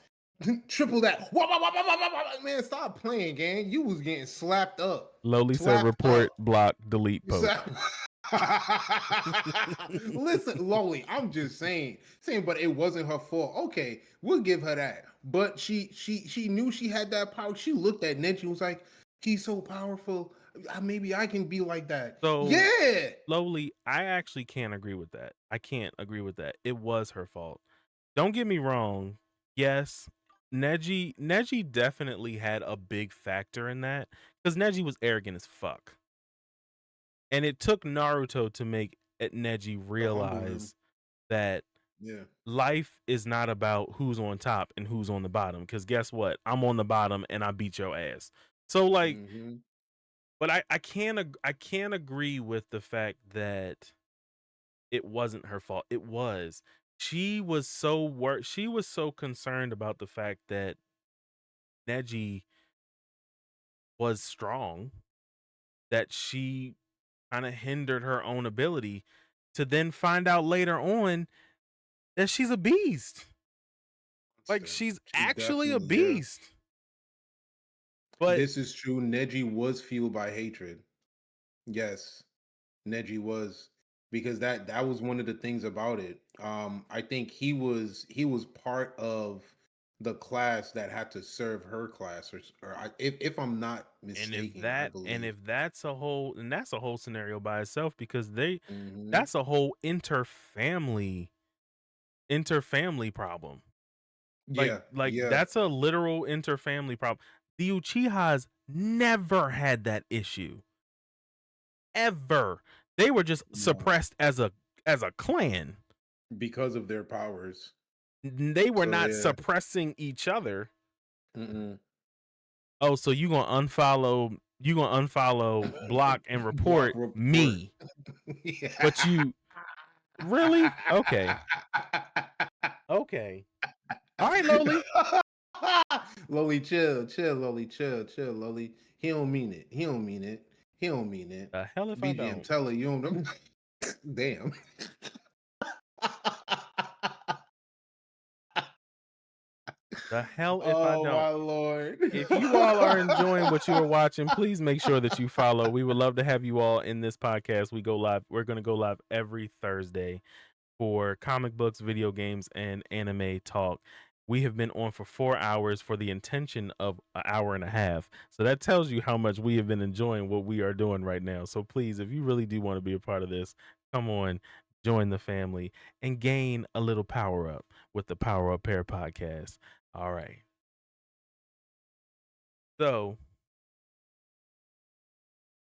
Triple that. Wop, wop, wop, wop, wop, wop. Man, stop playing, gang. You was getting slapped up. Lowly said Slapped up. report, block, delete, poke. Listen, Loli, I'm just saying, but it wasn't her fault. Okay, we'll give her that. But she knew she had that power. She looked at Neji and was like, he's so powerful. Maybe I can be like that. So, Yeah. Lowly, I actually can't agree with that. I can't agree with that. It was her fault. Don't get me wrong. Yes, Neji definitely had a big factor in that because Neji was arrogant as fuck. And it took Naruto to make Neji To humble him. realize that Yeah. life is not about who's on top and who's on the bottom. Because guess what? I'm on the bottom and I beat your ass. So like, Hmm. but I can't agree with the fact that it wasn't her fault. It was. She was so concerned about the fact that Neji was strong that she kind of hindered her own ability to then find out later on that she's a beast. Like she's She actually a definitely, yeah. beast. But This is true. Neji was fueled by hatred. Yes, Neji was, because that was one of the things about it. I think he was part of the class that had to serve her class, if I'm not and if mistaken, I that and believe. if that's a whole scenario by itself because Hmm. that's a whole interfamily problem. Like Yeah, like yeah, that's a literal interfamily problem. The Uchihas never had that issue ever. They were just no, suppressed as a clan. because of their powers. They were So not yeah, suppressing each other. mm-mm. Oh, so you gonna unfollow, block, and Block report report. me? But Yeah. you really? Okay, okay. All right, Lowly. Loli, chill, chill, Loli, chill, Loli. He don't mean it. He don't mean it. He don't mean it. The hell if I BGM, don't. tell her you don't know. Damn. The hell if I Oh don't. my lord. If you all are enjoying what you are watching, please make sure that you follow. We would love to have you all in this podcast. We go live. We're going to go live every Thursday for comic books, video games, and anime talk. We have been on for 4 hours for the intention of an hour and a half. So that tells you how much we have been enjoying what we are doing right now. So please, if you really do want to be a part of this, come on, join the family and gain a little power up with the Power Up Pair podcast. All right. So,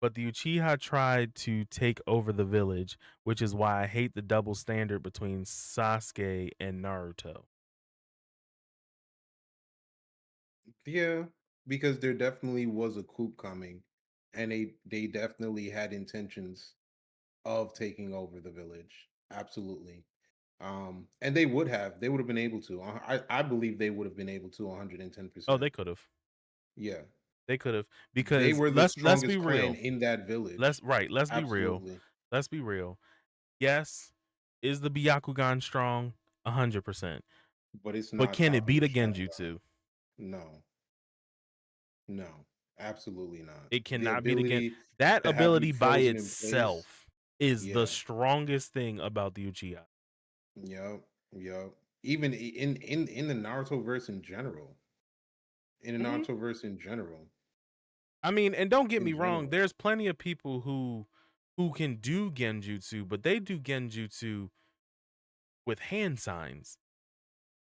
but the Uchiha tried to take over the village, which is why I hate the double standard between Sasuke and Naruto. Yeah, because there definitely was a coup coming, and they definitely had intentions of taking over the village. Absolutely. And they would have been able to. I believe they would have been able to Oh, 110%. they could have. Yeah. They could have They because were the let's be strongest clan real. in that village. Let's be real. Absolutely. Let's be real. Yes, is the Byakugan strong? 100%. But it's But not can it top of beat the a Sharingan. Genjutsu? No. No. Absolutely not. It The cannot beat again. ability That to have you ability by frozen in place. itself is the Yeah. strongest thing about the Uchiha. Yep. Yep. Even in the Naruto verse in general. In the Mhm. Naruto verse in general. I mean, and don't get In me wrong, general. there's plenty of people who can do genjutsu, but they do genjutsu with hand signs.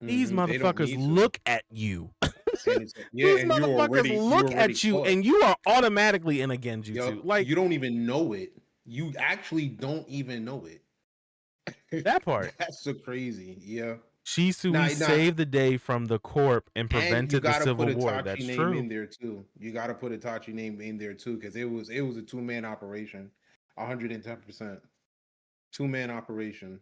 These They don't motherfuckers need to. look at you. And it's yeah, These and motherfuckers you look already at you caught. and you are automatically in a Yep. genjutsu. Like You don't even know it. You actually don't even know it. that part. That's so crazy. Yeah. Shisui Now, saved the day from the corp and and you prevented the gotta put civil a war. Tachi That's name true. in there too. You gotta put a Tachi name in there too, because it was a 2-man operation. 110%. 2-man operation.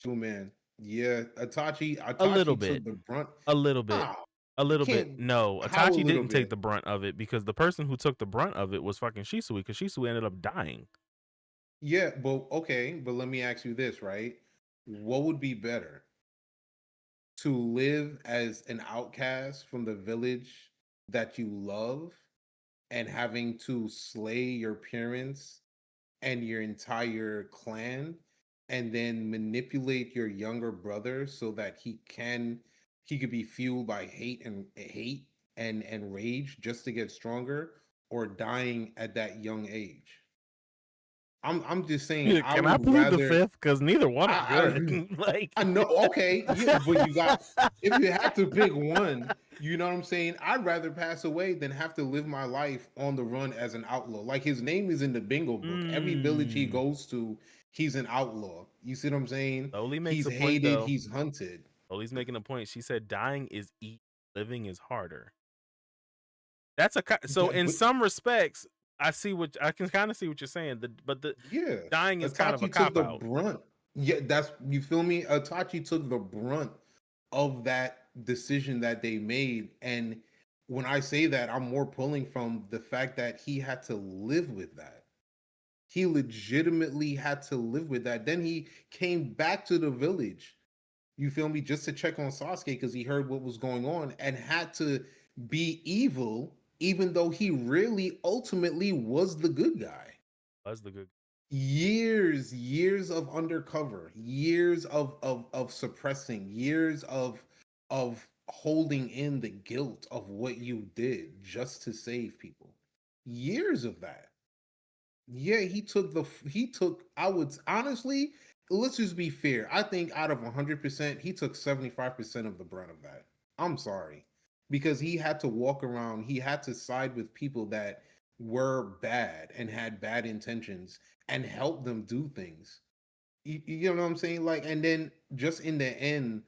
2-man. Yeah. A little Itachi bit. took the brunt. A little bit. How? A You little bit. can't No, how a Itachi little didn't take bit. the brunt of it because the person who took the brunt of it was fucking Shisui because Shisui ended up dying. Yeah, but okay, but let me ask you this, right? What would be better? To live as an outcast from the village that you love and having to slay your parents and your entire clan and then manipulate your younger brother so that he could be fueled by hate and rage just to get stronger, or dying at that young age. I'm just saying I Can I would plead the rather fifth? Because neither one are I good. Like I know, okay, you but you got if you had to pick one, you know what I'm saying? I'd rather pass away than have to live my life on the run as an outlaw. Like his name is in the bingo book. Every village he mm, goes to, he's an outlaw. You see what I'm saying? Slowly makes He's a point hated, though. he's hunted. Slowly's making a point. She said dying is easy, living is harder. That's so Yeah, in but some respects, I can kind of see what you're saying. But the yeah, dying is kind of a Itachi took cop the out. brunt. Yeah, that's you feel me? Itachi took the brunt of that decision that they made. And when I say that, I'm more pulling from the fact that he had to live with that. He legitimately had to live with that. Then he came back to the village, you feel me, just to check on Sasuke because he heard what was going on and had to be evil, even though he really ultimately was the good guy. That's the good. Years of undercover, years of suppressing, years of holding in the guilt of what you did just to save people. Years of that. Yeah, he took, I would honestly, let's just be fair. I think out of 100%, he took 75% of the brunt of that. I'm sorry. Because he had to walk around, he had to side with people that were bad and had bad intentions and help them do things. You know what I'm saying? Like, and then just in the end,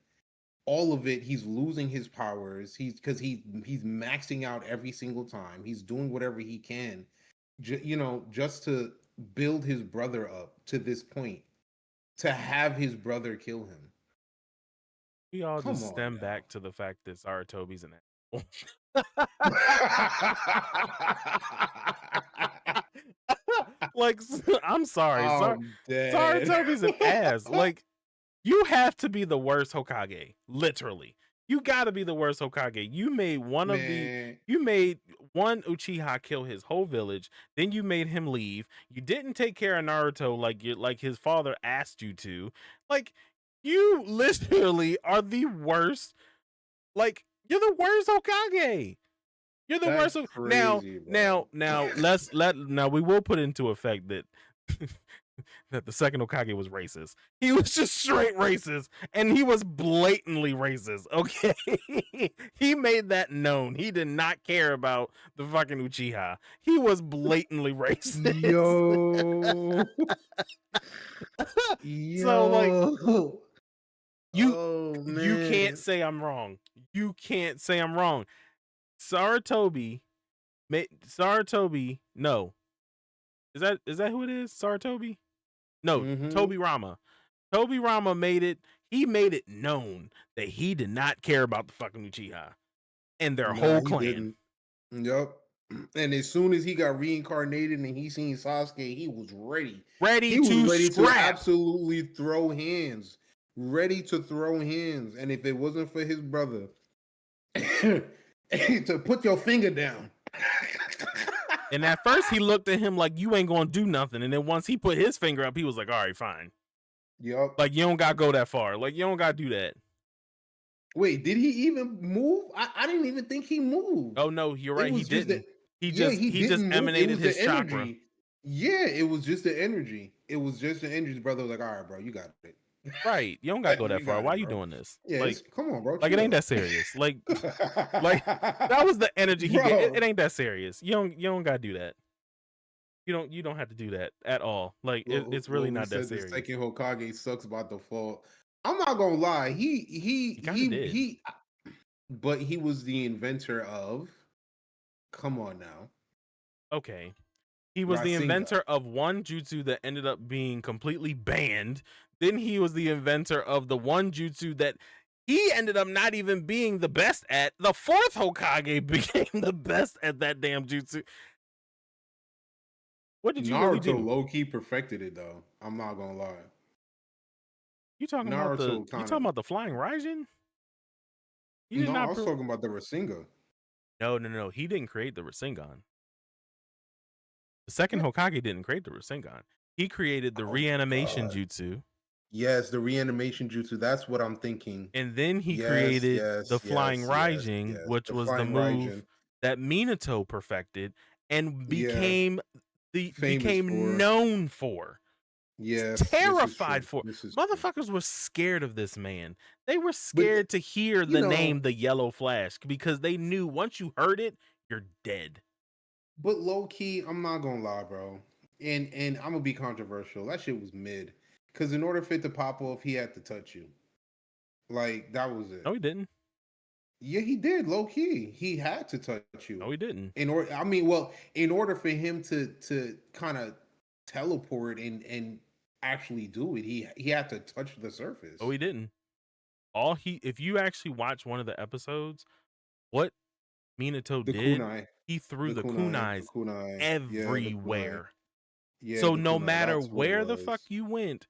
all of it, he's losing his powers. He's maxing out every single time. He's doing whatever he can, just to build his brother up to this point, to have his brother kill him. We all Come just on stem now. back to the fact that Saratobi's an asshole. Like, I'm sorry. I'm dead. Sarutobi's an ass. Like, you have to be the worst Hokage. Literally. You gotta be the worst Hokage. Man, You made one Uchiha kill his whole village, then you made him leave. You didn't take care of Naruto like his father asked you to. Like, you literally are the worst. Like, you're the worst Hokage. You're the that's worst. crazy, bro. Now we will put into effect that that the second Hokage was racist. He was just straight racist, and he was blatantly racist. Okay, he made that known. He did not care about the fucking Uchiha. He was blatantly racist. Yo. So like Yo. you Oh you can't man. say I'm wrong. You can't say I'm wrong. Sarutobi, Sarutobi. No, is that who it is? Sarutobi? No, Mm-hmm. Toby Rama. Toby Rama made it. He made it known that he did not care about the fucking Uchiha and their Nah, whole he clan. didn't. Yep. And as soon as he got reincarnated and he seen Sasuke, he was ready. Ready He was to ready to scrap. absolutely throw hands. Ready to throw hands. And if it wasn't for his brother to put your finger down. And at first he looked at him like you ain't gonna do nothing. And then once he put his finger up, he was like, all right, fine. Yup. Like, you don't gotta go that far. Like, you don't gotta do that. Wait, did he even move? I didn't even think he moved. Oh no, you're It right, he was just that, didn't. yeah, he He just didn't move. It emanated was his the chakra. energy. Yeah, it was just the energy. It was just the energy. Brother was like, all right, bro, you got it. Right. You don't gotta go that You far. got Why it, are you bro. doing this? Yes, come on, bro, Like it ain't chill. that serious. Like that was the energy he gave. Bro, It ain't that serious. You don't gotta do that. You don't have to do that at all. Like it's really who not that said the serious. second Hokage sucks by default? I'm not gonna lie. He kind of did. But he was the inventor of. Come on now, Okay. He was the Rasengan. inventor of one jutsu that ended up being completely banned. Then he was the inventor of the one jutsu that he ended up not even being the best at. The fourth Hokage became the best at that damn jutsu. What did you really Naruto do? low key perfected it though. I'm not gonna lie. Naruto You kind talking of. about the flying Raijin? You did No, I not was talking about the Rasengan. No. He didn't create the Rasengan. The second Hokage didn't create the Rasengan. He created the Oh reanimation God. jutsu, Yes, the reanimation jutsu. That's what I'm thinking. and then he Yes, created the yes, flying yes, yes, Raijin, yes. which The was the flying move Raijin. that Minato perfected and Yeah, famous became for. known for. Yes, this is Terrified true. for. This is true. Motherfuckers were scared of this man. They were But scared to hear you the know, name the Yellow Flash because they knew once you heard it, you're dead. but low key, I'm not gonna lie, bro. And I'm gonna be controversial. That shit was mid. Because in order for it to pop off, he had to touch you. Like that was it. No, he didn't. Yeah, he did. Low key, he had to touch you. No, he didn't. In order, I mean, well, in order for him to kind of teleport and actually do it, he had to touch the No, surface. he didn't. If you actually watch one of the episodes, what Minato The did, kunai, he threw the the kunais kunai. Yeah, the kunai. everywhere. Yeah, So the no kunai. matter That's what it where the fuck was. you went,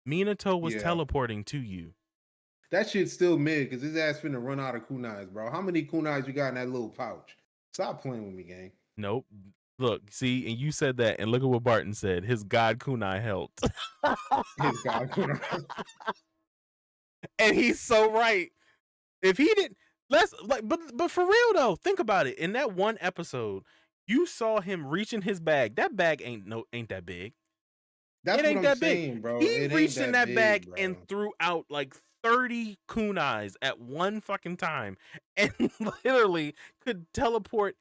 Minato was Yeah, teleporting to you. that shit's still mid because his ass finna run out of kunais, bro. How many kunais you got in that little pouch? Stop playing with me, gang. Nope. Look, see, and you said that, and look at what Barton said. His God kunai helped. His god kunai. And he's so right. If he didn't, but for real though, think about it. In that one episode, you saw him reaching his bag. That bag ain't that big. That's It what ain't I'm that big. saying, bro. He It ain't reached in that that big, bag and bro. threw out like 30 kunais at one fucking time, and literally could teleport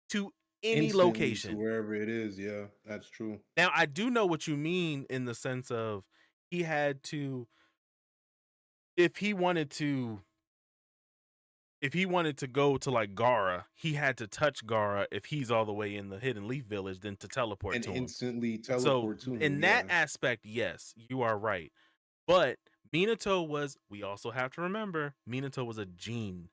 to any Instantly to location. wherever it is. Yeah, that's true. Now I do know what you mean in the sense of he had to if he wanted to if he wanted to go to like Gara, he had to touch Gara if he's all the way in the Hidden Leaf Village then to teleport And to him. instantly So teleport to him. in that Yeah. aspect, yes, you are right. But Minato was we also have to remember Minato was a genius.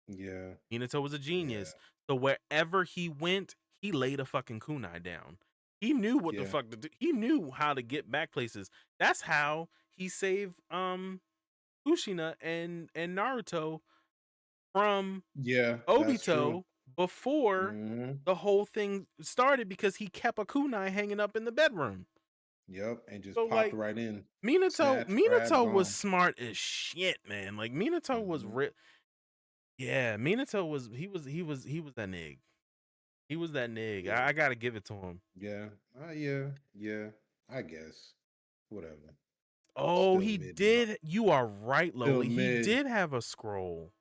Yeah. Minato was a Yeah. genius. So wherever he went, he laid a fucking kunai down. He knew what the Yeah. fuck to do. He knew how to get back places. That's how he saved Kushina and Naruto from Yeah, that's true. Obito before Hmm. the whole thing started because he kept a kunai hanging up in the bedroom. Yep, and just So popped like right in. Minato, Snatch, grab, Minato was gone. smart as shit, man. Like Minato was Hmm. yeah, Minato was he was that nig. He was that nig. Yeah. I gotta give it to him. Yeah. Yeah. Yeah. I guess. Whatever. Oh, Still he mid though. did. You are right, Still Loli. He mid. did have a scroll.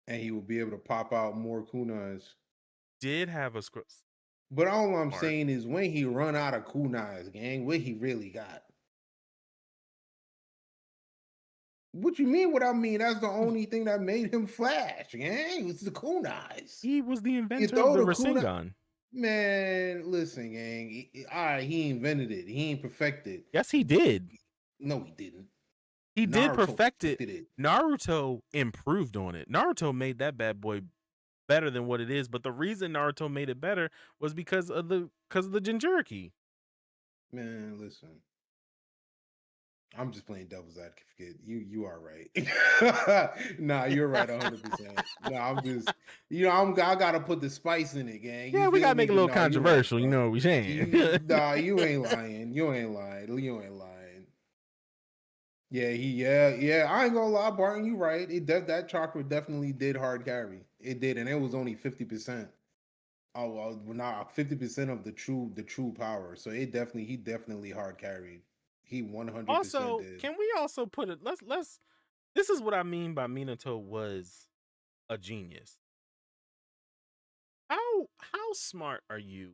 And he will be able to pop out more kunais. Did have a scroll. But all I'm Smart. saying is when he run out of kunais, gang, what he really got? What you mean? What I mean? That's the only thing that made him flash, gang. It's the kunais. He was the You inventor of throw the the kunai. Rasengan. Man, listen, gang. All right, he invented it. He ain't perfected. Yes, he did. No, he didn't. He did Naruto perfect it. perfected it. Naruto improved on it. Naruto made that bad boy better than what it is. But the reason Naruto made it better was because of the Jinchuriki. Man, listen. I'm just playing devil's advocate. You are right. Nah, you're right 100%. No, I'm just I gotta put the spice in it, gang. You Yeah, we feel gotta me? make it a But little no, you're right, controversial. You bro. know what we're saying? Nah, you ain't lying. You ain't lying. You ain't lying. Yeah. I ain't gonna lie, Barton. You right. That chakra definitely did hard carry. It did, and it was only 50%. Oh well, not 50% of the true power. So he definitely hard carried. He 100% Also, did. can we also put it? Let's. This is what I mean by Minato was a genius. How smart are you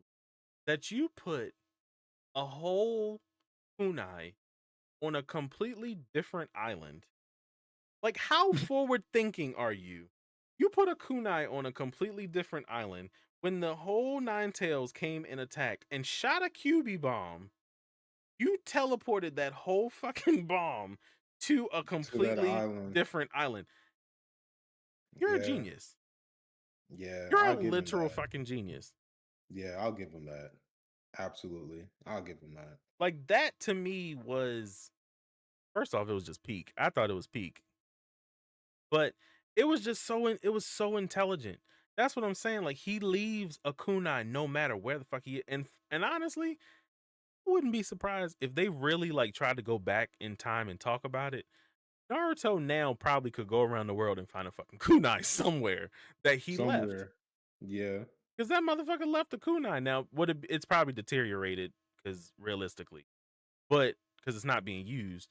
that you put a whole kunai on a completely different island? Like, how forward thinking are you? You put a kunai on a completely different island when the whole Nine Tails came and attacked and shot a QB bomb. You teleported that whole fucking bomb to a To that completely island. different island. You're a Yeah, genius. yeah, You're a I'll give him literal that. fucking genius. Yeah, I'll give him that. Absolutely, I'll give him that. Like that to me was first off, it was just peak. I thought it was peak, but it was just it was so intelligent. That's what I'm saying. Like he leaves a kunai no matter where the fuck he is. And honestly, I wouldn't be surprised if they really like tried to go back in time and talk about it. Naruto now probably could go around the world and find a fucking kunai somewhere that he left. Somewhere. Yeah, Because that motherfucker left the kunai. Now, it's probably deteriorated because realistically, but because it's not being used.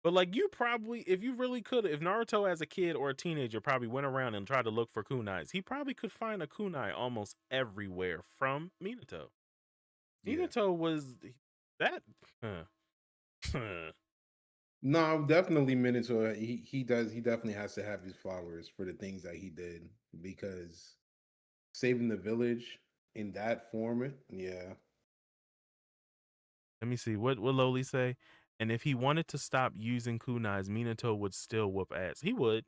But like you probably, if you really could, if Naruto as a kid or a teenager probably went around and tried to look for kunais, he probably could find a kunai almost everywhere from Minato. yeah. Minato was that. No, definitely Minotaur. He does. He definitely has to have his flowers for the things that he did because saving the village in that format. Yeah, Let me see what Loli say. And if he wanted to stop using kunais, Minato would still whoop ass. He would.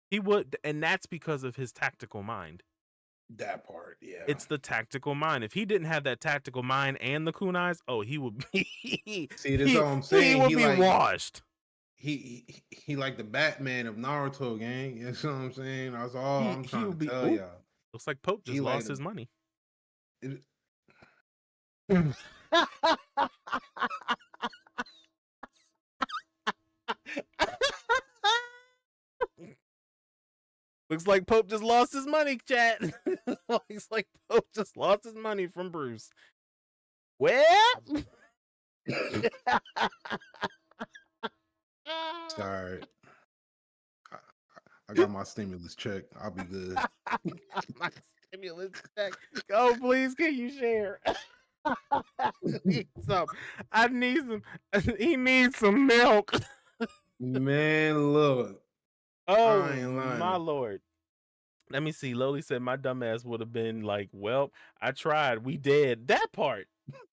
He would, and that's because of his tactical mind. that part. Yeah. It's the tactical mind. If he didn't have that tactical mind and the kunais, oh, he would be See, that's all I'm he saying. would be washed. He like the Batman of Naruto, gang. You know what I'm saying? That's all I'm He trying would to be. tell Ooh, y'all. looks like Pope He just like lost the. his money. It, Looks like Pope just lost his money, chat. Looks like Pope just lost his money from Bruce. Well, sorry, I, I got my stimulus check. I'll be good. my stimulus check. Oh, please, can you share? I need some. I need some. He needs some milk. Man, look, I Oh ain't my lying. lord. Let me see. Loli said my dumbass would have been like, "Well, I tried. We did that part.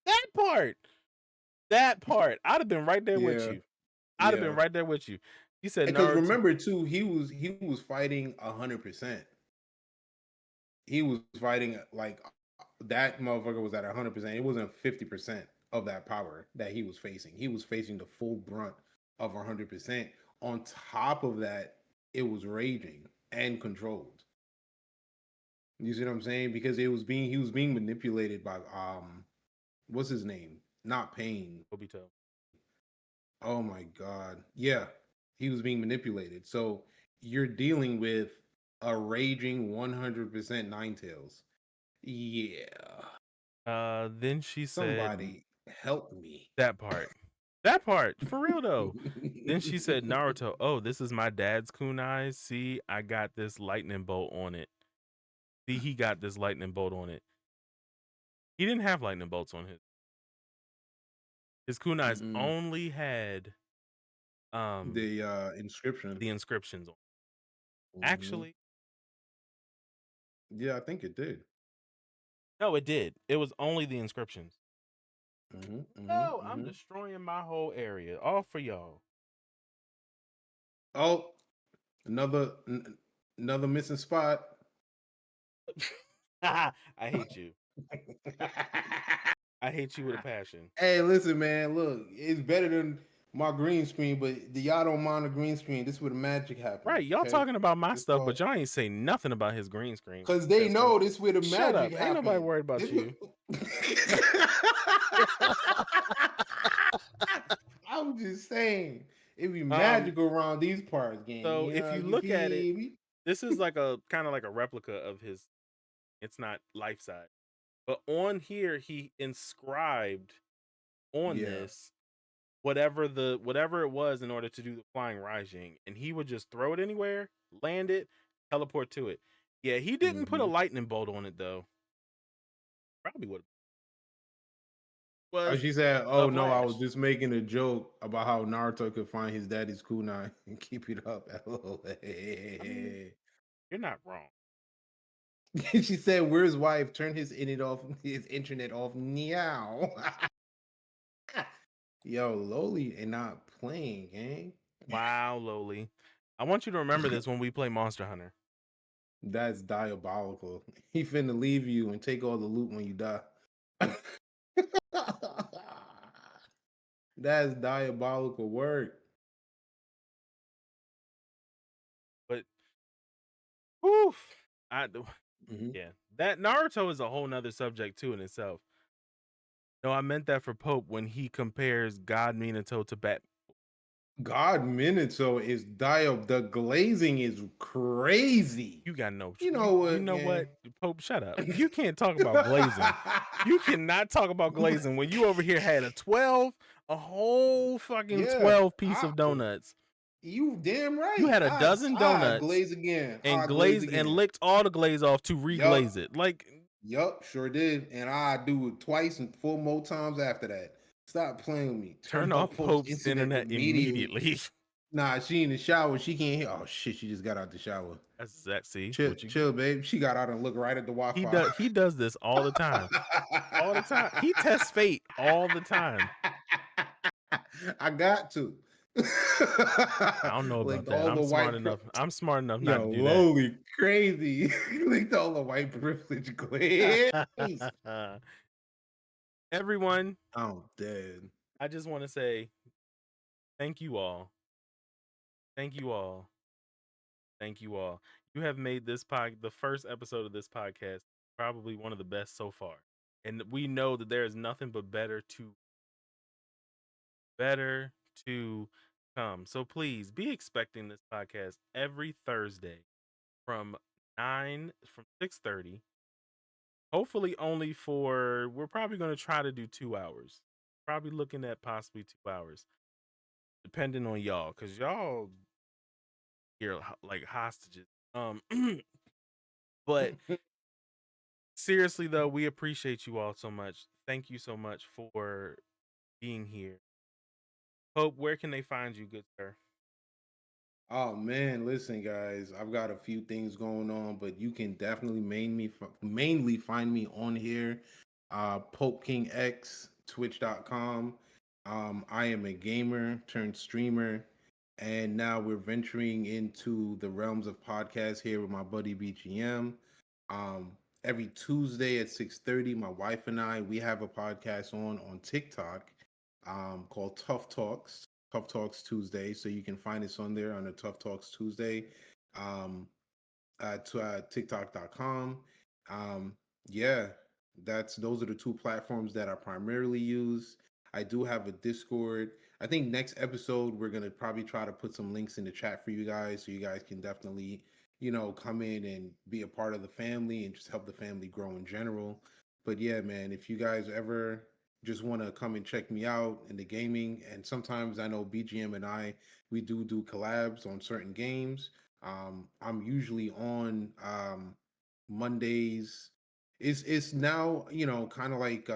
That part. That part. I'd have been right there with Yeah, you. I'd have been yeah. right there with you." He said Because Naruto. remember too, he was fighting 100%. He was fighting like that motherfucker was at 100%. It wasn't 50% of that power that he was facing. He was facing the full brunt of 100%. On top of that, it was raging and controlled. You see what I'm saying? Because he was being manipulated by what's his name? Not Pain. Obito. Oh my god. Yeah. He was being manipulated. So you're dealing with a raging 100% Ninetales. Yeah. Then she said Somebody help me. that part. That part, for real though. Then she said, Naruto, oh, this is my dad's kunai. See, I got this lightning bolt on it. See, he got this lightning bolt on it. He didn't have lightning bolts on his. His kunais Mm-mm. only had The inscription. the inscriptions on. Hmm. Actually, Yeah, I think it did. no, it did. It was only the inscriptions. Hmm. Hmm. No, I'm Hmm. destroying my whole area. All for y'all. Oh, another another missing spot. I hate you. I hate you with a passion. Hey, listen, man. Look, it's better than my green screen, but y'all don't mind the green screen. This is where the magic Right, happens. y'all Okay, talking about my it's stuff, but called y'all ain't say nothing about his green screen. because they That's crazy. know this is where the Shut magic up. Ain't nobody happens. worried about This you. I'm just saying, it be um, magical around these parts, gang. so You if know, you you look at it, feel me? this is like a kind of like a replica of his. It's not life size, but on here he inscribed on Yeah. this whatever it was in order to do the flying rising, and he would just throw it anywhere, land it, teleport to it. Yeah, he didn't put a Hmm. lightning bolt on it though. Probably would Oh, was she said, a "Oh no, I was flash. just making a joke about how Naruto could find his daddy's kunai and keep it up." I mean, you're not wrong. She said, "Where's wife? Turn his internet off now." Yo, Loli and not playing, gang. Wow, Loli. I want you to remember this when we play Monster Hunter. That's diabolical. He finna leave you and take all the loot when you die. That's diabolical work. But whew, I Mhm. yeah. That Naruto is a whole nother subject too in itself. No, I meant that for Pope when he compares God Minato to Bat. God Minato is dial. The glazing is crazy. You got no. You know You what, know what? gang? Pope, shut up. You can't talk about glazing. You cannot talk about glazing when you over here had a whole fucking Yeah, 12 piece I, of donuts. you damn You right. had a dozen I donuts glaze again. and I glaze glazed and again. licked all the glaze off to reglaze Yup. it. Like, Yup, sure did. And I do it twice and four more times after that. Stop playing with me. Turn turn off off Pope's Pope's internet internet immediately. immediately. Nah, she in the shower. She can't hear. Oh shit, she just got out the shower. That's that. See Chill, what you chill, babe. She got out and looked right at the he Wi-Fi. does. He does this all the time. All the time. He tests fate all the time. I got to. I don't know about Like that. all the I'm smart enough not yo, to do that. lowly crazy. Like all the white privilege glaze. Everyone, I'm dead. I just want to say thank you all. Thank you all. Thank you all. You have made the first episode of this podcast probably one of the best so far. And we know that there is nothing but better to come. So please be expecting this podcast every Thursday from 6:30. Hopefully only for we're probably going to try to do 2 hours. Probably looking at possibly 2 hours depending on y'all cuz y'all here like hostages. But seriously though, we appreciate you all so much. Thank you so much for being here. Hope, where can they find you, good sir? Oh man, listen, guys. I've got a few things going on, but you can definitely mainly find me on here. Pope King X, Twitch.com. I am a gamer turned streamer, and now we're venturing into the realms of podcasts here with my buddy BGM. Um, every Tuesday at 6:30. My wife and I, we have a podcast on TikTok called Tough Talks. Tough Talks Tuesday. So you can find us on there on the Tough Talks Tuesday. Um, to TikTok.com. Um, yeah, that's those are the two platforms that I primarily use. I do have a Discord. I think next episode we're gonna probably try to put some links in the chat for you guys, so you guys can definitely, come in and be a part of the family and just help the family grow in general. But yeah, man, if you guys ever just want to come and check me out in the gaming, and sometimes I know BGM and I, we do collabs on certain games. I'm usually on Mondays. It's now, kind of like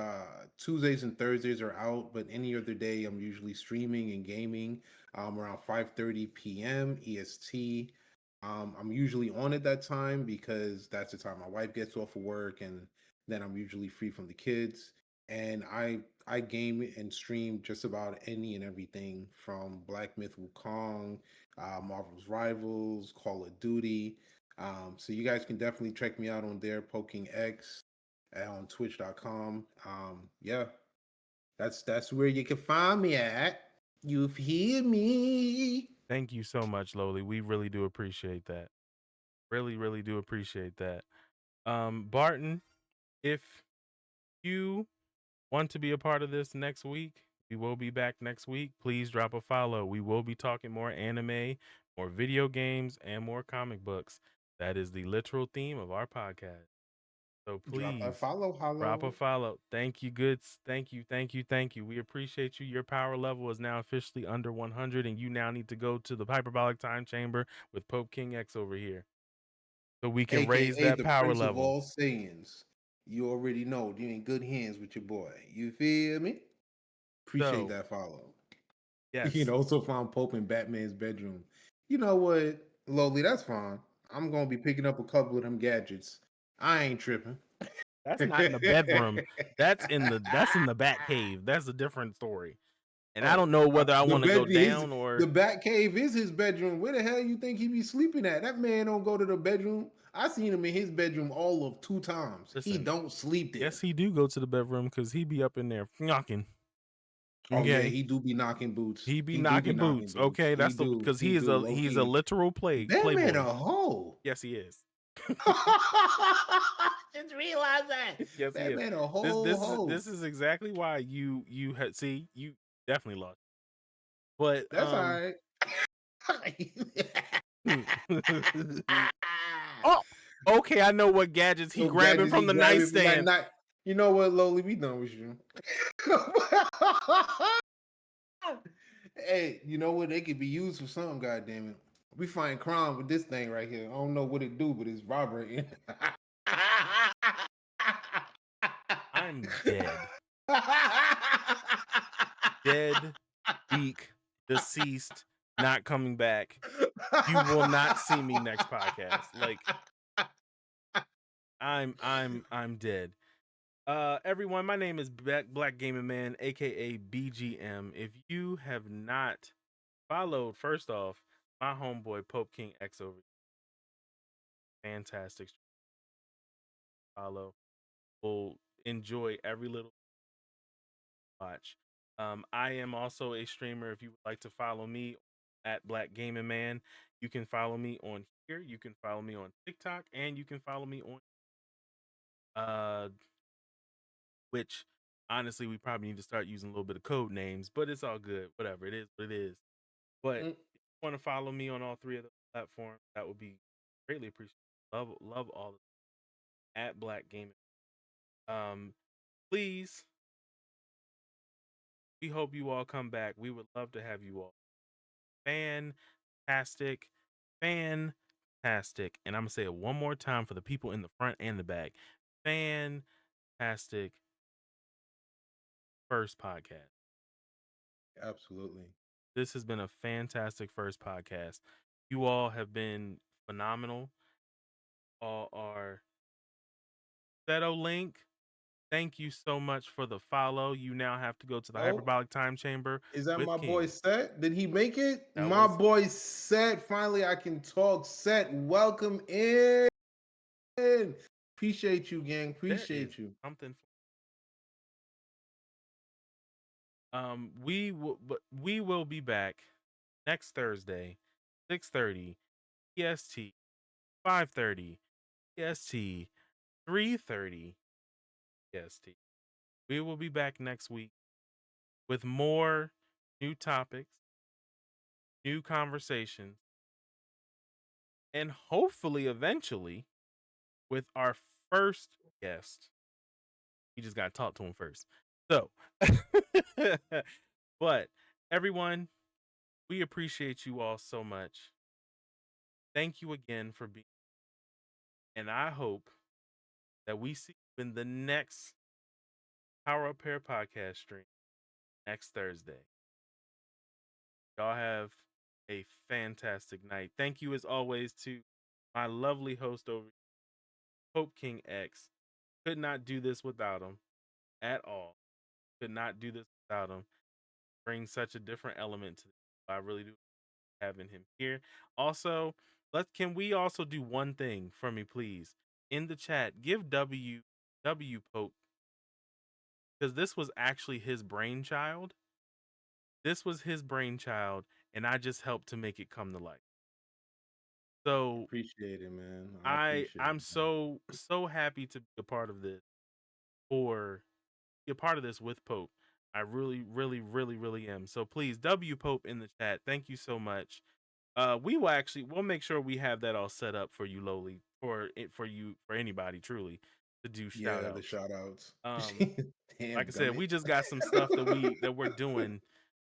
Tuesdays and Thursdays are out, but any other day I'm usually streaming and gaming around 5:30 p.m. EST. I'm usually on at that time because that's the time my wife gets off of work, and then I'm usually free from the kids. And I game and stream just about any and everything from Black Myth Wukong, Marvel's Rivals, Call of Duty. So you guys can definitely check me out on there, Poking X, on Twitch.com. Yeah, that's where you can find me at. You hear me? Thank you so much, Loli. We really do appreciate that. Really, really do appreciate that. Barton, if you want to be a part of this next week, we will be back next week. Please drop a follow. We will be talking more anime, more video games, and more comic books. That is the literal theme of our podcast. So Drop that please follow, drop a hollow. follow. Thank you, goods. Thank you, thank you, thank you. We appreciate you. Your power level is now officially under 100, and you now need to go to the hyperbolic time chamber with Pope King X over here, so we can raise AKA that the power Prince of level. all sayings. You already know you in good hands with your boy. You feel me? Appreciate So that follow. You can yes, also find Pope in Batman's bedroom. You know what, Lowly, that's fine. I'm gonna be picking up a couple of them gadgets. I ain't tripping. that's not in the bedroom. That's in the Bat Cave. That's a different story. And I Oh, don't know whether I the want to go bed his down the or Bat Cave is his bedroom. Where the hell you think he be sleeping at? That man don't go to the bedroom. I seen him in his bedroom all of 2 times. He listen. don't sleep there. Yes, he do go to the bedroom because he be up in there knocking. Oh yeah, Okay, he do be knocking boots. he be He do be knocking knocking boots. boots. Okay, He that's the do. because He he is do. a Low he's a key. literal That man a playboy. hoe. Yes, he is. Just realize that. Yes, he That is. man a This whole this is hoe. this is exactly why you had see you definitely lost. But That's all right. oh, okay, I know what gadgets he What grabbing gadgets he from the grabbing from that nightstand. night? You know what, Lowly? We done with you. Hey, you know what? They could be used for something, goddamn it. We find crime with this thing right here. I don't know what it do, but it's vibrating. I'm dead. Dead, weak, deceased, not coming back. You will not see me next podcast. Like I'm dead. Everyone, my name is Black Gaming Man, aka BGM. If you have not followed, first off, my homeboy Pope King X over, fantastic follow. Will enjoy every little watch. I am also a streamer. If you would like to follow me at Black Gaming Man, you can follow me on here. You can follow me on TikTok, and you can follow me on uh, which honestly we probably need to start using a little bit of code names, but it's all good. Whatever it is, what it is. But if Mm, you want to follow me on all three of the platforms, that would be greatly appreciated. Love all of them at Black Gaming. Um, please, we hope you all come back. We would love to have you all. Fantastic, fantastic. And I'm gonna say it one more time for the people in the front and the back. Fantastic first podcast. absolutely. This has been a fantastic first podcast. You all have been phenomenal. All are Seto Link. Thank you so much for the follow. You now have to go to the Oh, hyperbolic time chamber is that with my boy King. Set? Did he make it? That My was boy Set. Finally, I can talk. Set, welcome in. Appreciate you, gang. There is Appreciate you. something. We will be back next Thursday, 6:30 EST, 5:30 EST, 3:30 EST. We will be back next week with more new topics, new conversations, and hopefully eventually with our first guest. You just got to talk to him first. So, but everyone, we appreciate you all so much. Thank you again for being, and I hope that we see you in the next Power Up Hair podcast stream next Thursday. Y'all have a fantastic night. Thank you as always to my lovely host over Hope King X. Could not do this without him at all. Could not do this without him. Brings such a different element to this. I really do having him here. Also, can we also do one thing for me, please? In the chat, give W Pope, because this was actually his brainchild. This was his brainchild, and I just helped to make it come to life. So Appreciate it, man. I I appreciate I'm it, man. so happy to be a part of this, or be a part of this with Pope. I really, really, really, really am. So please, W Pope in the chat. Thank you so much. We'll make sure we have that all set up for you, lowly, for anybody truly to do shout Yeah, the outs. shout outs. Um, like Damn, I said, gummit. we just got some stuff that we're doing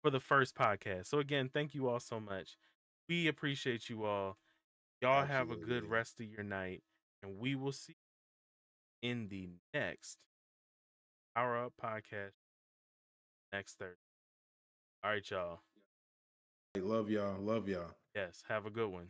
for the first podcast. So again, thank you all so much. We appreciate you all. Y'all have a good Absolutely. rest of your night, and we will see you in the next Power Up podcast next Thursday. All right, y'all. Love y'all. Love y'all. Yes, have a good one.